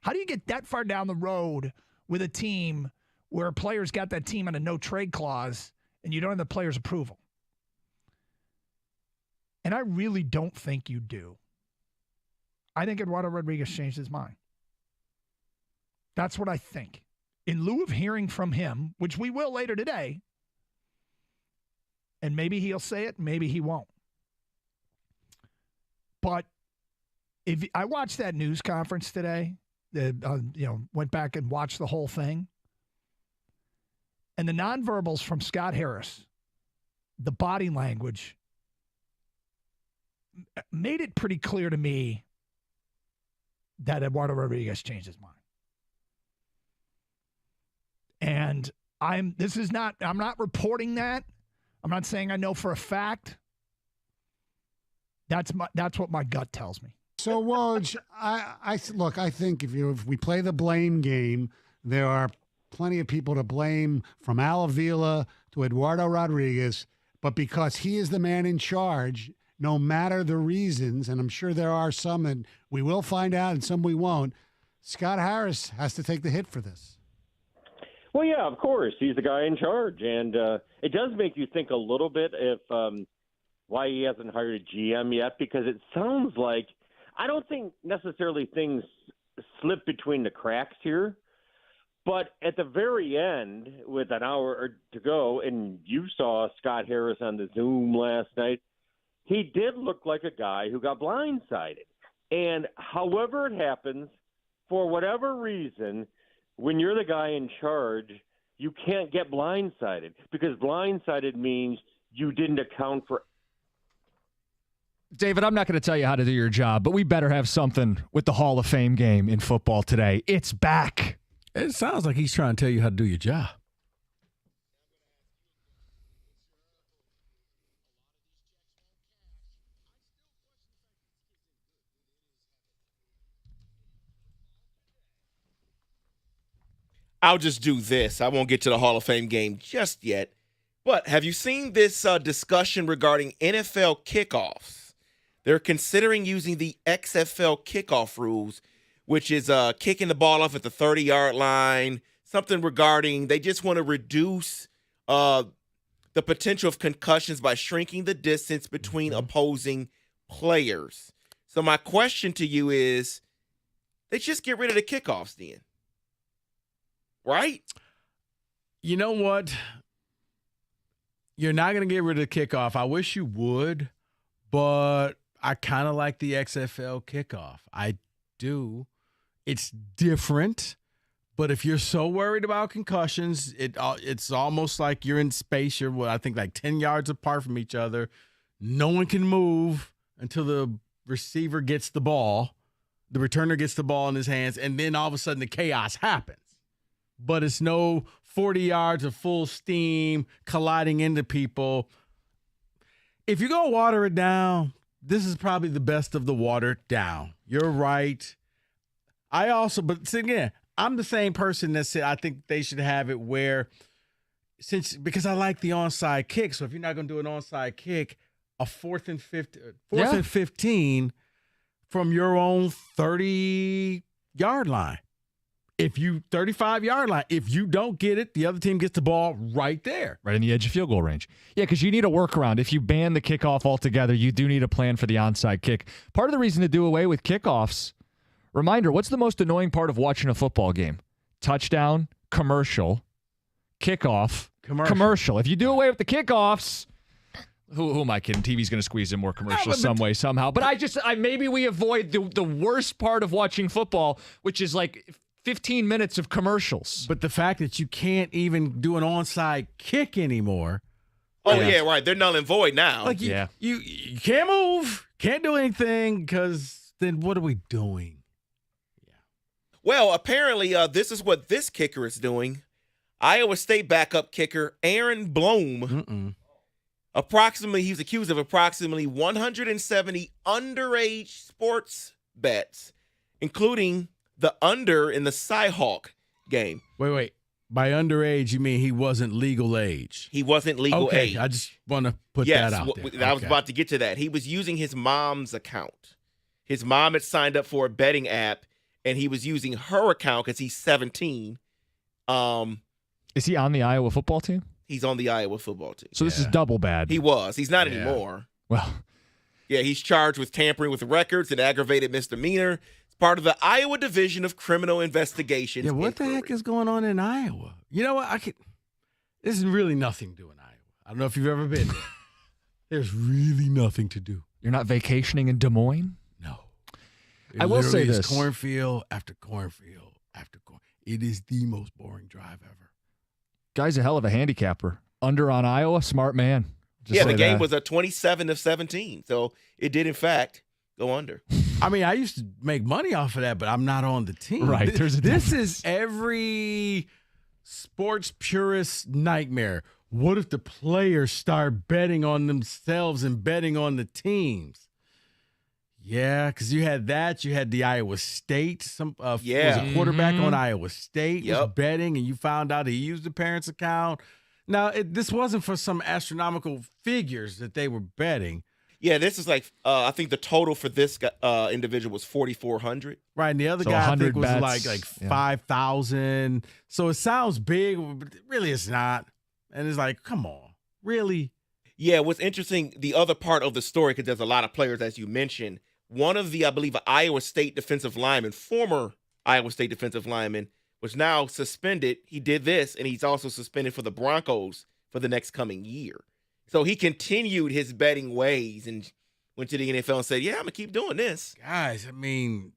How do you get that far down the road with a team where a player's got that team on a no-trade clause and you don't have the player's approval? And I really don't think you do. I think Eduardo Rodriguez changed his mind. That's what I think. In lieu of hearing from him, which we will later today, and maybe he'll say it, maybe he won't. But if I watched that news conference today, went back and watched the whole thing, and the nonverbals from Scott Harris, the body language, made it pretty clear to me that Eduardo Rodriguez changed his mind. And I'm not reporting that. I'm not saying I know for a fact. That's what my gut tells me. So, Woj, I think if we play the blame game, there are plenty of people to blame, from Al Avila to Eduardo Rodriguez, but because he is the man in charge, no matter the reasons, and I'm sure there are some, and we will find out, and some we won't, Scott Harris has to take the hit for this. Well, yeah, of course. He's the guy in charge. And it does make you think a little bit if why he hasn't hired a GM yet, because it sounds like, I don't think necessarily things slip between the cracks here. But at the very end, with an hour to go, and you saw Scott Harris on the Zoom last night, he did look like a guy who got blindsided. And however it happens, for whatever reason, when you're the guy in charge, you can't get blindsided, because blindsided means you didn't account for. David, I'm not going to tell you how to do your job, but we better have something with the Hall of Fame game in football today. It's back. It sounds like he's trying to tell you how to do your job. I'll just do this. I won't get to the Hall of Fame game just yet. But have you seen this discussion regarding NFL kickoffs? They're considering using the XFL kickoff rules, which is kicking the ball off at the 30-yard line, something regarding they just want to reduce the potential of concussions by shrinking the distance between opposing players. So my question to you is, they just get rid of the kickoffs then, right? You know what? You're not going to get rid of the kickoff. I wish you would, but I kind of like the XFL kickoff. I do. It's different, but if you're so worried about concussions, it's almost like you're in space. You're, I think, like 10 yards apart from each other. No one can move until the receiver gets the ball, the returner gets the ball in his hands, and then all of a sudden the chaos happens. But it's no 40 yards of full steam colliding into people. If you're going to water it down, this is probably the best of the watered down. You're right. But see, again, I'm the same person that said I think they should have it where, because I like the onside kick. So if you're not going to do an onside kick, a 4th and 15 from your own 30-yard line. 35-yard line, if you don't get it, the other team gets the ball right there. Right in the edge of field goal range. Yeah, because you need a workaround. If you ban the kickoff altogether, you do need a plan for the onside kick. Part of the reason to do away with kickoffs, reminder, what's the most annoying part of watching a football game? Touchdown, commercial, kickoff, commercial. If you do away with the kickoffs, who am I kidding? TV's going to squeeze in more commercials some way, somehow. But maybe we avoid the worst part of watching football, which is like 15 minutes of commercials. But the fact that you can't even do an onside kick anymore. Oh, yeah, right. They're null and void now. Like you can't move, can't do anything, because then what are we doing? Well, apparently this is what this kicker is doing. Iowa State backup kicker Aaron Bloom. He was accused of approximately 170 underage sports bets, including the under in the Cy-Hawk game. Wait. By underage, you mean he wasn't legal age? He wasn't legal age. I just want to put that out there. I was about to get to that. He was using his mom's account. His mom had signed up for a betting app, and he was using her account because he's 17. Is he on the Iowa football team? He's on the Iowa football team. So this is double bad. He was. He's not anymore. Well. Yeah, he's charged with tampering with records and aggravated misdemeanor. It's part of the Iowa Division of Criminal Investigations. Yeah, what the heck is going on in Iowa? You know what? This is really nothing to do in Iowa. I don't know if you've ever been there. There's really nothing to do. You're not vacationing in Des Moines? No. I will say Literally is this. cornfield after cornfield after corn. It is the most boring drive ever. Guy's a hell of a handicapper. Under on Iowa, smart man. Just Yeah, say the game that. was a 27-17, so it did in fact go under. I mean, I used to make money off of that, but I'm not on the team. Right, there's a This is every sports purist nightmare. What if the players start betting on themselves and betting on the teams? Yeah, because you had that. You had the Iowa State. Was a quarterback on Iowa State was betting, and you found out he used the parents' account. Now, this wasn't for some astronomical figures that they were betting. Yeah, this is like I think the total for this individual was 4,400. Right, and the other So guy I 100 think was bets. like Yeah. 5,000. So it sounds big, but really it's not. And it's like, come on, really? Yeah, what's interesting, the other part of the story, because there's a lot of players, as you mentioned, one of the, I believe, Iowa State defensive lineman, former Iowa State defensive lineman, was now suspended. He did this, and he's also suspended for the Broncos for the next coming year. So he continued his betting ways and went to the NFL and said, yeah, I'm going to keep doing this. Guys, I mean,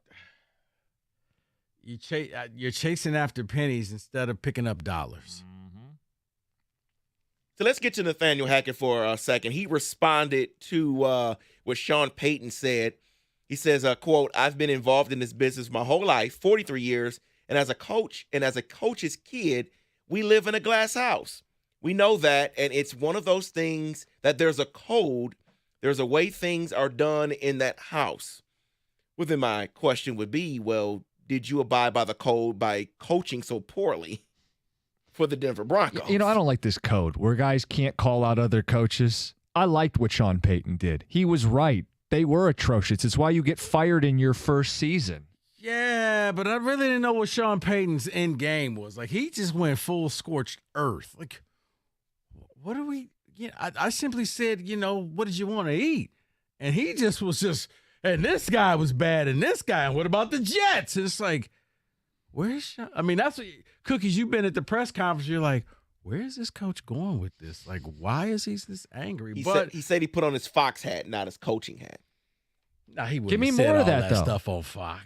you're chasing after pennies instead of picking up dollars. So let's get to Nathaniel Hackett for a second. He responded to what Sean Payton said. He says, quote, I've been involved in this business my whole life, 43 years, and as a coach and as a coach's kid, we live in a glass house. We know that, and it's one of those things that there's a code, there's a way things are done in that house. Well, then my question would be, well, did you abide by the code by coaching so poorly for the Denver Broncos? You know, I don't like this code where guys can't call out other coaches. I liked what Sean Payton did. He was right. They were atrocious. It's why you get fired in your first season. Yeah, but I really didn't know what Sean Payton's end game was. Like, he just went full scorched earth. Like, what are we? I simply said, what did you want to eat? And he just was and this guy was bad, and this guy, and what about the Jets? And it's like, where's Sean? I mean, that's what, Cookies, you've been at the press conference. You're like, where is this coach going with this? Like, why is he this angry? He said he put on his Fox hat, not his coaching hat. Nah, he Give me wouldn't have said more of all that, though. stuff on Fox.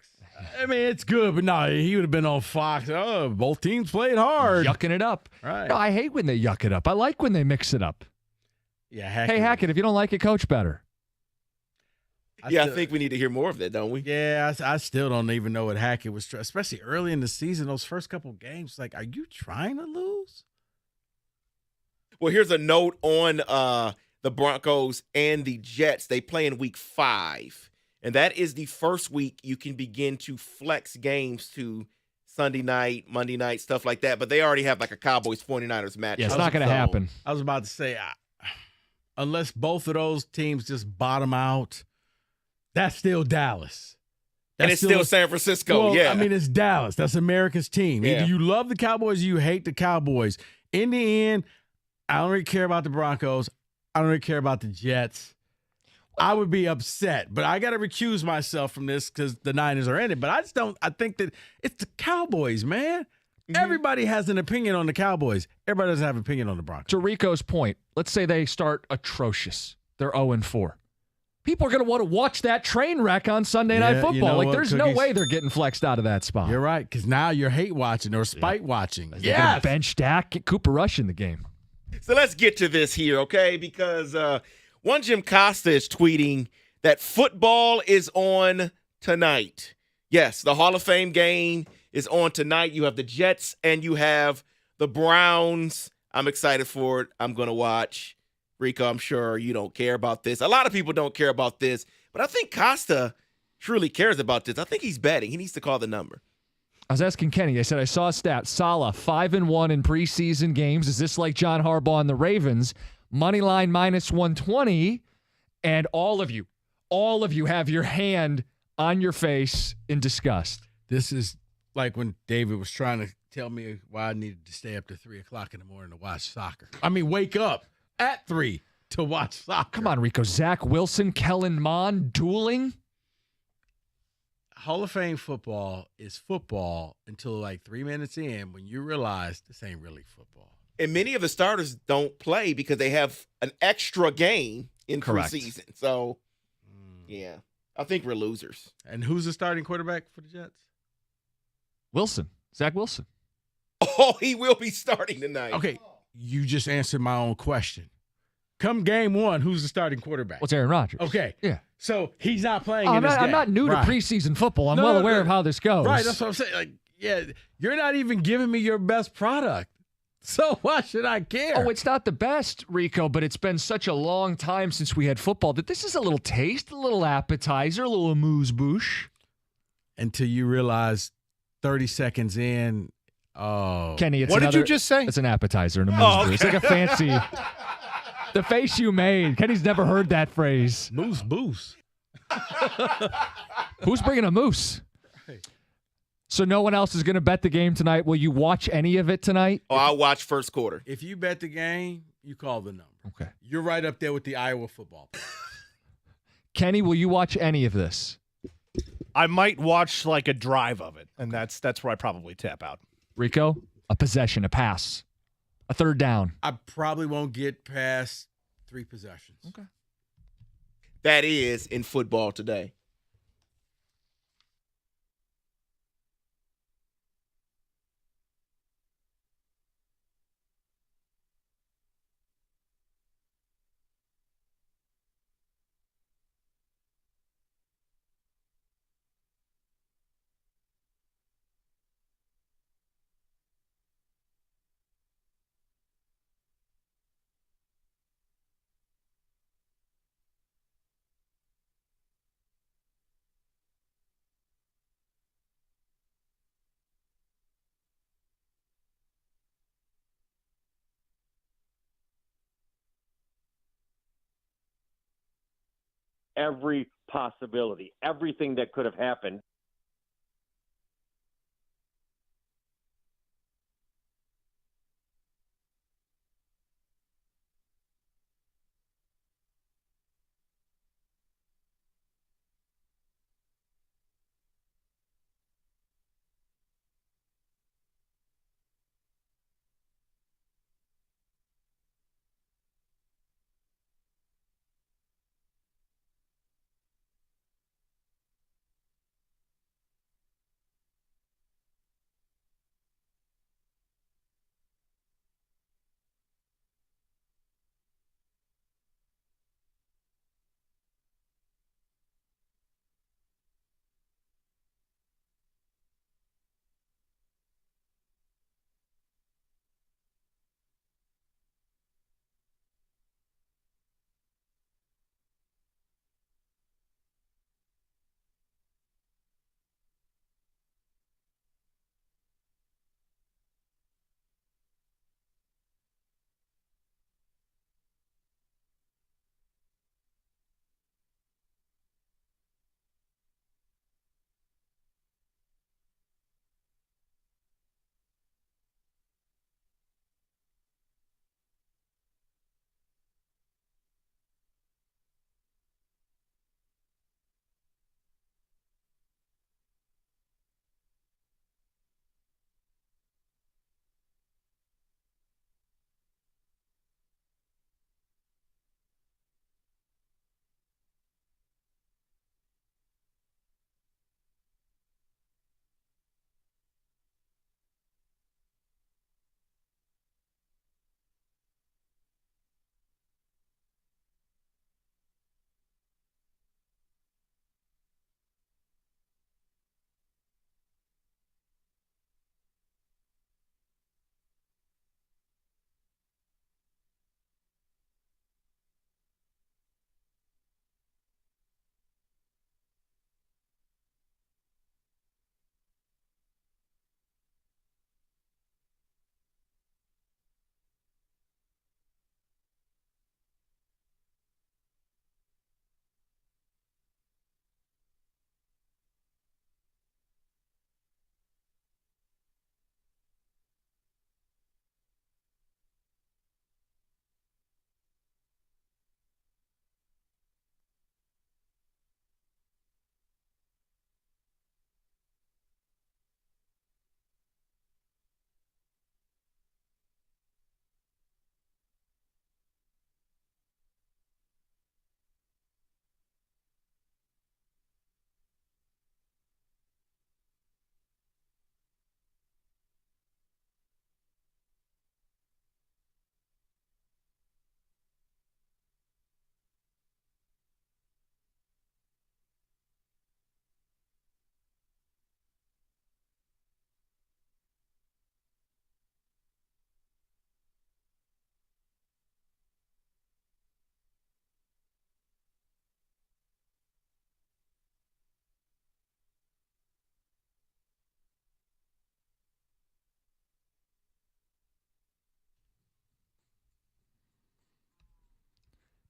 I mean, it's good, but no, he would have been on Fox. Oh, both teams played hard. Yucking it up. Right. No, I hate when they yuck it up. I like when they mix it up. Yeah, Hey, Hackett, if you don't like it, coach better. I think we need to hear more of that, don't we? Yeah, I still don't even know what Hackett was, especially early in the season, those first couple games. Like, are you trying to lose? Well, here's a note on the Broncos and the Jets. They play in week 5, and that is the first week you can begin to flex games to Sunday night, Monday night, stuff like that. But they already have like a Cowboys-49ers match. Yeah, it's not going to happen. I was about to say, unless both of those teams just bottom out, that's still Dallas. And it's still San Francisco, well, yeah. I mean, it's Dallas. That's America's team. Yeah. Either you love the Cowboys or you hate the Cowboys. In the end, I don't really care about the Broncos. I don't really care about the Jets. I would be upset, but I got to recuse myself from this because the Niners are in it. But I just don't. I think that it's the Cowboys, man. Everybody has an opinion on the Cowboys. Everybody doesn't have an opinion on the Broncos. To Rico's point, let's say they start atrocious. They're 0-4. People are going to want to watch that train wreck on Sunday Night Football. you know what, there's no Cookies? way they're getting flexed out of that spot. You're right, because now you're hate watching or spite watching. They're gonna bench Dak, get Cooper Rush in the game. So let's get to this here, okay? Because one Jim Costa is tweeting that football is on tonight. Yes, the Hall of Fame game is on tonight. You have the Jets and you have the Browns. I'm excited for it. I'm going to watch. Rico, I'm sure you don't care about this. A lot of people don't care about this, but I think Costa truly cares about this. I think he's betting. He needs to call the number. I was asking Kenny. I said, I saw a stat. Saleh, 5-1 in preseason games. Is this like John Harbaugh and the Ravens? Moneyline -120. And all of you have your hand on your face in disgust. This is like when David was trying to tell me why I needed to stay up to 3 o'clock in the morning to watch soccer. I mean, wake up at 3 to watch soccer. Come on, Rico. Zach Wilson, Kellen Mond, dueling. Hall of Fame football is football until like 3 minutes in when you realize this ain't really football. And many of the starters don't play because they have an extra game in Correct. preseason. So, yeah. I think we're losers. And who's the starting quarterback for the Jets? Wilson. Zach Wilson. Oh, he will be starting tonight. Okay, you just answered my own question. Come game one, who's the starting quarterback? What's Aaron Rodgers? Okay. Yeah. So he's not playing I'm in this not, game. I'm not new Right. to preseason football. I'm No, well no, aware no. of how this goes. Right, that's what I'm saying. Like, yeah, you're not even giving me your best product. So why should I care? Oh, it's not the best, Rico, but it's been such a long time since we had football that this is a little taste, a little appetizer, a little amuse-bouche. Until you realize 30 seconds in, Kenny, What did you just say? It's an appetizer, an amuse-bouche. It's like a fancy. The face you made. Kenny's never heard that phrase. Moose boost. Who's bringing a moose? So no one else is going to bet the game tonight. Will you watch any of it tonight? Oh, I'll watch first quarter. If you bet the game, you call the number. Okay. You're right up there with the Iowa football. Kenny, will you watch any of this? I might watch like a drive of it, and that's where I probably tap out. Rico, a possession, a pass, a third down. I probably won't get past 3 possessions. Okay. That is in football today. Every possibility, everything that could have happened.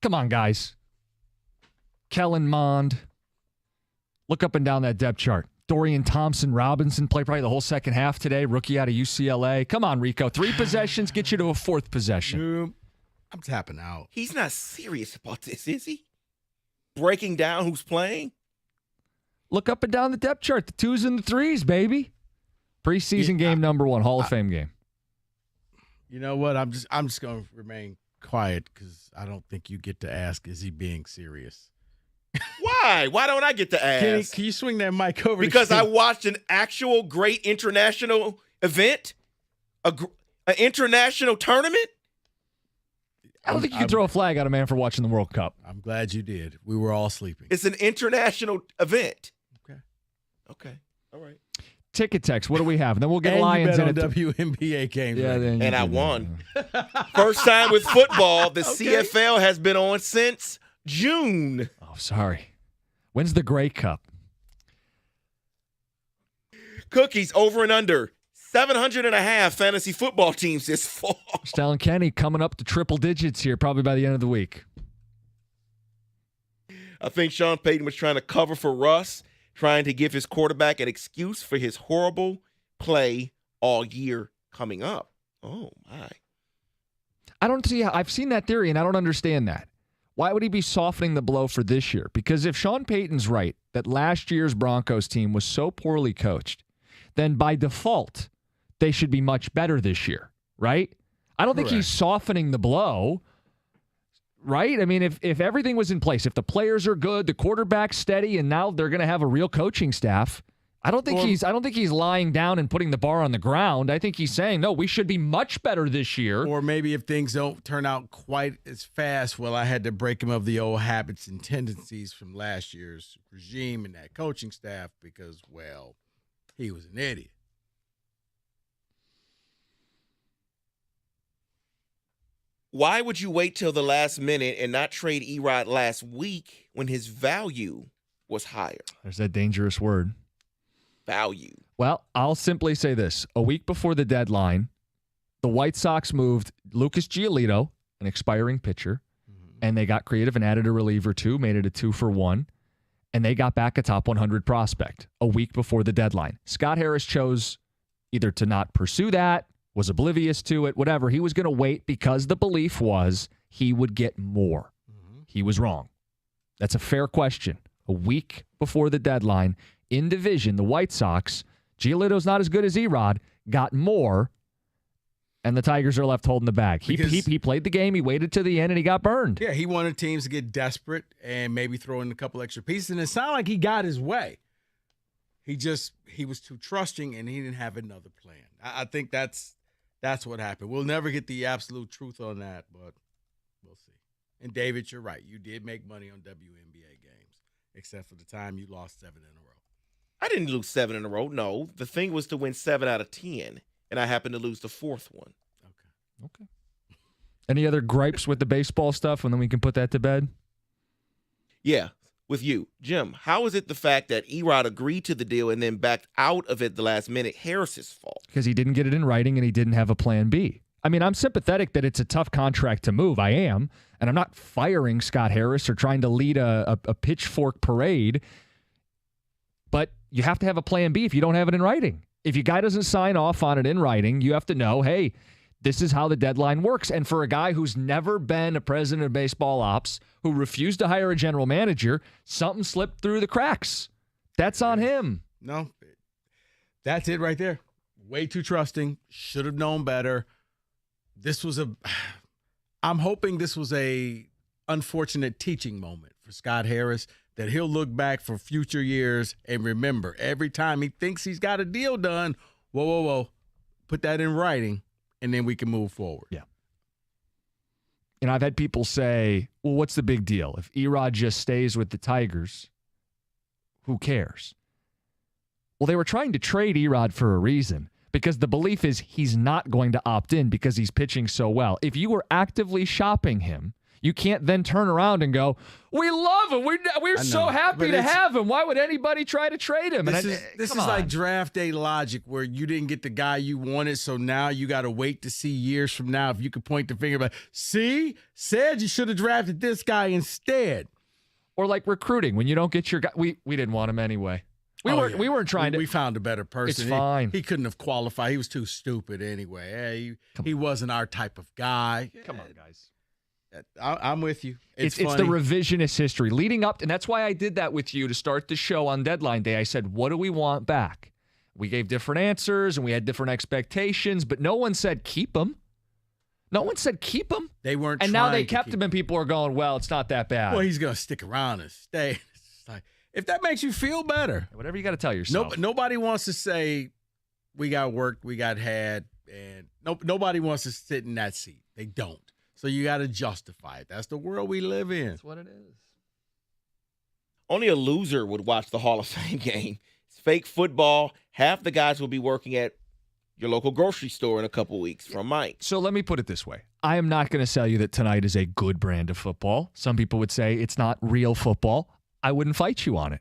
Come on, guys. Kellen Mond. Look up and down that depth chart. Dorian Thompson-Robinson played probably the whole second half today. Rookie out of UCLA. Come on, Rico. 3 possessions get you to a 4th possession. I'm tapping out. He's not serious about this, is he? Breaking down who's playing? Look up and down the depth chart. The 2s and the 3s, baby. Preseason game number 1, Hall of Fame game. You know what? I'm just going to remain quiet because I don't think you get to ask, is he being serious? Why? Why don't I get to ask? Can you swing that mic over? Because I watched an actual great international event, an international tournament. I don't think you can throw a flag at a man for watching the World Cup. I'm glad you did. We were all sleeping. It's an international event. Okay. All right. Ticket text. What do we have? And then we'll get and Lions you bet in on it. WNBA games. Yeah, then and I won. First time with football. The CFL has been on since June. Oh, sorry. When's the Grey Cup? Cookies over and under 700.5 fantasy football teams this fall. Stellan Kenny coming up to triple digits here probably by the end of the week. I think Sean Payton was trying to cover for Russ, trying to give his quarterback an excuse for his horrible play all year coming up. Oh, my. I don't see how. I've seen that theory, and I don't understand that. Why would he be softening the blow for this year? Because if Sean Payton's right that last year's Broncos team was so poorly coached, then by default, they should be much better this year, right? I don't think he's softening the blow, right? I mean, if everything was in place, if the players are good, the quarterback's steady, and now they're going to have a real coaching staff, I don't think he's lying down and putting the bar on the ground. I think he's saying, no, we should be much better this year. Or maybe if things don't turn out quite as fast, well, I had to break him of the old habits and tendencies from last year's regime and that coaching staff because, well, he was an idiot. Why would you wait till the last minute and not trade Erod last week when his value was higher? There's that dangerous word. Value. Well, I'll simply say this. A week before the deadline, the White Sox moved Lucas Giolito, an expiring pitcher, and they got creative and added a reliever too, made it a 2-for-1, and they got back a top 100 prospect a week before the deadline. Scott Harris chose either to not pursue that, was oblivious to it, whatever. He was going to wait because the belief was he would get more. He was wrong. That's a fair question. A week before the deadline, in division, the White Sox, Giolito's not as good as Erod, got more, and the Tigers are left holding the bag. He played the game, he waited to the end, and he got burned. Yeah, he wanted teams to get desperate and maybe throw in a couple extra pieces, and it sounded like he got his way. He was too trusting, and he didn't have another plan. I think that's what happened. We'll never get the absolute truth on that, but we'll see. And, David, you're right. You did make money on WNBA games, except for the time you lost 7 in a row. I didn't lose 7 in a row. No, the thing was to win 7 out of 10, and I happened to lose the 4th one. Okay. Any other gripes with the baseball stuff, and then we can put that to bed? Yeah, with you. Jim, how is it the fact that Erod agreed to the deal and then backed out of it the last minute Harris's fault? Because he didn't get it in writing and he didn't have a plan B. I mean, I'm sympathetic that it's a tough contract to move. I am. And I'm not firing Scott Harris or trying to lead a pitchfork parade. But you have to have a plan B if you don't have it in writing. If your guy doesn't sign off on it in writing, you have to know, hey, this is how the deadline works. And for a guy who's never been a president of baseball ops, who refused to hire a general manager, something slipped through the cracks. That's on him. No, that's it right there. Way too trusting. Should have known better. I'm hoping this was a unfortunate teaching moment for Scott Harris that he'll look back for future years and remember every time he thinks he's got a deal done, whoa, put that in writing, and then we can move forward. Yeah. And I've had people say, well, what's the big deal? If Erod just stays with the Tigers, who cares? Well, they were trying to trade Erod for a reason, because the belief is he's not going to opt in because he's pitching so well. If you were actively shopping him, You can't then turn around and go, we love him. We're so happy to have him. Why would anybody try to trade him? This is like draft day logic where you didn't get the guy you wanted, so now you got to wait to see years from now if you could point the finger like, see, said you should have drafted this guy instead. Or like recruiting, when you don't get your guy, we didn't want him anyway. We weren't trying to. We found a better person. It's fine. He couldn't have qualified. He was too stupid anyway. He wasn't our type of guy. Come on, guys. I'm with you. It's the revisionist history leading up, and that's why I did that with you to start the show on deadline day. I said, what do we want back? We gave different answers, and we had different expectations, but no one said keep him. No one said keep him. They weren't and now they kept him, and people are going, well, it's not that bad. Well, he's going to stick around and stay. It's like, if that makes you feel better. Whatever you got to tell yourself. Nobody wants to say, we got worked, we got had, and nobody wants to sit in that seat. They don't. So you got to justify it. That's the world we live in. That's what it is. Only a loser would watch the Hall of Fame game. It's fake football. Half the guys will be working at your local grocery store in a couple weeks from Mike. So let me put it this way. I am not going to sell you that tonight is a good brand of football. Some people would say it's not real football. I wouldn't fight you on it.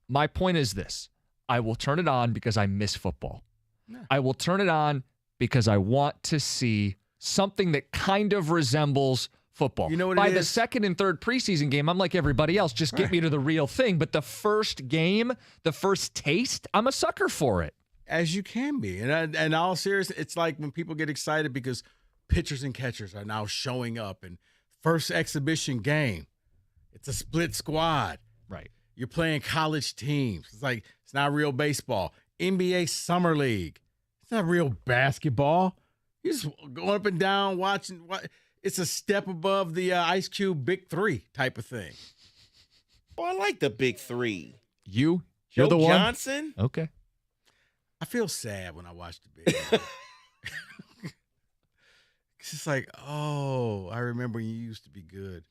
My point is this. I will turn it on because I miss football. Yeah. I will turn it on because I want to see something that kind of resembles football. You know what By it the is? second and third preseason game, I'm like everybody else. Just get me to the real thing. But the first game, the first taste, I'm a sucker for it. As you can be. And all serious, it's like when people get excited because pitchers and catchers are now showing up. And first exhibition game, it's a split squad. Right. You're playing college teams. It's like, it's not real baseball. NBA Summer League. It's not real basketball. You just go up and down watching. It's a step above the Ice Cube Big Three type of thing. Oh, I like the Big Three. You're Joe the one? Johnson? Okay. I feel sad when I watch the Big Three. It's just like, oh, I remember you used to be good.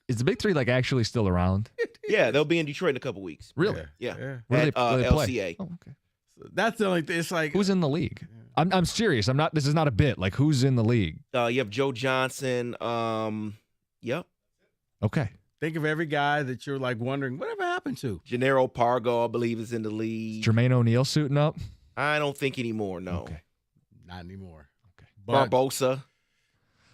Is the Big Three like actually still around? Yeah, they'll be in Detroit in a couple weeks. Really? Yeah. Where do they play? LCA. Oh, okay. So that's the only thing. It's like, who's in the league? I'm serious. I'm not. This is not a bit. Like, who's in the league? You have Joe Johnson. Yep. Okay. Think of every guy that you're like wondering, whatever happened to? Gennaro Pargo, I believe, is in the league. Jermaine O'Neal suiting up? I don't think anymore, no. Okay. Not anymore. Okay. Barbosa.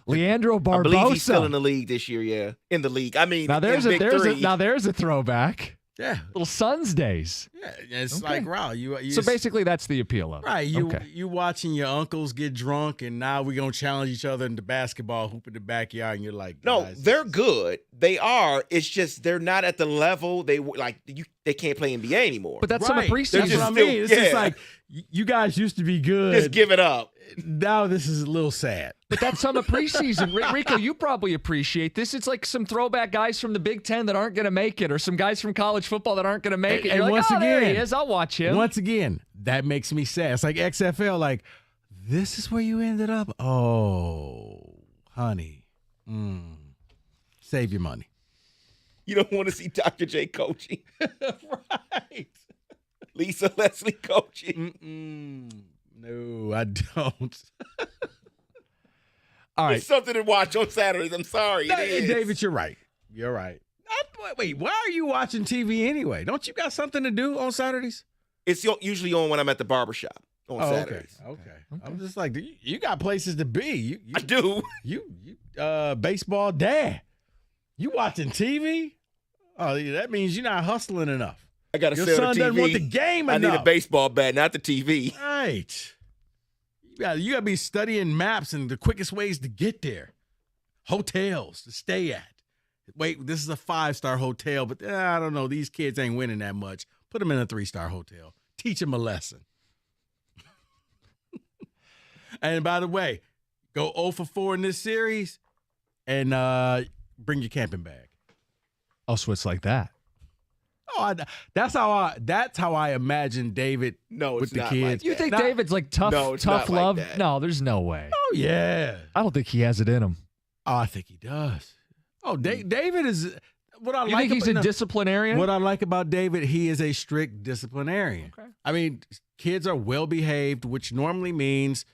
Leandro Barbosa. I believe he's still in the league this year, yeah. In the league. I mean, now there's a throwback. Yeah. Little Suns days. Yeah. It's like, wow. So basically that's the appeal of it. Right. You watching your uncles get drunk, and now we're going to challenge each other in the basketball hoop in the backyard, and you're like, no, guys, they're good. They are. It's just they're not at the level they can't play NBA anymore. But that's summer preseason. That's what I mean. It's just like, you guys used to be good. Just give it up. Now this is a little sad. But that's summer preseason. Rico, you probably appreciate this. It's like some throwback guys from the Big Ten that aren't going to make it, or some guys from college football that aren't going to make it. And you're once like, again, there he is. I'll watch him. Once again, that makes me sad. It's like XFL, like, this is where you ended up? Oh, honey. Save your money. You don't want to see Dr. J coaching. Right. Lisa Leslie coaching. No, I don't. All right. It's something to watch on Saturdays. I'm sorry. It is. David, you're right. You're right. Wait, why are you watching TV anyway? Don't you got something to do on Saturdays? It's usually on when I'm at the barbershop on Saturdays. Okay. I'm just like, you got places to be. I do. You baseball dad. You watching TV? Oh, that means you're not hustling enough. I got to Your sell son the TV. doesn't want the game enough. I need a baseball bat, not the TV. Right. You got to be studying maps and the quickest ways to get there. Hotels to stay at. Wait, this is a 5-star hotel, but I don't know. These kids ain't winning that much. Put them in a 3-star hotel. Teach them a lesson. And by the way, go 0 for 4 in this series and bring your camping bag. Oh, so it's like that. Oh, that's how I imagine David with the kids. You think David's like tough love? Like no, there's no way. Oh yeah. I don't think he has it in him. Oh, I think he does. Oh, David is what I you like. Think he's a disciplinarian? What I like about David, he is a strict disciplinarian. Okay. I mean, kids are well behaved, which normally means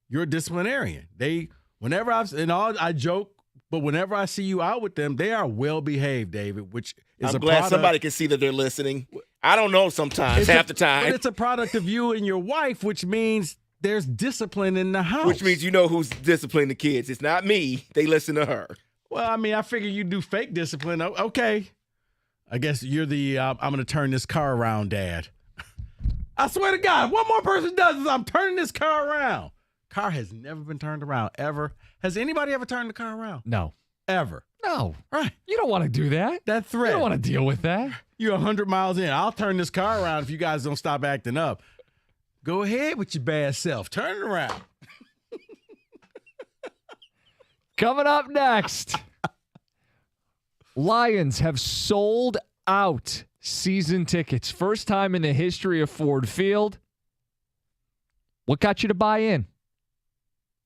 you're a disciplinarian. I joke But whenever I see you out with them, they are well behaved, David, which is I'm glad somebody can see that they're listening. I don't know sometimes, half the time. But it's a product of you and your wife, which means there's discipline in the house. Which means you know who's disciplining the kids. It's not me. They listen to her. Well, I mean, I figure you do fake discipline. Okay. I guess you're the I'm going to turn this car around, Dad. I swear to God, one more person does this, I'm turning this car around. Car has never been turned around, ever. Has anybody ever turned the car around? No. Ever. No. Right. You don't want to do that. That threat. You don't want to deal with that. You're 100 miles in. I'll turn this car around if you guys don't stop acting up. Go ahead with your bad self. Turn it around. Coming up next, Lions have sold out season tickets. First time in the history of Ford Field. What got you to buy in?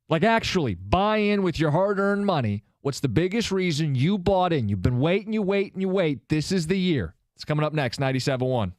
Like, actually, buy in with your hard-earned money. What's the biggest reason you bought in? You've been waiting, you wait, and you wait. This is the year. It's coming up next, 97.1.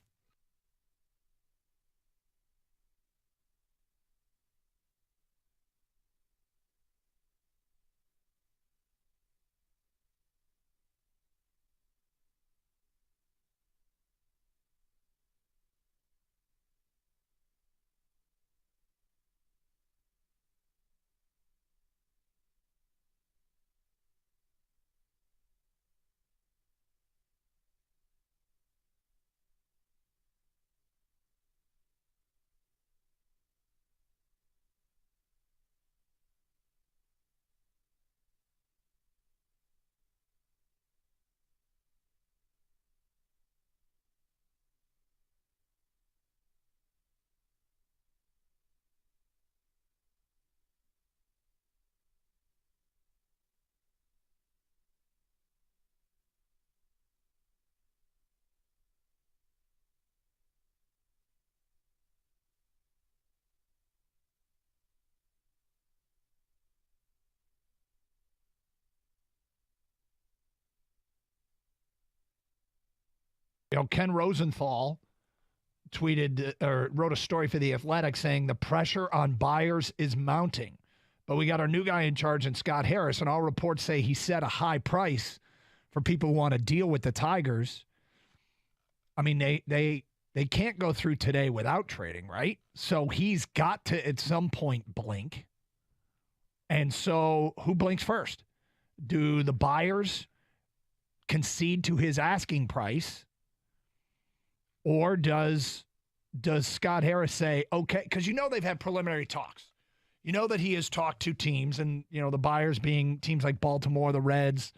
Ken Rosenthal tweeted or wrote a story for The Athletic saying the pressure on buyers is mounting. But we got our new guy in charge in Scott Harris, and all reports say he set a high price for people who want to deal with the Tigers. I mean, they can't go through today without trading, right? So he's got to, at some point, blink. And so who blinks first? Do the buyers concede to his asking price? Or does Scott Harris say, okay, because you know they've had preliminary talks. You know that he has talked to teams, and you know the buyers being teams like Baltimore, the Reds,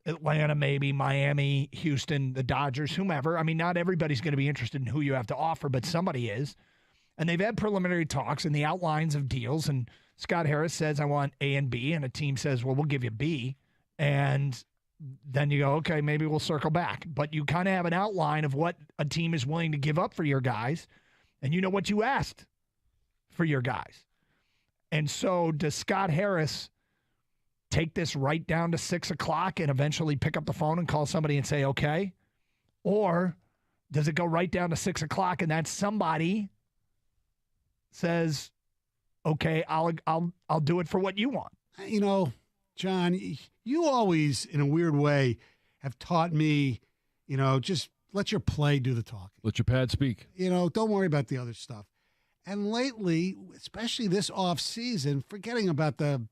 Atlanta, maybe Miami, Houston, the Dodgers, whomever. I mean, not everybody's going to be interested in who you have to offer, but somebody is. And they've had preliminary talks and the outlines of deals. And Scott Harris says, I want A and B. And a team says, well, we'll give you B. And then you go, okay, maybe we'll circle back. But you kind of have an outline of what a team is willing to give up for your guys. And you know what you asked for your guys. And so does Scott Harris take this right down to 6 o'clock and eventually pick up the phone and call somebody and say, okay? Or does it go right down to 6 o'clock and that somebody says, okay, I'll do it for what you want? You know, John, you always, in a weird way, have taught me, you know, just let your play do the talking. Let your pad speak. You know, don't worry about the other stuff. And lately, especially this off season, forgetting about the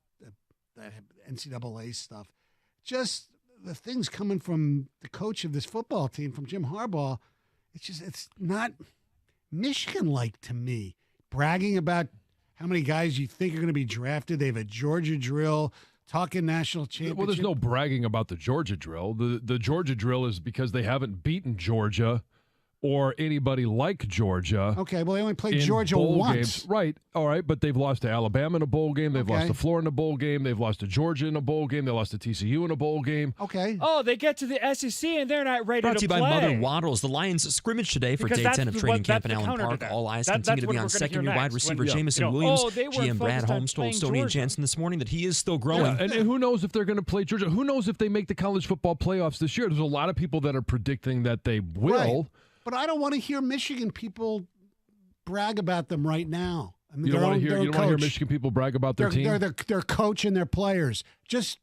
NCAA stuff, just the things coming from the coach of this football team, from Jim Harbaugh, it's not Michigan-like to me. Bragging about how many guys you think are going to be drafted. They have a Georgia drill, talking national championship. Well, there's no bragging about the Georgia drill. The Georgia drill is because they haven't beaten Georgia or anybody like Georgia. Okay, well, they only played Georgia once. Games. Right, all right, but they've lost to Alabama in a bowl game. They've lost to Florida in a bowl game. They've lost to Georgia in a bowl game. They lost to TCU in a bowl game. Okay. Oh, they get to the SEC and they're not ready Brought to you play. by Mother Waddles. The Lions scrimmage today for day 10 of training camp in Allen Park. All eyes continue to be on second-year wide receiver Jamison Williams. GM Brad Holmes told Stoney and Jansen this morning that he is still growing. Yeah, and who knows if they're going to play Georgia? Who knows if they make the college football playoffs this year? There's a lot of people that are predicting that they will. Right. But I don't want to hear Michigan people brag about them right now. I mean, You don't want to hear Michigan people brag about their team? Their coach and their players. Just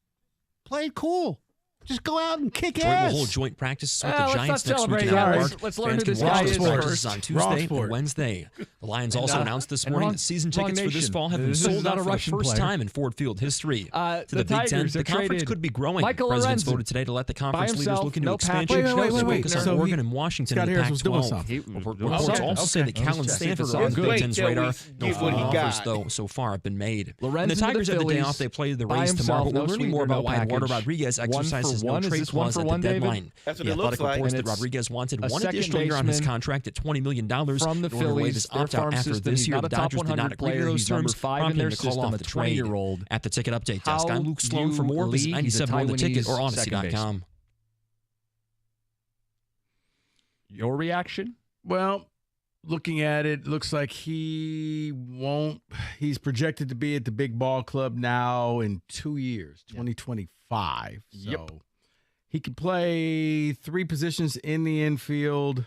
Play it cool. Just go out and kick Detroit ass. will hold joint practices with the let's Giants not next week celebrate in that. Allen Park. Let's learn who Fans this can watch guy those is practices first. on Tuesday and Wednesday. The Lions also announced this morning that season tickets for this fall have been This is sold not out a for the Russian first player. time in Ford Field history. To The the Big Ten, Tigers the have conference traded could be growing. Michael Presidents Lorenzen. voted today to let the conference leaders himself, look into no expansion. Patrick, Wait, no focus on Swickner. Oregon and Washington Scott in the Harris was doing Pac-12. something. Reports Okay. also say that Okay. Cal and Let's check Stanford this are on out. the Good. Big Ten's Wait till radar. we No get what he offers, got. though, so far have been made. Lorenzen And the to the Tigers have the day Phillies off. They play the by race tomorrow, himself, but no we're learning more Sweeter, about no why Eduardo package. Rodriguez One for exercises no one? Is trade this one clause for at the one, David? deadline. That's what The it looks Athletic like. reports And that it's Rodriguez wanted a one second additional year on his baseman contract at $20 million from the in order to waive his Phillies, their opt-out farm after system. this He's year. not The a top Dodgers did 100 not agree to player. those He's number terms, 5 in prompting their him to call system, off a the trade. 20-year-old. At the Ticket Update How desk, I'm Luke Sloan do for more. Visit league, he's a 97 The Ticket or Taiwanese second Odyssey.com. Your reaction? Well, looking at it, looks like he's projected to be at the big ball club now in 2 years, 2025. Yep. So he could play 3 positions in the infield.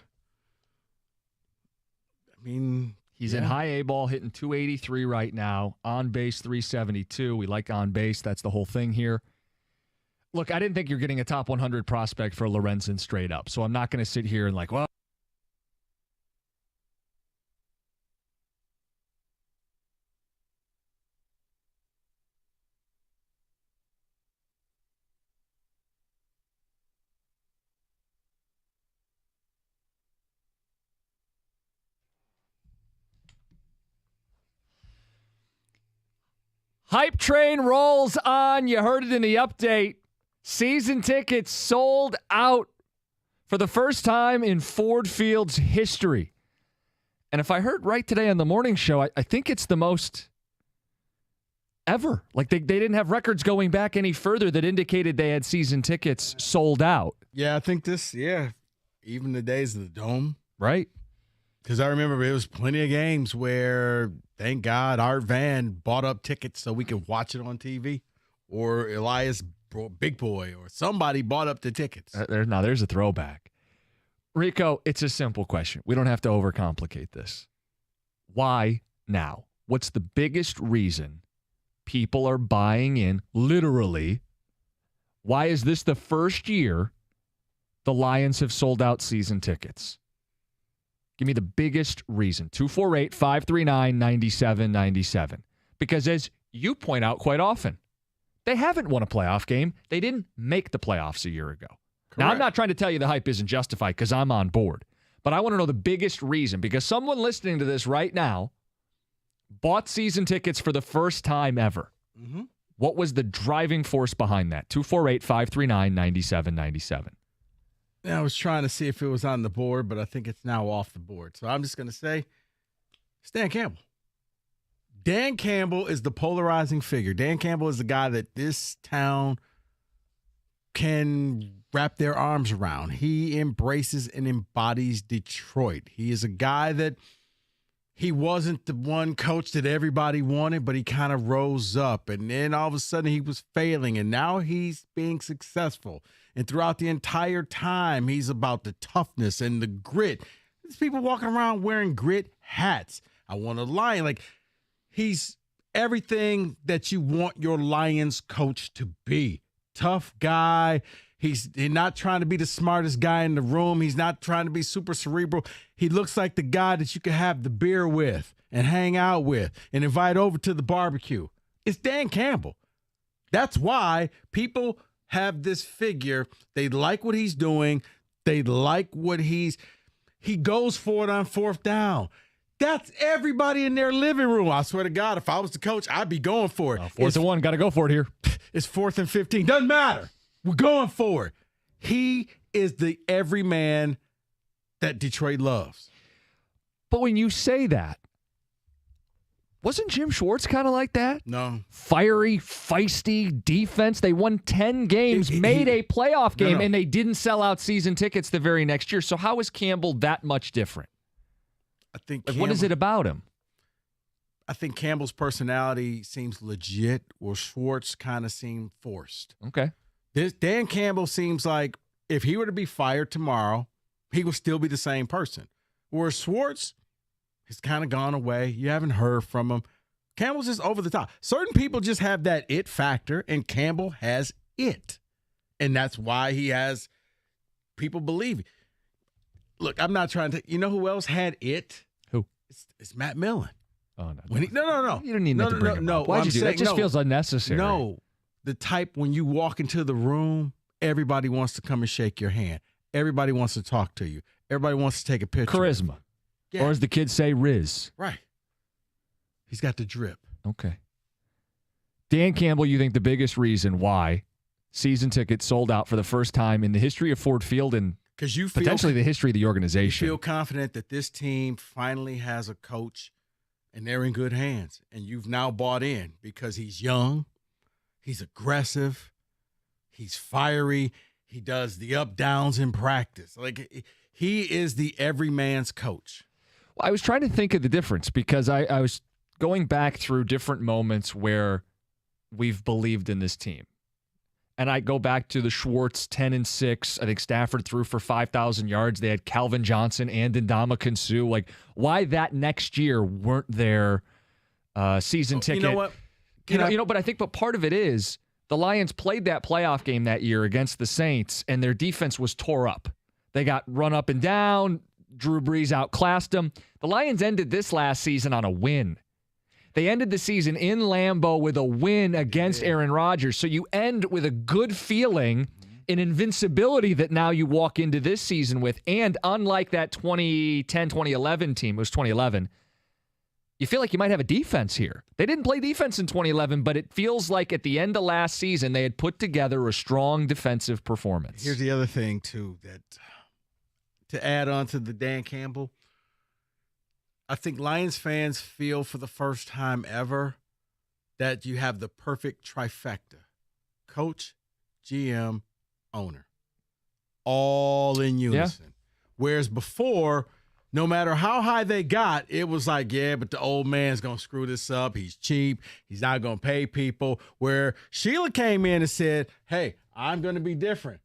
I mean, He's in high A ball, hitting 283 right now. On base, 372. We like on base. That's the whole thing here. Look, I didn't think you're getting a top 100 prospect for Lorenzen straight up. So I'm not going to sit here and like, well. Hype train rolls on. You heard it in the update. Season tickets sold out for the first time in Ford Field's history. And if I heard right today on the morning show, I think it's the most ever. Like they didn't have records going back any further that indicated they had season tickets sold out. Yeah, I think even the days of the Dome. Right. Because I remember it was plenty of games where, thank God, Art Van bought up tickets so we could watch it on TV, or Elias Big Boy, or somebody bought up the tickets. There's a throwback. Rico, it's a simple question. We don't have to overcomplicate this. Why now? What's the biggest reason people are buying in, literally? Why is this the first year the Lions have sold out season tickets? Give me the biggest reason. 248-539-9797. Because as you point out quite often, they haven't won a playoff game. They didn't make the playoffs a year ago. Now, I'm not trying to tell you the hype isn't justified because I'm on board. But I want to know the biggest reason, because someone listening to this right now bought season tickets for the first time ever. Mm-hmm. What was the driving force behind that? 248-539-9797. Yeah, I was trying to see if it was on the board, but I think it's now off the board. So I'm just going to say it's Dan Campbell. Dan Campbell is the polarizing figure. Dan Campbell is the guy that this town can wrap their arms around. He embraces and embodies Detroit. He is a guy that he wasn't the one coach that everybody wanted, but he kind of rose up. And then all of a sudden he was failing, and now he's being successful. And throughout the entire time, he's about the toughness and the grit. There's people walking around wearing grit hats. I want a Lion. Like, he's everything that you want your Lions coach to be. Tough guy. He's not trying to be the smartest guy in the room. He's not trying to be super cerebral. He looks like the guy that you can have the beer with and hang out with and invite over to the barbecue. It's Dan Campbell. That's why people have this figure. They like what he's doing. They like what he goes for it on fourth down. That's everybody in their living room. I swear to God, if I was the coach, I'd be going for it. 4th and 1, got to go for it here. It's 4th and 15. Doesn't matter. We're going for it. He is the everyman that Detroit loves. But when you say that, wasn't Jim Schwartz kind of like that? No. Fiery, feisty defense. They won 10 games, made a playoff game, and they didn't sell out season tickets the very next year. So how is Campbell that much different? I think what is it about him? I think Campbell's personality seems legit, or Schwartz kind of seemed forced. Okay. Dan Campbell seems like if he were to be fired tomorrow, he would still be the same person. Whereas Schwartz has kind of gone away. You haven't heard from him. Campbell's just over the top. Certain people just have that it factor, and Campbell has it. And that's why he has people believe. Look, I'm not trying to. You know who else had it? Who? It's Matt Millen. Oh, no. When no. You don't need to bring him up. Why'd you do that? It just feels unnecessary. No. The type when you walk into the room, everybody wants to come and shake your hand. Everybody wants to talk to you. Everybody wants to take a picture. Charisma. Yeah. Or as the kids say, Riz. Right. He's got the drip. Okay. Dan Campbell, you think the biggest reason why season tickets sold out for the first time in the history of Ford Field and potentially the history of the organization? You feel confident that this team finally has a coach and they're in good hands. And you've now bought in because he's young, he's aggressive, he's fiery, he does the up-downs in practice. Like, he is the everyman's coach. Well, I was trying to think of the difference because I was going back through different moments where we've believed in this team. And I go back to the Schwartz 10-6. I think Stafford threw for 5,000 yards. They had Calvin Johnson and Ndamukong Suh. Like, why that next year weren't there season ticket? You know what? But I think part of it is the Lions played that playoff game that year against the Saints, and their defense was tore up. They got run up and down. Drew Brees outclassed them. The Lions ended this last season on a win. They ended the season in Lambeau with a win against Aaron Rodgers. So you end with a good feeling, an invincibility that now you walk into this season with. And unlike that 2010-2011 team, it was 2011, you feel like you might have a defense here. They didn't play defense in 2011, but it feels like at the end of last season, they had put together a strong defensive performance. Here's the other thing, too, that to add on to the Dan Campbell, I think Lions fans feel for the first time ever that you have the perfect trifecta: coach, GM, owner, all in unison. Yeah. Whereas before, no matter how high they got, it was like, yeah, but the old man's going to screw this up. He's cheap. He's not going to pay people. Where Sheila came in and said, hey, I'm going to be different.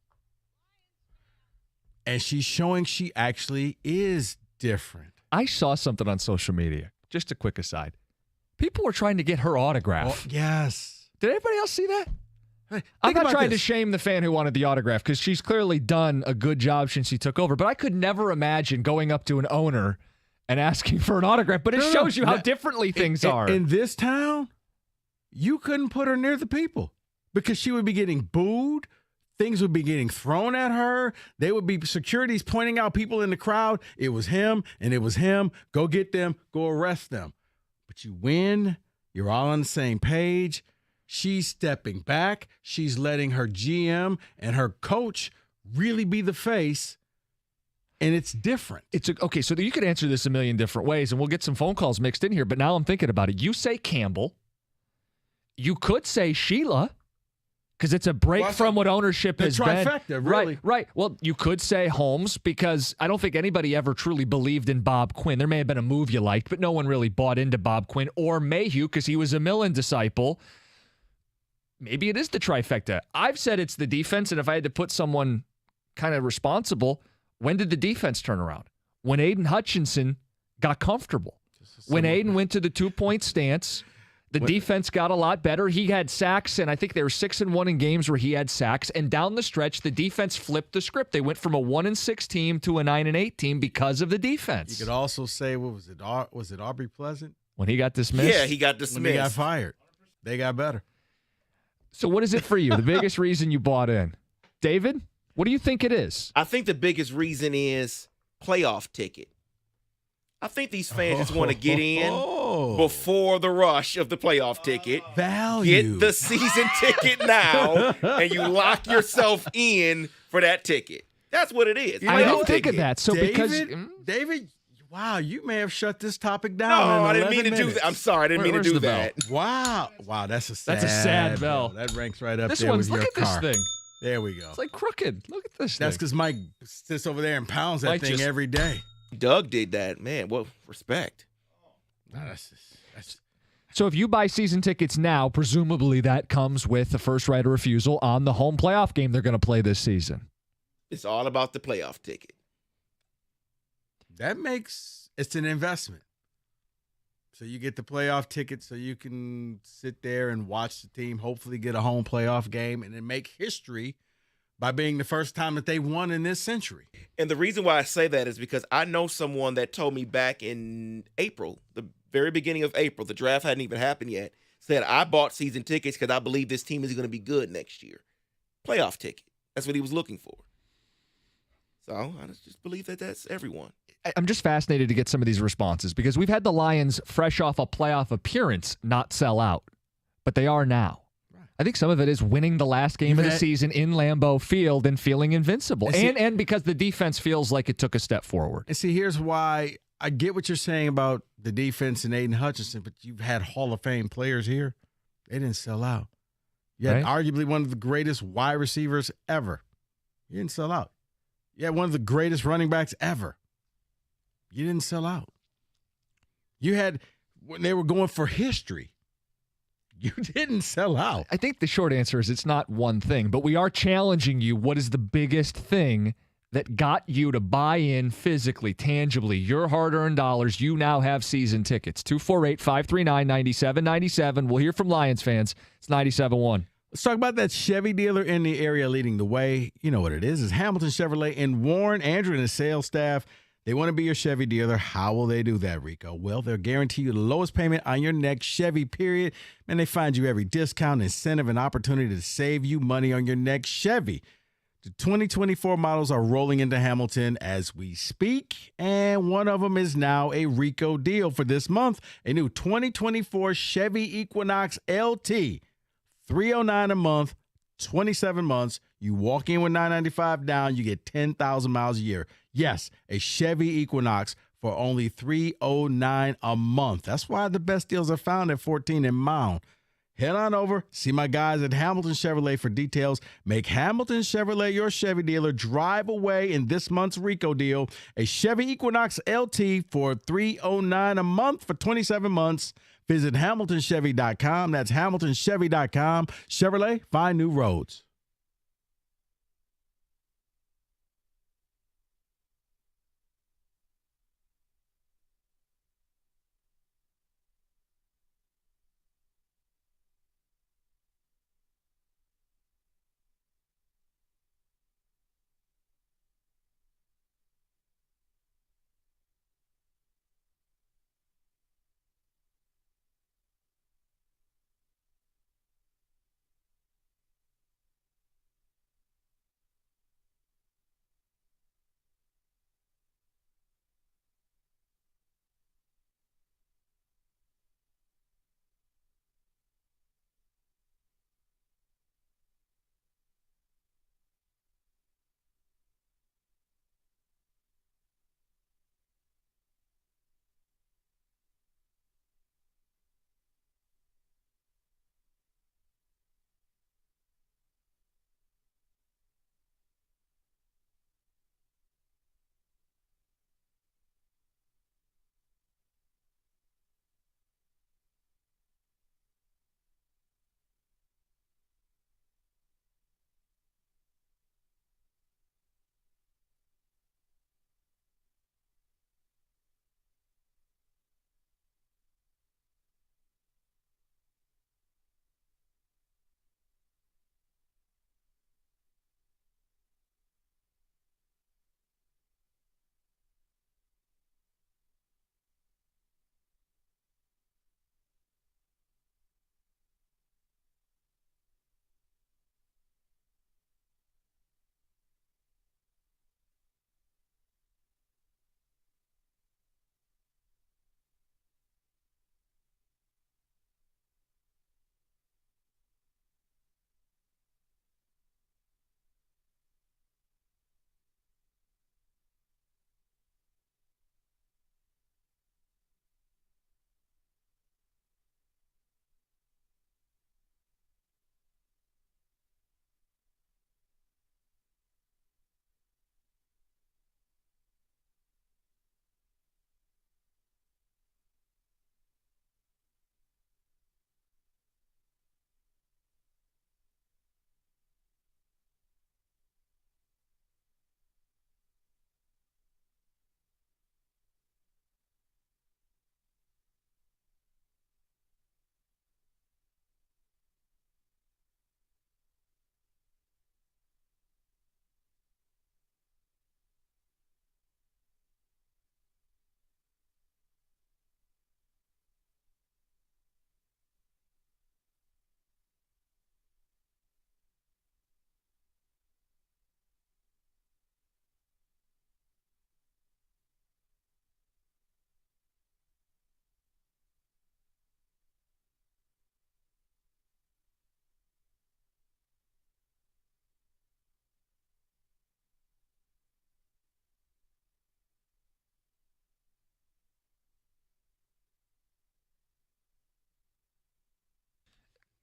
And she's showing she actually is different. I saw something on social media. Just a quick aside. People were trying to get her autograph. Oh, yes. Did anybody else see that? Hey, I'm not trying to shame the fan who wanted the autograph because she's clearly done a good job since she took over. But I could never imagine going up to an owner and asking for an autograph. But it shows you how differently things are. In this town, you couldn't put her near the people because she would be getting booed. Things would be getting thrown at her. They would be securities pointing out people in the crowd. It was him and it was him. Go get them. Go arrest them. But you win. You're all on the same page. She's stepping back. She's letting her GM and her coach really be the face. And it's different. Okay, so you could answer this a million different ways, and we'll get some phone calls mixed in here. But now I'm thinking about it. You say Campbell. You could say Sheila. Because it's a break from what ownership has been. Trifecta, really. Right. Well, you could say Holmes because I don't think anybody ever truly believed in Bob Quinn. There may have been a move you liked, but no one really bought into Bob Quinn. Or Mayhew because he was a Millen disciple. Maybe it is the trifecta. I've said it's the defense, and if I had to put someone kind of responsible, when did the defense turn around? When Aiden Hutchinson got comfortable. When Aiden went to the 2-point stance. The defense got a lot better. He had sacks, and I think they were 6-1 in games where he had sacks. And down the stretch, the defense flipped the script. They went from a 1-6 team to a 9-8 team because of the defense. You could also say, what was it? Was it Aubrey Pleasant? When he got dismissed? Yeah, he got dismissed. When he got fired. They got better. So what is it for you? The biggest reason you bought in? David, what do you think it is? I think the biggest reason is playoff ticket. I think these fans just want to get in before the rush of the playoff ticket. Value. Get the season ticket now, and you lock yourself in for that ticket. That's what it is. I didn't think of that. So David, wow, you may have shut this topic down. No, I didn't mean to do that. I'm sorry, I didn't mean to do that. Wow, that's a sad bell. That ranks right up this there one's, with your look at car. this thing. There we go. It's like crooked. Look at this That's thing. because Mike sits over there and pounds that thing every day. Doug did that. Man, well, respect. So if you buy season tickets now, presumably that comes with the first right of refusal on the home playoff game they're going to play this season. It's all about the playoff ticket. It's an investment. So you get the playoff ticket so you can sit there and watch the team, hopefully get a home playoff game, and then make history by being the first time that they won in this century. And the reason why I say that is because I know someone that told me back in April, the very beginning of April, the draft hadn't even happened yet, said, I bought season tickets because I believe this team is going to be good next year. Playoff ticket. That's what he was looking for. So I just believe that that's everyone. I'm just fascinated to get some of these responses because we've had the Lions fresh off a playoff appearance not sell out, but they are now. I think some of it is winning the last game of the season in Lambeau Field and feeling invincible. And because the defense feels like it took a step forward. And see, here's why I get what you're saying about the defense and Aiden Hutchinson, but you've had Hall of Fame players here. They didn't sell out. You had arguably one of the greatest wide receivers ever. You didn't sell out. You had one of the greatest running backs ever. You didn't sell out. You had, when they were going for history, you didn't sell out. I think the short answer is it's not one thing, but we are challenging you. What is the biggest thing that got you to buy in physically, tangibly, your hard-earned dollars? You now have season tickets. 248-539-9797. We'll hear from Lions fans. It's 97.1. Let's talk about that Chevy dealer in the area leading the way. You know what it is. It's Hamilton Chevrolet in Warren. Andrew and his sales staff, they want to be your Chevy dealer. How will they do that, Rico? Well, they'll guarantee you the lowest payment on your next Chevy, period. And they find you every discount, incentive, and opportunity to save you money on your next Chevy. The 2024 models are rolling into Hamilton as we speak, and one of them is now a Rico deal for this month. A new 2024 Chevy Equinox LT, $309 a month, 27 months. You walk in with $995 down, you get 10,000 miles a year. Yes, a Chevy Equinox for only $309 a month. That's why the best deals are found at 14 and Mound. Head on over, see my guys at Hamilton Chevrolet for details. Make Hamilton Chevrolet your Chevy dealer. Drive away in this month's Rico deal. A Chevy Equinox LT for $309 a month for 27 months. Visit HamiltonChevy.com. That's HamiltonChevy.com. Chevrolet, find new roads.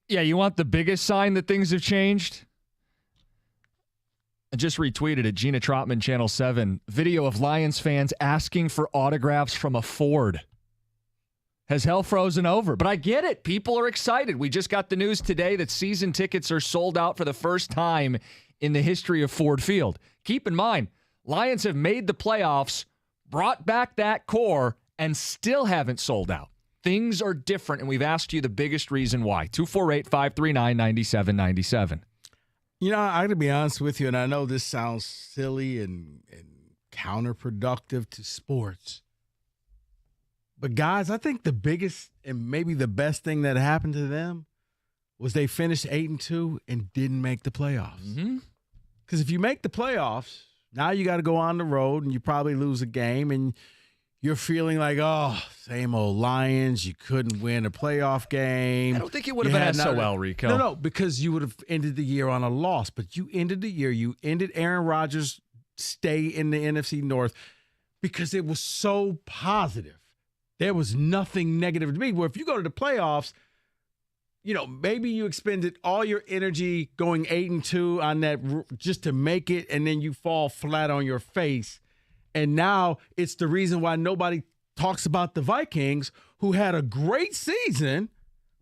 Yeah, you want the biggest sign that things have changed? I just retweeted it, Gina Trotman, Channel 7. Video of Lions fans asking for autographs from a Ford. Has hell frozen over? But I get it. People are excited. We just got the news today that season tickets are sold out for the first time in the history of Ford Field. Keep in mind, Lions have made the playoffs, brought back that core, and still haven't sold out. Things are different, and we've asked you the biggest reason why. 248-539-9797. You know, I got to be honest with you, and I know this sounds silly and counterproductive to sports. But, guys, I think the biggest and maybe the best thing that happened to them was they finished 8-2 and didn't make the playoffs. Because if you make the playoffs, now you got to go on the road and you probably lose a game and you're feeling like, oh, same old Lions. You couldn't win a playoff game. I don't think it would have been SOL, Rico. No, because you would have ended the year on a loss. But you ended the year. You ended Aaron Rodgers' stay in the NFC North because it was so positive. There was nothing negative to me. Where if you go to the playoffs, you know, maybe you expended all your energy going 8-2 on that just to make it, and then you fall flat on your face. And now it's the reason why nobody talks about the Vikings, who had a great season,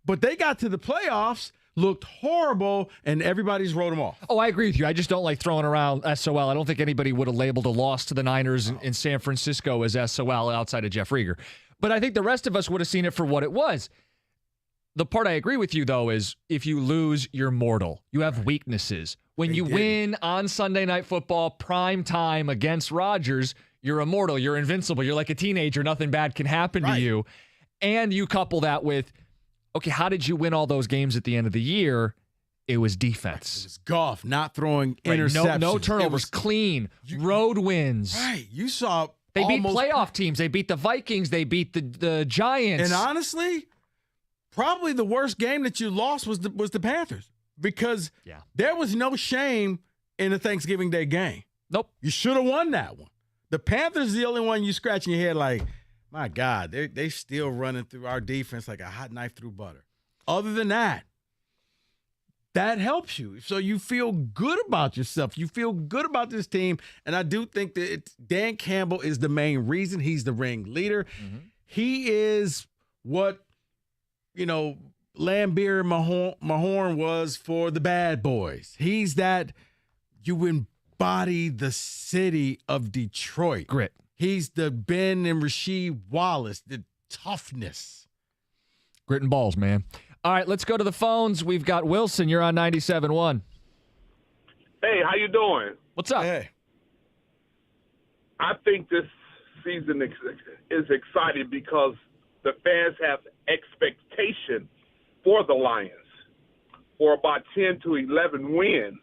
but they got to the playoffs, looked horrible, and everybody's wrote them off. Oh, I agree with you. I just don't like throwing around SOL. I don't think anybody would have labeled a loss to the Niners in San Francisco as SOL outside of Jeff Rieger. But I think the rest of us would have seen it for what it was. The part I agree with you, though, is if you lose, you're mortal. You have weaknesses. When you win on Sunday Night Football, prime time against Rodgers, you're immortal. You're invincible. You're like a teenager. Nothing bad can happen to you. And you couple that with, okay, how did you win all those games at the end of the year? It was defense. It was Goff not throwing interceptions. No turnovers. Clean. Road wins. Right. You saw They beat playoff teams. They beat the Vikings. They beat the Giants. And honestly, probably the worst game that you lost was the Panthers, because there was no shame in the Thanksgiving Day game. Nope. You should have won that one. The Panthers is the only one you scratching your head like, my God, they still running through our defense like a hot knife through butter. Other than that, that helps you. So you feel good about yourself. You feel good about this team. And I do think that Dan Campbell is the main reason. He's the ring-leader. He is what, Lambeer Mahorn was for the Bad Boys. He's that you embody the city of Detroit. Grit. He's the Ben and Rasheed Wallace, the toughness. Grit and balls, man. All right, let's go to the phones. We've got Wilson. You're on 97.1. Hey, how you doing? What's up? Hey. I think this season is exciting because the fans have expectation for the Lions for about 10 to 11 wins.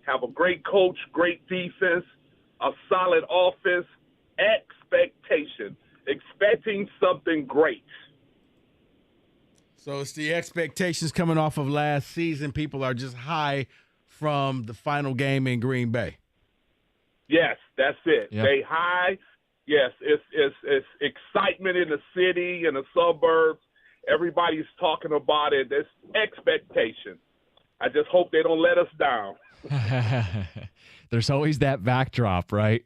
Have a great coach, great defense, a solid offense, expecting something great. So it's the expectations coming off of last season. People are just high from the final game in Green Bay. Yes, that's it. Yep. They high. Yes, it's excitement in the city and the suburbs. Everybody's talking about it. There's expectation. I just hope they don't let us down. There's always that backdrop, right?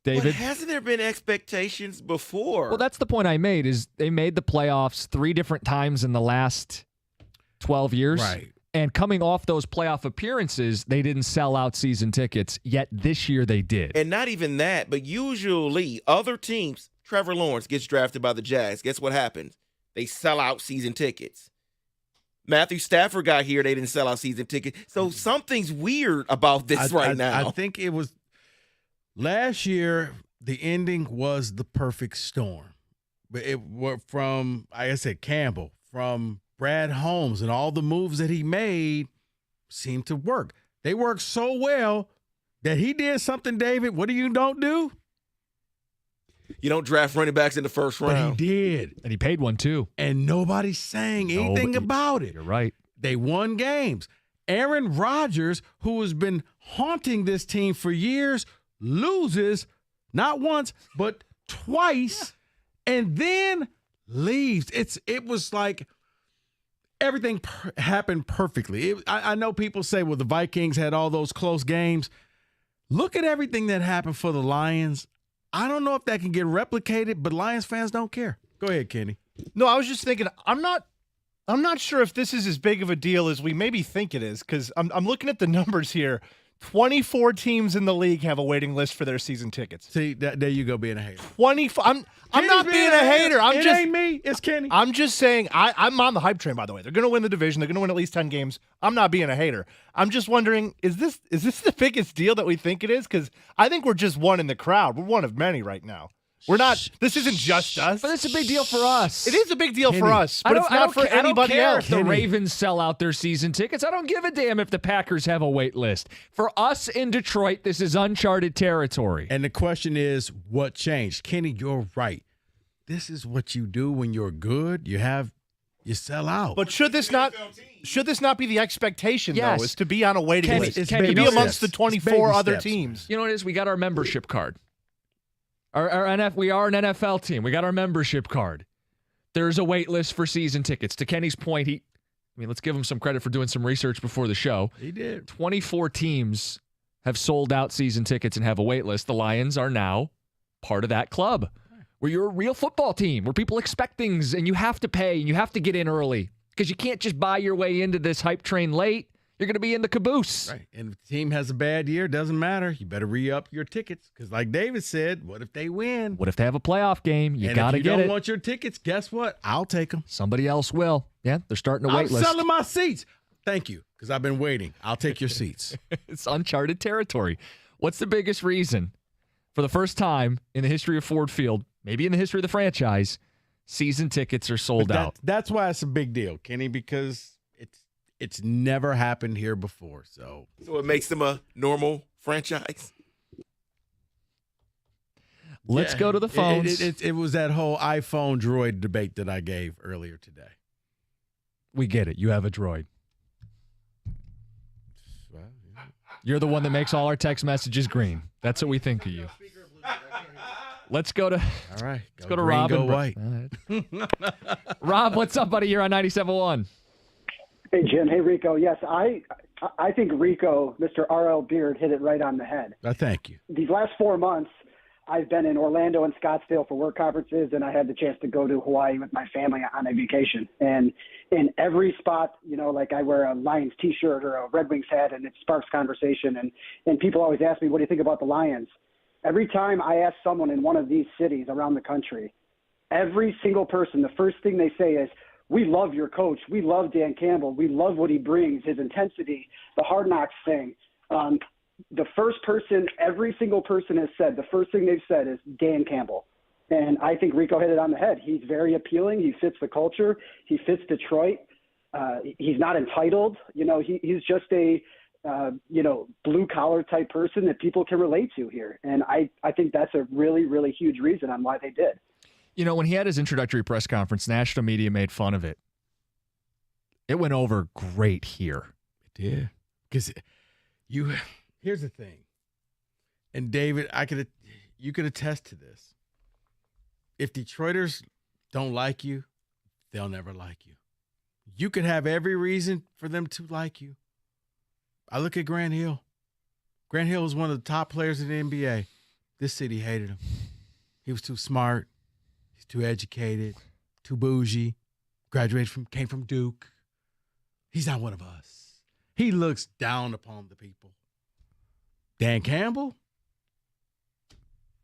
David? But hasn't there been expectations before? Well, that's the point I made, is they made the playoffs 3 different times in the last 12 years. Right. And coming off those playoff appearances, they didn't sell out season tickets, yet this year they did. And not even that, but usually other teams, Trevor Lawrence gets drafted by the Jags. Guess what happens? They sell out season tickets. Matthew Stafford got here, they didn't sell out season tickets. So something's weird about this now. I think it was last year, the ending was the perfect storm. But it were from, like I said, Campbell, from Brad Holmes, and all the moves that he made seemed to work. They worked so well that he did something, David, what you don't do? You don't draft running backs in the first round. But he did. And he paid one, too. And nobody's saying anything about it. You're right. They won games. Aaron Rodgers, who has been haunting this team for years, loses not once, but twice, and then leaves. It was like everything happened perfectly. I know people say, well, the Vikings had all those close games. Look at everything that happened for the Lions. I don't know if that can get replicated, but Lions fans don't care. Go ahead, Kenny. No, I was just thinking, I'm not sure if this is as big of a deal as we maybe think it is, because I'm looking at the numbers here. 24 teams in the league have a waiting list for their season tickets. See, there you go being a hater. 24. I'm not being a hater. It ain't me. It's Kenny. I'm just saying I'm on the hype train, by the way. They're going to win the division. They're going to win at least 10 games. I'm not being a hater. I'm just wondering, is this the biggest deal that we think it is? Because I think we're just one in the crowd. We're one of many right now. We're not. This isn't just us. But it's a big deal for us. It is a big deal for us, but it's not for anybody else. If the Ravens sell out their season tickets, I don't give a damn if the Packers have a wait list. For us in Detroit, this is uncharted territory. And the question is, what changed? Kenny, you're right. This is what you do when you're good. You sell out. But should this not be the expectation, Yes. though, is to be on a waiting list? it's To baby be amongst steps. the 24 It's other baby steps. teams. You know what it is? We got our membership card. We are an NFL team. We got our membership card. There's a wait list for season tickets. To Kenny's point, let's give him some credit for doing some research before the show. He did. 24 teams have sold out season tickets and have a wait list. The Lions are now part of that club where you're a real football team, where people expect things and you have to pay and you have to get in early because you can't just buy your way into this hype train late. You're going to be in the caboose. Right. And if the team has a bad year, doesn't matter. You better re-up your tickets because like David said, what if they win? What if they have a playoff game? You got to get it. If you don't want your tickets, guess what? I'll take them. Somebody else will. Yeah, they're starting a wait list. I'm selling my seats. Thank you, because I've been waiting. I'll take your seats. It's uncharted territory. What's the biggest reason? For the first time in the history of Ford Field, maybe in the history of the franchise, season tickets are sold out. That's why it's a big deal, Kenny, because it's never happened here before. So it makes them a normal franchise. Let's go to the phones. It was that whole iPhone droid debate that I gave earlier today. We get it. You have a droid. You're the one that makes all our text messages green. That's what we think of you. Let's go to all right. Let's go to Rob. Go white. Rob, what's up, buddy? You're on 97.1. Hey, Jim. Hey, Rico. Yes, I think Rico, Mr. R.L. Beard, hit it right on the head. Thank you. These last 4 months, I've been in Orlando and Scottsdale for work conferences, and I had the chance to go to Hawaii with my family on a vacation. And in every spot, like I wear a Lions T-shirt or a Red Wings hat, and it sparks conversation. And people always ask me, what do you think about the Lions? Every time I ask someone in one of these cities around the country, every single person, the first thing they say is, we love your coach. We love Dan Campbell. We love what he brings, his intensity, the hard knocks thing. The first person, every single person has said, the first thing they've said is Dan Campbell. And I think Rico hit it on the head. He's very appealing. He fits the culture. He fits Detroit. He's not entitled. He's just a, blue collar type person that people can relate to here. And I think that's a really, really huge reason on why they did. When he had his introductory press conference, national media made fun of it. It went over great here. It did. Because here's the thing. And David, you could attest to this. If Detroiters don't like you, they'll never like you. You could have every reason for them to like you. I look at Grant Hill. Grant Hill was one of the top players in the NBA. This city hated him. He was too smart. He's too educated, too bougie. Came from Duke. He's not one of us. He looks down upon the people. Dan Campbell?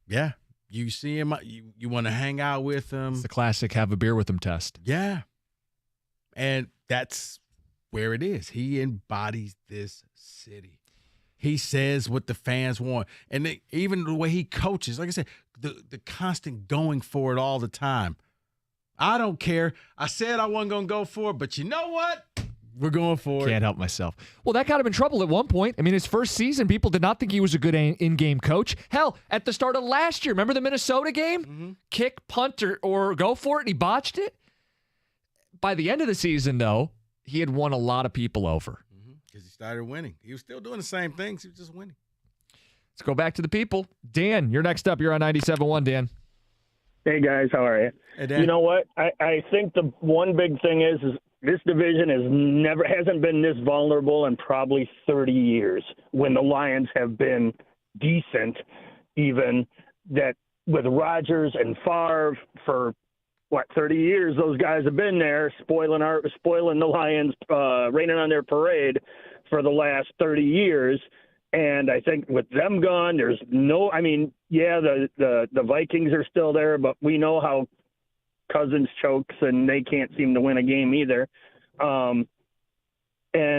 Yeah. You see him, you want to hang out with him. It's the classic have a beer with him test. Yeah. And that's where it is. He embodies this city. He says what the fans want. And even the way he coaches, like I said, the constant going for it all the time. I don't care. I said I wasn't going to go for it, but you know what? We're going for it. Can't help myself. Well, that got him in trouble at one point. His first season, people did not think he was a good in-game coach. Hell, at the start of last year, remember the Minnesota game? Mm-hmm. Kick, punt, or go for it, and he botched it. By the end of the season, though, he had won a lot of people over. Because he started winning. He was still doing the same things. He was just winning. Let's go back to the people. Dan, you're next up. You're on 97.1, Dan. Hey, guys. How are you? Hey, Dan. You know what? I think the one big thing is this division hasn't been this vulnerable in probably 30 years when the Lions have been decent, even that with Rodgers and Favre for 30 years, those guys have been there spoiling the Lions, raining on their parade for the last 30 years. And I think with them gone, the Vikings are still there, but we know how Cousins chokes and they can't seem to win a game either. And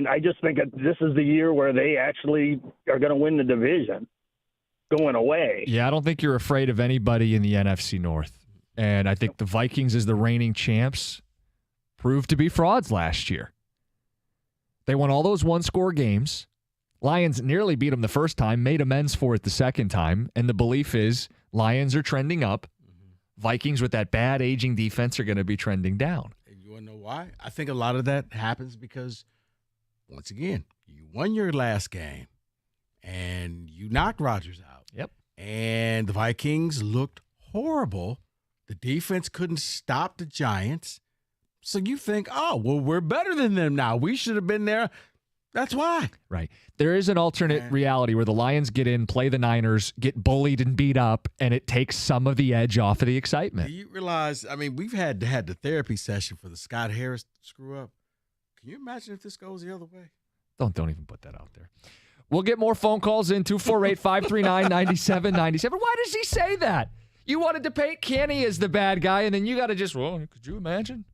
I just think that this is the year where they actually are going to win the division going away. Yeah, I don't think you're afraid of anybody in the NFC North. And I think the Vikings, as the reigning champs, proved to be frauds last year. They won all those one-score games. Lions nearly beat them the first time, made amends for it the second time, and the belief is Lions are trending up. Vikings with that bad aging defense are going to be trending down. And you want to know why? I think a lot of that happens because, once again, you won your last game, and you knocked Rodgers out. Yep. And the Vikings looked horrible. The defense couldn't stop the Giants. So you think, oh, well, we're better than them now. We should have been there. That's why. Right. There is an alternate reality where the Lions get in, play the Niners, get bullied and beat up, and it takes some of the edge off of the excitement. Do you realize, we've had the therapy session for the Scott Harris screw up. Can you imagine if this goes the other way? Don't even put that out there. We'll get more phone calls in 248-539-9797. Why does he say that? You wanted to paint Kenny as the bad guy, and then you got to just, could you imagine?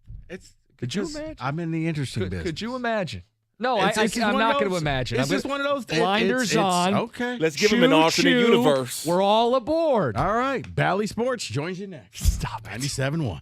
Could you imagine? I'm in the interesting business. Could you imagine? No, I'm It's not going to imagine. It's just one of those things. Blinders on. Okay. Let's give him an alternate universe. We're all aboard. All right. Bally Sports joins you next. Stop it. 97.1.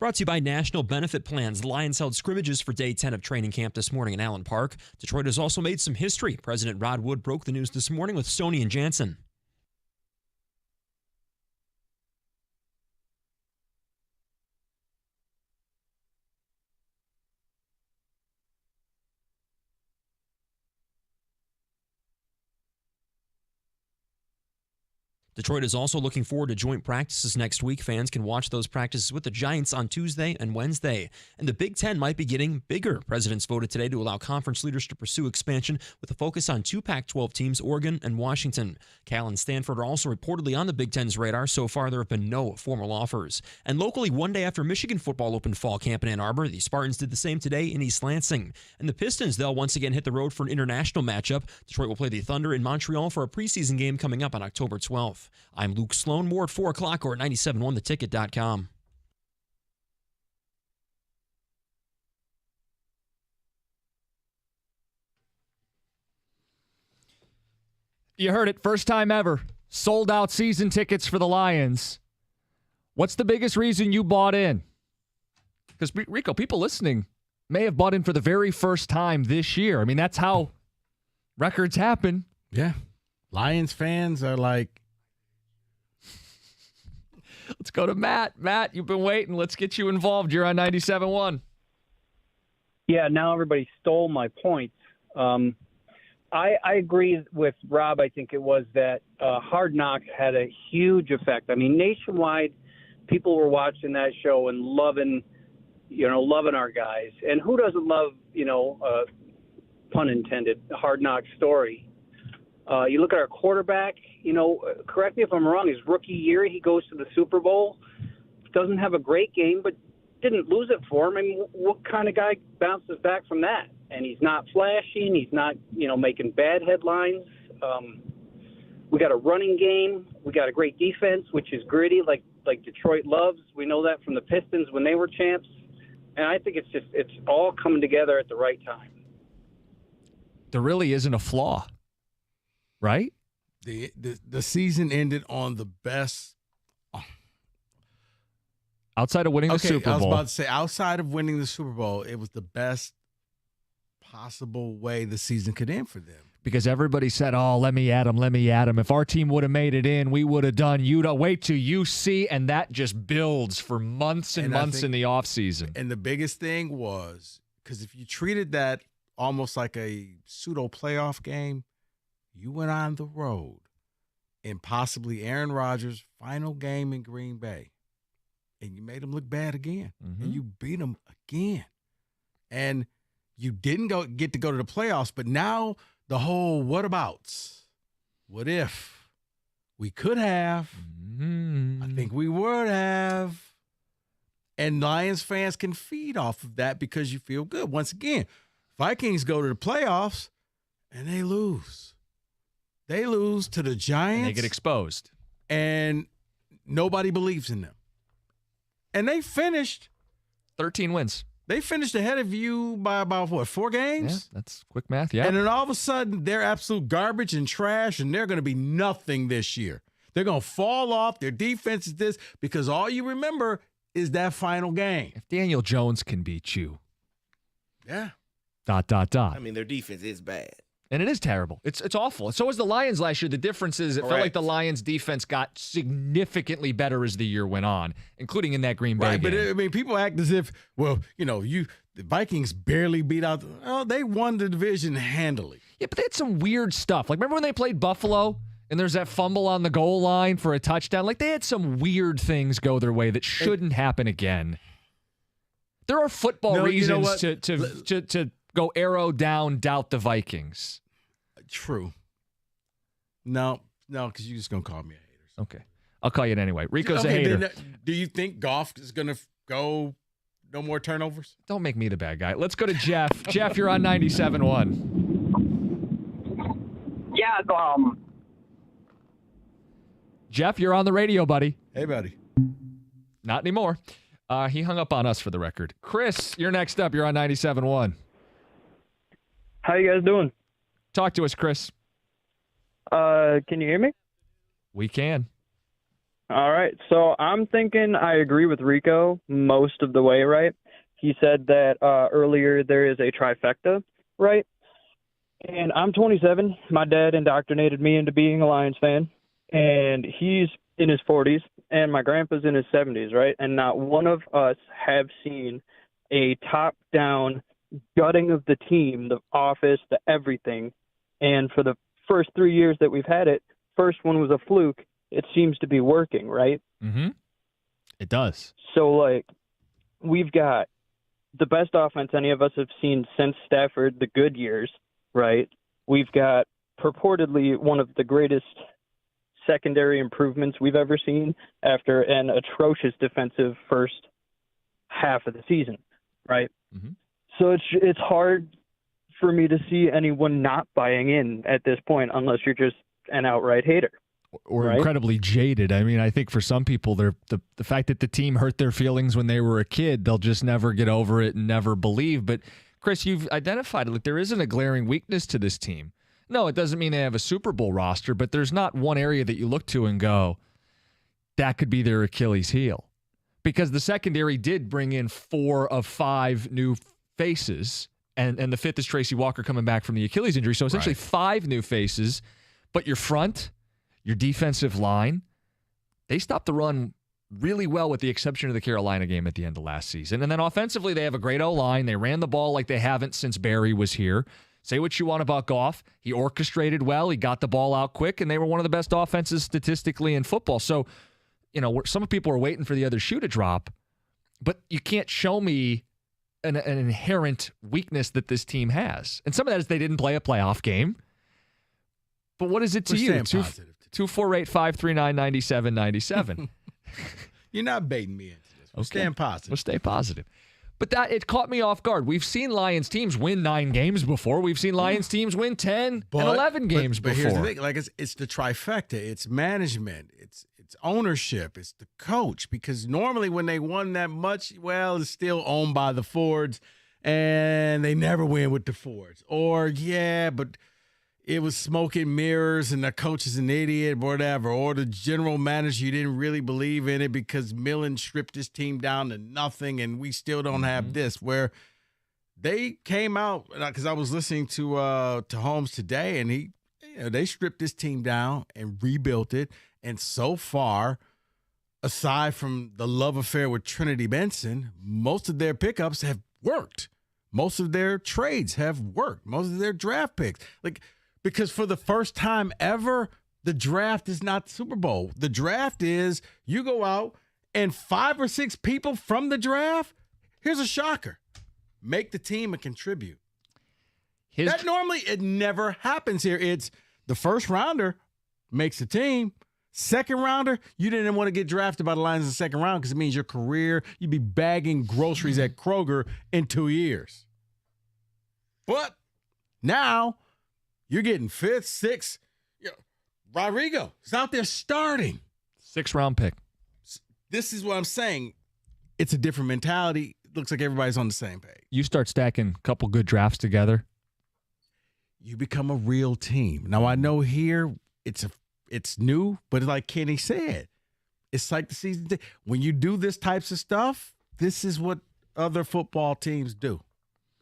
Brought to you by National Benefit Plans. The Lions held scrimmages for day 10 of training camp this morning in Allen Park. Detroit has also made some history. President Rod Wood broke the news this morning with Stoney and Jansen. Detroit is also looking forward to joint practices next week. Fans can watch those practices with the Giants on Tuesday and Wednesday. And the Big Ten might be getting bigger. Presidents voted today to allow conference leaders to pursue expansion with a focus on 2 Pac-12 teams, Oregon and Washington. Cal and Stanford are also reportedly on the Big Ten's radar. So far, there have been no formal offers. And locally, one day after Michigan football opened fall camp in Ann Arbor, the Spartans did the same today in East Lansing. And the Pistons, they'll once again hit the road for an international matchup. Detroit will play the Thunder in Montreal for a preseason game coming up on October 12th. I'm Luke Sloan. More at 4 o'clock or at 971theticket.com. You heard it. First time ever. Sold out season tickets for the Lions. What's the biggest reason you bought in? Because, Rico, people listening may have bought in for the very first time this year. I mean, that's how records happen. Yeah. Lions fans are like, let's go to Matt. Matt, you've been waiting. Let's get you involved. You're on 97.1. Yeah, now everybody stole my points. I agree with Rob. I think it was that Hard Knocks had a huge effect. I mean, nationwide, people were watching that show and loving our guys. And who doesn't love, pun intended, Hard Knocks story? You look at our quarterback, correct me if I'm wrong, his rookie year, he goes to the Super Bowl, doesn't have a great game, but didn't lose it for him. I mean, what kind of guy bounces back from that? And he's not flashing. He's not, making bad headlines. We got a running game. We got a great defense, which is gritty, like Detroit loves. We know that from the Pistons when they were champs. And I think it's all coming together at the right time. There really isn't a flaw. Right? The season ended on the best. Outside of winning the Super Bowl. I was about to say, outside of winning the Super Bowl, it was the best possible way the season could end for them. Because everybody said, oh, let me at him. If our team would have made it in, we would have done Utah. Wait till you see. And that just builds for months and months in the offseason. And the biggest thing was, because if you treated that almost like a pseudo playoff game, you went on the road in possibly Aaron Rodgers' final game in Green Bay, and you made him look bad again, and you beat him again. And you didn't get to go to the playoffs, but now the whole what abouts, what if we could have, I think we would have. And Lions fans can feed off of that because you feel good. Once again, Vikings go to the playoffs, and they lose. They lose to the Giants. And they get exposed. And nobody believes in them. And they finished 13 wins. They finished ahead of you by about, 4 games? Yeah, that's quick math, yeah. And then all of a sudden, they're absolute garbage and trash, and they're going to be nothing this year. They're going to fall off. Their defense is this, because all you remember is that final game. If Daniel Jones can beat you. Yeah. ... I mean, their defense is bad. And it is terrible. It's awful. So was the Lions last year. The difference is it felt like the Lions defense got significantly better as the year went on, including in that Green Bay game. But I mean, people act as if, the Vikings barely beat out. They won the division handily. Yeah, but they had some weird stuff. Like, remember when they played Buffalo and there's that fumble on the goal line for a touchdown? Like, they had some weird things go their way that shouldn't happen again. There are football reasons to go arrow down, doubt the Vikings. True. No, because you're just going to call me a hater. Okay. I'll call you it anyway. Rico's a hater. Do you think Goff is going to go no more turnovers? Don't make me the bad guy. Let's go to Jeff. Jeff, you're on 97.1. Yeah, Jeff, you're on the radio, buddy. Hey, buddy. Not anymore. He hung up on us for the record. Chris, you're next up. You're on 97.1. How you guys doing? Talk to us, Chris. Can you hear me? We can. All right. So I'm thinking I agree with Rico most of the way, right? He said that earlier there is a trifecta, right? And I'm 27. My dad indoctrinated me into being a Lions fan, and he's in his 40s, and my grandpa's in his 70s, right? And not one of us have seen a top-down gutting of the team, the office, the everything. And for the first 3 years that we've had it, first one was a fluke. It seems to be working, right? Mm-hmm. It does. So, like, we've got the best offense any of us have seen since Stafford, the good years, right? We've got purportedly one of the greatest secondary improvements we've ever seen after an atrocious defensive first half of the season, right? Mm-hmm. So it's hard for me to see anyone not buying in at this point unless you're just an outright hater. Or right? incredibly jaded. I mean, I think for some people, the fact that the team hurt their feelings when they were a kid, they'll just never get over it and never believe. But, Chris, you've identified it. Like, there isn't a glaring weakness to this team. No, it doesn't mean they have a Super Bowl roster, but there's not one area that you look to and go, that could be their Achilles heel. Because the secondary did bring in 4 of 5 new faces, and the 5th is Tracy Walker coming back from the Achilles injury. So essentially 5 new faces, but your front, your defensive line, they stopped the run really well with the exception of the Carolina game at the end of last season. And then offensively, they have a great O-line. They ran the ball like they haven't since Barry was here. Say what you want about Goff. He orchestrated well. He got the ball out quick, and they were one of the best offenses statistically in football. So, you know, some people are waiting for the other shoe to drop, but you can't show me an inherent weakness that this team has. And some of that is they didn't play a playoff game. But what is it to you? 248-539-9797. You're not baiting me into this. We're staying positive. We'll stay positive. But it caught me off guard. We've seen Lions teams win 9 games before. We've seen Lions teams win 10 and 11 games but before. Here's the thing. Like, it's the trifecta. It's management. It's ownership. It's the coach. Because normally when they won that much, well, it's still owned by the Fords, and they never win with the Fords. Or, but it was smoke and mirrors and the coach is an idiot, whatever. Or the general manager, you didn't really believe in it because Millen stripped his team down to nothing and we still don't have this. Where they came out, because I was listening to Holmes today, and they stripped this team down and rebuilt it. And so far, aside from the love affair with Trinity Benson, most of their pickups have worked. Most of their trades have worked. Most of their draft picks. Because for the first time ever, the draft is not the Super Bowl. The draft is you go out and 5 or 6 people from the draft, here's a shocker, make the team and contribute. That normally, it never happens here. It's the first rounder makes the team. Second rounder, you didn't want to get drafted by the Lions in the second round because it means your career, you'd be bagging groceries at Kroger in 2 years. But now you're getting 5th, 6th. Rodrigo is out there starting. 6th-round pick. This is what I'm saying. It's a different mentality. Looks like everybody's on the same page. You start stacking a couple good drafts together, you become a real team. Now, I know here it's new, but like Kenny said, it's like the season. When you do this types of stuff, this is what other football teams do.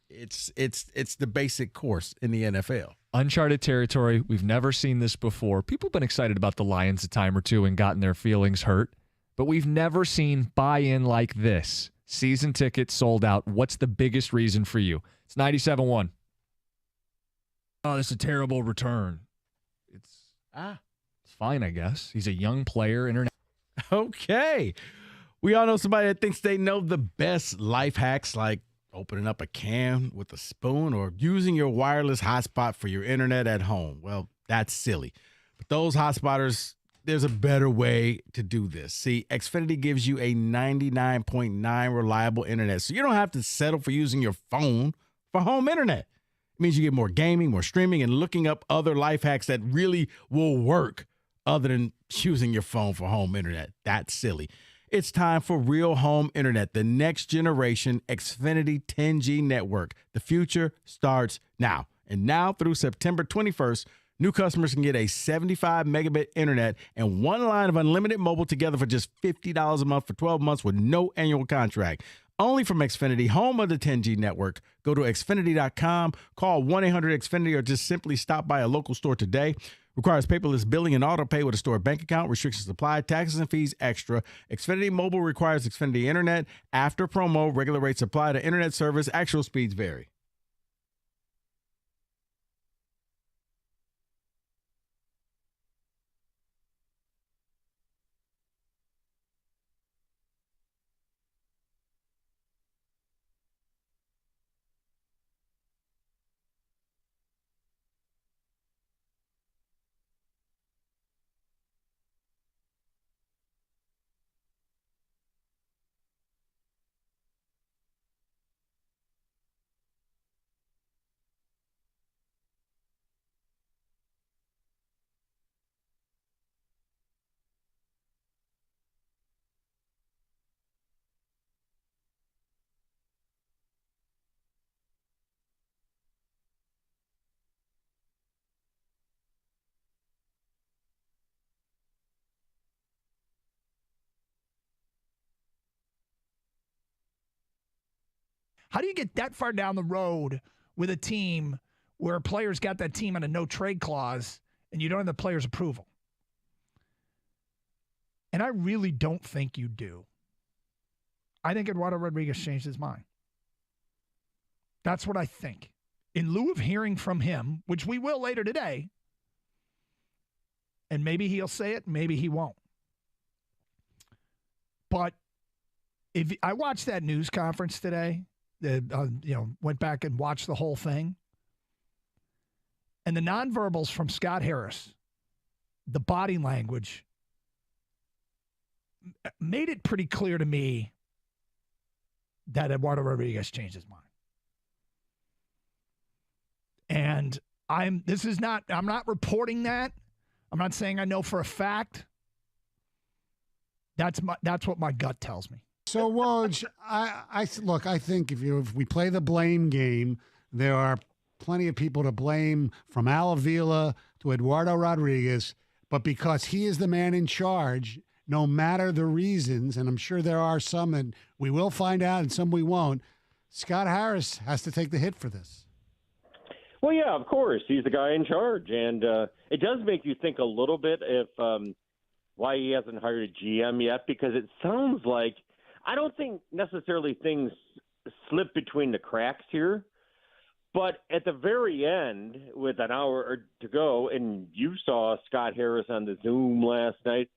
It's the basic course in the NFL. Uncharted territory. We've never seen this before. People have been excited about the Lions a time or two and gotten their feelings hurt, but we've never seen buy-in like this. Season tickets sold out. What's the biggest reason for you? It's 97.1. Oh, this is a terrible return. It's fine, I guess. He's a young player. Okay. We all know somebody that thinks they know the best life hacks, like opening up a can with a spoon or using your wireless hotspot for your internet at home. Well, that's silly. But those hotspotters, there's a better way to do this. See, Xfinity gives you a 99.9 reliable internet, so you don't have to settle for using your phone for home internet. It means you get more gaming, more streaming, and looking up other life hacks that really will work other than using your phone for home internet. That's silly. It's time for real home internet, the next generation Xfinity 10G network. The future starts now. And now through September 21st, New customers can get a 75 megabit internet and one line of unlimited mobile together for just $50 a month for 12 months with no annual contract. Only from Xfinity, home of the 10G network. Go to Xfinity.com, call 1-800-XFINITY, or just simply stop by a local store today. Requires paperless billing and auto pay with a store bank account. Restrictions apply. Taxes and fees extra. Xfinity Mobile requires Xfinity Internet. After promo, regular rates apply to internet service. Actual speeds vary. How do you get that far down the road with a team where a player's got that team on a no-trade clause and you don't have the player's approval? And I really don't think you do. I think Eduardo Rodriguez changed his mind. That's what I think. In lieu of hearing from him, which we will later today, and maybe he'll say it, maybe he won't. But if I watched that news conference today, went back and watched the whole thing. And the nonverbals from Scott Harris, the body language, made it pretty clear to me that Eduardo Rodriguez changed his mind. And I'm not reporting that. I'm not saying I know for a fact. That's what my gut tells me. So, Woj, I think if we play the blame game, there are plenty of people to blame, from Al Avila to Eduardo Rodriguez, but because he is the man in charge, no matter the reasons, and I'm sure there are some, and we will find out, and some we won't, Scott Harris has to take the hit for this. Well, yeah, of course. He's the guy in charge, and it does make you think a little bit if why he hasn't hired a GM yet, because it sounds like, I don't think necessarily things slip between the cracks here, but at the very end, with an hour to go, and you saw Scott Harris on the Zoom last night,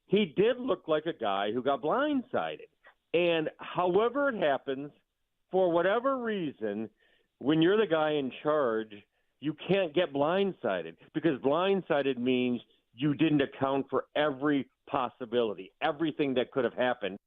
he did look like a guy who got blindsided. And however it happens, for whatever reason, when you're the guy in charge, you can't get blindsided, because blindsided means you didn't account for every possibility, everything that could have happened.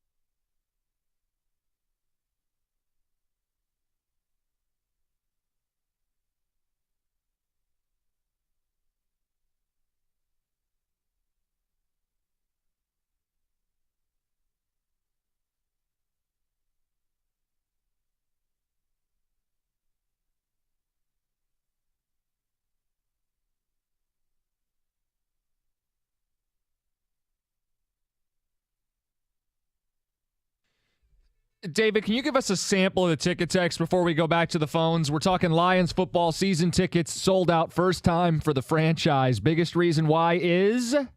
David, can you give us a sample of the ticket text before we go back to the phones? We're talking Lions football season tickets sold out first time for the franchise. Biggest reason why is? A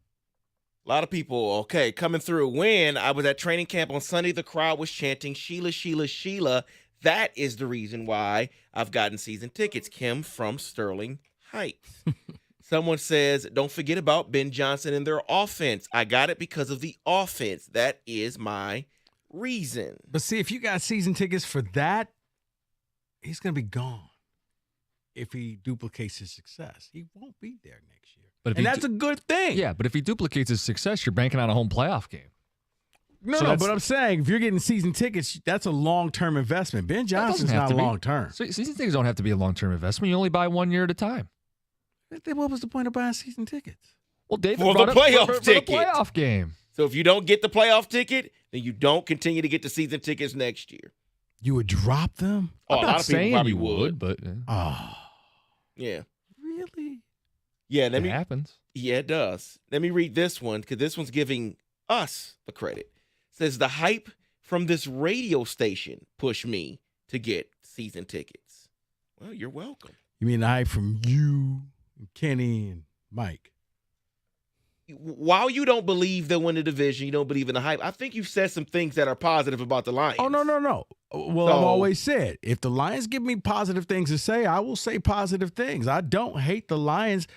lot of people, okay, coming through. When I was at training camp on Sunday, the crowd was chanting, Sheila, Sheila, Sheila. That is the reason why I've gotten season tickets. Kim from Sterling Heights. Someone says, don't forget about Ben Johnson and their offense. I got it because of the offense. That is my reason. But see, if you got season tickets for that, he's going to be gone if he duplicates his success. He won't be there next year. And that's a good thing. Yeah, but if he duplicates his success, you're banking on a home playoff game. No, but I'm saying if you're getting season tickets, that's a long-term investment. Ben Johnson's not long-term. So season tickets don't have to be a long-term investment. You only buy 1 year at a time. Then what was the point of buying season tickets? Well, David For brought the up playoff for the ticket. playoff game. So if you don't get the playoff ticket, then you don't continue to get the season tickets next year. You would drop them? Oh, I'm a not lot of people saying probably you would, would. but Yeah. Really? Yeah, It happens. Yeah, it does. Let me read this one because this one's giving us the credit. It says the hype from this radio station pushed me to get season tickets. Well, you're welcome. You mean the hype from you, Kenny, and Mike? While you don't believe they'll win the division, you don't believe in the hype, I think you've said some things that are positive about the Lions. Oh, no. Well, I've always said, if the Lions give me positive things to say, I will say positive things. I don't hate the Lions.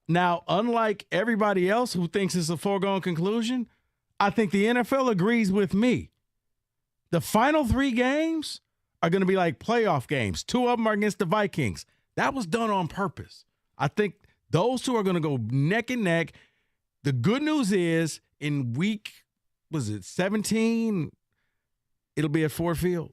Now, unlike everybody else who thinks it's a foregone conclusion, I think the NFL agrees with me. The final 3 games are going to be like playoff games. 2 of them are against the Vikings. That was done on purpose. I think those 2 are going to go neck and neck. The good news is in week, 17, it'll be at Ford Field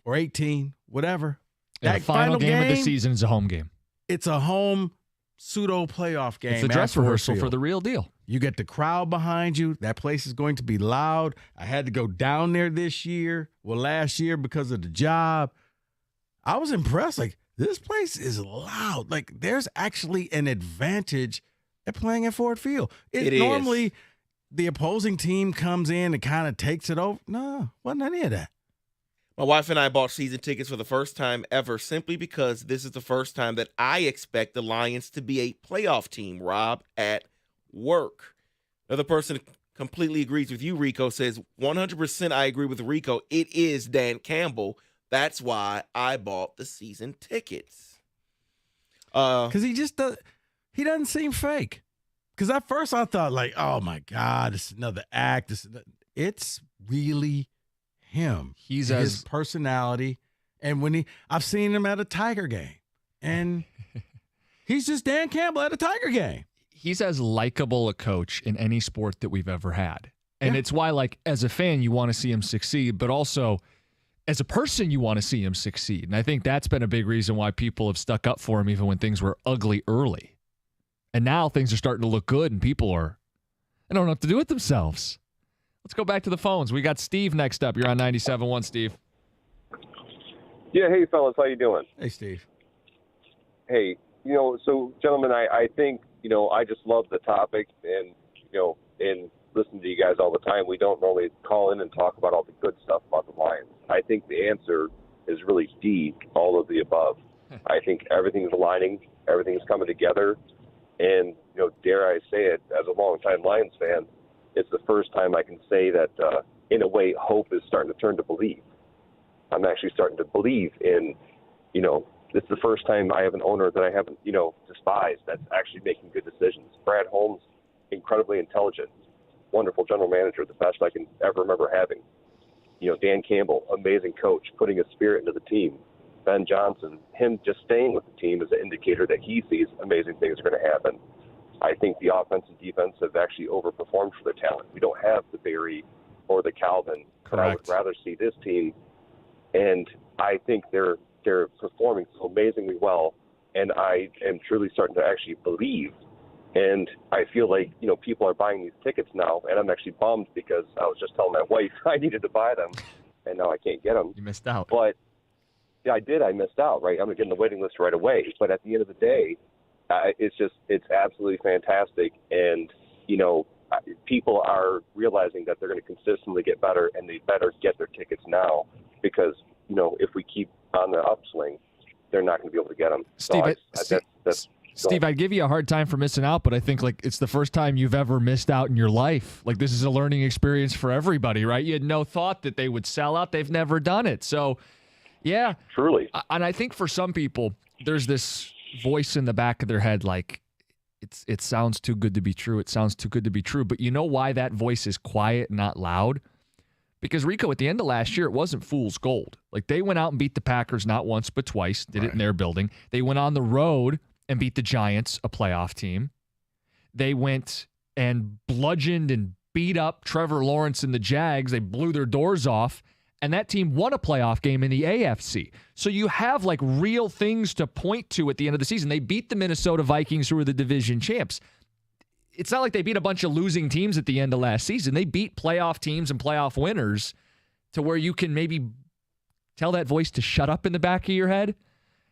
or 18, whatever. And the final game of the season is a home game. It's a home pseudo playoff game. It's a dress rehearsal for the real deal. You get the crowd behind you. That place is going to be loud. I had to go down there last year because of the job. I was impressed. Like, this place is loud. Like, there's actually an advantage at playing at Ford Field. It is. Normally, the opposing team comes in and kind of takes it over. No, wasn't any of that. My wife and I bought season tickets for the first time ever simply because this is the first time that I expect the Lions to be a playoff team, Rob, at work. Another person completely agrees with you, Rico, says 100% I agree with Rico. It is Dan Campbell. That's why I bought the season tickets. Because he doesn't seem fake. Because at first I thought, like, oh, my God, it's another act. It's really him. He's his personality. And I've seen him at a Tiger game. And he's just Dan Campbell at a Tiger game. He's as likable a coach in any sport that we've ever had. And it's why, like, as a fan, you want to see him succeed, but also as a person, you want to see him succeed. And I think that's been a big reason why people have stuck up for him even when things were ugly early. And now things are starting to look good and people they don't know what to do with themselves. Let's go back to the phones. We got Steve next up. You're on 97.1, Steve. Yeah, hey, fellas. How you doing? Hey, Steve. Hey, so, gentlemen, I think, I just love the topic and, and listen to you guys all the time. We don't normally call in and talk about all the good stuff about the Lions. I think the answer is really D, all of the above. I think everything's aligning. Everything's coming together. And, dare I say it, as a longtime Lions fan, it's the first time I can say that, in a way, hope is starting to turn to believe. I'm actually starting to believe in, it's the first time I have an owner that I haven't, despised that's actually making good decisions. Brad Holmes, incredibly intelligent, wonderful general manager, the best I can ever remember having. Dan Campbell, amazing coach, putting a spirit into the team. Ben Johnson, him just staying with the team is an indicator that he sees amazing things are going to happen. I think the offense and defense have actually overperformed for their talent. We don't have the Barry or the Calvin, but I would rather see this team. And I think they're performing so amazingly well, and I am truly starting to actually believe. And I feel like, people are buying these tickets now, and I'm actually bummed because I was just telling my wife I needed to buy them, and now I can't get them. You missed out. But yeah, I did. I missed out, right? I'm going to get in the waiting list right away. But at the end of the day, it's absolutely fantastic. And, people are realizing that they're going to consistently get better, and they better get their tickets now because, if we keep on the upswing, they're not going to be able to get them. Steve, I'd give you a hard time for missing out, but I think it's the first time you've ever missed out in your life. Like, this is a learning experience for everybody, right? You had no thought that they would sell out. They've never done it. So, yeah. Truly. And I think for some people, there's this voice in the back of their head like, it sounds too good to be true. It sounds too good to be true. But you know why that voice is quiet, not loud? Because, Rico, at the end of last year, it wasn't fool's gold. Like, they went out and beat the Packers not once but twice, did it in their building. They went on the road and beat the Giants, a playoff team. They went and bludgeoned and beat up Trevor Lawrence and the Jags. They blew their doors off, and that team won a playoff game in the AFC. So you have, real things to point to at the end of the season. They beat the Minnesota Vikings, who were the division champs. It's not like they beat a bunch of losing teams at the end of last season. They beat playoff teams and playoff winners to where you can maybe tell that voice to shut up in the back of your head.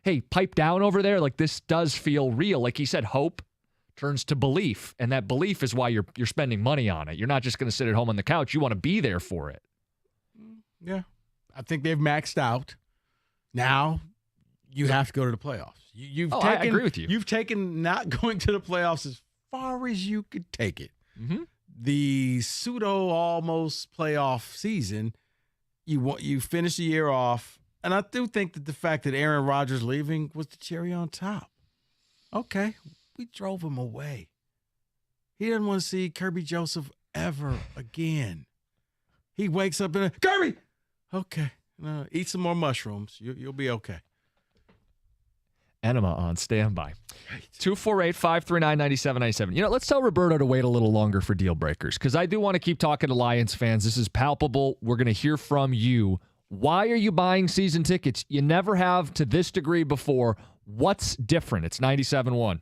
Hey, pipe down over there. This does feel real. Like he said, hope turns to belief, and that belief is why you're spending money on it. You're not just going to sit at home on the couch. You want to be there for it. Yeah. I think they've maxed out. Now you have to go to the playoffs. I agree with you. You've taken not going to the playoffs as far as you could take it. Mm-hmm. The pseudo almost playoff season, you finish the year off, and I do think that the fact that Aaron Rodgers leaving was the cherry on top. Okay, we drove him away. He doesn't want to see Kirby Joseph ever again. He wakes up and Kirby, okay, eat some more mushrooms. You'll be okay. Enema on standby. 248-539-9797. Let's tell Roberto to wait a little longer for deal breakers, because I do want to keep talking to Lions fans. This is palpable. We're going to hear from you. Why are you buying season tickets? You never have to this degree before. What's different? It's 97.1.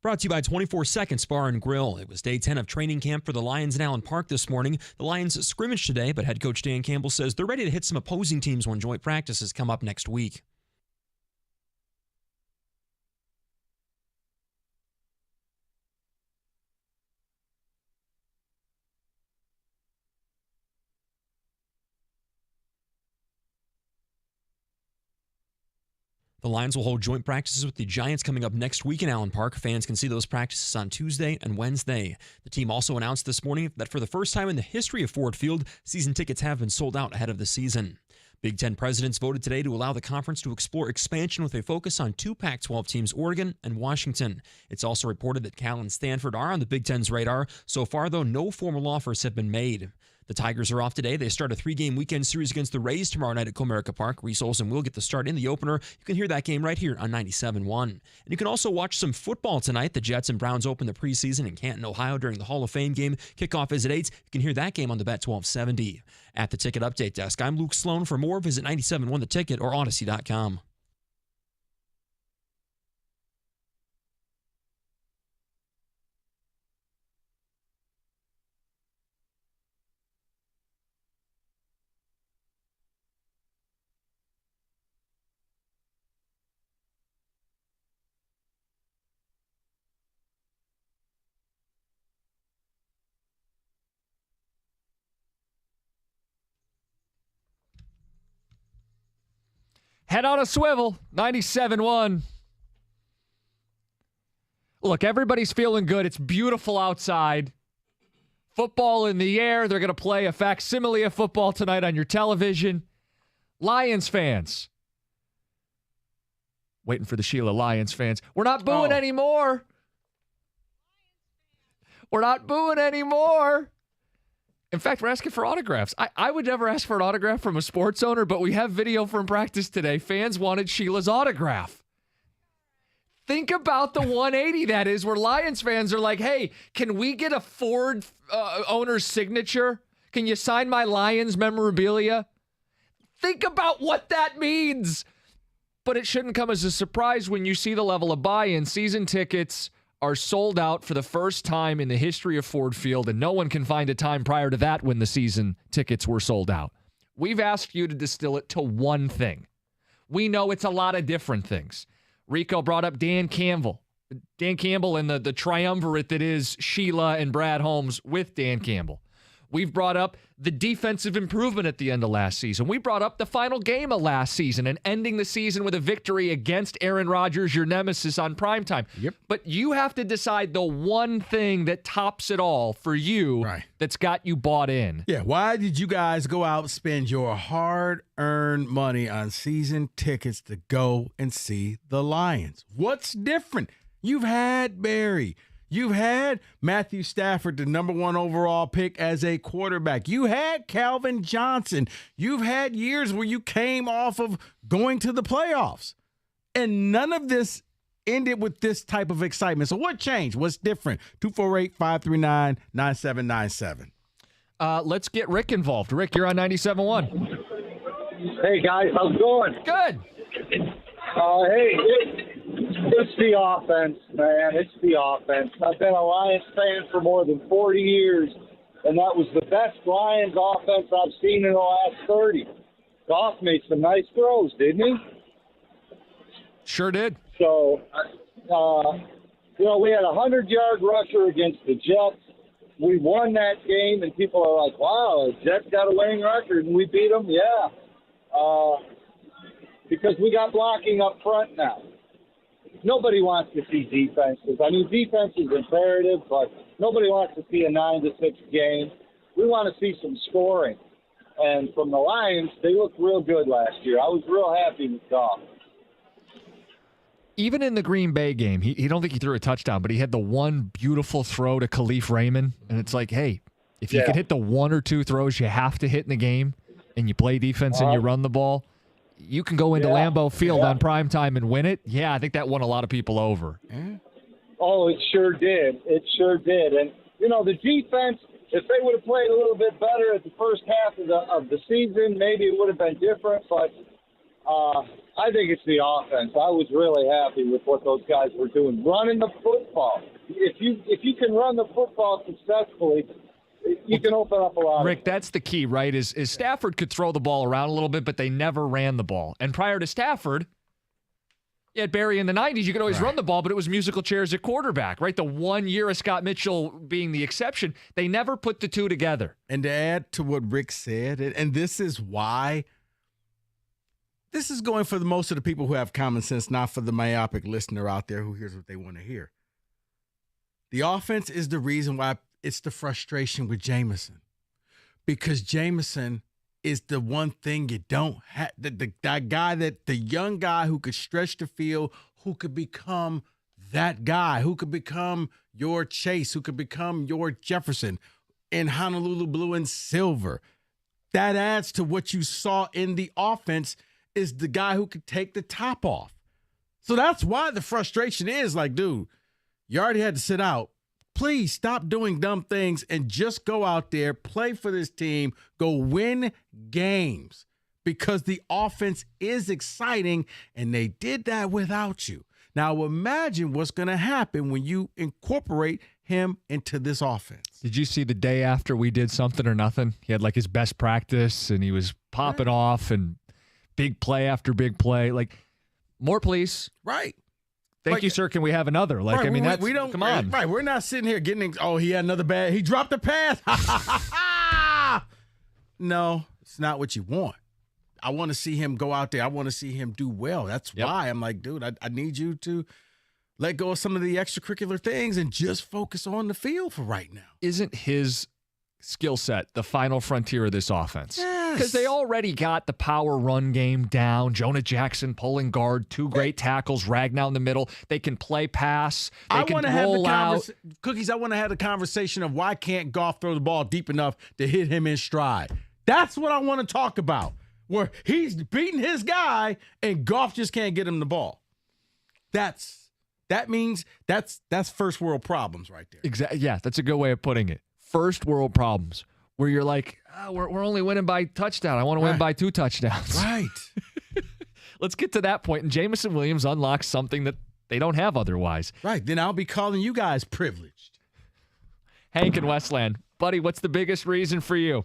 Brought to you by 24 Seconds Bar and Grill. It was day 10 of training camp for the Lions in Allen Park this morning. The Lions scrimmaged today, but head coach Dan Campbell says they're ready to hit some opposing teams when joint practices come up next week. The The Lions will hold joint practices with the Giants coming up next week in Allen Park. Fans can see those practices on Tuesday and Wednesday. The team also announced this morning that for the first time in the history of Ford Field, season tickets have been sold out ahead of the season. Big Ten presidents voted today to allow the conference to explore expansion with a focus on 2 Pac-12 teams, Oregon and Washington. It's also reported that Cal and Stanford are on the Big Ten's radar. So far, though, no formal offers have been made. The Tigers are off today. They start a 3-game weekend series against the Rays tomorrow night at Comerica Park. Reese Olson will get the start in the opener. You can hear that game right here on 97.1. And you can also watch some football tonight. The Jets and Browns open the preseason in Canton, Ohio during the Hall of Fame game. Kickoff is at 8. You can hear that game on the Bet 1270. At the Ticket Update Desk, I'm Luke Sloan. For more, visit 97.1 The Ticket or Odyssey.com. Head on a swivel, 97.1. Look, everybody's feeling good. It's beautiful outside. Football in the air. They're going to play a facsimile of football tonight on your television. Lions fans. Waiting for the Sheila Lions fans. We're not booing anymore. We're not booing anymore. In fact, we're asking for autographs. I would never ask for an autograph from a sports owner, but we have video from practice today. Fans wanted Sheila's autograph. Think about the 180 that is, where Lions fans are like, hey, can we get a Ford owner's signature? Can you sign my Lions memorabilia? Think about what that means. But it shouldn't come as a surprise when you see the level of buy-in. Season tickets are sold out for the first time in the history of Ford Field, and no one can find a time prior to that when the season tickets were sold out. We've asked you to distill it to one thing. We know it's a lot of different things. Rico brought up Dan Campbell. Dan Campbell and the triumvirate that is Sheila and Brad Holmes with Dan Campbell. We've brought up the defensive improvement at the end of last season. We brought up the final game of last season and ending the season with a victory against Aaron Rodgers, your nemesis, on primetime. Yep. But you have to decide the one thing that tops it all for you that's got you bought in. Yeah, why did you guys go out and spend your hard-earned money on season tickets to go and see the Lions? What's different? You've had Barry. You've had Matthew Stafford, the number 1 overall pick as a quarterback. You had Calvin Johnson. You've had years where you came off of going to the playoffs. And none of this ended with this type of excitement. So what changed? What's different? 248-539-9797. Let's get Rick involved. Rick, you're on 97.1. Hey, guys. How's it going? Good. Hey, it's the offense, man. It's the offense. I've been a Lions fan for more than 40 years, and that was the best Lions offense I've seen in the last 30. Goff made some nice throws, didn't he? Sure did. So, we had a 100-yard rusher against the Jets. We won that game, and people are like, wow, the Jets got a winning record, and we beat them? Yeah. Because we got blocking up front now. Nobody wants to see defenses. I mean, defense is imperative, but nobody wants to see a 9-6 game. We want to see some scoring. And from the Lions, they looked real good last year. I was real happy with Goff. Even in the Green Bay game, he don't think he threw a touchdown, but he had the one beautiful throw to Khalif Raymond. And it's like, hey, if you could hit the 1 or 2 throws you have to hit in the game and you play defense and you run the ball, you can go into Lambeau Field on primetime and win it. Yeah, I think that won a lot of people over. Oh, it sure did. It sure did. And, the defense, if they would have played a little bit better at the first half of the season, maybe it would have been different. But I think it's the offense. I was really happy with what those guys were doing, running the football. If you can run the football successfully, you can open up a lot. Rick, that's the key, right? Is Stafford could throw the ball around a little bit, but they never ran the ball. And prior to Stafford, you had Barry in the 90s. You could always run the ball, but it was musical chairs at quarterback, right? The 1 year of Scott Mitchell being the exception. They never put the two together. And to add to what Rick said, and this is why this is going for most of the people who have common sense, not for the myopic listener out there who hears what they want to hear. The offense is the reason why it's the frustration with Jameson. Because Jameson is the one thing you don't have. That guy, the young guy who could stretch the field, who could become that guy, who could become your Chase, who could become your Jefferson in Honolulu blue and silver. That adds to what you saw in the offense, is the guy who could take the top off. So that's why the frustration is like, dude, you already had to sit out. Please stop doing dumb things and just go out there, play for this team, go win games, because the offense is exciting, and they did that without you. Now imagine what's going to happen when you incorporate him into this offense. Did you see the day after we did something or nothing? He had like his best practice, and he was popping off and big play after big play. Like, more please. Right. Thank you, sir. Can we have another? Like, right, I mean, that's, we don't. Come on. Right. We're not sitting here getting, he had another bad. He dropped a pass. No, it's not what you want. I want to see him go out there. I want to see him do well. That's why I'm like, dude, I need you to let go of some of the extracurricular things and just focus on the field for right now. Isn't his skill set the final frontier of this offense? Because they already got the power run game down. Jonah Jackson pulling guard, 2 great tackles, Ragnow in the middle. They can play pass. They can roll out. Cookies, I want to have the conversation of why can't Goff throw the ball deep enough to hit him in stride. That's what I want to talk about, where he's beating his guy and Goff just can't get him the ball. That means that's first world problems right there. Exactly. Yeah, that's a good way of putting it. First world problems, where you're like, we're only winning by touchdown. I want to win by 2 touchdowns. Right. Let's get to that point, and Jameson Williams unlocks something that they don't have otherwise. Right. Then I'll be calling you guys privileged. Hank in Westland. Buddy, what's the biggest reason for you?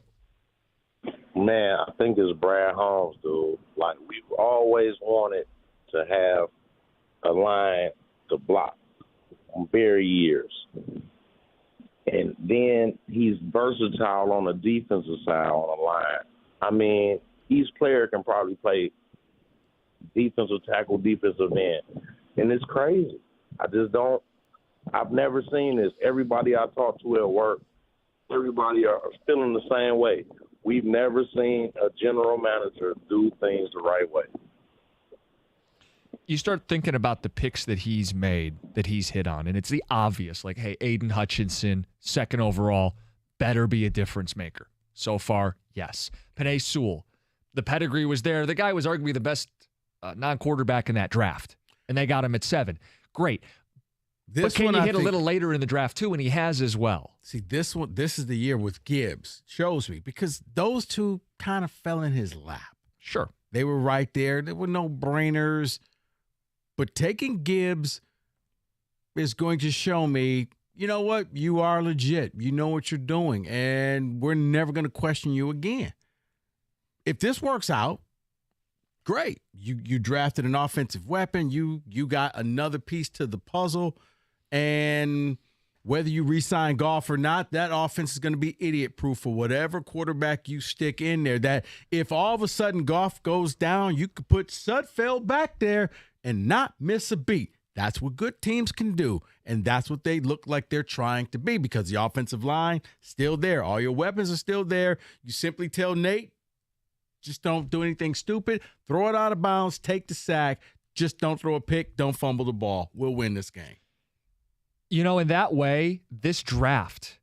Man, I think it's Brad Holmes, dude. Like, we've always wanted to have a line to block for very years. And then he's versatile on the defensive side on the line. I mean, each player can probably play defensive tackle, defensive end. And it's crazy. I've never seen this. Everybody I talk to at work, everybody are feeling the same way. We've never seen a general manager do things the right way. You start thinking about the picks that he's made, that he's hit on, and it's the obvious, like, hey, Aiden Hutchinson, 2nd overall, better be a difference maker. So far, yes. Penei Sewell, the pedigree was there. The guy was arguably the best non-quarterback in that draft, and they got him at 7. Great. But can you hit a little later in the draft, too, and he has as well. See, this is the year with Gibbs, shows me, because those two kind of fell in his lap. Sure. They were right there. There were no brainers. But taking Gibbs is going to show me, you know what? You are legit. You know what you're doing, and we're never going to question you again. If this works out, great. You drafted an offensive weapon. You got another piece to the puzzle, and whether you re-sign Goff or not, that offense is going to be idiot-proof for whatever quarterback you stick in there. That if all of a sudden Goff goes down, you could put Sudfeld back there and not miss a beat. That's what good teams can do, and that's what they look like they're trying to be, because the offensive line still there. All your weapons are still there. You simply tell Nate, just don't do anything stupid. Throw it out of bounds. Take the sack. Just don't throw a pick. Don't fumble the ball. We'll win this game. You know, in that way, this draft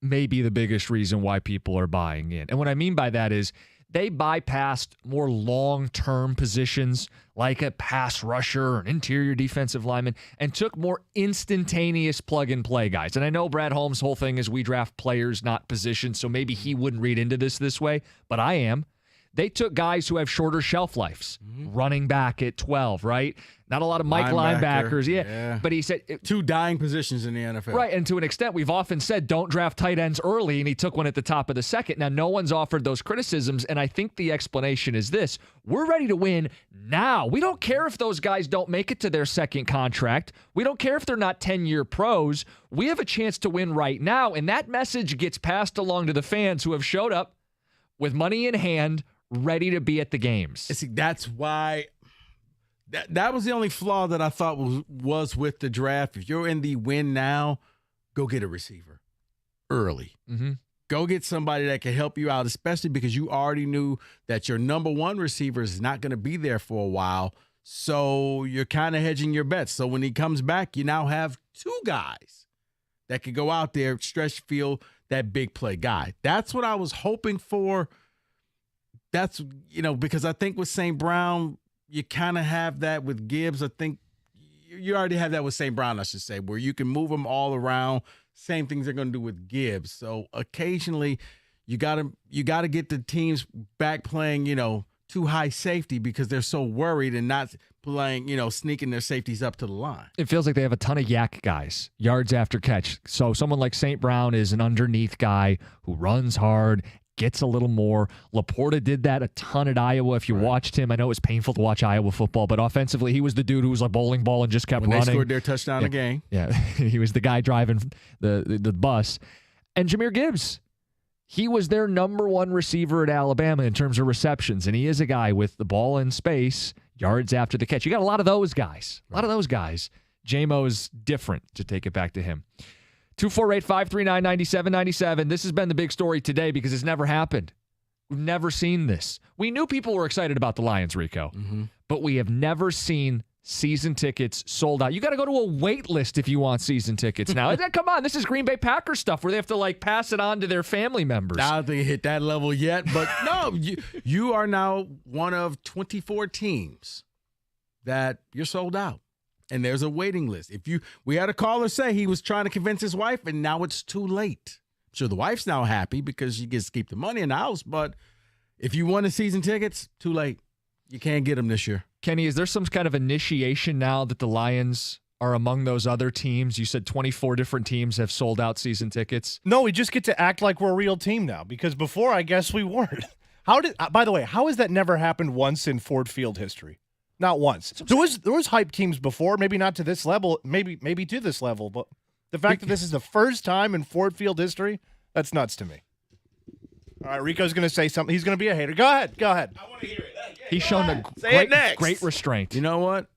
may be the biggest reason why people are buying in. And what I mean by that is they bypassed more long-term positions like a pass rusher or an interior defensive lineman and took more instantaneous plug-and-play guys. And I know Brad Holmes' whole thing is we draft players, not positions, so maybe he wouldn't read into this way, but I am. They took guys who have shorter shelf lives, running back at 12, right? Not a lot of Mike linebackers. Yeah. But he said 2 dying positions in the NFL. Right. And to an extent, we've often said don't draft tight ends early, and he took one at the top of the 2nd. Now, no one's offered those criticisms, and I think the explanation is this. We're ready to win now. We don't care if those guys don't make it to their 2nd contract. We don't care if they're not 10-year pros. We have a chance to win right now, and that message gets passed along to the fans who have showed up with money in hand, ready to be at the games. See, that's why that was the only flaw that I thought was with the draft. If you're in the win now, go get a receiver early. Mm-hmm. Go get somebody that can help you out, especially because you already knew that your number one receiver is not going to be there for a while. So you're kind of hedging your bets. So when he comes back, you now have two guys that could go out there, stretch field, that big play guy. That's what I was hoping for. That's, because I think with St. Brown, you kind of have that with Gibbs. I think you already have that with St. Brown, I should say, where you can move them all around. Same things they're going to do with Gibbs. So occasionally you got to get the teams back playing, too high safety because they're so worried and not playing, sneaking their safeties up to the line. It feels like they have a ton of yak guys, yards after catch. So someone like St. Brown is an underneath guy who runs hard, gets a little more. Laporta did that a ton at Iowa. If you watched him, I know it was painful to watch Iowa football, but offensively, he was the dude who was like bowling ball and just kept running. They scored their touchdown a game. Yeah, he was the guy driving the bus. And Jahmyr Gibbs, he was their number one receiver at Alabama in terms of receptions, and he is a guy with the ball in space, yards after the catch. You got a lot of those guys. J-Mo's different, to take it back to him. 248-539-9797. This has been the big story today because it's never happened. We've never seen this. We knew people were excited about the Lions, Rico, but we have never seen season tickets sold out. You got to go to a wait list if you want season tickets now. Come on, this is Green Bay Packers stuff where they have to pass it on to their family members. I don't think it hit that level yet, but no, you are now one of 24 teams that you're sold out. And there's a waiting list. We had a caller say he was trying to convince his wife, and now it's too late. I'm sure the wife's now happy because she gets to keep the money in the house. But if you want the season tickets, too late. You can't get them this year. Kenny, is there some kind of initiation now that the Lions are among those other teams? You said 24 different teams have sold out season tickets. No, we just get to act like we're a real team now because before I guess we weren't. By the way, how has that never happened once in Ford Field history? Not once. There was hype teams before, maybe not to this level, maybe to this level, but the fact that this is the first time in Ford Field history, that's nuts to me. All right, Rico's going to say something. He's going to be a hater. Go ahead. I want to hear it. He's shown a great restraint. You know what?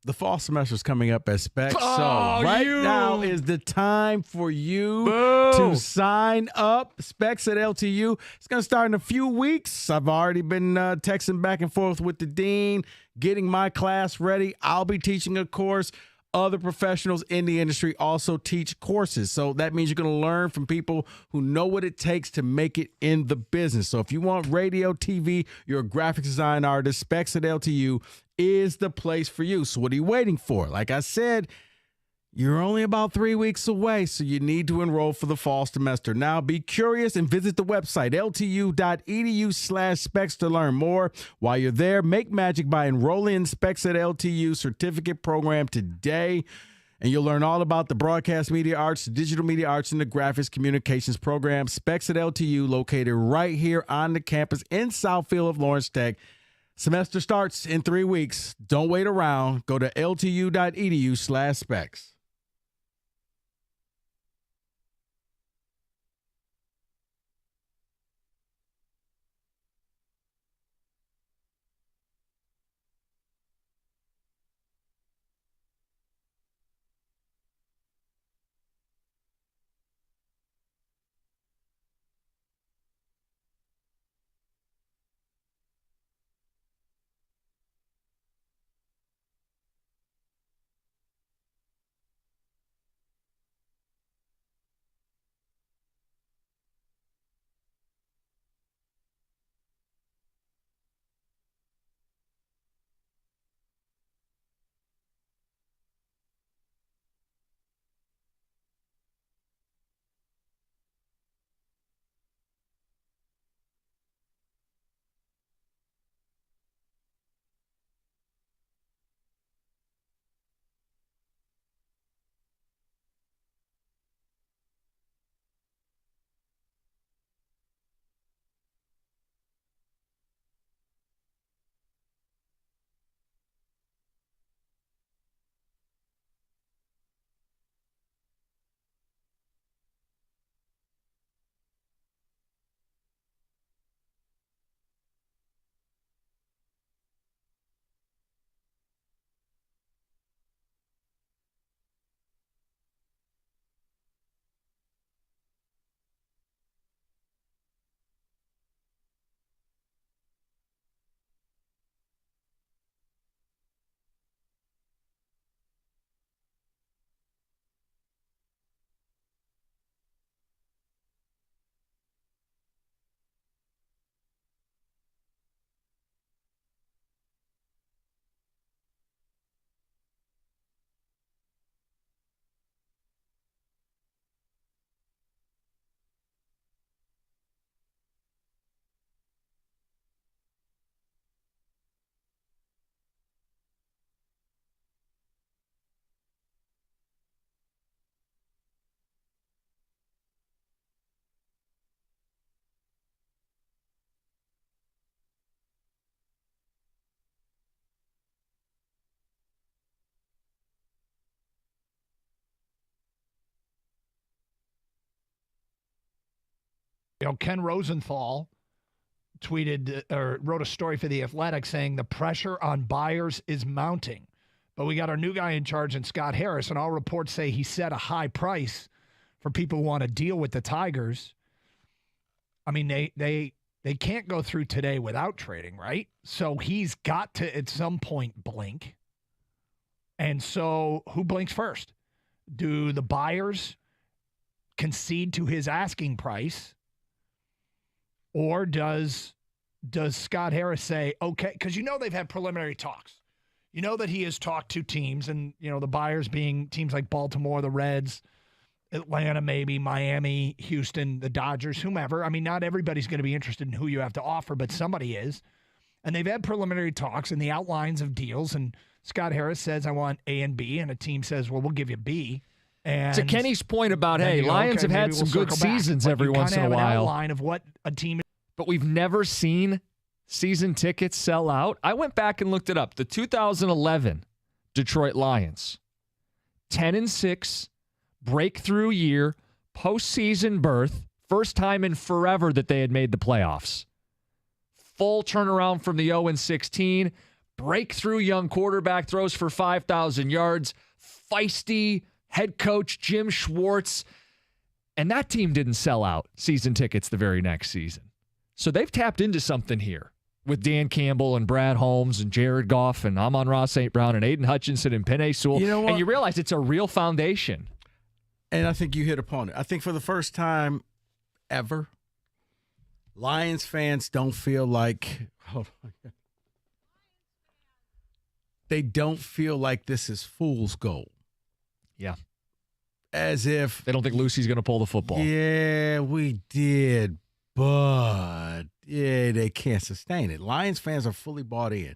The fall semester is coming up at Specs, so now is the time for you to sign up. Specs at LTU. It's going to start in a few weeks. I've already been texting back and forth with the dean, getting my class ready. I'll be teaching a course. Other professionals in the industry also teach courses. So that means you're going to learn from people who know what it takes to make it in the business. So if you want radio, TV, you're a graphic design artist, Specs at LTU is the place for you. So what are you waiting for? Like I said, you're only about 3 weeks away, so you need to enroll for the fall semester. Now, be curious and visit the website, ltu.edu/specs to learn more. While you're there, make magic by enrolling in Specs at LTU certificate program today, and you'll learn all about the broadcast media arts, the digital media arts, and the graphics communications program. Specs at LTU, located right here on the campus in Southfield of Lawrence Tech. Semester starts in 3 weeks. Don't wait around. Go to ltu.edu/specs. Ken Rosenthal tweeted or wrote a story for The Athletic saying the pressure on buyers is mounting. But we got our new guy in charge in Scott Harris, and all reports say he set a high price for people who want to deal with the Tigers. I mean, they can't go through today without trading, right? So he's got to, at some point, blink. And so who blinks first? Do the buyers concede to his asking price? Or does Scott Harris say, okay, because they've had preliminary talks. You know that he has talked to teams, and the buyers being teams like Baltimore, the Reds, Atlanta, maybe Miami, Houston, the Dodgers, whomever. I mean, not everybody's going to be interested in who you have to offer, but somebody is. And they've had preliminary talks and the outlines of deals. And Scott Harris says, I want A and B. And a team says, well, we'll give you B. And to Kenny's point about, hey, Lions have had some good seasons every once in a while. An outline of what a team. But we've never seen season tickets sell out. I went back and looked it up. The 2011 Detroit Lions, 10-6, breakthrough year, postseason berth, first time in forever that they had made the playoffs. Full turnaround from the 0-16, breakthrough young quarterback, throws for 5,000 yards, feisty head coach Jim Schwartz, and that team didn't sell out season tickets the very next season. So they've tapped into something here with Dan Campbell and Brad Holmes and Jared Goff and Amon-Ra St. Brown and Aiden Hutchinson and Penei Sewell. You know what? And you realize it's a real foundation. And I think you hit upon it. I think for the first time ever, Lions fans don't feel like they don't feel like this is fool's gold. Yeah. As if they don't think Lucy's going to pull the football. Yeah, we did, but they can't sustain it. Lions fans are fully bought in.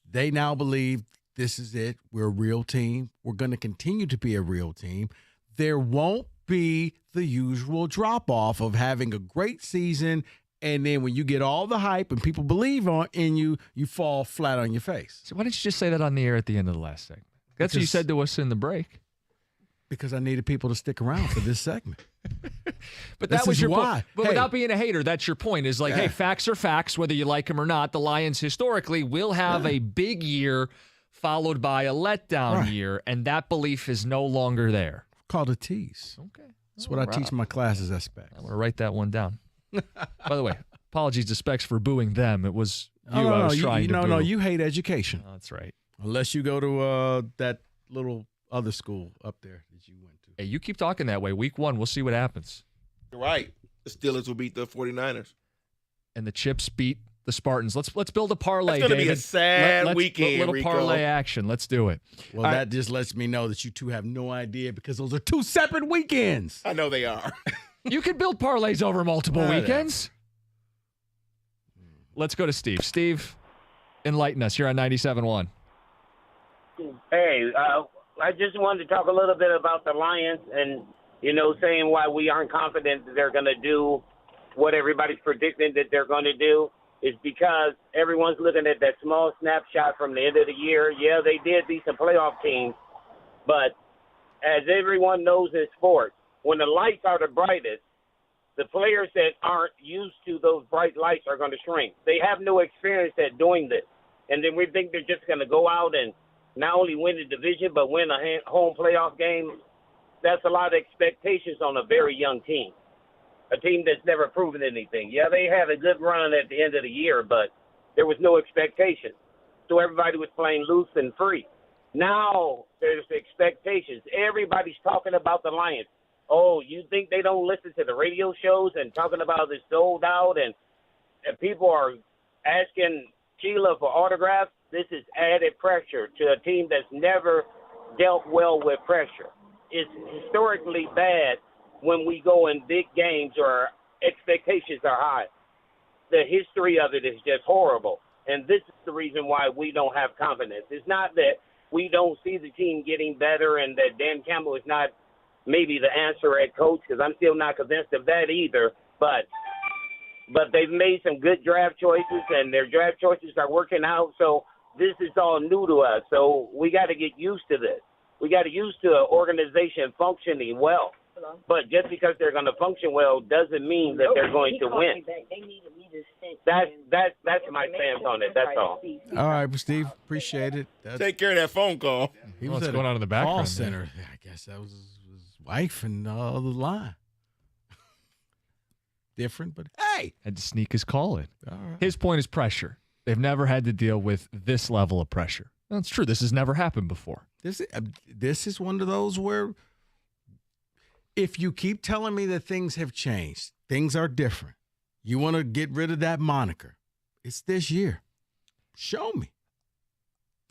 They now believe this is it. We're a real team. We're going to continue to be a real team. There won't be the usual drop-off of having a great season, and then when you get all the hype and people believe in you, you fall flat on your face. So why didn't you just say that on the air at the end of the last segment? That's what you said to us in the break. Because I needed people to stick around for this segment. But that was your point. But hey, without being a hater, that's your point. Is like, hey, facts are facts, whether you like them or not. The Lions historically will have a big year followed by a letdown year, and that belief is no longer there. Called a tease. Okay. That's what I teach my classes at Specs. I'm going to write that one down. By the way, apologies to Specs for booing them. It was you I was trying to boo. No, you hate education. Oh, that's right. Unless you go to that little other school up there that you went to. Hey, you keep talking that way. Week 1, we'll see what happens. You're right. The Steelers will beat the 49ers. And the Chips beat the Spartans. Let's build a parlay, That's going to David. be a sad weekend, little Rico. parlay action. Let's do it. Well, that just lets me know that you two have no idea because those are two separate weekends. I know they are. You can build parlays over multiple weekends. Let's go to Steve. Steve, enlighten us. You're on 97.1. Hey, I just wanted to talk a little bit about the Lions and, saying why we aren't confident that they're going to do what everybody's predicting that they're going to do is because everyone's looking at that small snapshot from the end of the year. Yeah, they did beat some playoff teams, but as everyone knows in sports, when the lights are the brightest, the players that aren't used to those bright lights are going to shrink. They have no experience at doing this. And then we think they're just going to go out and not only win the division, but win a home playoff game. That's a lot of expectations on a very young team, a team that's never proven anything. Yeah, they had a good run at the end of the year, but there was no expectation. So everybody was playing loose and free. Now there's expectations. Everybody's talking about the Lions. Oh, you think they don't listen to the radio shows and talking about this sold out and people are asking Sheila for autographs? This is added pressure to a team that's never dealt well with pressure. It's historically bad when we go in big games or expectations are high. The history of it is just horrible. And this is the reason why we don't have confidence. It's not that we don't see the team getting better and that Dan Campbell is not maybe the answer at coach, because I'm still not convinced of that either. But they've made some good draft choices, and their draft choices are working out. So this is all new to us. So we got to get used to this. We got to get used to an organization functioning well. But just because they're going to function well doesn't mean that they're going to win. That's my stance on it. That's all. All right, well, Steve, appreciate it. Take care of that phone call. He What's was at going a on in the background call there? center. I guess that was his wife and the line. Different, but hey. Had to sneak his call in. All right. His point is pressure. They've never had to deal with this level of pressure. That's true. This has never happened before. This is one of those where if you keep telling me that things have changed, things are different, you want to get rid of that moniker, it's this year. Show me.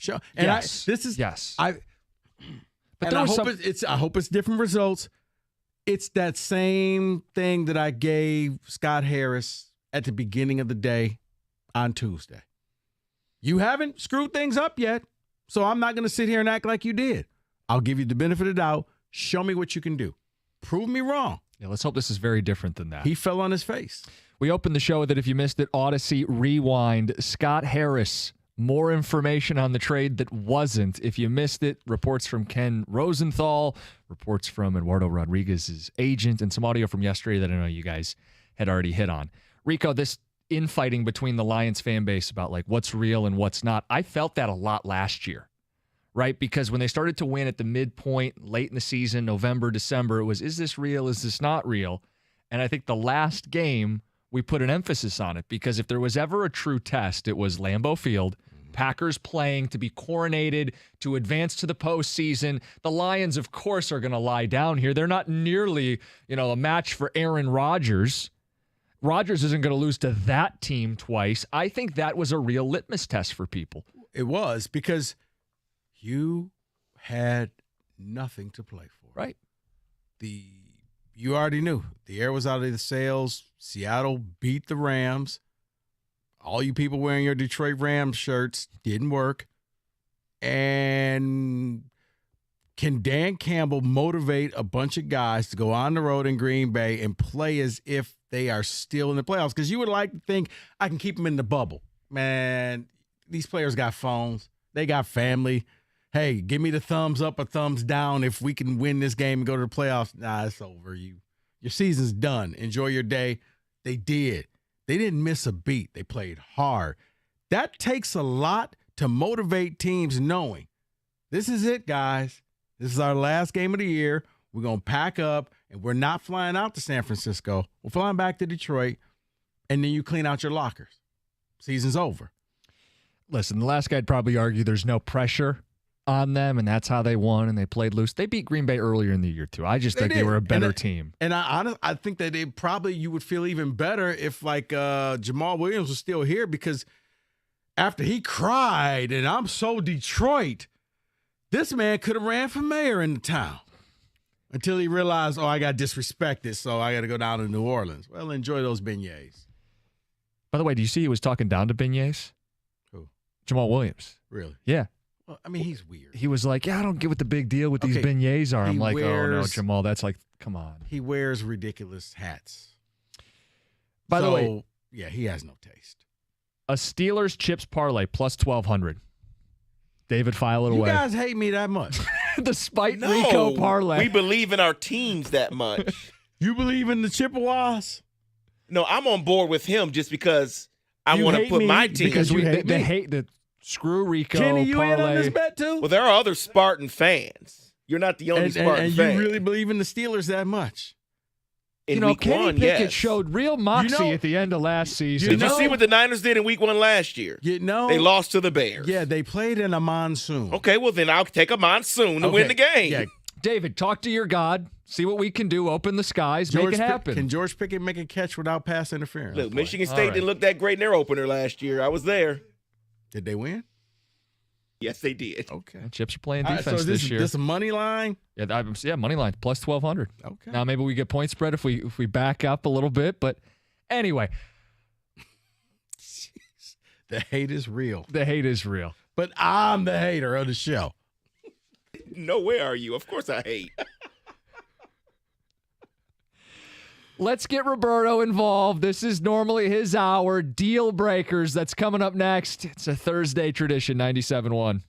And Yes. Yes. I there was I hope it's different results. It's that same thing that I gave Scott Harris at the beginning of the day on Tuesday. You haven't screwed things up yet, so I'm not going to sit here and act like you did. I'll give you the benefit of the doubt. Show me what you can do. Prove me wrong. Yeah, let's hope this is very different than that. He fell on his face. We opened the show with it. If you missed it, Odyssey Rewind. Scott Harris. More information on the trade that wasn't. If you missed it, reports from Ken Rosenthal, reports from Eduardo Rodriguez's agent, and some audio from yesterday that I know you guys had already hit on. Rico, this infighting between the Lions fan base about like what's real and what's not, I felt that a lot last year, right? Because when they started to win at the midpoint, late in the season, November, December, it was, is this real? Is this not real? And I think the last game, we put an emphasis on it because if there was ever a true test, it was Lambeau Field, Packers playing to be coronated, to advance to the postseason. The Lions, of course, are going to lie down here. They're not nearly, a match for Aaron Rodgers. Rodgers isn't going to lose to that team twice. I think that was a real litmus test for people. It was because you had nothing to play for. Right. You already knew. The air was out of the sails. Seattle beat the Rams. All you people wearing your Detroit Rams shirts didn't work. And can Dan Campbell motivate a bunch of guys to go on the road in Green Bay and play as if they are still in the playoffs? Because you would like to think I can keep them in the bubble. Man, these players got phones. They got family. Hey, give me the thumbs up or thumbs down if we can win this game and go to the playoffs. Nah, it's over. Your season's done. Enjoy your day. They did. They didn't miss a beat. They played hard. That takes a lot to motivate teams knowing this is it, guys. This is our last game of the year. We're going to pack up, and we're not flying out to San Francisco. We're flying back to Detroit, and then you clean out your lockers. Season's over. Listen, the last guy would probably argue there's no pressure on them, and that's how they won, and they played loose. They beat Green Bay earlier in the year, too. I just think they were a better team. And I think that you would feel even better if, like, Jamal Williams was still here because after he cried, and I'm so Detroit, this man could have ran for mayor in the town until he realized, I got disrespected, so I got to go down to New Orleans. Well, enjoy those beignets. By the way, do you see he was talking down to beignets? Who? Jamal Williams. Really? Yeah. Well, I mean, he's weird. He was like, I don't get what the big deal with these beignets are. I'm like, oh, no, Jamal, that's like, come on. He wears ridiculous hats. By the way. Yeah, he has no taste. A Steelers chips parlay plus 1,200. David, file it away. You guys hate me that much. Despite Rico parlay. We believe in our teams that much. You believe in the Chippewas? No, I'm on board with him just because I want to put my team. Because they hate the screw Rico. Kenny, you parlay. in on this bet too? Well, there are other Spartan fans. You're not the only Spartan and fan. You really believe in the Steelers that much? In week Kenny one, Pickett yes. showed real moxie at the end of last season. Did you see what the Niners did in week 1 last year? They lost to the Bears. Yeah, they played in a monsoon. Okay, well, then I'll take a monsoon to win the game. Yeah. David, talk to your God. See what we can do. Open the skies. Make it happen. Can George Pickett make a catch without pass interference? Look, Michigan State didn't look that great in their opener last year. I was there. Did they win? Yes, they did. Okay. Chips are playing defense so this year. This a money line? Yeah, money line plus 1,200. Okay. Now maybe we get point spread if we back up a little bit, but anyway, the hate is real. The hate is real. But I'm the hater of the show. No, where are you? Of course I hate. Let's get Roberto involved. This is normally his hour. Deal breakers. That's coming up next. It's a Thursday tradition, 97.1.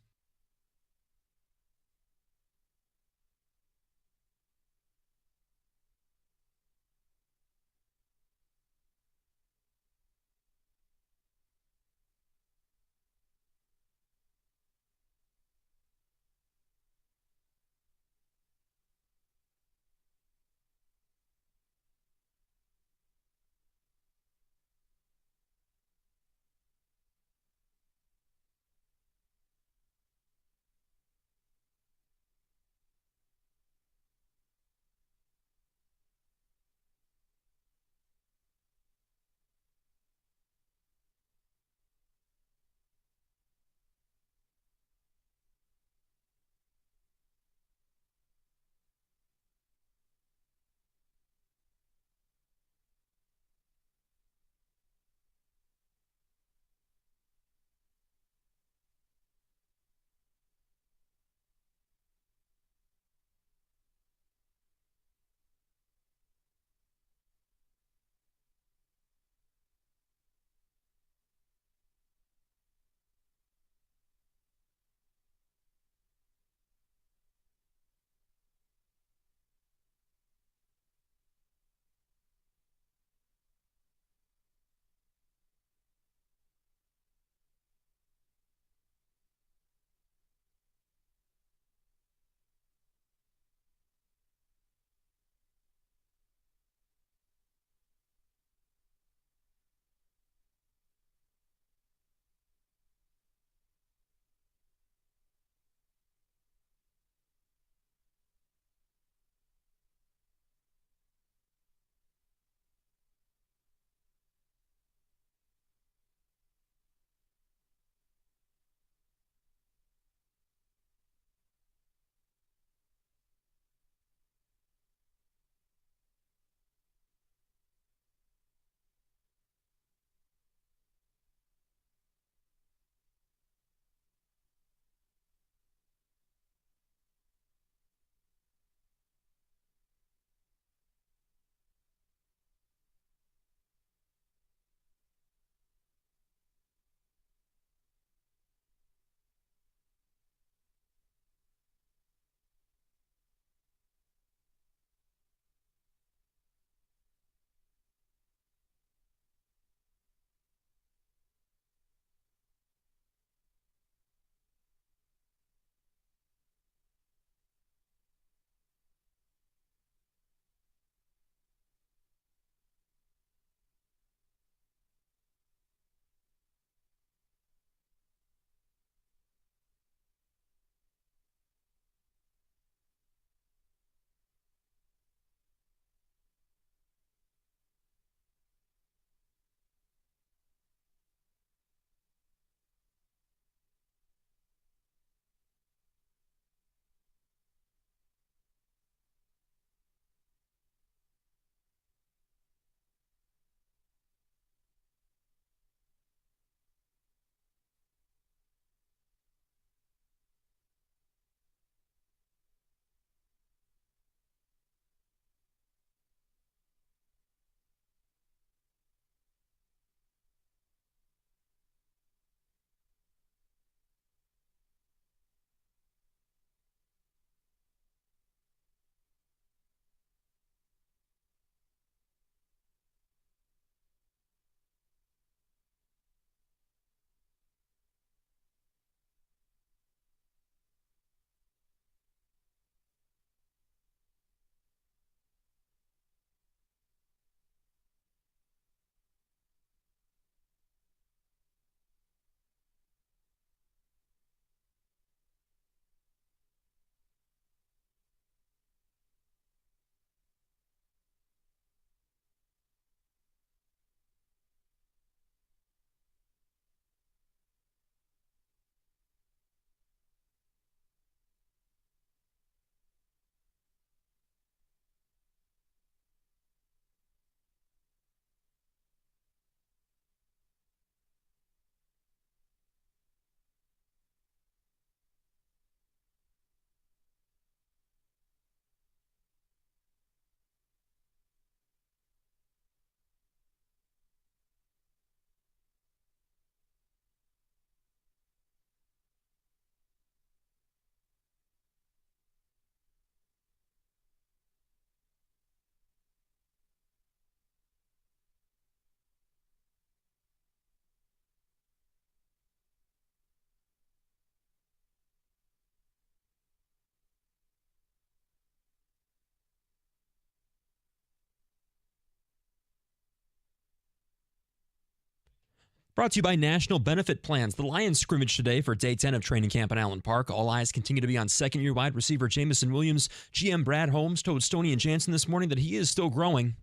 Brought to you by National Benefit Plans. The Lions scrimmage today for day 10 of training camp at Allen Park. All eyes continue to be on second-year wide receiver Jamison Williams. GM Brad Holmes told Stoney and Jansen this morning that he is still growing.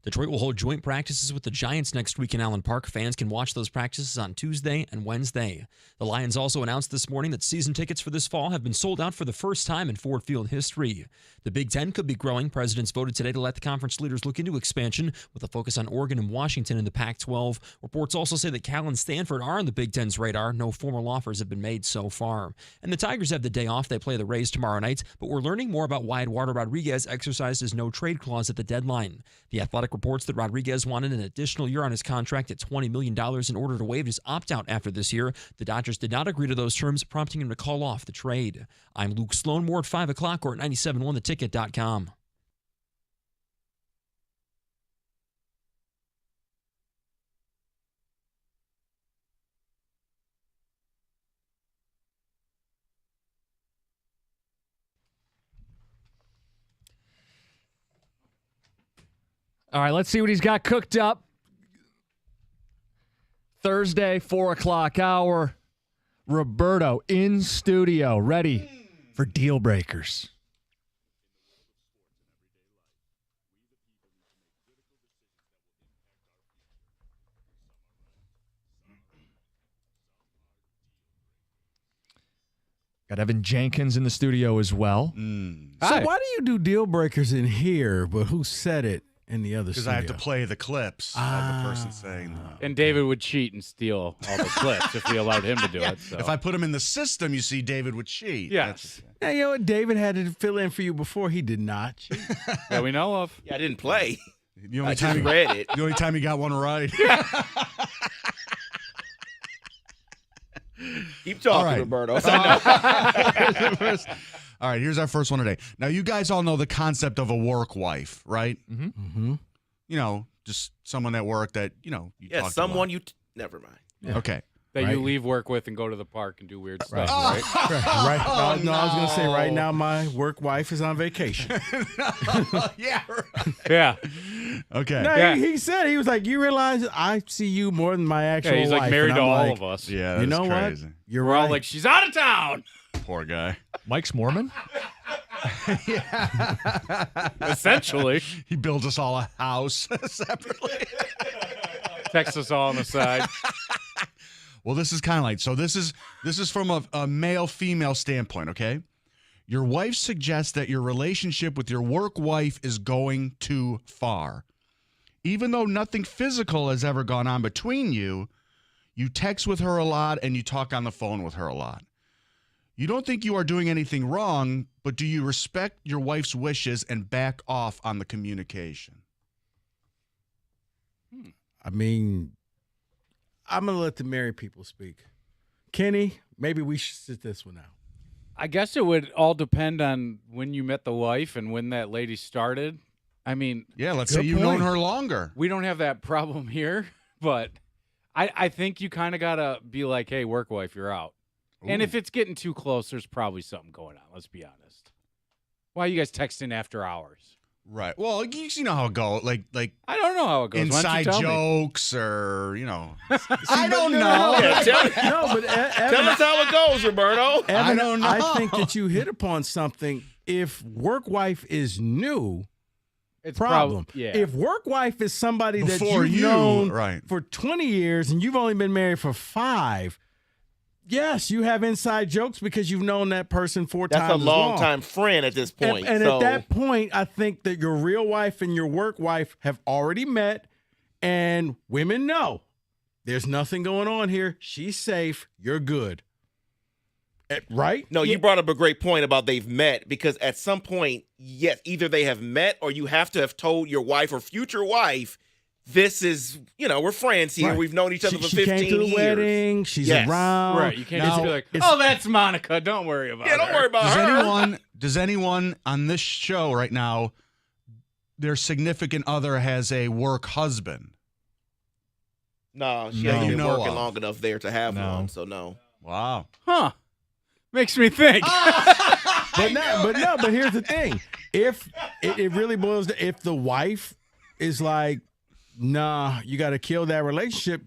Detroit will hold joint practices with the Giants next week in Allen Park. Fans can watch those practices on Tuesday and Wednesday. The Lions also announced this morning that season tickets for this fall have been sold out for the first time in Ford Field history. The Big Ten could be growing. Presidents voted today to let the conference leaders look into expansion with a focus on Oregon and Washington in the Pac-12. Reports also say that Cal and Stanford are on the Big Ten's radar. No formal offers have been made so far. And the Tigers have the day off. They play the Rays tomorrow night, but we're learning more about why Eduardo Rodriguez exercised his no-trade clause at the deadline. The Athletic reports that Rodriguez wanted an additional year on his contract at $20 million in order to waive his opt-out after this year. The Dodgers did not agree to those terms, prompting him to call off the trade. I'm Luke Sloan. More at 5 o'clock or at 97ontheticket.com. All right, let's see what he's got cooked up. Thursday, 4 o'clock hour. Roberto in studio, ready for Deal Breakers. Got Evan Jenkins in the studio as well. So why do you do Deal Breakers in here, but who said it in the other Because studio? I have to play the clips of the person saying them. And David would cheat and steal all the clips if we allowed him to do it. So. If I put them in the system, you see David would cheat. Yes. Yeah, you know what? David had to fill in for you before. He did not. That we know of. Yeah, I didn't play. The only I time just read it. The only time you got one right. Keep talking, All right. Roberto. All right, here's our first one today. Now, you guys all know the concept of a work wife, right? Mm-hmm. You know, just someone at work that, you know, you Yeah, talk to a someone lot. you never mind. Yeah. Okay. That Right. you leave work with and go to the park and do weird stuff, Right. right? Right. Oh, No, I was going to say right no. now my work wife is on vacation. Yeah. Right. Yeah. Okay. No, Yeah. he said, he was like, you realize I see you more than my actual Yeah, he's wife. like married And to I'm all like, of us. Yeah, You that's know crazy. what? You're We're right. all like, she's out of town. Poor guy. Mike's Mormon? Essentially. He builds us all a house separately. Text us all on the side. Well, this is kind of like, so this is from a male-female standpoint, okay? Your wife suggests that your relationship with your work wife is going too far. Even though nothing physical has ever gone on between you, you text with her a lot and you talk on the phone with her a lot. You don't think you are doing anything wrong, but do you respect your wife's wishes and back off on the communication? I mean, I'm going to let the married people speak. Kenny, maybe we should sit this one out. I guess it would all depend on when you met the wife and when that lady started. I mean, Yeah, let's Good say you've point. known her longer. we don't have that problem here, but I think you kind of got to be like, hey, work wife, you're out. And Ooh. if it's getting too close, there's probably something going on. Let's be honest. Why are you guys texting after hours? Right. Well, you know how it goes. Like I don't know how it goes. Why don't you inside tell me? jokes or, you know. I don't know. Yeah, tell Evan, us how it goes, Roberto. Evan, I don't know. I think that you hit upon something. If work wife is new, It's problem. yeah. If work wife is somebody that Before you've you, known right. for 20 years and you've only been married for 5, yes, you have inside jokes because you've known that person 4 That's times a as long long. time friend at this point. And so at that point, I think that your real wife and your work wife have already met, and women know there's nothing going on here. She's safe. You're good. Right? No, you brought up a great point about they've met, because at some point, yes, either they have met or you have to have told your wife or future wife, this is, we're friends here. Right. We've known each other for 15 She came to the years. wedding. She's Yes. around. Right. You can't Now, just be like, oh, that's Monica. Don't worry about Yeah, don't her. worry about her. Does anyone on this show right now, their significant other has a work husband? No, she No. hasn't been You know working of. long enough there to have No. one, so no. Wow. Huh. Makes me think. But here's the thing. If it really boils down, if the wife is like, nah, you got to kill that relationship,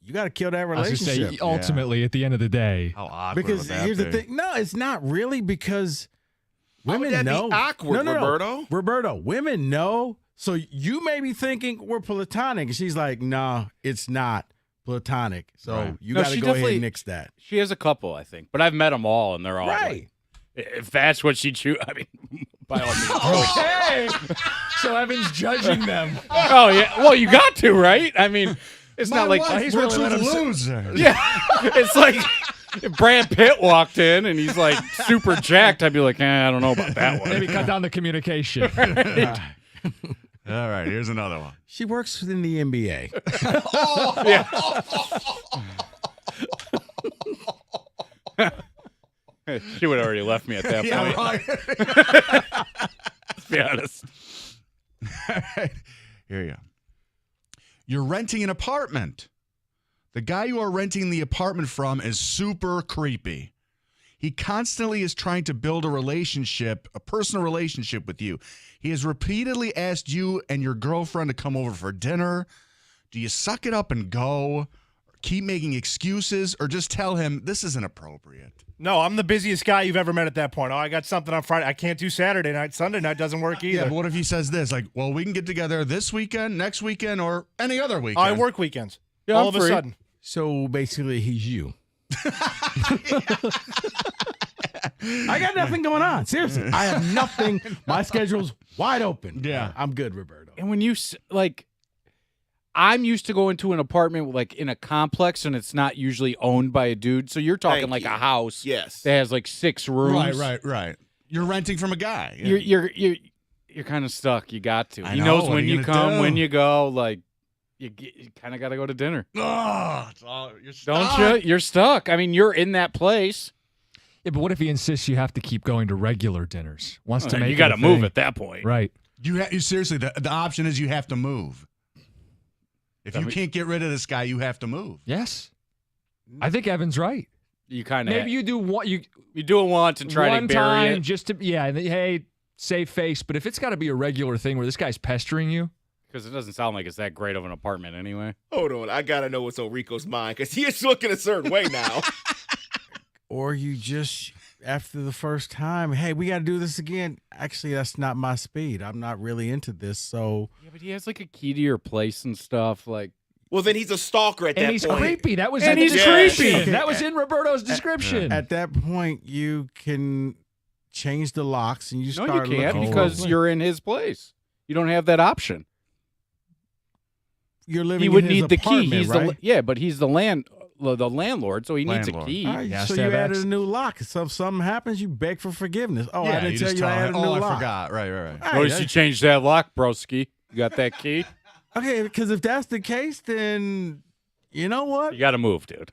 you got to kill that I was just relationship. say, ultimately, at the end of the day, How awkward Because would that here's the be? thing. No, it's not really because Why would women that be know. awkward, No. Roberto? Roberto, women know. So you may be thinking we're platonic. And she's like, no, it's not platonic. So Right. you No, got to she go ahead definitely- and nix that. She has a couple, I think, but I've met them all, and they're all Right. like, if that's what she choose, I mean, by all means. okay. So Evan's judging them. Oh yeah, well you got to, right? I mean, it's My not like wife he's works really with let him losers. yeah, it's like if Brad Pitt walked in and he's like super jacked, I'd be like, I don't know about that one. Maybe cut down the communication. All right, here's another one. She works in the NBA. She would have already left me at that Yeah, point. right. Let's be honest. All right, here you go. You're renting an apartment. The guy you are renting the apartment from is super creepy. He constantly is trying to build a relationship, a personal relationship with you. He has repeatedly asked you and your girlfriend to come over for dinner. Do you suck it up and go? Keep making excuses, or just tell him this isn't appropriate? No, I'm the busiest guy you've ever met at that point. Oh, I got something on Friday. I can't do Saturday night. Sunday night doesn't work either. Yeah, but what if he says this? Like, well, we can get together this weekend, next weekend, or any other weekend. I work weekends. Yeah, all I'm of a free. sudden. So basically, he's you. I got nothing going on. Seriously, I have nothing. My schedule's wide open. Yeah. I'm good, Roberto. And when you like, I'm used to going to an apartment like in a complex, and it's not usually owned by a dude. So you're talking Thank like you. a house Yes. that has like 6 rooms. Right. You're renting from a guy. Yeah. You're kind of stuck. You got to. I He know, knows what when are you you gonna come, do? when you go. Like, you kind of got to go to dinner. Oh, you're Don't stuck. you? You're stuck. I mean, you're in that place. Yeah, but what if he insists you have to keep going to regular dinners? Wants to Then make you got got to move at that point. Right. You seriously, the option is you have to move. If you can't get rid of this guy, you have to move. Yes. I think Evan's right. You kind of Maybe you do one. You do it once and try one to bury time it. just to and then, hey, save face. But if it's got to be a regular thing where this guy's pestering you, Because it doesn't sound like it's that great of an apartment anyway. Hold on, I gotta know what's on Rico's mind because he is looking a certain way now. Or you just, after the first time, hey, we got to do this again. Actually, that's not my speed. I'm not really into this. So, Yeah, but he has like a key to your place and stuff. Like, Well, then he's a stalker at and that he's point. creepy. That was And in the he's description. creepy. That was in Roberto's description. at that point, you can change the locks and you no, start you can't looking because for- you're in his place. You don't have that option. you're living He would in his need the key. apartment, He's right? but he's the landlord, so he needs a Landlord. key. All right, Yeah, so to you have added access. a new lock. So if something happens, you beg for forgiveness. Oh, I didn't tell just you I added a him, new I lock. forgot. Right. All Notice right, you changed that lock, broski. You got that key? okay, because if that's the case, then you know what? You got to move, dude.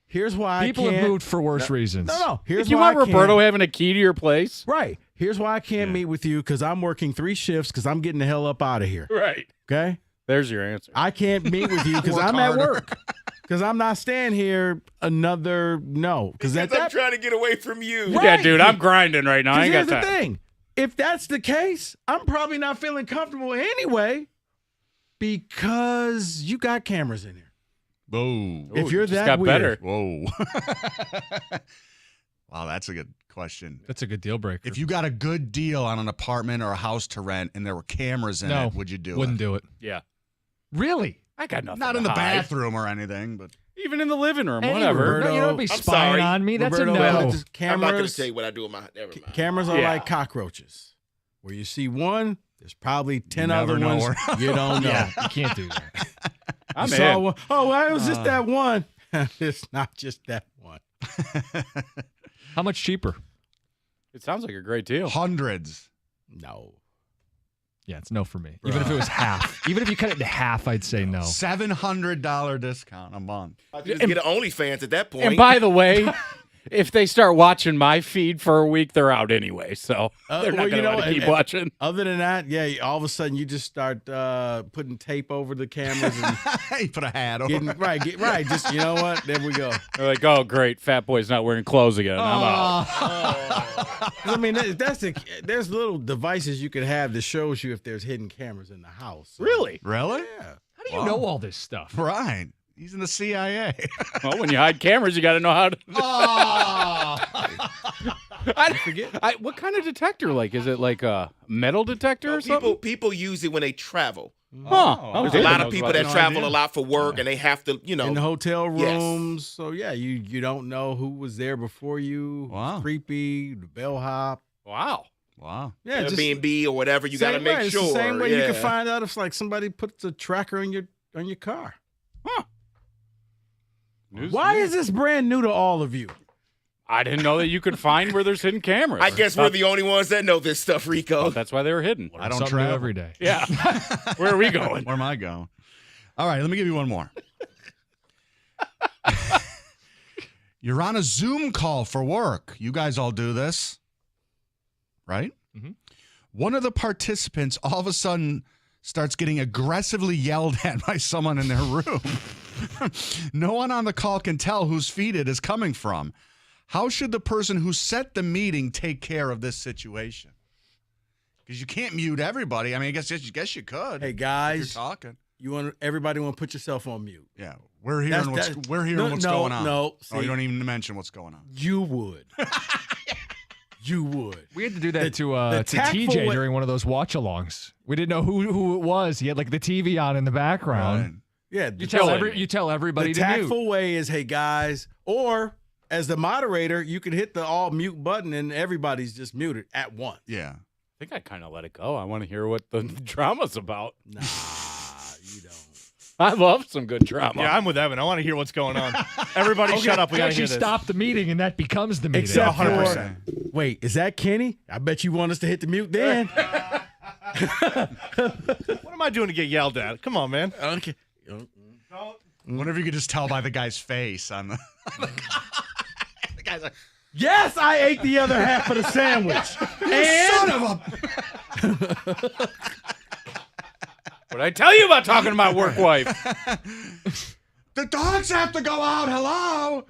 Here's why People I can't. have moved for worse reasons. No. Here's If you why want I can't- Roberto having a key to your place? Right. Here's why I can't meet with you because I'm working 3 shifts because I'm getting the hell up out of here. Right. Okay. There's your answer. I can't meet with you because Work I'm harder. at work. Because I'm not staying here another no. Because at I'm that trying to get away from you. Right. Yeah, dude, I'm grinding right now. I ain't here's got the time. thing. If that's the case, I'm probably not feeling comfortable anyway because you got cameras in here. Whoa. If you're it just that got weird. better. Whoa. Wow, that's a good question. That's a good deal breaker. If you got a good deal on an apartment or a house to rent and there were cameras in no, it, would you do wouldn't it? do it. Yeah. Really? I got nothing. Not to in the hide. bathroom or anything, but Even in the living room, Hey, whatever. Roberto, you don't be I'm spying sorry. on me. That's Roberto, a no. just I'm not going to cameras, tell you what I do with my. Never mind. cameras are Yeah. like cockroaches. Where you see one, there's probably 10 never other know ones where- you don't know. Yeah, you can't do that. I'm You saw in. one. Oh, well, it was just that one. It's not just that one. How much cheaper? It sounds like a great deal. hundreds. No. Yeah, it's no for me. Even if it was half. Even if you cut it in half, I'd say no. $700 discount a month. I just get an OnlyFans at that point. And by the way, if they start watching my feed for a week, they're out anyway. So they're not going to want to keep watching. Other than that, yeah, all of a sudden you just start putting tape over the cameras and you put a hat over. Right. Just you know what? There we go. They're like, oh great, Fat Boy's not wearing clothes again. I'm out. I mean, there's little devices you can have that shows you if there's hidden cameras in the house. Really? Really? Yeah. How do you know all this stuff? Right. He's in the CIA. Well, when you hide cameras, you got to know how to. I forget. What kind of detector? Like, is it like a metal detector or something? People use it when they travel. There's a lot of people that travel a lot for work, and they have to, in the hotel rooms. Yes. So yeah, you don't know who was there before you. Wow. Creepy, the bellhop. Wow. Yeah, Airbnb or whatever. You got to make it's sure. The same way you can find out if like somebody puts a tracker on your car. Why is this brand new to all of you? I didn't know that you could find where there's hidden cameras. I guess we're the only ones that know this stuff, Rico. That's why they were hidden. I don't travel every day. Yeah. Where are we going? Where am I going? All right, let me give you one more. You're on a Zoom call for work. You guys all do this, right? Mm-hmm. One of the participants all of a sudden starts getting aggressively yelled at by someone in their room. No one on the call can tell whose feed it is coming from. How should the person who set the meeting take care of this situation? Because you can't mute everybody. I mean, I guess you could. Hey guys, if you're talking. Everybody want to put yourself on mute. Yeah, we're hearing what's going on. No, you don't even mention what's going on. You would. You would. We had to do that to TJ during one of those watch-alongs. We didn't know who it was. He had like the TV on in the background. Right. Yeah, you tell everybody the to mute. tactful way is, hey guys, or as the moderator, you can hit the all mute button and everybody's just muted at once. Yeah. I think I kind of let it go. I want to hear what the drama's about. Nah, you don't. I love some good drama. Yeah, I'm with Evan. I want to hear what's going on. Everybody shut up. We got to hear this. Stop the meeting, and that becomes the meeting. Except 100%. Wait, is that Kenny? I bet you want us to hit the mute then. What am I doing to get yelled at? Come on, man. Okay. I wonder if you could just tell by the guy's face on the. The guy's like, yes, I ate the other half of the sandwich. Son of a. What did I tell you about talking to my work wife? The dogs have to go out. Hello.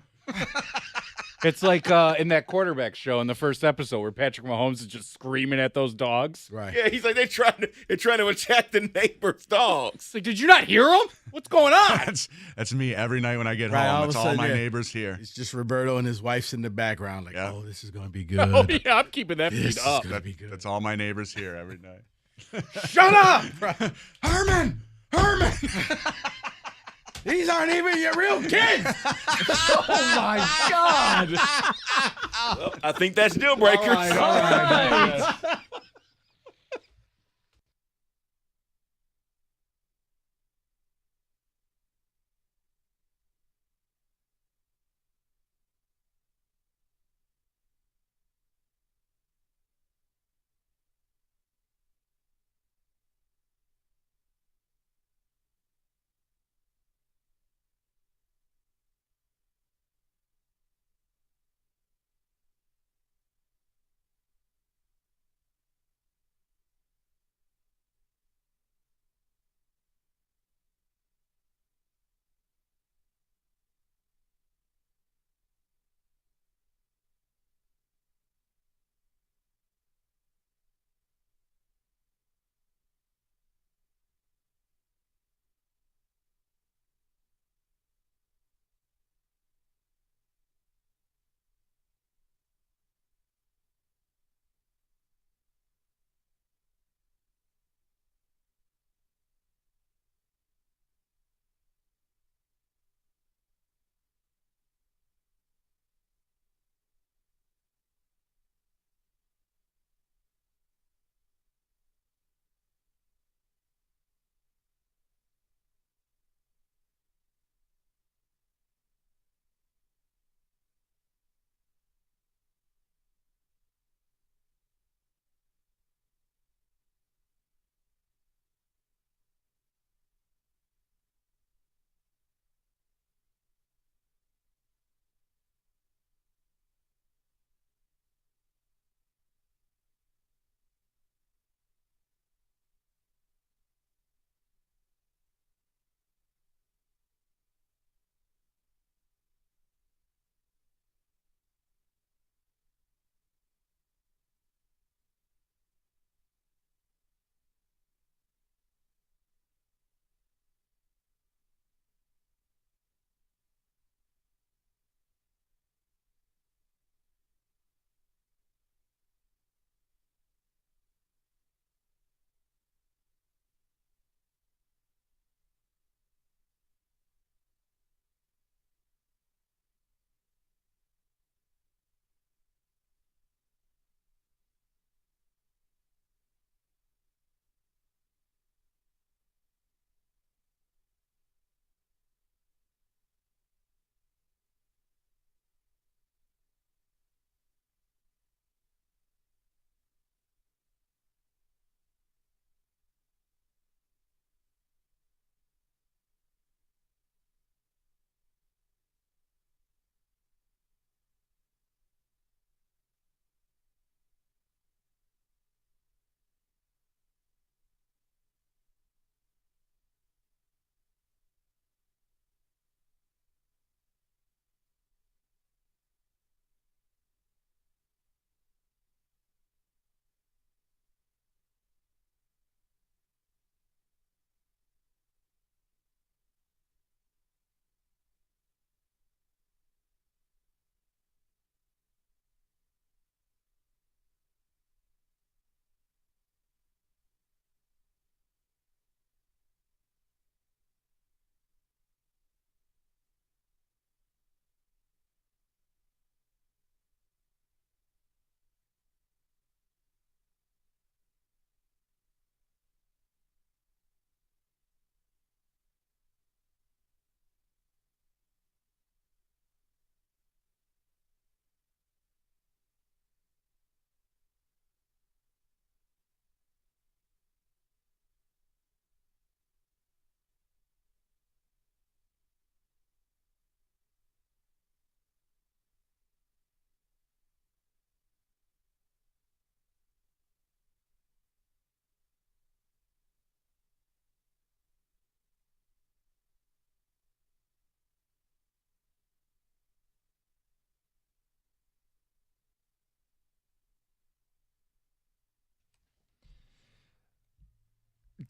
It's like in that quarterback show in the first episode where Patrick Mahomes is just screaming at those dogs. Right. Yeah, he's like they're trying to attack the neighbor's dogs. It's like, did you not hear them? What's going on? That's me every night when I get Right, home. all of It's a all sudden, my yeah. neighbors here. It's just Roberto and his wife's in the background, like, oh, this is going to be good. Oh yeah, I'm keeping that This feed is up. gonna be good. That's all my neighbors here every night. Shut up! Herman! These aren't even your real kids. Oh my God! Well, I think that's deal breakers. All right.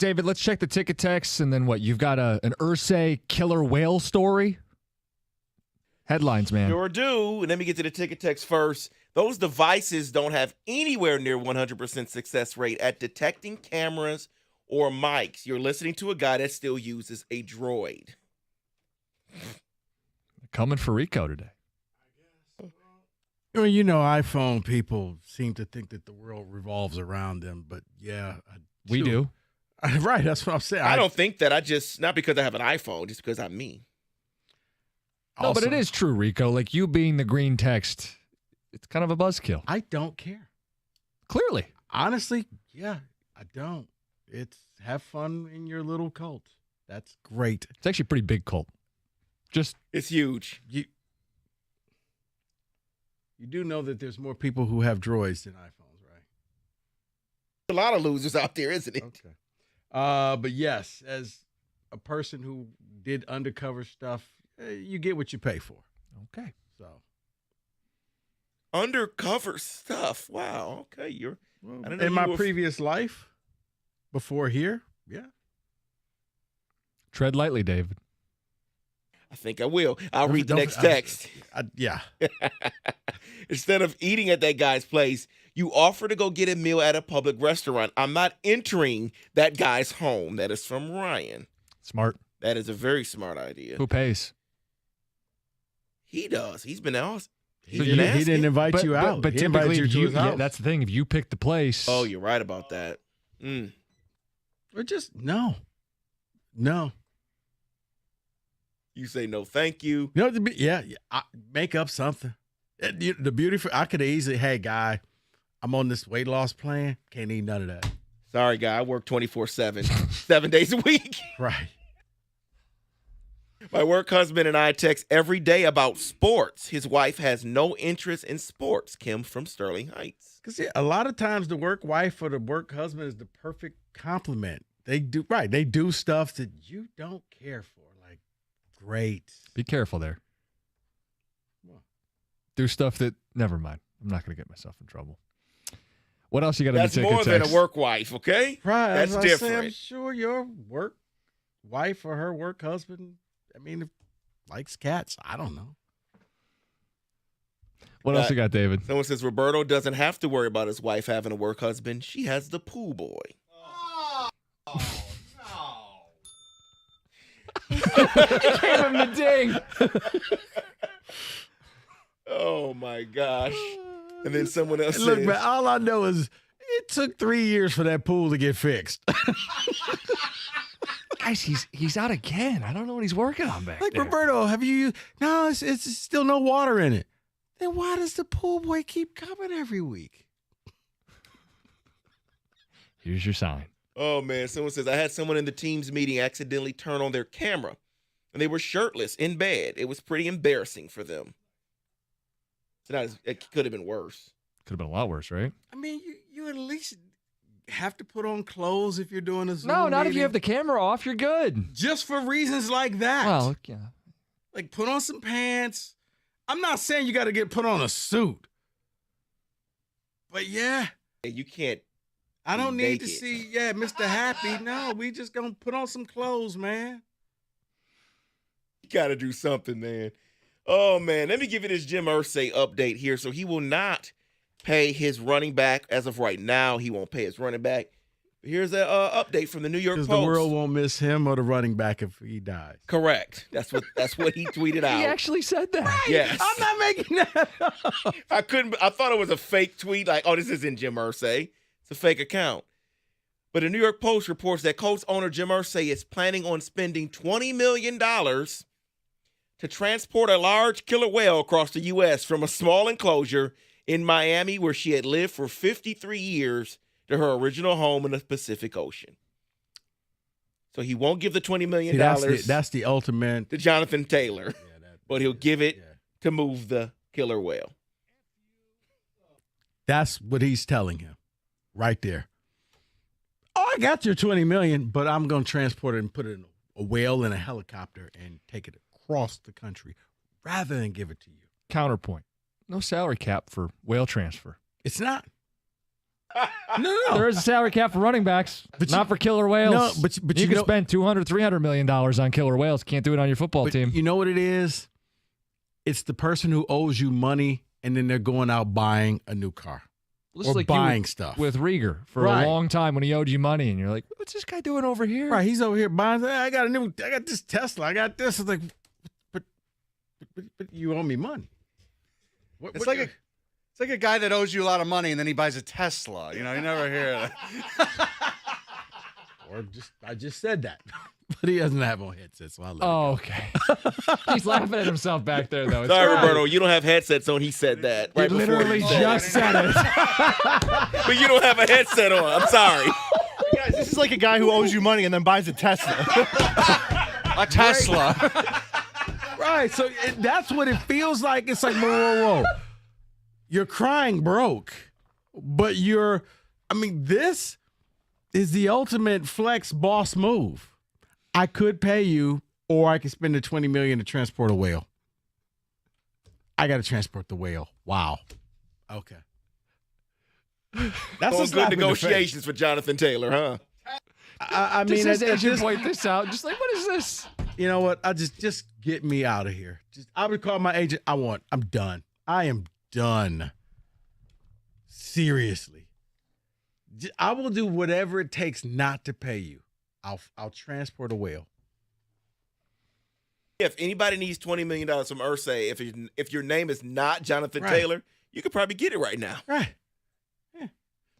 David, let's check the ticket text, and then what? You've got an Irsay killer whale story? Headlines, man. Sure do. Let me get to the ticket text first. Those devices don't have anywhere near 100% success rate at detecting cameras or mics. You're listening to a guy that still uses a Droid. Coming for Rico today. Well, iPhone people seem to think that the world revolves around them, but yeah. We do. Right, that's what I'm saying. I don't think that. Not because I have an iPhone, just because I'm me. No, but it is true, Rico. Like you being the green text, it's kind of a buzzkill. I don't care. Clearly. Honestly, yeah, I don't. It's have fun in your little cult. That's great. It's actually a pretty big cult. It's huge. You do know that there's more people who have droids than iPhones, right? A lot of losers out there, isn't it? Okay. But yes, as a person who did undercover stuff, you get what you pay for. Okay. So undercover stuff. Wow. Okay. In my previous life, before here, yeah. Tread lightly, David. I think I will. I'll read the next text. Yeah. Instead of eating at that guy's place, you offer to go get a meal at a public restaurant. I'm not entering that guy's home. That is from Ryan. Smart. That is a very smart idea. Who pays? He does. He's been out. He didn't invite you out. But He typically, invited you to his house. that's the thing. If you pick the place. Oh, you're right about that. Or just no. You say no, thank you. Make up something. The beauty I could easily, hey, guy, I'm on this weight loss plan. Can't eat none of that. Sorry, guy. I work 24/7, 7 days a week. Right. My work husband and I text every day about sports. His wife has no interest in sports. Kim from Sterling Heights. Because a lot of times the work wife or the work husband is the perfect complement. They do stuff that you don't care for. Like, great. Be careful there. Do stuff that, never mind. I'm not going to get myself in trouble. What else you got in the ticket text? That's more than a work wife, okay? Right. That's different. I'm sure your work wife or her work husband, likes cats. I don't know. What else you got, David? Someone says Roberto doesn't have to worry about his wife having a work husband. She has the pool boy. Gave him the ding. Oh, my gosh. And then someone else Look, says, man, all I know is it took 3 years for that pool to get fixed. Guys, he's out again. I don't know what he's working on back there. Roberto, have you? No, it's still no water in it. Then why does the pool boy keep coming every week? Here's your sign. oh, man. Someone says, I had someone in the team's meeting accidentally turn on their camera, and they were shirtless in bed. It was pretty embarrassing for them. It could have been worse. Could have been a lot worse, right? I mean, you at least have to put on clothes if you're doing a Zoom No, not if meeting. you have the camera off. You're good. Just for reasons like that. Well, yeah. Like, put on some pants. I'm not saying you got to put on a suit. But, yeah. You can't. I don't need to naked. see, Mr. Happy. No, we just going to put on some clothes, man. You got to do something, man. Oh, man. Let me give you this Jim Irsay update here. So he will not pay his running back. As of right now, he won't pay his running back. Here's an update from the New York Post. Because the world won't miss him or the running back if he dies. Correct. That's what he tweeted out. He actually said that. Right. Yes. I'm not making that up. I thought it was a fake tweet. Like, oh, this isn't Jim Irsay. It's a fake account. But the New York Post reports that Colts owner Jim Irsay is planning on spending $20 million to transport a large killer whale across the U.S. from a small enclosure in Miami, where she had lived for 53 years, to her original home in the Pacific Ocean. So he won't give the $20 million That's the ultimate. to Jonathan Taylor, but he'll give it to move the killer whale. That's what he's telling him right there. Oh, I got your $20 million, but I'm going to transport it and put it in a whale in a helicopter and take it across the country rather than give it to you. Counterpoint. No salary cap for whale transfer. It's not. No. There is a salary cap for running backs, but not for killer whales. No, but you you can know, spend $200, $300 million on killer whales. Can't do it on your football team. You know what it is? It's the person who owes you money, and then they're going out buying a new car Just or like you buying with- stuff. with Rieger for Right. a long time when he owed you money, and you're like, "What's this guy doing over here?" Right, he's over here buying. I got this Tesla. I got this. It's like, but you owe me money. It's like a guy that owes you a lot of money and then he buys a Tesla. You know, you never hear that. I just said that, but he doesn't have on headsets, so I'll let Oh, okay. He's laughing at himself back there, though. It's Sorry, all right. Roberto, you don't have headsets on. He said that. He Right before literally you just said it. But you don't have a headset on. I'm sorry. Guys, this is like a guy who owes you money and then buys a Tesla. A Tesla. Right, so that's what it feels like. It's like, whoa. You're crying broke, but this is the ultimate flex boss move. I could pay you, or I could spend the $20 million to transport a whale. I got to transport the whale. Wow. Okay. That's All a slap good in the face. negotiations for Jonathan Taylor, huh? I mean, Does his at agent this- point this out? Just like, what is this? You know what? I just get me out of here. I would call my agent. I'm done. I am done. Seriously. I will do whatever it takes not to pay you. I'll transport a whale. If anybody needs $20 million from Irsay, if your name is not Jonathan Right. Taylor, you could probably get it right now. Right.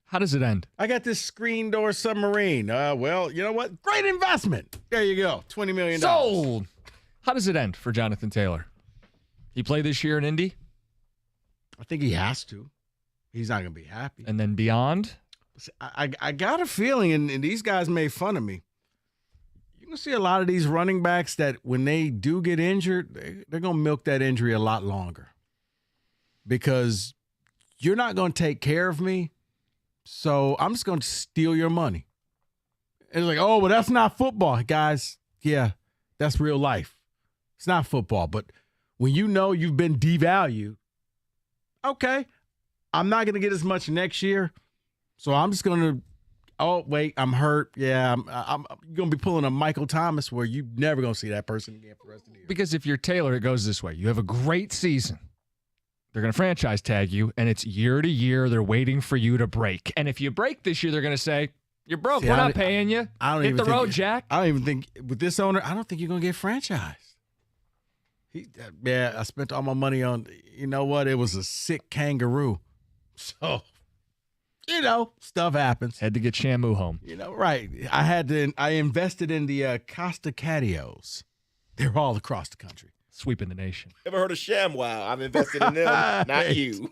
How does it end? I got this screen door submarine. Well, you know what? Great investment. There you go. $20 million. Sold. How does it end for Jonathan Taylor? He play this year in Indy? I think he has to. He's not going to be happy. And then beyond? I got a feeling, and these guys made fun of me. You can see a lot of these running backs that when they do get injured, they're going to milk that injury a lot longer because you're not going to take care of me, so I'm just going to steal your money. And it's like, oh, but that's not football. Guys, yeah, that's real life. It's not football, but when you know you've been devalued, okay, I'm not going to get as much next year, so I'm just going to, oh, wait, I'm hurt. Yeah, I'm going to be pulling a Michael Thomas where you're never going to see that person again for the rest of the year. Because if you're Taylor, it goes this way. You have a great season. They're going to franchise tag you, and it's year to year. They're waiting for you to break. And if you break this year, they're going to say, you're broke. See, We're not paying you. I don't Hit even the think, road, Jack. I don't even think with this owner, I don't think you're going to get franchised. I spent all my money on, you know what? It was a sick kangaroo. So, stuff happens. Had to get Shamu home. Right. I invested in the Costa Catios. They're all across the country. Sweeping the nation. Ever heard of ShamWow? I've invested in them, not you.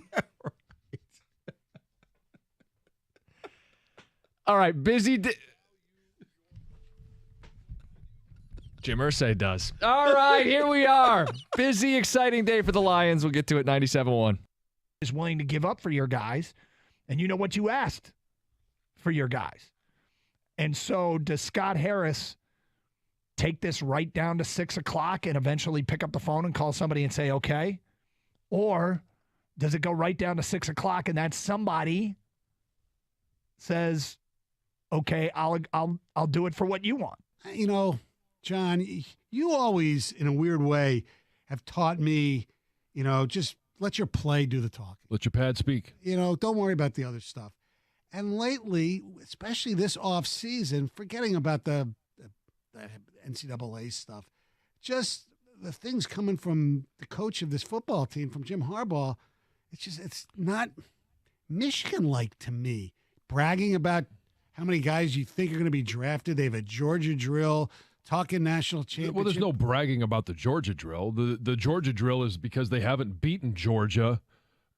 All right, busy. Jim Irsay does. All right, here we are. Busy, exciting day for the Lions. We'll get to it 97-1. Is willing to give up for your guys, and you know what you asked for your guys. And so does Scott Harris take this right down to 6 o'clock and eventually pick up the phone and call somebody and say, okay? Or does it go right down to 6 o'clock and that somebody says, okay, I'll do it for what you want? You know, John, you always, in a weird way, have taught me, just let your play do the talking. Let your pad speak. Don't worry about the other stuff. And lately, especially this off season, forgetting about the NCAA stuff, just the things coming from the coach of this football team, from Jim Harbaugh, it's not Michigan-like to me. Bragging about how many guys you think are going to be drafted. They have a Georgia drill, talking national championship. Well, there's no bragging about the Georgia drill. The Georgia drill is because they haven't beaten Georgia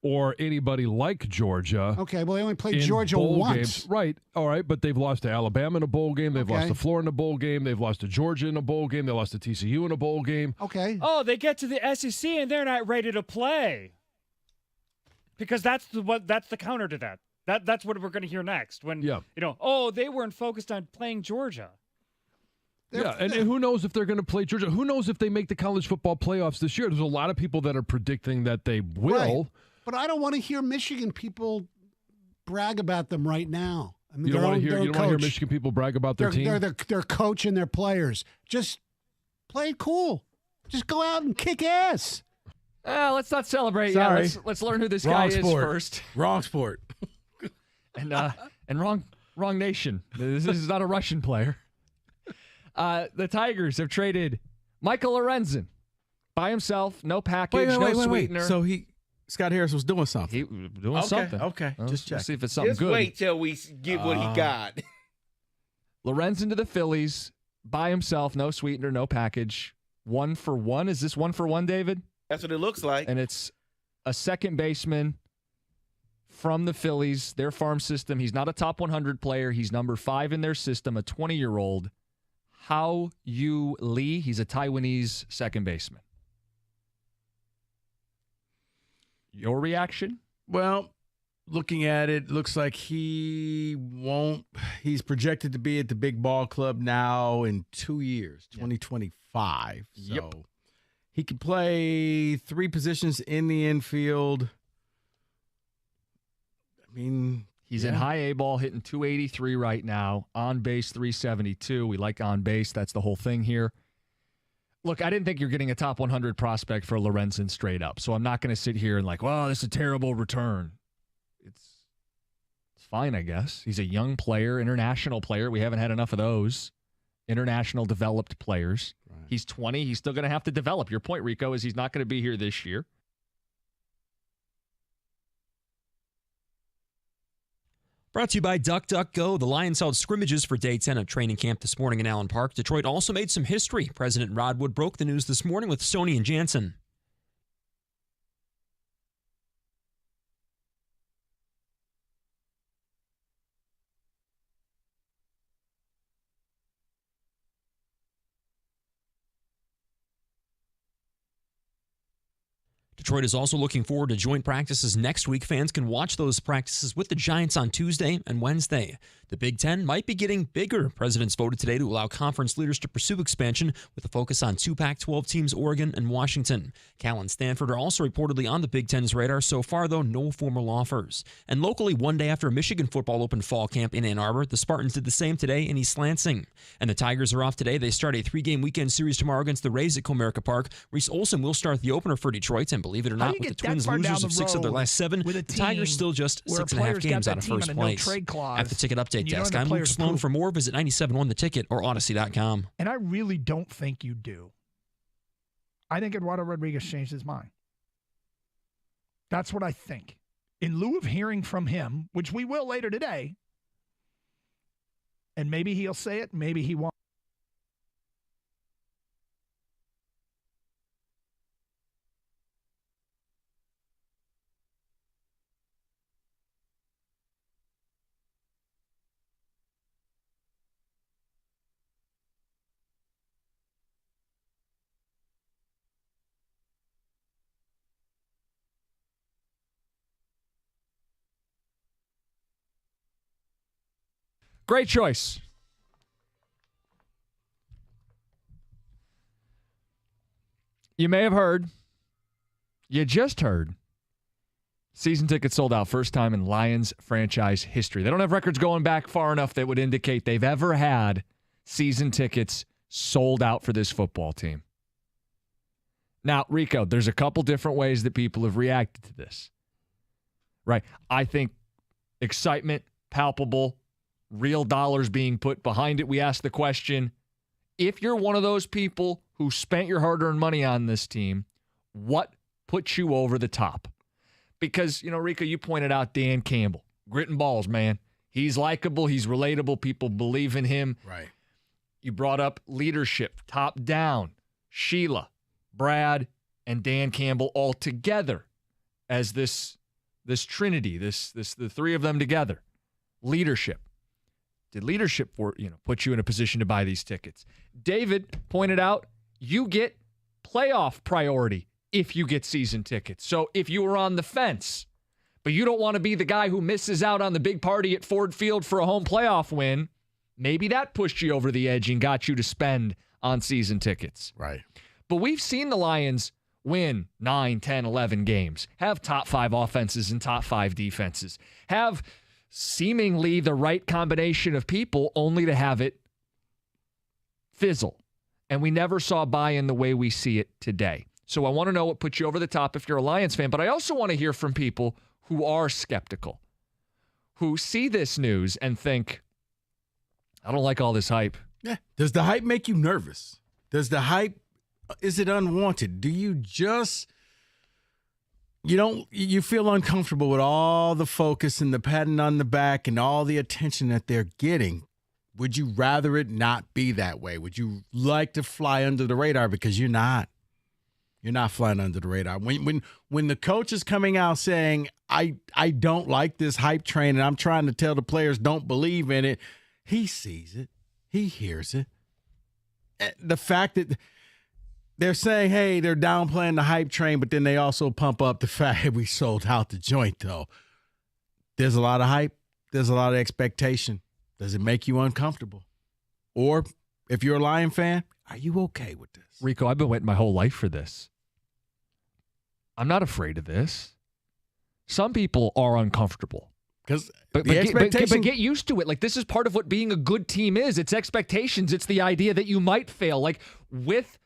or anybody like Georgia. Okay, well, they only played in Georgia bowl once. games. Right, all right, but they've lost to Alabama in a bowl game. They've lost to Florida in a bowl game. They've lost to Georgia in a bowl game. They lost to TCU in a bowl game. Okay. Oh, they get to the SEC and they're not ready to play. Because that's the counter to that. That's what we're going to hear next. When they weren't focused on playing Georgia. And who knows if they're going to play Georgia? Who knows if they make the college football playoffs this year? There's a lot of people that are predicting that they will. Right. But I don't want to hear Michigan people brag about them right now. I mean, You don't want to their hear coach. Michigan people brag about their team. They're their coach and their players. Just play it cool. Just go out and kick ass. Let's not celebrate. Sorry. Yeah, let's learn who this Wrong guy sport. is first. Wrong sport. And wrong nation. This is not a Russian player. The Tigers have traded Michael Lorenzen by himself, no package, no sweetener. So Scott Harris was doing something. He doing something. Okay, Well, just check. let's see if it's something Just good. wait till we get what he got. Lorenzen to the Phillies by himself, no sweetener, no package. 1 for 1. Is this 1 for 1, David? That's what it looks like. And it's a second baseman from the Phillies, their farm system. He's not a top 100 player. He's number 5 in their system, a 20-year-old. Hao Yu Lee. He's a Taiwanese second baseman. Your reaction? Well, looking at it, looks like he won't. He's projected to be at the big ball club now in 2 years, 2025. So he could play 3 positions in the infield. I mean, He's in high A ball, hitting 283 right now. On base, 372. We like on base. That's the whole thing here. Look, I didn't think you're getting a top 100 prospect for Lorenzen straight up. So I'm not going to sit here and well, this is a terrible return. It's fine, I guess. He's a young player, international player. We haven't had enough of those international developed players. Right. He's 20. He's still going to have to develop. Your point, Rico, is he's not going to be here this year. Brought to you by DuckDuckGo. The Lions held scrimmages for day 10 of training camp this morning in Allen Park. Detroit also made some history. President Rod Wood broke the news this morning with Stoney and Jansen. Detroit is also looking forward to joint practices next week. Fans can watch those practices with the Giants on Tuesday and Wednesday. The Big Ten might be getting bigger. Presidents voted today to allow conference leaders to pursue expansion with a focus on 2 Pac-12 teams, Oregon and Washington. Cal and Stanford are also reportedly on the Big Ten's radar. So far, though, no formal offers. And locally, one day after Michigan football opened fall camp in Ann Arbor, the Spartans did the same today in East Lansing. And the Tigers are off today. They start a 3-game weekend series tomorrow against the Rays at Comerica Park. Reese Olson will start the opener for Detroit, and believe it or not, with the Twins losers of 6 of their last 7, the Tigers still just 6.5 games out of first place. At the Ticket Update Desk, I'm Luke Sloan. For more, visit 97.1 The Ticket or Odyssey.com. And I really don't think you do. I think Eduardo Rodriguez changed his mind. That's what I think. In lieu of hearing from him, which we will later today, and maybe he'll say it, maybe he won't. Great choice. You may have heard, you just heard, season tickets sold out first time in Lions franchise history. They don't have records going back far enough that would indicate they've ever had season tickets sold out for this football team. Now, Rico, there's a couple different ways that people have reacted to this. Right. I think excitement, palpable, real dollars being put behind it. We asked the question, if you're one of those people who spent your hard-earned money on this team, what puts you over the top? Because, Rico, you pointed out Dan Campbell. Grit and balls, man. He's likable. He's relatable. People believe in him. Right. You brought up leadership, top down. Sheila, Brad, and Dan Campbell all together as this trinity, the 3 of them together. Leadership. Did leadership put you in a position to buy these tickets? David pointed out you get playoff priority if you get season tickets. So if you were on the fence, but you don't want to be the guy who misses out on the big party at Ford Field for a home playoff win, maybe that pushed you over the edge and got you to spend on season tickets. Right. But we've seen the Lions win 9, 10, 11 games, have top 5 offenses and top 5 defenses, have seemingly the right combination of people only to have it fizzle. And we never saw buy-in the way we see it today. So I want to know what puts you over the top if you're a Lions fan, but I also want to hear from people who are skeptical, who see this news and think, I don't like all this hype. Yeah. Does the hype make you nervous? Does the hype, is it unwanted? Do you just, you feel uncomfortable with all the focus and the patting on the back and all the attention that they're getting? Would you rather it not be that way? Would you like to fly under the radar? Because you're not. You're not flying under the radar. When the coach is coming out saying, I don't like this hype train and I'm trying to tell the players don't believe in it, he sees it. He hears it. The fact that they're saying, hey, they're downplaying the hype train, but then they also pump up the fact that we sold out the joint, though. There's a lot of hype. There's a lot of expectation. Does it make you uncomfortable? Or if you're a Lion fan, are you okay with this? Rico, I've been waiting my whole life for this. I'm not afraid of this. Some people are uncomfortable. But get used to it. Like, this is part of what being a good team is. It's expectations. It's the idea that you might fail. Like, with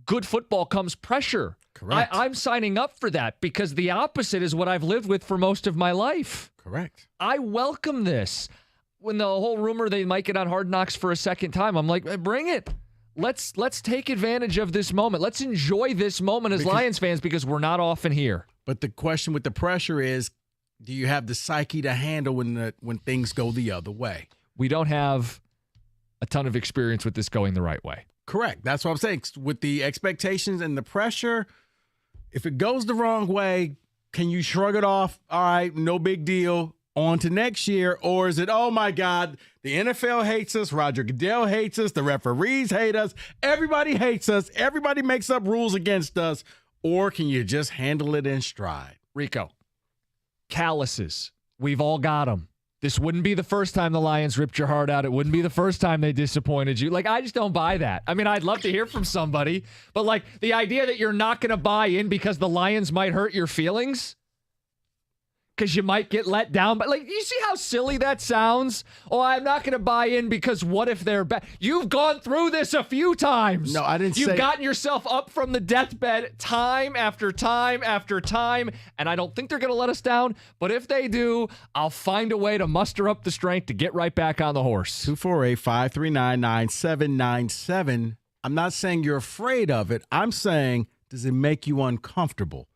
good football comes pressure. Correct. I'm signing up for that because the opposite is what I've lived with for most of my life. Correct. I welcome this. When the whole rumor they might get on Hard Knocks for a second time, I'm like, bring it. Let's take advantage of this moment. Let's enjoy this moment as Lions fans because we're not often here. But the question with the pressure is, do you have the psyche to handle when things go the other way? We don't have a ton of experience with this going the right way. Correct. That's what I'm saying. With the expectations and the pressure, if it goes the wrong way, can you shrug it off? All right, no big deal. On to next year, or is it, oh my God, the NFL hates us, Roger Goodell hates us, the referees hate us, everybody hates us, everybody makes up rules against us, or can you just handle it in stride? Rico, calluses, we've all got them. This wouldn't be the first time the Lions ripped your heart out. It wouldn't be the first time they disappointed you. Like, I just don't buy that. I mean, I'd love to hear from somebody, but like the idea that you're not going to buy in because the Lions might hurt your feelings, because you might get let down. But, like, you see how silly that sounds? Oh, I'm not going to buy in because what if they're bad? You've gone through this a few times. No, I didn't say. You've gotten yourself up from the deathbed time after time after time, and I don't think they're going to let us down. But if they do, I'll find a way to muster up the strength to get right back on the horse. 248-539-9797. I'm not saying you're afraid of it. I'm saying, does it make you uncomfortable?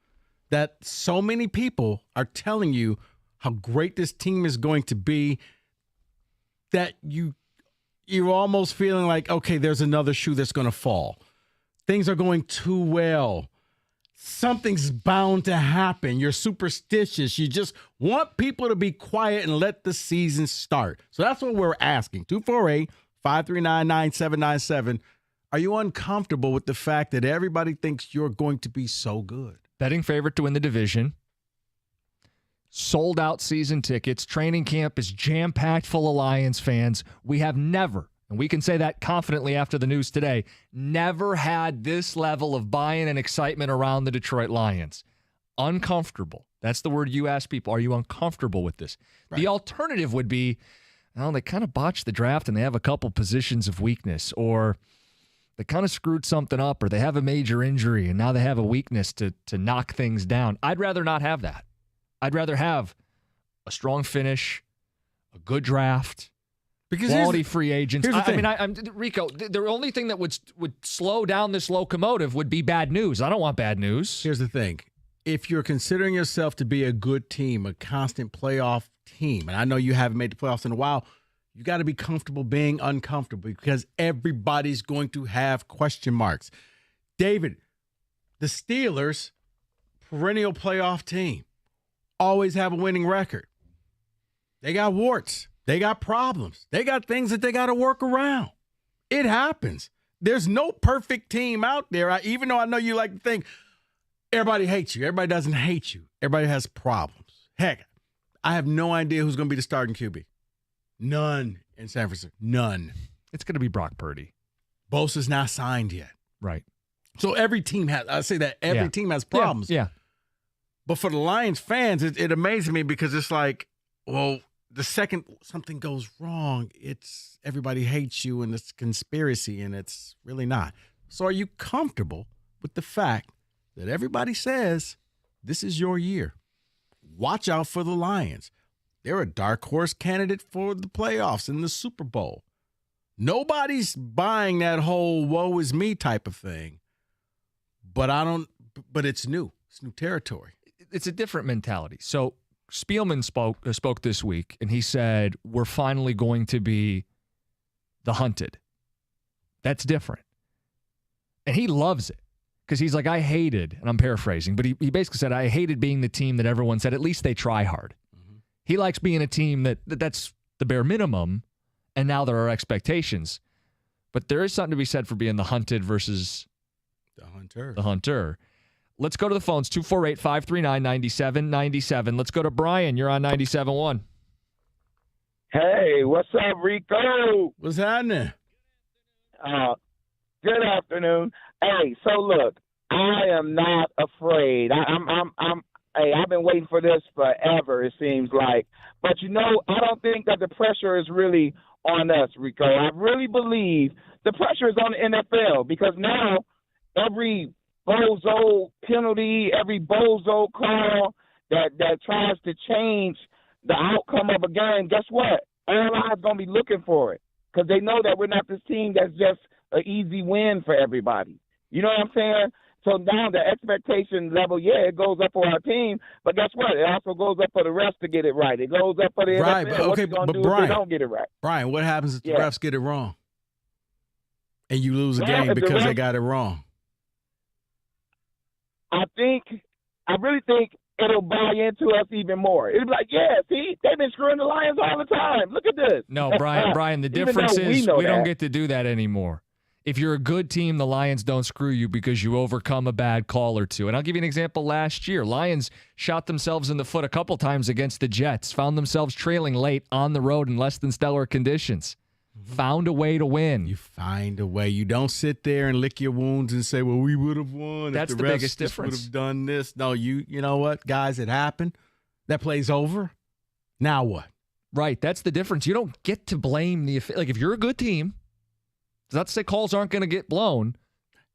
That so many people are telling you how great this team is going to be that you're almost feeling like, okay, there's another shoe that's going to fall. Things are going too well. Something's bound to happen. You're superstitious. You just want people to be quiet and let the season start. So that's what we're asking. 248-539-9797. Are you uncomfortable with the fact that everybody thinks you're going to be so good? Betting favorite to win the division. Sold out season tickets. Training camp is jam-packed full of Lions fans. We have never, and we can say that confidently after the news today, never had this level of buy-in and excitement around the Detroit Lions. Uncomfortable. That's the word you ask people. Are you uncomfortable with this? Right. The alternative would be, well, they kind of botched the draft and they have a couple positions of weakness, or they kind of screwed something up, or they have a major injury and now they have a weakness to knock things down. I'd rather not have that. I'd rather have a strong finish, a good draft, because quality free agents. Rico, the only thing that would slow down this locomotive would be bad news. I don't want bad news. Here's the thing. If you're considering yourself to be a good team, a constant playoff team, and I know you haven't made the playoffs in a while, you got to be comfortable being uncomfortable because everybody's going to have question marks. David, the Steelers, perennial playoff team, always have a winning record. They got warts. They got problems. They got things that they got to work around. It happens. There's no perfect team out there. Even though I know you like to think everybody hates you. Everybody doesn't hate you. Everybody has problems. Heck, I have no idea who's going to be the starting QB. None in San Francisco. None. It's going to be Brock Purdy. Bosa's not signed yet. Right. So every team has, I say that every team has problems. Yeah. But for the Lions fans, it amazes me because it's like, well, the second something goes wrong, it's everybody hates you and it's conspiracy, and it's really not. So are you comfortable with the fact that everybody says this is your year? Watch out for the Lions. They're a dark horse candidate for the playoffs and the Super Bowl. Nobody's buying that whole woe is me type of thing. But it's new. It's new territory. It's a different mentality. So Spielman spoke this week, and he said, we're finally going to be the hunted. That's different. And he loves it because he's like, I hated, and I'm paraphrasing, but he basically said, I hated being the team that everyone said, at least they try hard. Mm-hmm. He likes being a team that's the bare minimum, and now there are expectations. But there is something to be said for being the hunted versus the hunter. Let's go to the phones, 248-539-9797. Let's go to Brian. You're on 97.1. Hey, what's up, Rico? What's happening? Good afternoon. Hey, so look, I am not afraid. I've been waiting for this forever, it seems like. But, I don't think that the pressure is really on us, Rico. I really believe the pressure is on the NFL because now every bozo penalty, every bozo call that tries to change the outcome of a game, guess what? Airlines going to be looking for it because they know that we're not this team that's just an easy win for everybody. You know what I'm saying? So now the expectation level, it goes up for our team, but guess what? It also goes up for the refs to get it right. It goes up for the right, NFL. But, okay, what but do Brian, if they don't get it right? Brian, what happens if the refs get it wrong and you lose a game because they got it wrong? I really think it'll buy into us even more. It'll be like, see, they've been screwing the Lions all the time. Look at this. No, Brian, the difference is we don't get to do that anymore. If you're a good team, the Lions don't screw you because you overcome a bad call or two. And I'll give you an example last year. Lions shot themselves in the foot a couple times against the Jets, found themselves trailing late on the road in less than stellar conditions. Found a way to win. You find a way. You don't sit there and lick your wounds and say, well, we would have won. That's if the refs biggest just difference. would have done this. No, you know what, guys, it happened. That play's over. Now what? Right. That's the difference. You don't get to blame the – like if you're a good team, it's not to say calls aren't going to get blown.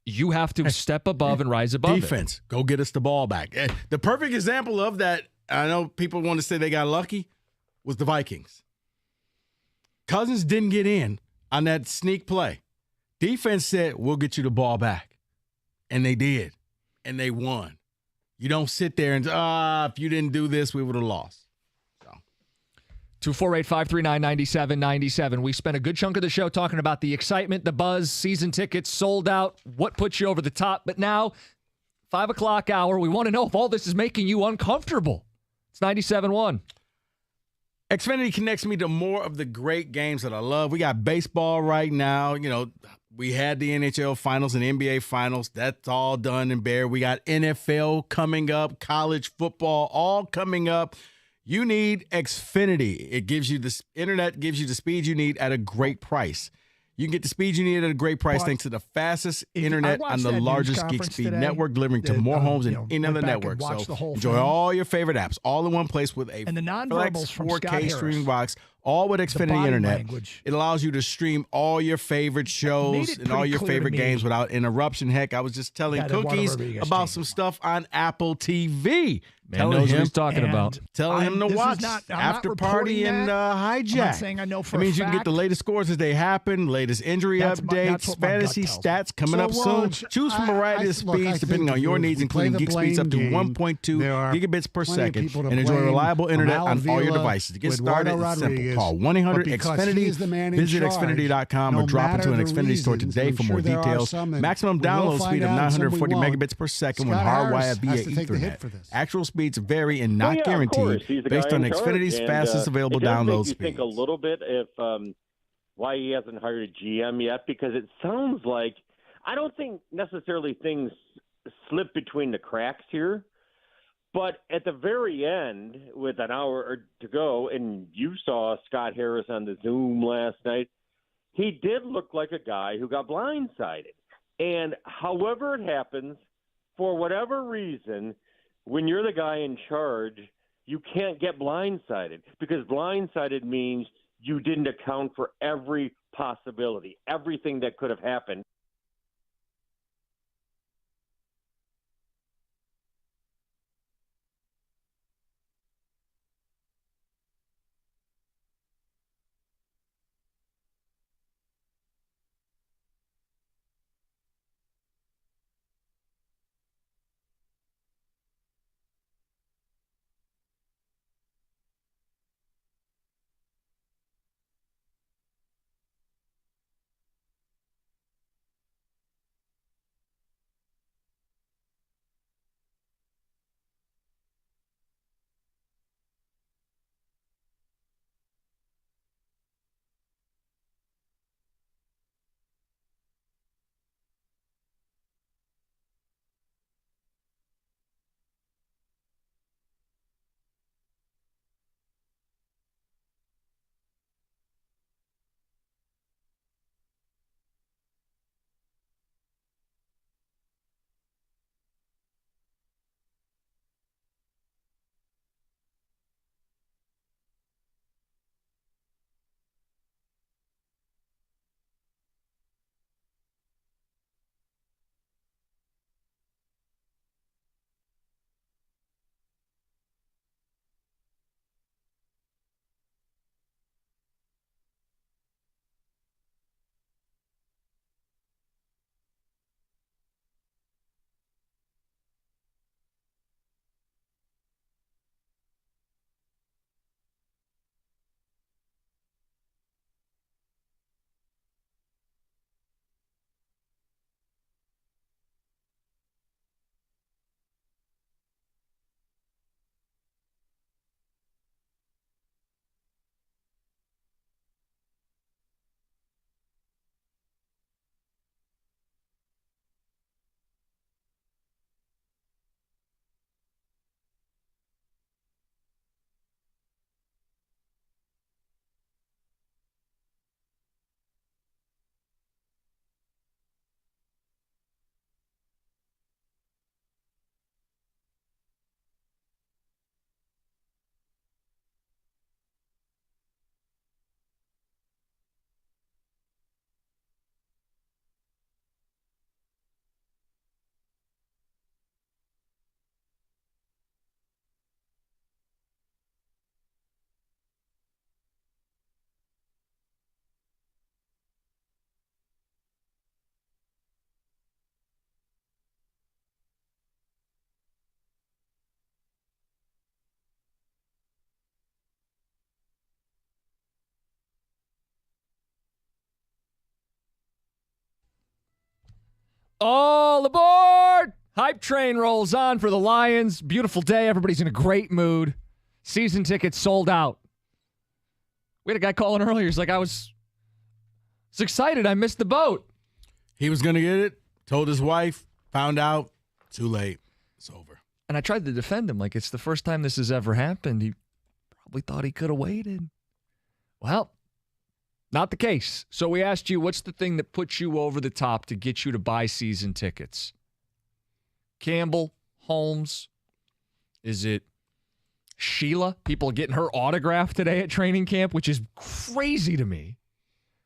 You have to step above and rise above Defense, go get us the ball back. The perfect example of that, I know people want to say they got lucky, was the Vikings. Cousins didn't get in on that sneak play. Defense said, we'll get you the ball back. And they did. And they won. You don't sit there and, if you didn't do this, we would have lost. 248-539-9797. We spent a good chunk of the show talking about the excitement, the buzz, season tickets sold out, what puts you over the top. But now, 5 o'clock hour, we want to know if all this is making you uncomfortable. It's 97.1. Xfinity connects me to more of the great games that I love. We got baseball right now. We had the NHL finals and NBA finals. That's all done and bare. We got NFL coming up, college football all coming up. You need Xfinity. It gives you the internet, gives you the speed you need at a great price. You can get the speed you need at a great price thanks to the fastest internet on the largest Geek Speed network, delivering to more homes than any other network. So enjoy all your favorite apps all in one place with a Flex 4K streaming box, all with Xfinity Internet. It allows you to stream all your favorite shows and all your favorite games without interruption. Heck, I was just telling Cookies about some stuff on Apple TV. Man knows what he's talking about. Telling him to watch After Party and Hijack. I'm not saying I know for it means a you can get the latest scores as they happen, latest injury updates, fantasy stats coming up soon. Choose from a variety of speeds depending on your needs, including Geek speeds up to 1.2 gigabits per second, and enjoy reliable internet on all your devices. To get started, it's simple. Call 1-800-XFINITY. Visit Xfinity.com or drop into an Xfinity store today for more details. Maximum download speed of 940 megabits per second when hardwired via Ethernet. Actual speeds vary and not guaranteed based on Xfinity's fastest available download speed. I think a little bit if why he hasn't hired a GM yet, because it sounds like I don't think necessarily things slip between the cracks here, but at the very end, with an hour to go, and you saw Scott Harris on the Zoom last night, he did look like a guy who got blindsided. And however it happens, for whatever reason, when you're the guy in charge, you can't get blindsided, because blindsided means you didn't account for every possibility, everything that could have happened. All aboard! Hype train rolls on for the Lions. Beautiful day. Everybody's in a great mood. Season tickets sold out. We had a guy calling earlier. He's like, I was excited. I missed the boat. He was going to get it. Told his wife. Found out. Too late. It's over. And I tried to defend him. Like, it's the first time this has ever happened. He probably thought he could have waited. Well, not the case. So we asked you, what's the thing that puts you over the top to get you to buy season tickets? Campbell, Holmes, is it Sheila? People are getting her autograph today at training camp, which is crazy to me.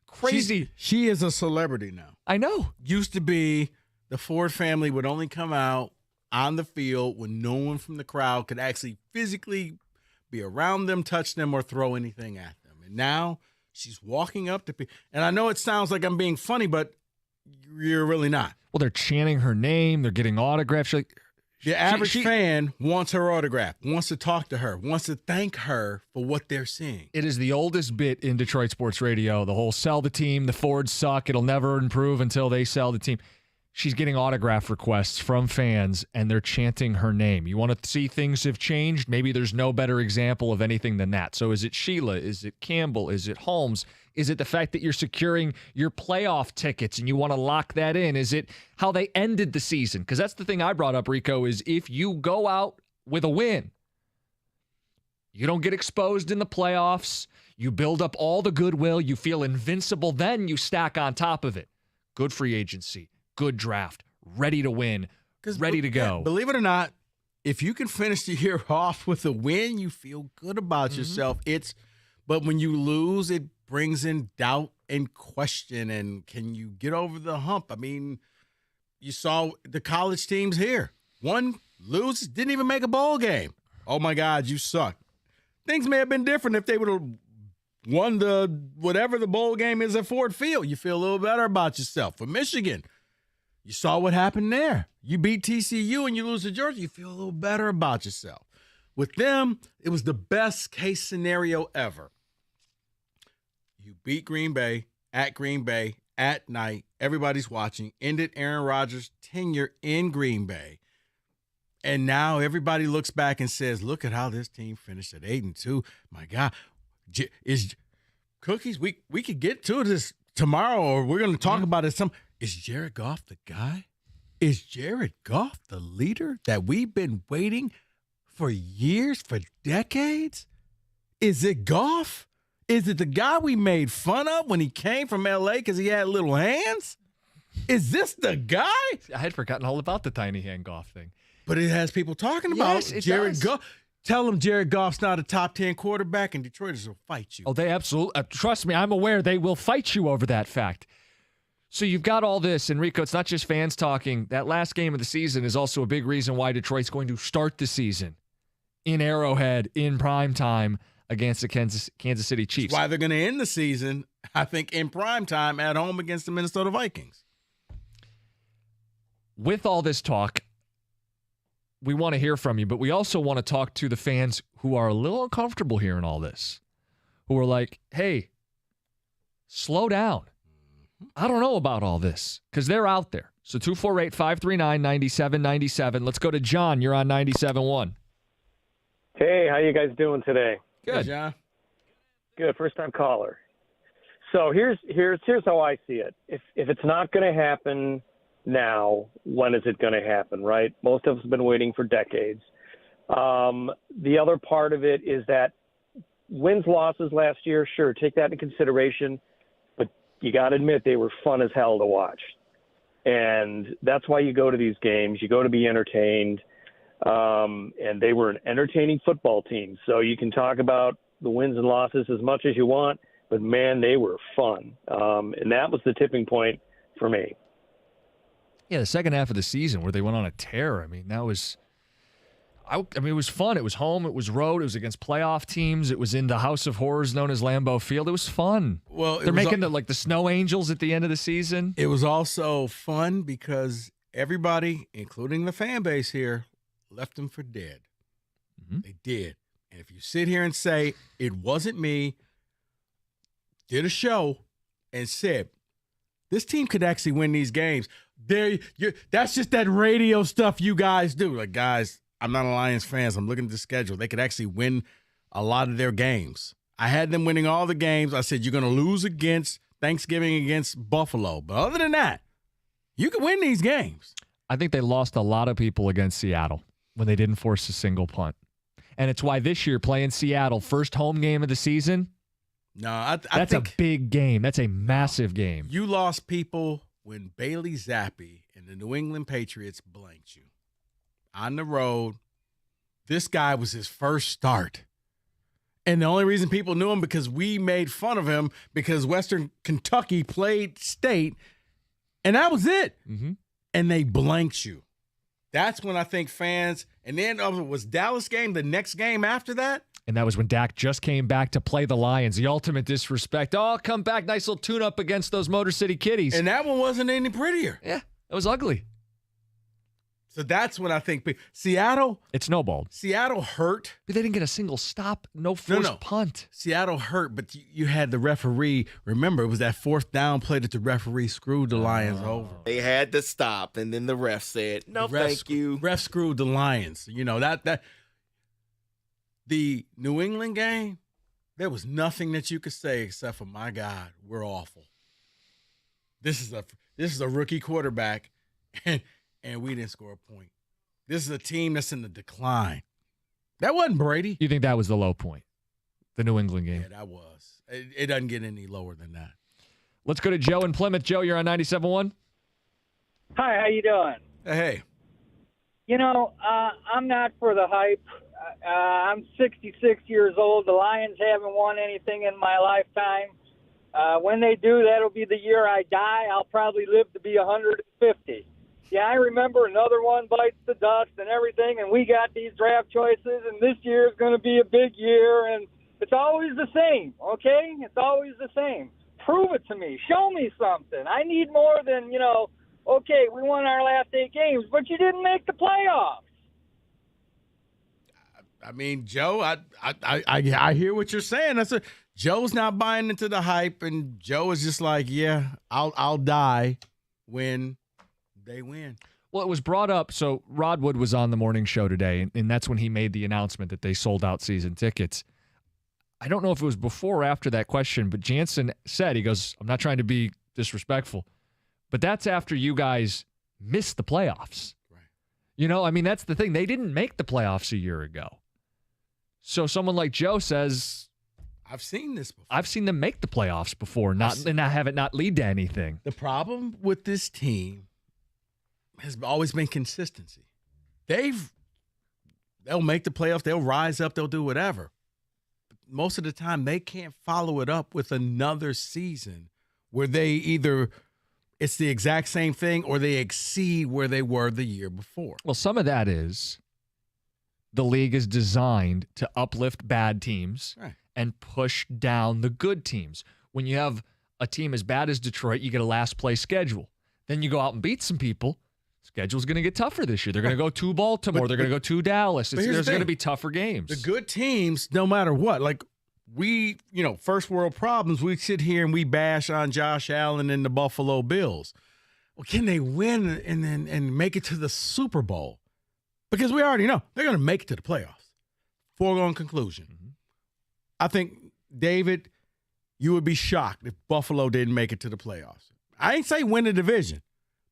Crazy. She is a celebrity now. I know. Used to be the Ford family would only come out on the field when no one from the crowd could actually physically be around them, touch them, or throw anything at them. And now she's walking up to people. And I know it sounds like I'm being funny, but you're really not. Well, they're chanting her name. They're getting autographs. The average fan wants her autograph, wants to talk to her, wants to thank her for what they're seeing. It is the oldest bit in Detroit sports radio. The whole sell the team, the Fords suck, it'll never improve until they sell the team. She's getting autograph requests from fans, and they're chanting her name. You want to see things have changed? Maybe there's no better example of anything than that. So is it Sheila? Is it Campbell? Is it Holmes? Is it the fact that you're securing your playoff tickets and you want to lock that in? Is it how they ended the season? Because that's the thing I brought up, Rico, is if you go out with a win, you don't get exposed in the playoffs, you build up all the goodwill, you feel invincible, then you stack on top of it. Good free agency. Good draft, ready to win, ready to go. Believe it or not, if you can finish the year off with a win, you feel good about yourself. But when you lose, it brings in doubt and question. And can you get over the hump? I mean, you saw the college teams here. One loses, didn't even make a bowl game. Oh my God, you suck. Things may have been different if they would have won the whatever the bowl game is at Ford Field. You feel a little better about yourself. For Michigan, you saw what happened there. You beat TCU and you lose to Georgia, you feel a little better about yourself. With them, it was the best case scenario ever. You beat Green Bay, at night, everybody's watching, ended Aaron Rodgers' tenure in Green Bay. And now everybody looks back and says, look at how this team finished at 8-2. My God, is Cookies, we could get to this tomorrow, or we're going to talk about it some. Is Jared Goff the guy? Is Jared Goff the leader that we've been waiting for years, for decades? Is it Goff? Is it the guy we made fun of when he came from L.A. because he had little hands? Is this the guy? I had forgotten all about the tiny hand Goff thing. But it has people talking about Jared Goff. Tell them Jared Goff's not a top 10 quarterback, and Detroiters will fight you. Oh, they absolutely. Trust me, I'm aware they will fight you over that fact. So you've got all this, and Rico, it's not just fans talking. That last game of the season is also a big reason why Detroit's going to start the season in Arrowhead in prime time against the Kansas City Chiefs. That's why they're going to end the season, I think, in prime time at home against the Minnesota Vikings. With all this talk, we want to hear from you, but we also want to talk to the fans who are a little uncomfortable hearing all this, who are like, hey, slow down. I don't know about all this, because they're out there. So 248-539-9797. Let's go to John. You're on 97.1. Hey, how you guys doing today? Good, John. Good, first-time caller. So here's how I see it. If it's not going to happen now, when is it going to happen, right? Most of us have been waiting for decades. The other part of it is that wins, losses last year, sure, take that into consideration, but you got to admit they were fun as hell to watch. And that's why you go to these games. You go to be entertained, and they were an entertaining football team. So you can talk about the wins and losses as much as you want, but, man, they were fun. And that was the tipping point for me. Yeah, the second half of the season where they went on a tear. I mean, that was it was fun. It was home. It was road. It was against playoff teams. It was in the House of Horrors known as Lambeau Field. It was fun. Well, they're making the Snow Angels at the end of the season. It was also fun because everybody, including the fan base here, left them for dead. Mm-hmm. They did. And if you sit here and say, it wasn't me, did a show and said, this team could actually win these games. That's just that radio stuff you guys do. Like, guys, I'm not a Lions fan. I'm looking at the schedule. They could actually win a lot of their games. I had them winning all the games. I said, you're going to lose against Thanksgiving against Buffalo. But other than that, you can win these games. I think they lost a lot of people against Seattle when they didn't force a single punt. And it's why this year playing Seattle, first home game of the season, I that's think a big game. That's a massive game. You lost people when Bailey Zappi and the New England Patriots blanked you. On the road, this guy was his first start. And the only reason people knew him because we made fun of him because Western Kentucky played state, and that was it. Mm-hmm. And they blanked you. That's when I think fans, and then was Dallas game the next game after that? And that was when Dak just came back to play the Lions. The ultimate disrespect. Oh, I'll come back. Nice little tune-up against those Motor City Kitties. And that one wasn't any prettier. Yeah, it was ugly. So that's when I think Seattle. It snowballed. Seattle hurt. But they didn't get a single stop. No forced punt. Seattle hurt, but you had the referee. Remember, it was that fourth down play that the referee screwed the Lions over. They had to stop, and then the ref said, no, thank you. Ref screwed the Lions. You know, that the New England game, there was nothing that you could say except for, my God, we're awful. This is a rookie quarterback, and we didn't score a point. This is a team that's in the decline. That wasn't Brady. You think that was the low point, the New England game? Yeah, that was. It doesn't get any lower than that. Let's go to Joe in Plymouth. Joe, you're on 97.1. Hi, how you doing? Hey. I'm not for the hype. I'm 66 years old. The Lions haven't won anything in my lifetime. When they do, that'll be the year I die. I'll probably live to be 150. Yeah, I remember another one bites the dust and everything, and we got these draft choices, and this year is going to be a big year, and it's always the same, okay? It's always the same. Prove it to me. Show me something. I need more than, okay, we won our last 8 games, but you didn't make the playoffs. I mean, Joe, I hear what you're saying. Joe's not buying into the hype, and Joe is just like, yeah, I'll die when they win. Well, it was brought up. So Rod Wood was on the morning show today, and that's when he made the announcement that they sold out season tickets. I don't know if it was before or after that question, but Jansen said, he goes, I'm not trying to be disrespectful, but that's after you guys missed the playoffs. Right. That's the thing. They didn't make the playoffs a year ago. So someone like Joe says, I've seen this before. I've seen them make the playoffs before, and I have it not lead to anything. The problem with this team has always been consistency. They'll make the playoffs, they'll rise up, they'll do whatever. But most of the time, they can't follow it up with another season where they either it's the exact same thing or they exceed where they were the year before. Well, some of that is the league is designed to uplift bad teams and push down the good teams. When you have a team as bad as Detroit, you get a last place schedule. Then you go out and beat some people. Schedule's going to get tougher this year. They're going to go to Baltimore. They're going to go to Dallas. There's going to be tougher games. The good teams, no matter what, like we, first world problems, we sit here and we bash on Josh Allen and the Buffalo Bills. Well, can they win and make it to the Super Bowl? Because we already know they're going to make it to the playoffs. Foregone conclusion. Mm-hmm. I think, David, you would be shocked if Buffalo didn't make it to the playoffs. I ain't say win the division.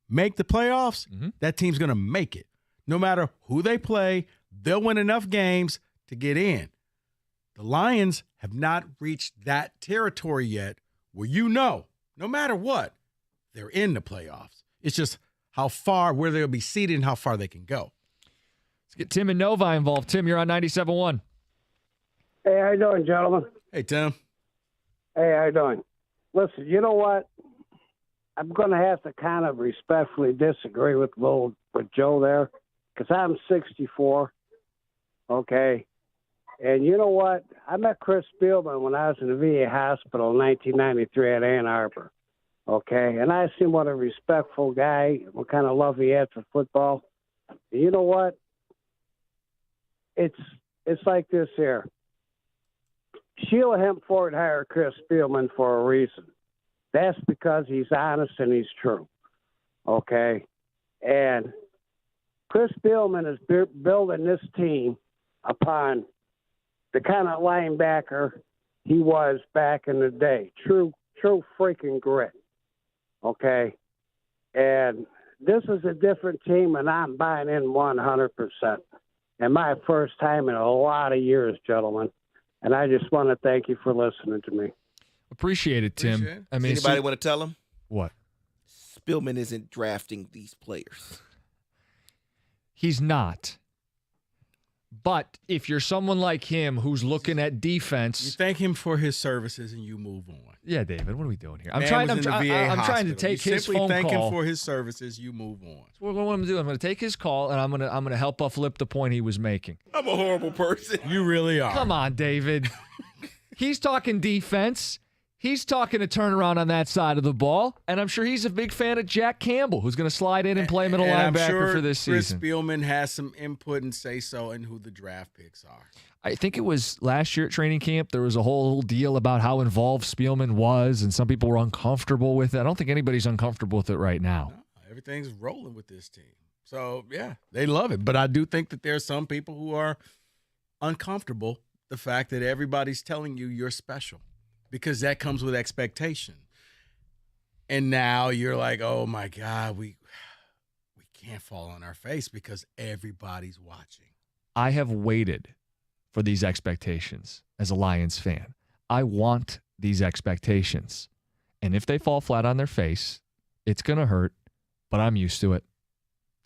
Make the playoffs, that team's going to make it. No matter who they play, they'll win enough games to get in. The Lions have not reached that territory yet where no matter what, they're in the playoffs. It's just how far, where they'll be seated and how far they can go. Let's get Tim and Novi involved. Tim, you're on 97.1. Hey, how you doing, gentlemen? Hey, Tim. Hey, how you doing? Listen, you know what? I'm going to have to kind of respectfully disagree with Joe there because I'm 64, okay? And you know what? I met Chris Spielman when I was in the VA hospital in 1993 at Ann Arbor, okay? And I seen what a respectful guy, what kind of love he had for football. And you know what? It's like this here. Sheila Hempford hired Chris Spielman for a reason. That's because he's honest and he's true, okay? And Chris Spielman is building this team upon the kind of linebacker he was back in the day. True freaking grit, okay? And this is a different team, and I'm buying in 100%. And my first time in a lot of years, gentlemen. And I just want to thank you for listening to me. Appreciate it, Tim. Appreciate it. Anybody want to tell him? What? Spielman isn't drafting these players. He's not. But if you're someone like him who's looking at defense, you thank him for his services and you move on. Yeah, David, what are we doing here? I'm trying to take his phone call. Thank him for his services. You move on. So what I'm going to do, I'm going to take his call and I'm going to help flip the point he was making. I'm a horrible person. You really are. Come on, David. He's talking defense. He's talking a turnaround on that side of the ball, and I'm sure he's a big fan of Jack Campbell, who's going to slide in and play middle linebacker for this season. Chris Spielman has some input and say-so in who the draft picks are. I think it was last year at training camp, there was a whole deal about how involved Spielman was, and some people were uncomfortable with it. I don't think anybody's uncomfortable with it right now. No, everything's rolling with this team. So, yeah, they love it. But I do think that there are some people who are uncomfortable the fact that everybody's telling you you're special. Because that comes with expectation. And now you're like, oh, my God, we can't fall on our face because everybody's watching. I have waited for these expectations as a Lions fan. I want these expectations. And if they fall flat on their face, it's going to hurt, but I'm used to it.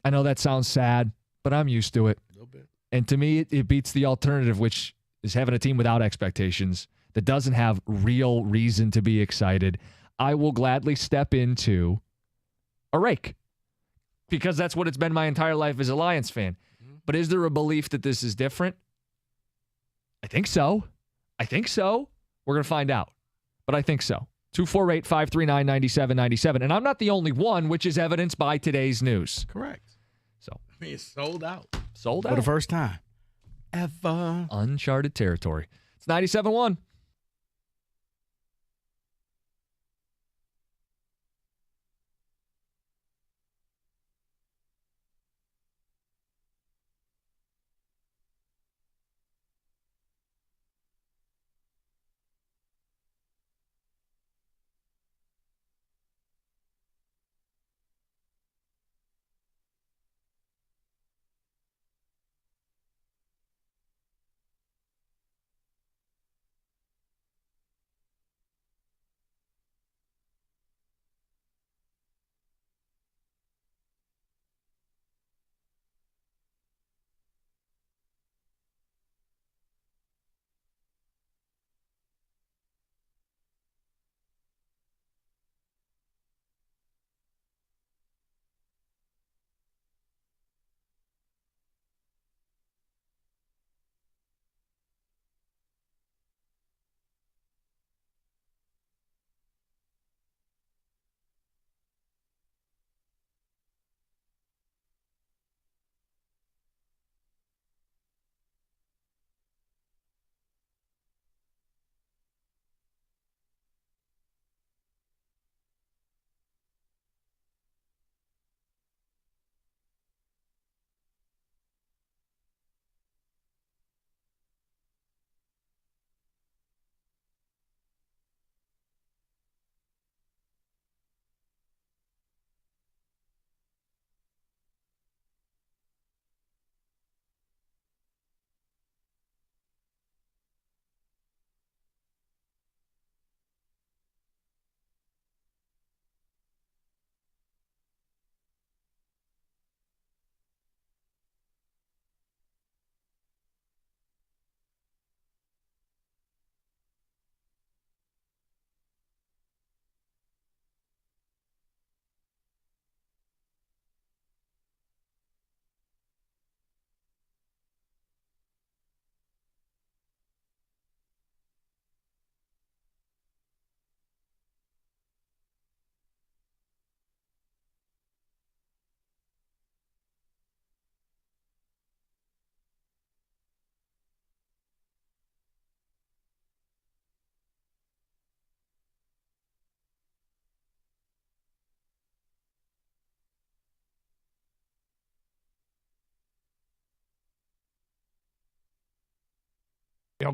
I know that sounds sad. but I'm used to it. A little bit. And to me, it beats the alternative, which is having a team without expectations that doesn't have real reason to be excited. I will gladly step into a rake because that's what it's been my entire life as a Lions fan. But is there a belief that this is different? I think so. We're going to find out. But I think so. 248-539-9797. And I'm not the only one, which is evidenced by today's news. Correct. So I mean, it's sold out. Sold out. For the first time ever. Uncharted territory. It's 97.1.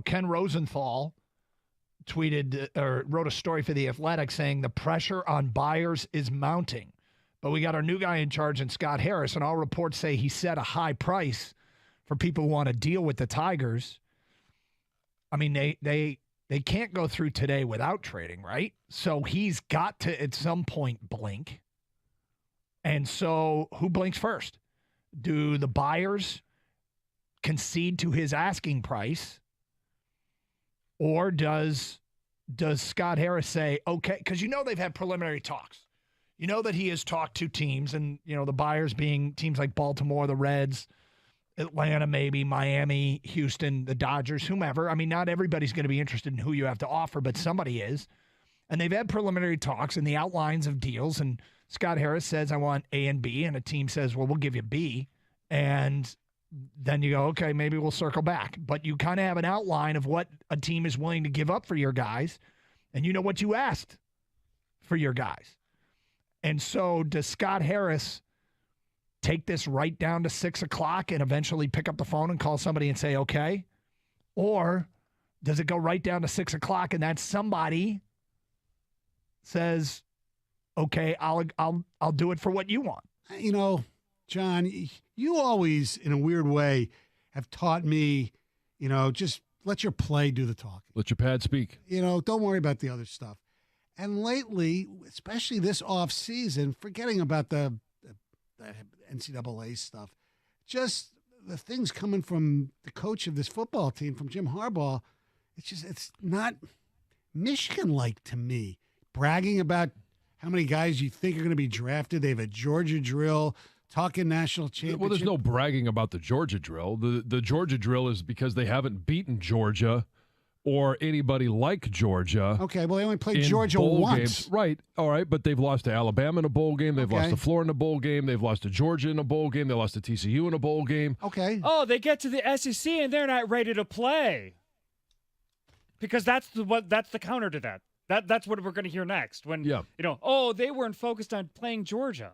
Ken Rosenthal tweeted or wrote a story for The Athletic saying the pressure on buyers is mounting. But we got our new guy in charge in Scott Harris, and all reports say he set a high price for people who want to deal with the Tigers. I mean, they can't go through today without trading, right? So he's got to, at some point, blink. And so who blinks first? Do the buyers concede to his asking price? Or does Scott Harris say, okay, because they've had preliminary talks. You know that he has talked to teams, and the buyers being teams like Baltimore, the Reds, Atlanta, maybe Miami, Houston, the Dodgers, whomever. I mean, not everybody's going to be interested in who you have to offer, but somebody is. And they've had preliminary talks and the outlines of deals. And Scott Harris says, I want A and B. And a team says, well, we'll give you B. And then you go, okay, maybe we'll circle back. But you kind of have an outline of what a team is willing to give up for your guys. And you know what you asked for your guys. And so does Scott Harris take this right down to 6 o'clock and eventually pick up the phone and call somebody and say, okay? Or does it go right down to 6 o'clock and that somebody says, okay, I'll do it for what you want? John, you always, in a weird way, have taught me, just let your play do the talking. Let your pad speak. Don't worry about the other stuff. And lately, especially this off season, forgetting about the NCAA stuff, just the things coming from the coach of this football team, from Jim Harbaugh, it's not Michigan-like to me. Bragging about how many guys you think are going to be drafted. They have a Georgia drill, talking national championship. Well, there's no bragging about the Georgia drill. The Georgia drill is because they haven't beaten Georgia or anybody like Georgia. Okay, well, they only played Georgia bowl once. Games. Right, all right, but they've lost to Alabama in a bowl game. They've lost to Florida in a bowl game. They've lost to Georgia in a bowl game. They lost to TCU in a bowl game. Okay. Oh, they get to the SEC and they're not ready to play. Because that's the counter to that. That's what we're going to hear next. When they weren't focused on playing Georgia.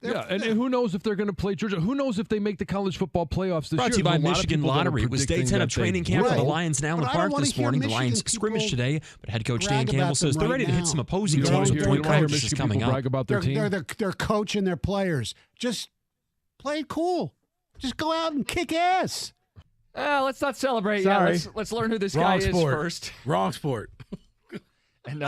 And who knows if they're going to play Georgia? Who knows if they make the college football playoffs this Brought year? to you by There's a lot of Michigan people that are Lottery. It was day predicting 10 of that they training camp for the will. Lions in Allen Park this morning. The Lions scrimmage today, but head coach Dan Campbell says they're ready to hit some opposing teams with joint practices coming up. Brag about their team. Their coach and their players. Just play it cool. Just go out and kick ass. Let's not celebrate. Sorry. Yeah, let's learn who this guy is first. Wrong sport. And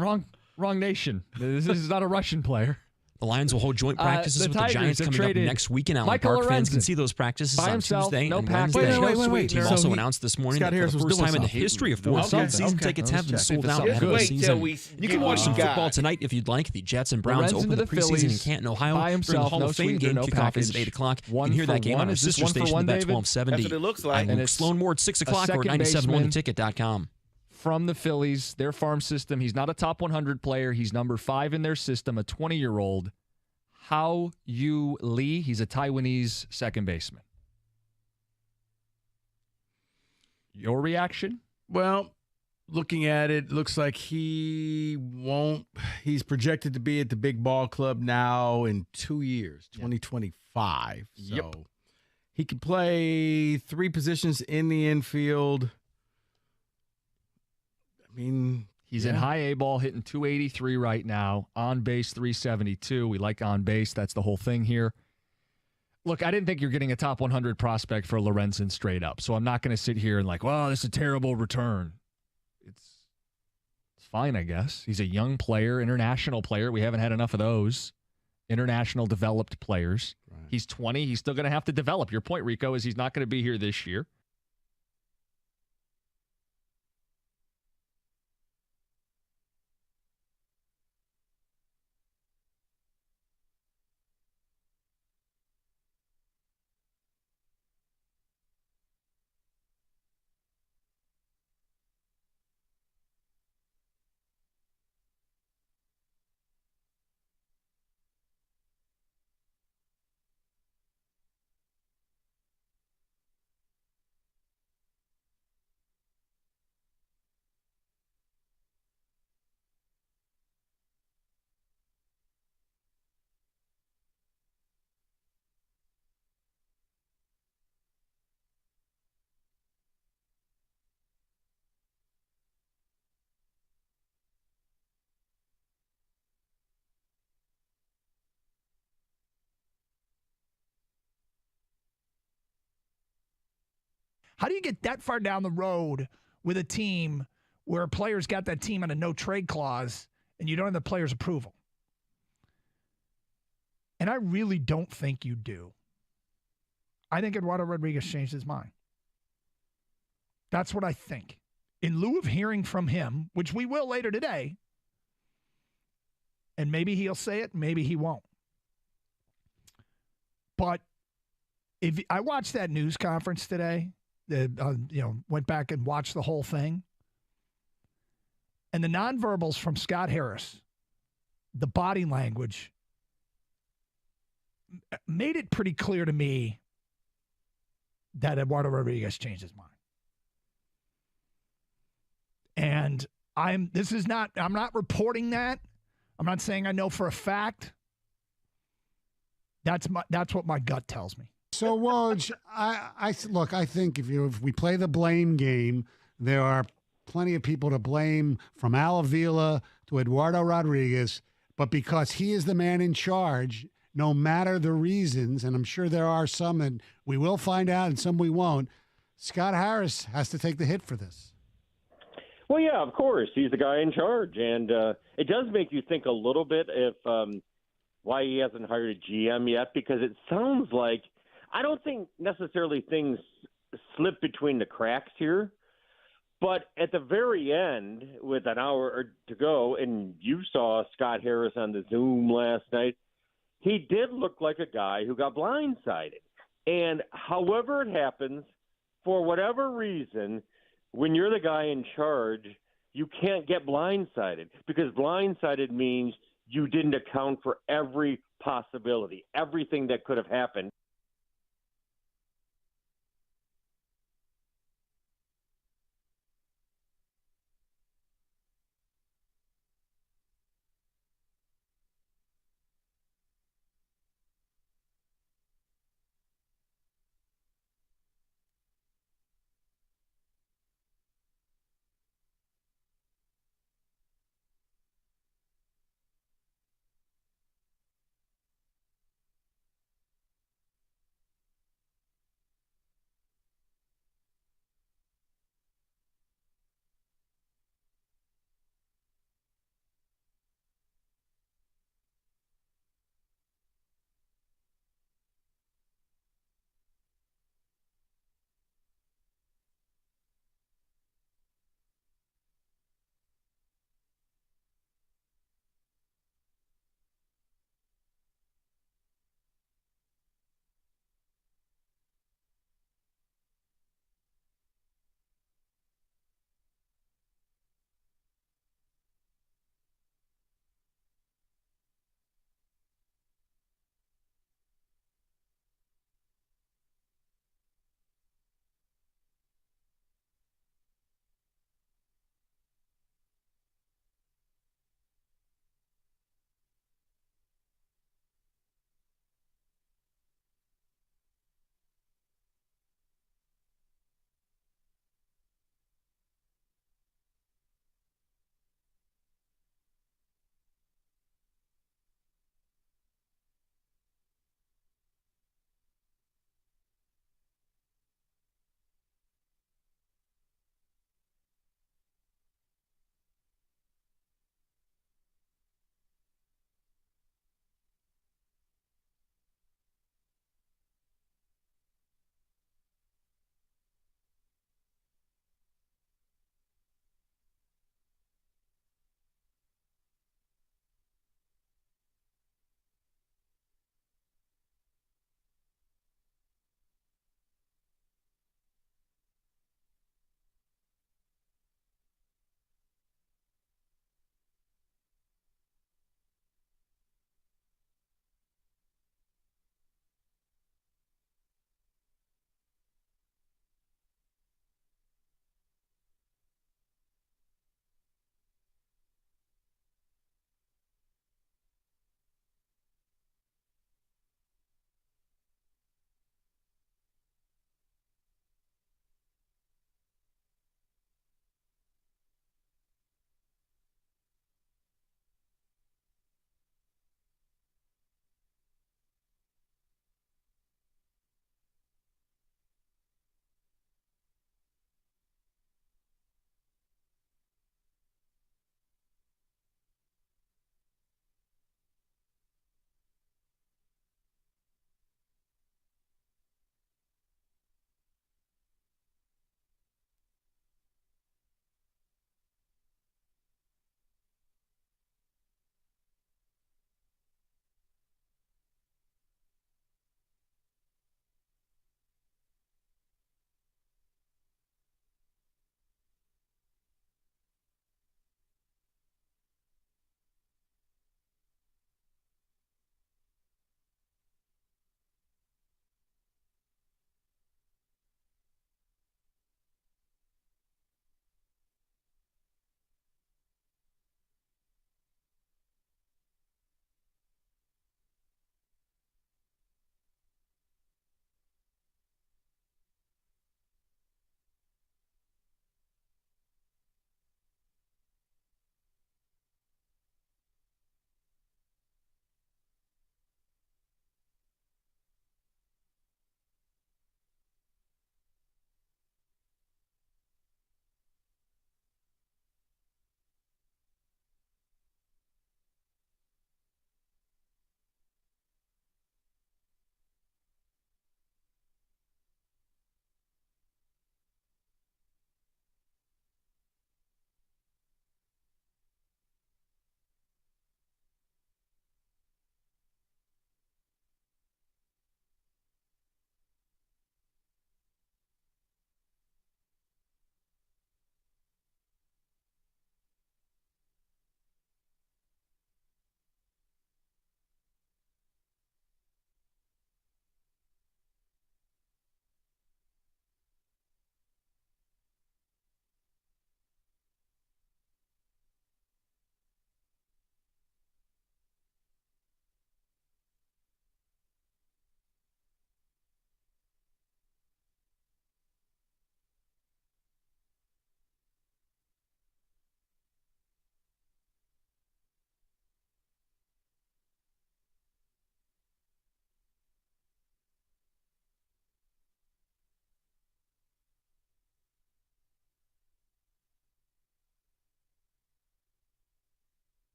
wrong nation. This is not a Russian player. The Lions will hold joint practices with the Giants coming up next week in Allen Park. Fans can see those practices on Tuesday and Wednesday. Wait. The team also announced this morning that for the first time in the history of Ford Field, season tickets have been sold out ahead of the season. You can watch some football tonight if you'd like. The Jets and Browns open the preseason in Canton, Ohio. During the Hall of Fame game, kickoff is at 8 o'clock. You can hear that game on our sister station, the Bet 1270. That's what it looks like. And Sloan Moore at 6 o'clock or 97ontheticket.com. From the Phillies, their farm system. He's not a top 100 player. He's number 5 in their system, a 20-year-old. Hao Yu Lee. He's a Taiwanese second baseman. Your reaction? Well, looking at it, looks like he's projected to be at the big ball club now in 2 years, 2025. So he could play 3 positions in the infield. I mean, he's in high A ball, hitting 283 right now. On base, 372. We like on base. That's the whole thing here. Look, I didn't think you're getting a top 100 prospect for Lorenzen straight up. So I'm not going to sit here and well, this is a terrible return. It's fine, I guess. He's a young player, international player. We haven't had enough of those international developed players. Right. He's 20. He's still going to have to develop. Your point, Rico, is he's not going to be here this year. How do you get that far down the road with a team where a player's got that team on a no-trade clause and you don't have the player's approval? And I really don't think you do. I think Eduardo Rodriguez changed his mind. That's what I think. In lieu of hearing from him, which we will later today, and maybe he'll say it, maybe he won't. But if I watched that news conference today, went back and watched the whole thing. And the nonverbals from Scott Harris, the body language, made it pretty clear to me that Eduardo Rodriguez changed his mind. And I'm not reporting that. I'm not saying I know for a fact. That's what my gut tells me. So, Woj, I think if we play the blame game, there are plenty of people to blame, from Al Avila to Eduardo Rodriguez. But because he is the man in charge, no matter the reasons, and I'm sure there are some, and we will find out, and some we won't, Scott Harris has to take the hit for this. Well, yeah, of course. He's the guy in charge. And it does make you think a little bit if why he hasn't hired a GM yet, because it sounds like I don't think necessarily things slip between the cracks here. But at the very end, with an hour to go, and you saw Scott Harris on the Zoom last night, he did look like a guy who got blindsided. And however it happens, for whatever reason, when you're the guy in charge, you can't get blindsided, because blindsided means you didn't account for every possibility, everything that could have happened.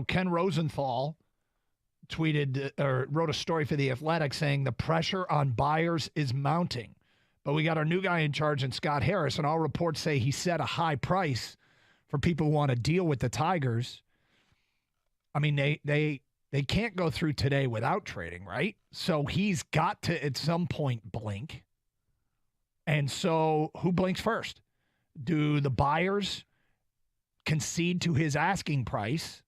Ken Rosenthal tweeted or wrote a story for The Athletic saying the pressure on buyers is mounting. But we got our new guy in charge in Scott Harris, and all reports say he set a high price for people who want to deal with the Tigers. I mean, they can't go through today without trading, right? So he's got to, at some point, blink. And so who blinks first? Do the buyers concede to his asking price?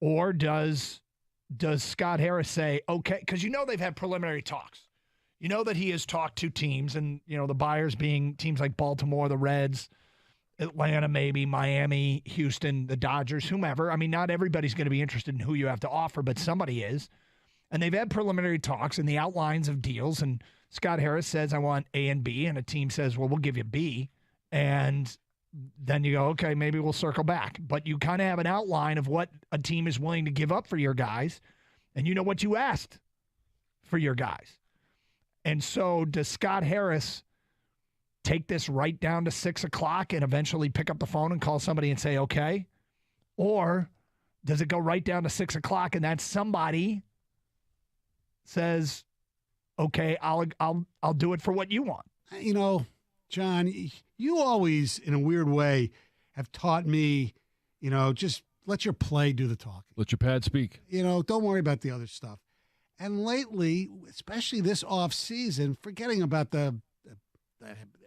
Or does Scott Harris say, okay, because they've had preliminary talks. You know that he has talked to teams, and the buyers being teams like Baltimore, the Reds, Atlanta, maybe Miami, Houston, the Dodgers, whomever. I mean, not everybody's going to be interested in who you have to offer, but somebody is. And they've had preliminary talks and the outlines of deals. And Scott Harris says, I want A and B. And a team says, well, we'll give you B. And then you go, okay, maybe we'll circle back. But you kind of have an outline of what a team is willing to give up for your guys. And you know what you asked for your guys. And so does Scott Harris take this right down to 6 o'clock and eventually pick up the phone and call somebody and say, okay? Or does it go right down to 6 o'clock and that somebody says, okay, I'll do it for what you want? John, you always, in a weird way, have taught me, just let your play do the talking. Let your pad speak. Don't worry about the other stuff. And lately, especially this off season, forgetting about the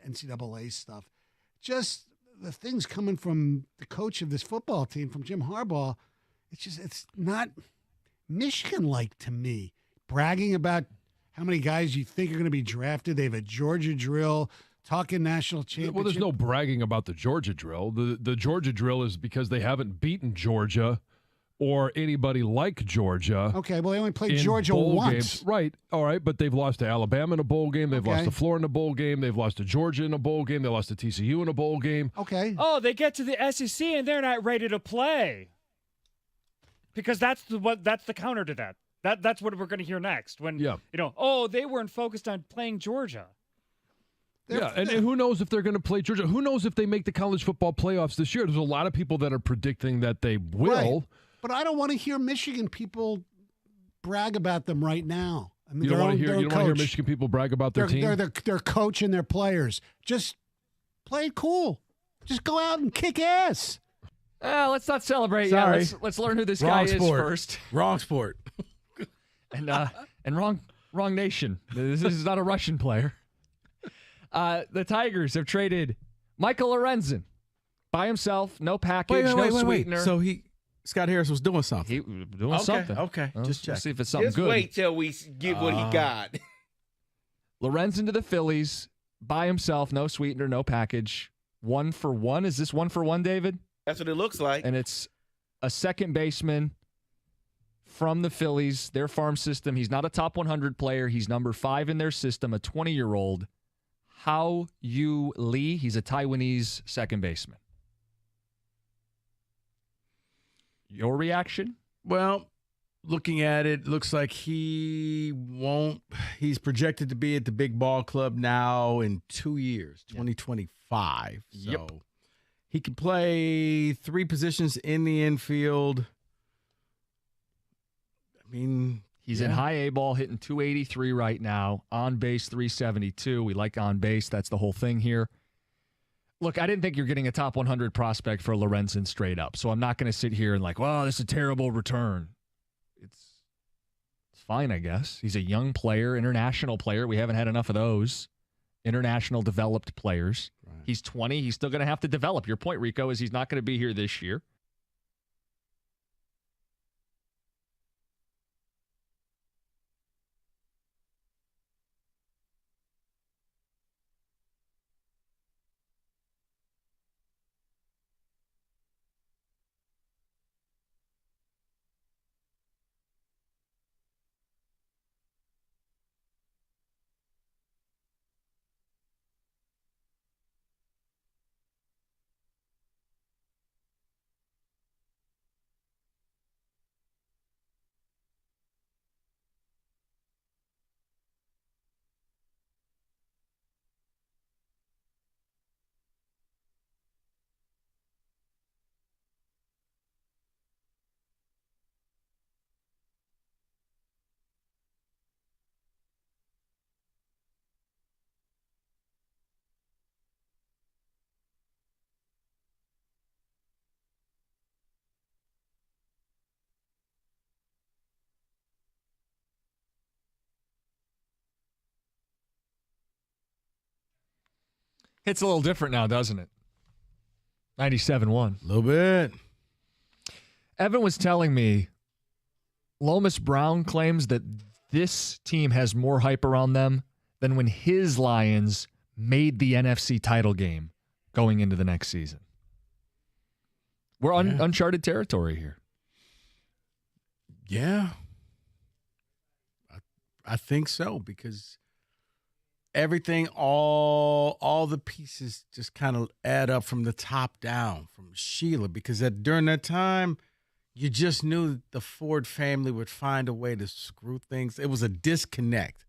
NCAA stuff, just the things coming from the coach of this football team, from Jim Harbaugh, it's not Michigan-like to me. Bragging about how many guys you think are going to be drafted. They have a Georgia drill, talking national championship. Well, there's no bragging about the Georgia drill. The Georgia drill is because they haven't beaten Georgia or anybody like Georgia. Okay, well, they only played Georgia once. Games. Right, all right, but they've lost to Alabama in a bowl game. They've lost to Florida in a bowl game. They've lost to Georgia in a bowl game. They lost to TCU in a bowl game. Okay. Oh, they get to the SEC and they're not ready to play. Because that's the counter to that. That's what we're going to hear next. When, they weren't focused on playing Georgia. And who knows if they're going to play Georgia? Who knows if they make the college football playoffs this year? There's a lot of people that are predicting that they will. Right. But I don't want to hear Michigan people brag about them right now. I mean, You don't want to hear Michigan people brag about their team? They're their coach and their players. Just play it cool. Just go out and kick ass. Let's not celebrate. Sorry. Yeah, let's learn who this Wrong guy sport. is first. Wrong sport. And wrong nation. This is not a Russian player. The Tigers have traded Michael Lorenzen by himself, no package, no sweetener. So Scott Harris was doing something. He was doing something. Okay, just check. See if it's something Just good. wait till we get what he got. Lorenzen to the Phillies by himself, no sweetener, no package. 1 for 1. Is this 1 for 1, David? That's what it looks like. And it's a second baseman from the Phillies, their farm system. He's not a top 100 player. He's number 5 in their system, a 20-year-old. Hao Yu Lee. He's a Taiwanese second baseman. Your reaction? Well, looking at it, looks like he's projected to be at the big ball club now in 2 years, 2025. So he can play 3 positions in the infield. I mean, he's in high A ball, hitting 283 right now, on base 372. We like on base. That's the whole thing here. Look, I didn't think you're getting a top 100 prospect for Lorenzen straight up, so I'm not going to sit here and this is a terrible return. It's fine, I guess. He's a young player, international player. We haven't had enough of those international developed players. Right. He's 20. He's still going to have to develop. Your point, Rico, is he's not going to be here this year. It's a little different now, doesn't it? 97-1. A little bit. Evan was telling me Lomas Brown claims that this team has more hype around them than when his Lions made the NFC title game going into the next season. We're uncharted territory here. Yeah. I think so, because everything, all the pieces just kind of add up from the top down, from Sheila, because during that time, you just knew that the Ford family would find a way to screw things. It was a disconnect.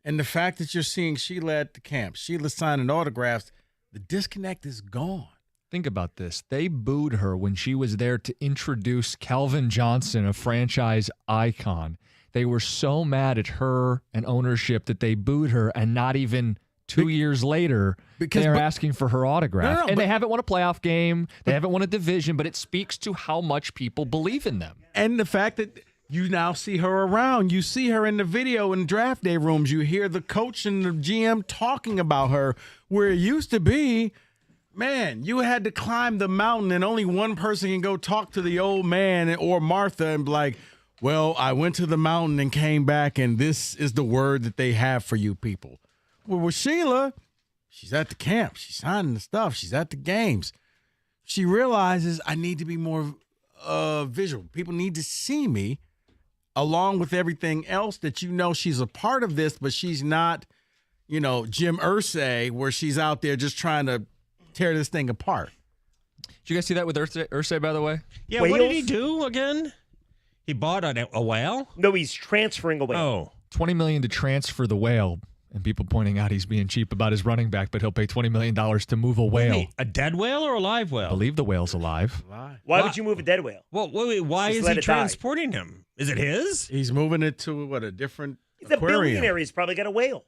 And the fact that you're seeing Sheila at the camp, Sheila signing autographs, the disconnect is gone. Think about this. They booed her when she was there to introduce Calvin Johnson, a franchise icon. They were so mad at her and ownership that they booed her, and not even 2 years later, they're asking for her autograph. They haven't won a playoff game. They haven't won a division, but it speaks to how much people believe in them. And the fact that you now see her around. You see her in the video in draft day rooms. You hear the coach and the GM talking about her, where it used to be, man, you had to climb the mountain and only one person can go talk to the old man or Martha and be like, well, I went to the mountain and came back, and this is the word that they have for you people. Well, with Sheila, she's at the camp. She's signing the stuff. She's at the games. She realizes I need to be more visual. People need to see me along with everything else that she's a part of this, but she's not, Jim Irsay, where she's out there just trying to tear this thing apart. Did you guys see that with Irsay, by the way? Yeah, what did he do again? He bought a whale? No, he's transferring a whale. Oh. $20 million to transfer the whale, and people pointing out he's being cheap about his running back, but he'll pay $20 million to move a whale. Wait, a dead whale or a live whale? I believe the whale's alive. Why would you move a dead whale? Well, wait, why Just is let he it die. transporting him? Is it his? He's moving it to, a different He's a aquarium. billionaire. He's probably got a whale.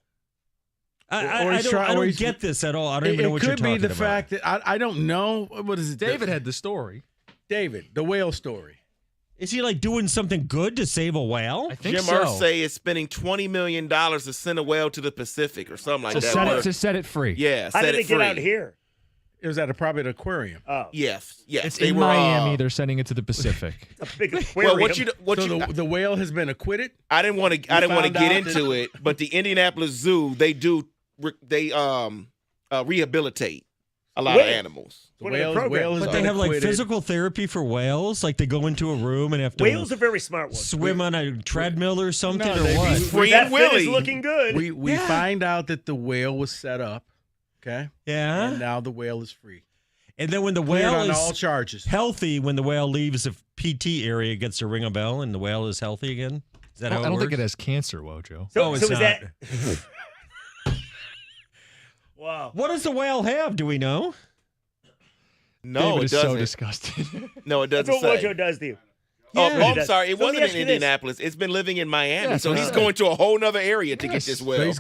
I don't get this at all. I don't even know what you're talking about. It could be the fact that I don't know. What is it? David had the story. David, the whale story. Is he like doing something good to save a whale? I think Jim Irsay is spending $20 million to send a whale to the Pacific or something like that. To set it free. Yeah, How set did it it get free. out here? It was at probably an aquarium. Oh. Yes. It's they in were, Miami. They're sending it to the Pacific. A big aquarium. Well, the whale has been acquitted? I didn't want to get into it, but the Indianapolis Zoo, they rehabilitate a lot of animals. But they have like physical therapy for whales? Like they go into a room and have to Whales are very smart ones. swim on a treadmill or something No, or they what? be Free that and fin Willy. is looking good. We find out that the whale was set up, okay? Yeah. And now the whale is free. And then when the Cleared whale on is all charges. healthy, when the whale leaves the PT area, it gets to ring a bell and the whale is healthy again? Is that how I don't works? think it has cancer, Wojo. So it's is not. that? Wow. What does the whale have? Do we know? No, David it is doesn't. so disgusted. No, it doesn't That's what say. Wojo does to you. Oh, Yeah. I'm sorry. It So let me wasn't ask in you this. Indianapolis. It's been living in Miami. Yeah, so that's he's right. going to a whole nother area to get this whale. So he's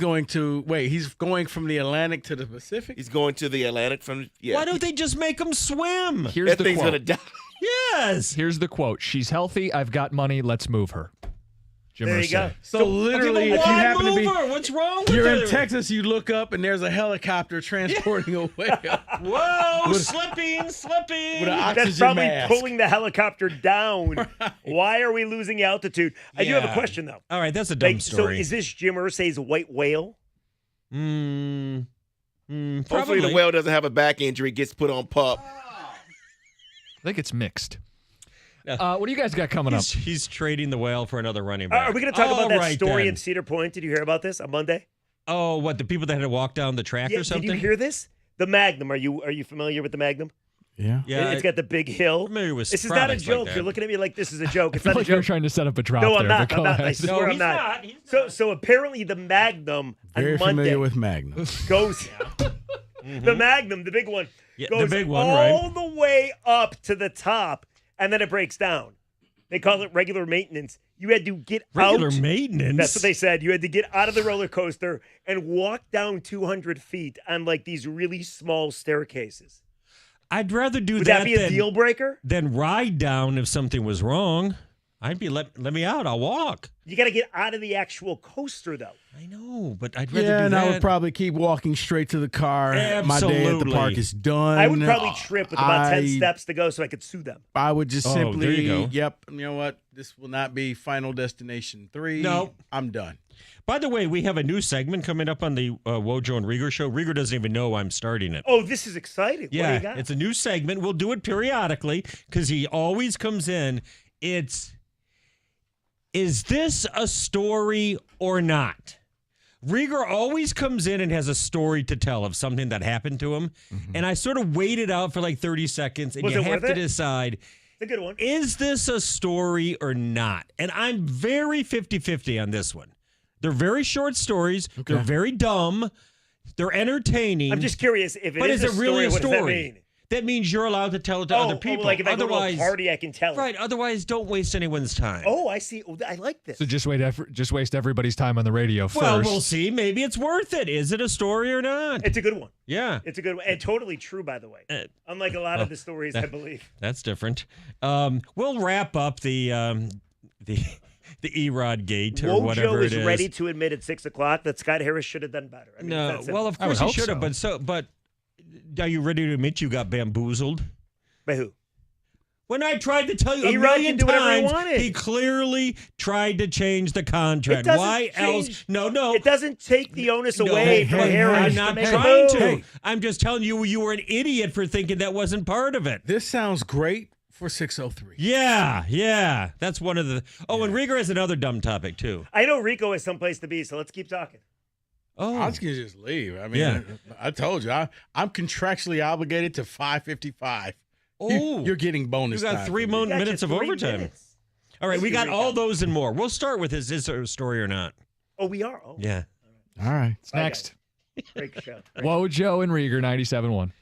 going from the Atlantic to the Pacific? He's going to the Atlantic from, Why don't they just make him swim? Here's that the thing's quote. going to die. Yes. Here's the quote. She's healthy. I've got money. Let's move her. Jim There you Irsay. go. So literally, if you why happen to move be, her? What's wrong with you're her? in Texas, you look up and there's a helicopter transporting a whale. Whoa, With- slipping. With an That's oxygen probably mask. pulling the helicopter down. Why are we losing altitude? I do have a Yeah. question though. All right, that's a dumb So story. is this Jim Irsay's white whale? Hopefully Probably. the whale doesn't have a back injury, gets put on pup. I think it's mixed. What do you guys got coming up? He's trading the whale for another running back. Are we going to talk about All that right, story then. in Cedar Point? Did you hear about this on Monday? Oh, what, the people that had to walk down the track or something? Did you hear this? The Magnum. Are you familiar with the Magnum? Yeah. Yeah, It's got the big hill. familiar with This is not a products like joke. that. You're looking at me like this is a joke. It's I feel not a like you're joke. trying to set up a drop No, there. I'm not. but I'm go not. I ahead. swear I'm not. So apparently the Magnum Very on Monday familiar with Magnum. goes. The Magnum, the big one, Yeah, the goes big one, all right. the way up to the top, and then it breaks down. They call it regular maintenance. You had to get Regular out. maintenance? That's what they said. You had to get out of the roller coaster and walk down 200 feet on like these really small staircases. I'd rather do Would that that be a deal breaker? than ride down if something was wrong. I'd be let me out. I'll walk. You got to get out of the actual coaster, though. I know, but I'd rather Yeah, do and that. I would probably keep walking straight to the car. My day at the Absolutely. park is done. I would probably trip with about 10 I- steps to go so I could sue them. I would just Oh, simply, there you go. yep, you know what? This will not be Final Destination 3. No. I'm done. By the way, we have a new segment coming up on the Wojo and Rieger show. Rieger doesn't even know I'm starting it. Oh, this is exciting. What do Yeah, you got? it's a new segment. We'll do it periodically because he always comes in. Is this a story or not? Rieger always comes in and has a story to tell of something that happened to him. And I sort of waited out for like 30 seconds, and Was you it have worth to it? decide, It's a good one. is this a story or not? And I'm very 50-50 on this one. They're very short stories. They're very dumb. They're entertaining. I'm just curious if it But is it really a what does story? that mean? That means you're allowed to tell it to other people. like if I go to a Otherwise, party, I can tell it. right? Otherwise, don't waste anyone's time. Oh, I see. Oh, I like this. So just waste everybody's time on the radio first. Well, we'll see. Maybe it's worth it. Is it a story or not? It's a good one. Yeah. It's a good one. And totally true, by the way. Unlike a lot of the stories, I believe. That's different. We'll wrap up the Erod gate or whatever Wojo it is is. ready to admit at 6 o'clock that Scott Harris should have done better. I mean, No, that's it. well, of I would course he hope should have. But are you ready to admit you got bamboozled? By who? When I tried to tell you a Erod million can do whatever he times, wanted. he clearly tried to change the contract. It doesn't Why else? change- No. It doesn't take the onus No, away from Harris. I'm to not make a trying move. to. I'm just telling you, you were an idiot for thinking that wasn't part of it. This sounds great for 603. Yeah. That's one of the. Oh, and Rieger has another dumb topic too. I know Rico has someplace to be, so let's keep talking. Oh, I was gonna just leave. I mean, Yeah. I told you, I'm contractually obligated to 5:55. Oh. You're getting bonus. You got time 3 from me. minutes of 3 overtime. minutes. All right, we got Rico. all those and more. We'll start with is this a story or not? Oh, we are. Oh, Yeah. All right. It's next. great show. Wojo and Rieger 97.1.